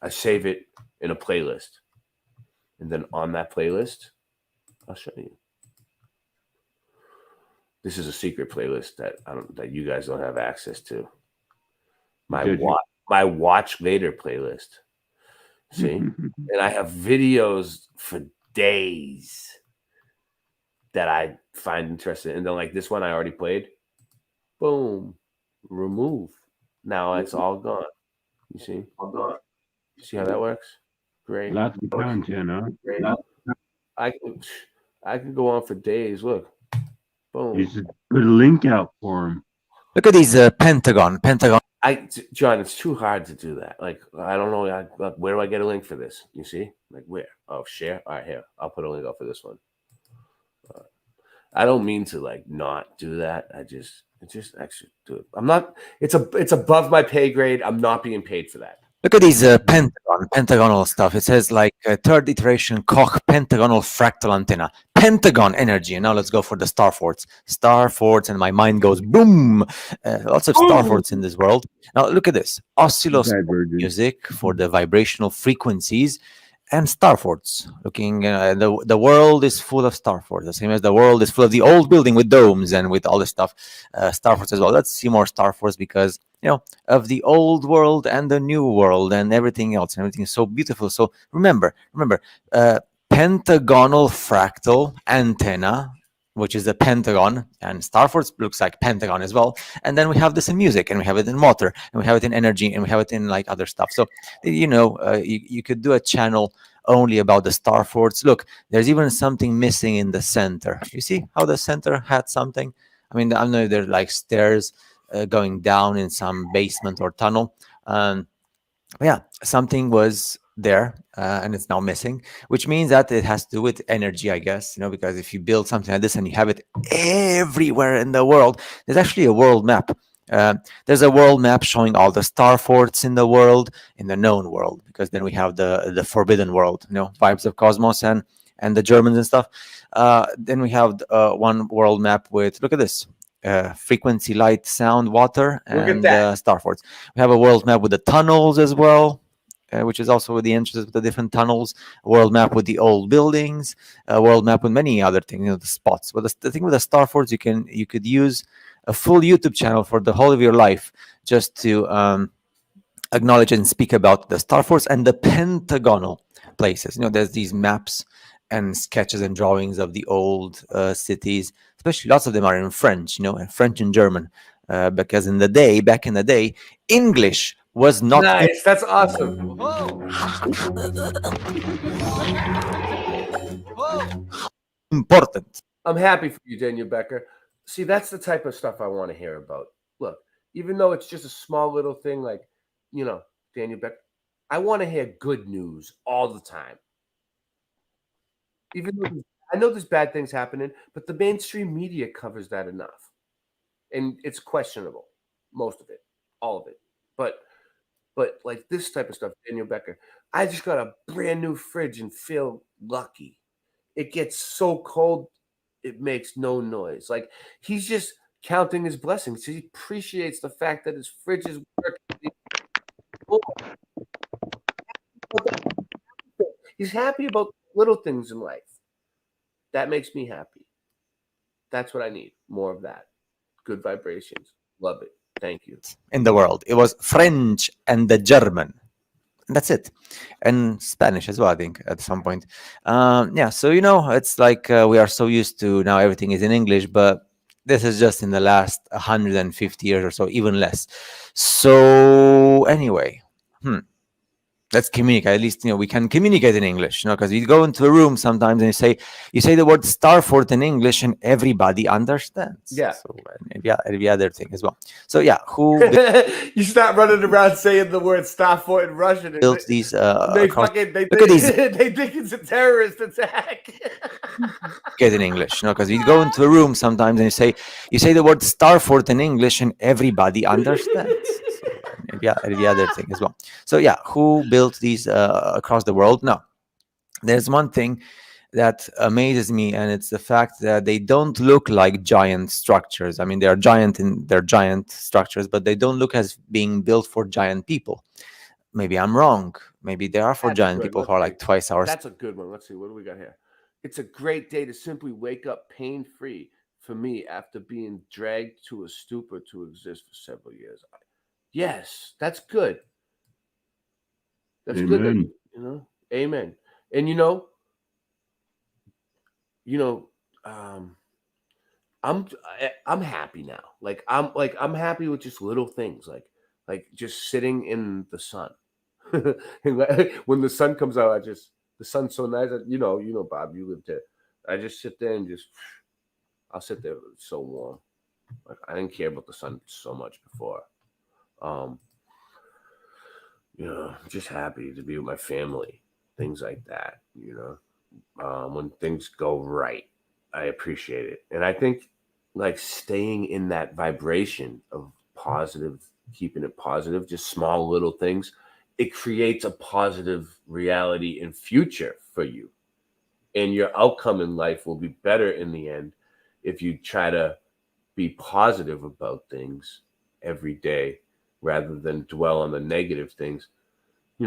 I save it in a playlist, and then on that playlist, I'll show you. This is a secret playlist that you guys don't have access to. My watch later playlist. See, and I have videos for days that I find interesting, and then like this one I already played. Boom, remove. Now it's all gone. You see? All gone. You see how that works? Great. Lots of content, huh? I can go on for days. Look. Boom. You should put a link out for him. Look at these Pentagon. John, it's too hard to do that. Like, I don't know. Where do I get a link for this? You see? Like, where? Oh, share? All right, here. I'll put a link up for this one. I don't mean to, not do that. I just actually do it. I'm not, it's above my pay grade. I'm not being paid for that. Look at these pentagonal stuff. It says third iteration Koch pentagonal fractal antenna. Pentagon energy. And now let's go for the star forts. Star forts, and my mind goes boom. Lots of star forts in this world. Now look at this. Oscilloscope music for the vibrational frequencies. And star forts. Looking, the world is full of star forts. The same as the world is full of the old building with domes and with all this stuff. Star forts as well. Let's see more star forts because of the old world and the new world and everything else. And everything is so beautiful. So remember, pentagonal fractal antenna, which is a pentagon, and star forts looks like pentagon as well. And then we have this in music, and we have it in water, and we have it in energy, and we have it in other stuff. So you could do a channel only about the star forts. Look, there's even something missing in the center. You see how the center had something? I mean, I don't know if there's stairs going down in some basement or tunnel. Yeah, something was there and it's now missing, which means that it has to do with energy, I guess, because if you build something like this and you have it everywhere in the world, there's actually a world map. There's a world map showing all the star forts in the world, in the known world, because then we have the forbidden world, Vibes of Cosmos and the Germans and stuff. Then we have one world map with, look at this, frequency, light, sound, water, and star forts. We have a world map with the tunnels as well, which is also with the entrances with the different tunnels. A world map with the old buildings. A world map with many other things, the spots. But the thing with the star forts, you could use a full YouTube channel for the whole of your life just to acknowledge and speak about the star forts and the pentagonal places. There's these maps and sketches and drawings of the old cities. Especially lots of them are in French, and French and German, because back in the day, English was not nice. That's awesome. Important. I'm happy for you, Daniel Becker. See, that's the type of stuff I want to hear about. Look, even though it's just a small little thing, Daniel Becker, I want to hear good news all the time. Even though I know there's bad things happening, but the mainstream media covers that enough, and it's questionable, most of it, all of it. But like this type of stuff, Daniel Becker, I just got a brand new fridge and feel lucky. It gets so cold, it makes no noise. Like he's just counting his blessings. He appreciates the fact that his fridge is working. He's happy about little things in life. That makes me happy. That's what I need. More of that. Good vibrations. Love it. Thank you. In the world, it was French and the German. And that's it, and Spanish as well, I think, at some point. Yeah, so it's like we are so used to now everything is in English, but this is just in the last 150 years or so, even less. So anyway, let's communicate. At least we can communicate in English, because you go into a room sometimes and you say the word Starfort in English and everybody understands. Yeah. So maybe every other thing as well. So yeah, who You start running around saying the word Starfort in Russian. And built these? they across- fucking they look at these. they think it's a terrorist attack. Get in English, because you go into a room sometimes and you say the word Starfort in English and everybody understands. So maybe every other thing as well. So yeah, who built these across the world? No, there's one thing that amazes me, and it's the fact that they don't look like giant structures. I mean, they're giant structures, but they don't look as being built for giant people. Maybe I'm wrong. Maybe they are for That's giant good. people Let's who are see. like twice our. That's a good one. Let's see. What do we got here? It's a great day to simply wake up pain-free for me after being dragged to a stupor to exist for several years. Yes, that's good. That's good. Amen. Amen. And I'm happy now. I'm happy with just little things, like just sitting in the sun. When the sun comes out, the sun's so nice. Bob, you lived there. I just sit there and I'll sit there. It's so warm. Like I didn't care about the sun so much before. Just happy to be with my family. Things like that. When things go right, I appreciate it, and I think like staying in that vibration of positive, keeping it positive, just small little things. It creates a positive reality and future for you. And your outcome in life will be better in the end if you try to be positive about things every day rather than dwell on the negative things.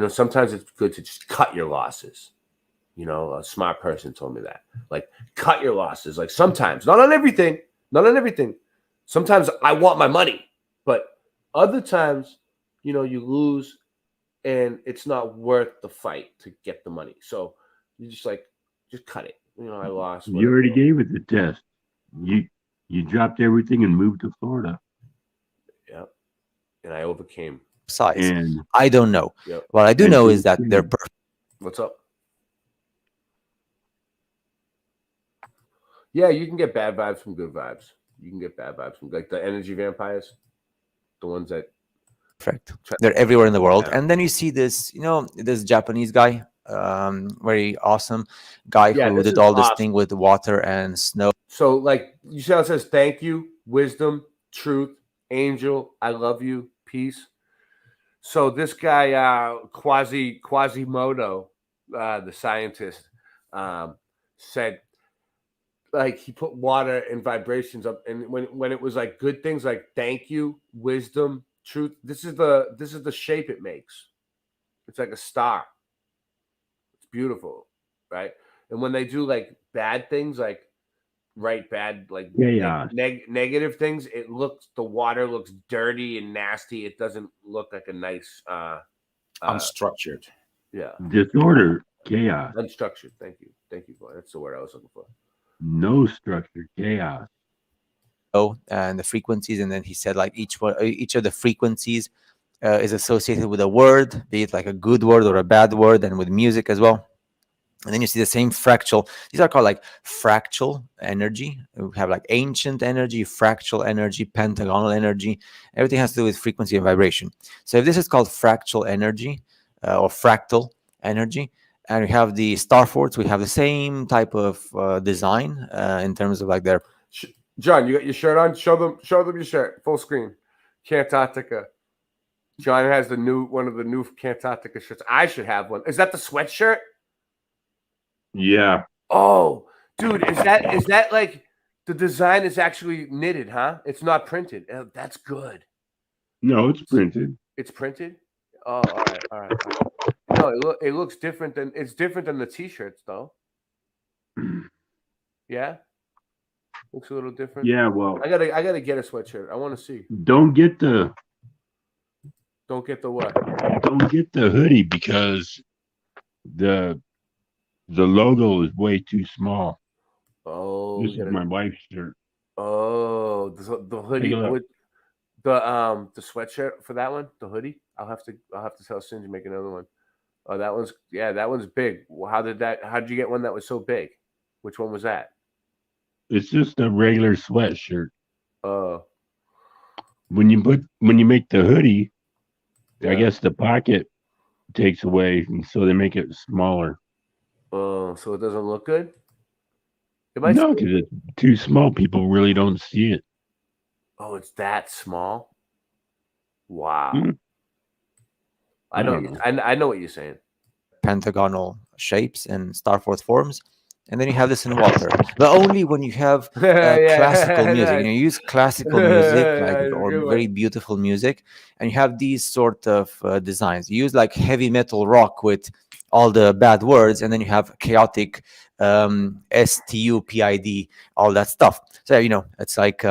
Sometimes it's good to just cut your losses. A smart person told me that. Like, cut your losses. Like, sometimes, not on everything. Sometimes I want my money, but other times, you lose and it's not worth the fight to get the money. So you just cut it. I lost. You already gave it the test. You dropped everything and moved to Florida. Yeah. And I overcame. Size. I don't know. Yep. What I do know is that they're perfect. What's up? Yeah, you can get bad vibes from good vibes. You can get bad vibes from like the energy vampires, the ones that perfect. They're everywhere in the world. Yeah. And then you see this, this Japanese guy, very awesome guy who did all this thing with water and snow. So like you see how it says thank you, wisdom, truth, angel, I love you, peace. So this guy, Quasimodo, the scientist, said like he put water and vibrations up, and when it was like good things like thank you, wisdom, truth, this is the shape it makes. It's like a star. It's beautiful, right? And when they do like bad things, like negative things, the water looks dirty and nasty. It doesn't look like a nice unstructured. Yeah. Disorder, chaos. Unstructured. Thank you, boy. That's the word I was looking for. No structure, chaos. And the frequencies, and then he said like each of the frequencies is associated with a word, be it like a good word or a bad word, and with music as well. And then you see the same fractal. These are called like fractal energy. We have like ancient energy, fractal energy, pentagonal energy. Everything has to do with frequency and vibration. So if this is called fractal energy or fractal energy, and we have the star forts. We have the same type of design in terms of like their. John, you got your shirt on? Show them your shirt. Full screen. Cantarctica. John has one of the new Cantarctica shirts. I should have one. Is that the sweatshirt? Yeah. Oh, dude, is that like the design is actually knitted, huh? It's not printed. That's good. No, it's printed. It's printed? Oh, all right. No, it looks different than the t-shirts though. Yeah. Looks a little different. Yeah, well, I gotta get a sweatshirt. I want to see. Don't get the what? Don't get the hoodie because the logo is way too small. Oh, this is my wife's shirt. Oh, the hoodie with the sweatshirt for that one, the hoodie. I'll have to tell Sin to make another one. Oh, that one's big. Well, how did you get one that was so big? Which one was that? It's just a regular sweatshirt. Oh. When you make the hoodie, Yeah. I guess the pocket takes away, and so they make it smaller. Oh, so it doesn't look good? No, because it's too small. People really don't see it. Oh, it's that small? Wow. Hmm. I know what you're saying. Pentagonal shapes and star fort forms. And then you have this in water, but only when you have classical music. You use classical music, or very beautiful music, and you have these sort of designs. You use like heavy metal rock with all the bad words, and then you have chaotic STUPID, all that stuff. So it's like.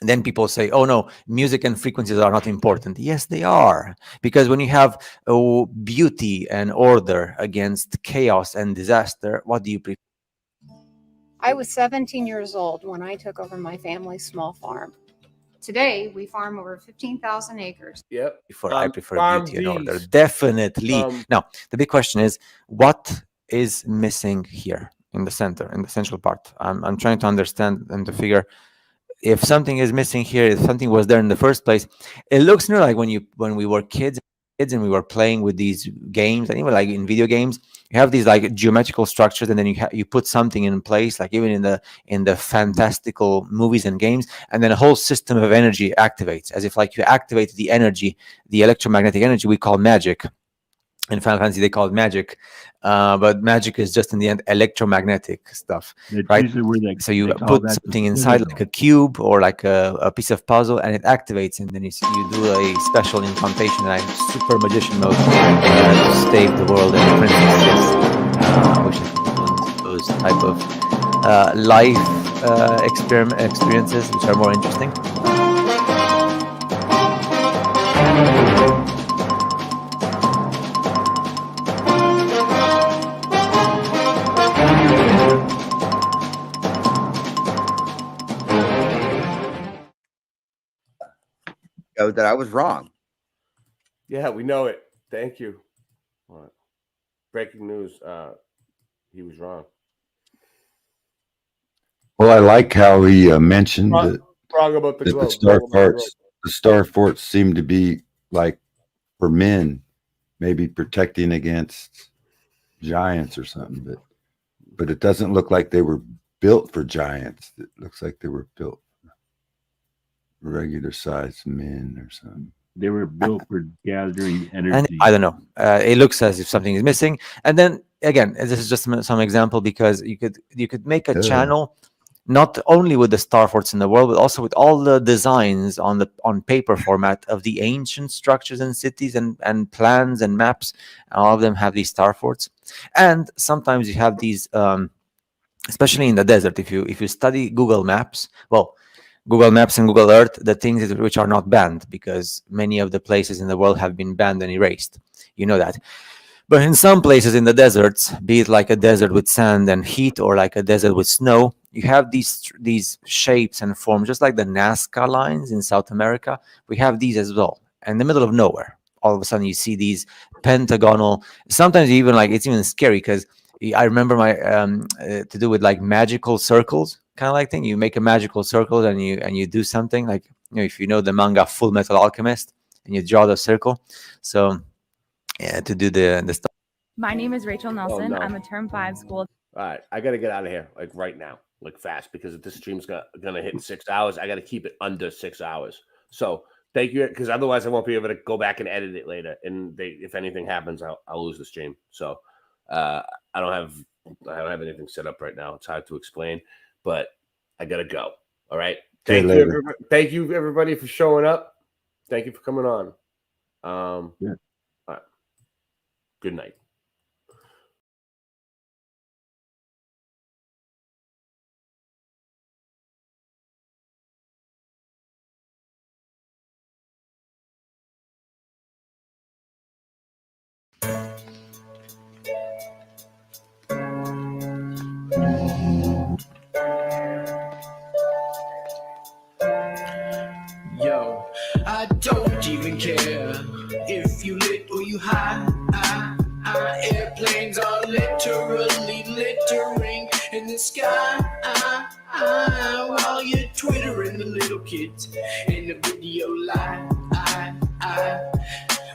Then people say, oh no, music and frequencies are not important. Yes, they are. Because when you have beauty and order against chaos and disaster, what do you prefer? I was 17 years old when I took over my family's small farm. Today, we farm over 15,000 acres. Yep. I prefer beauty and order. Definitely. Now, the big question is, what is missing here in the center, in the central part? I'm trying to understand and to figure if something is missing here, if something was there in the first place. It looks like when we were kids and we were playing with these games, and even like in video games, you have these like geometrical structures, and then you put something in place, like even in the fantastical movies and games, and then a whole system of energy activates, as if like you activate the energy, the electromagnetic energy we call magic. In Final Fantasy, they call it magic, but magic is just in the end electromagnetic stuff, right? So you put something inside, like a cube or like a piece of puzzle, and it activates, and then you do a special incantation, like super magician mode, to save the world and the princess, which is those type of life experiences, which are more interesting. That I was wrong. Yeah, we know it. Thank you. What? Breaking news. He was wrong. Well, I like how he mentioned Wrong about the globe. The star forts seem to be like for men, maybe protecting against giants or something, but it doesn't look like they were built for giants. It looks like they were built for regular sized men or something. They were built for gathering energy. And I don't know. It looks as if something is missing. And then again, this is just some example, because you could make a channel not only with the star forts in the world, but also with all the designs on paper format of the ancient structures and cities and plans and maps. All of them have these star forts. And sometimes you have these, especially in the desert. If you study Google Maps, well, Google Maps and Google Earth, the things which are not banned, because many of the places in the world have been banned and erased. You know that. But in some places in the deserts, be it like a desert with sand and heat or like a desert with snow, you have these shapes and forms, just like the Nazca lines in South America. We have these as well. In the middle of nowhere, all of a sudden you see these pentagonal, sometimes even like, it's even scary, because I remember my to do with like magical circles kind of like thing. You make a magical circle and you do something like, if you know the manga Full Metal Alchemist, and you draw the circle. So yeah, to do the stuff. My name is Rachel Nelson. no. I'm a Term 5 school. All right, I got to get out of here like right now, like fast, because if this stream's gonna hit 6 hours, I got to keep it under 6 hours. So thank you, because otherwise I won't be able to go back and edit it later. And if anything happens, I'll lose the stream. So I don't have anything set up right now. It's hard to explain, but I gotta go. All right. Thank you, everybody, for showing up. Thank you for coming on. All right. Good night. Yo, I don't even care if you lit or you high. Airplanes are literally littering in the sky while you're twittering the little kids in the video live.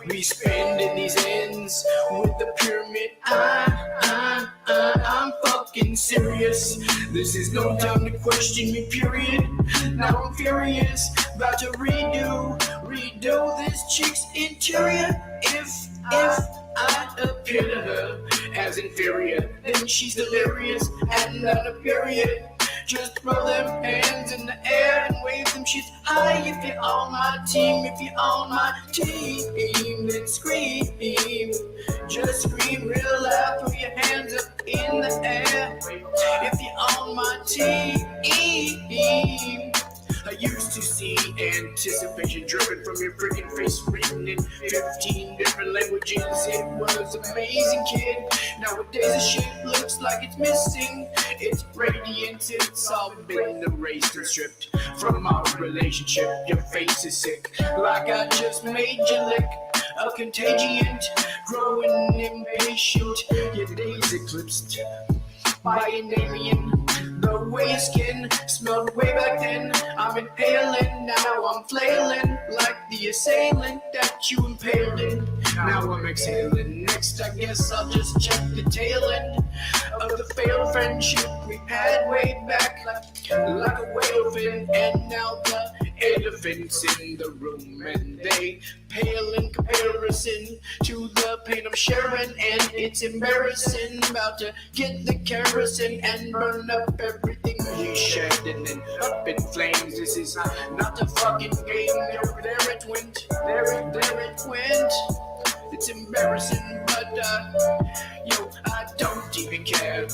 We spending these ends with the pyramid. I'm fucking serious. This is no time to question me, period. Now I'm furious, about to redo this chick's interior. If I appear to her as inferior, then she's delirious and not a period. Just throw them hands in the air and wave them shit high. If you're on my team, if you're on my team, then scream. Just scream real loud, throw your hands up in the air. If you're on my team, I used to see anticipation driven from your freaking face, written in 15 different languages. It was amazing, kid. Nowadays the shit looks like it's missing. It's radiant, it's all been erased and stripped from our relationship. Your face is sick, like I just made you lick. A contagion, growing impatient. Your days eclipsed by an alien. The way your skin smelled way back then. I'm inhaling, now I'm flailing like the assailant that you impaled in. Now I'm exhaling. Next, I guess I'll just check the tail end of the failed friendship we had way back, like a whale fin. And now the elephants in the room, and they pale in comparison to the pain I'm sharing, and it's embarrassing. About to get the kerosene and burn up everything we shared, and then up in flames. This is not a fucking game. Yo, there it went, there it went. It's embarrassing, but yo, I don't even care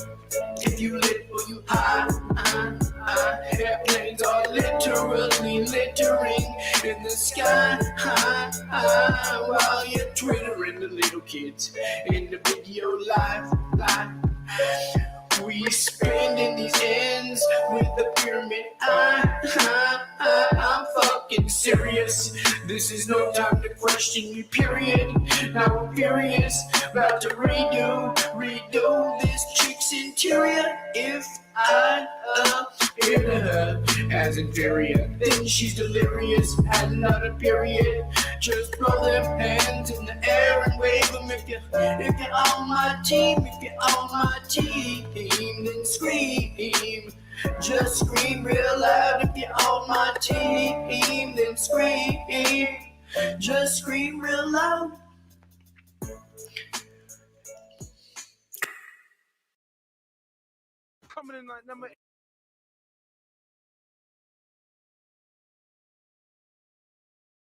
if you lit or you high. Airplanes are literally littering in the sky while you're twittering the little kids in the video live. We spending these ends with the pyramid. I'm fucking serious. This is no time to question me, period. Now I'm furious, about to redo this chick's interior. If I appear to her as inferior, then she's delirious and not a period. Just throw them hands in the air and wave them. If you're on my team, if you're on my team, then scream. Just scream real loud. If you're on my team, then scream. Just scream real loud. Coming in like number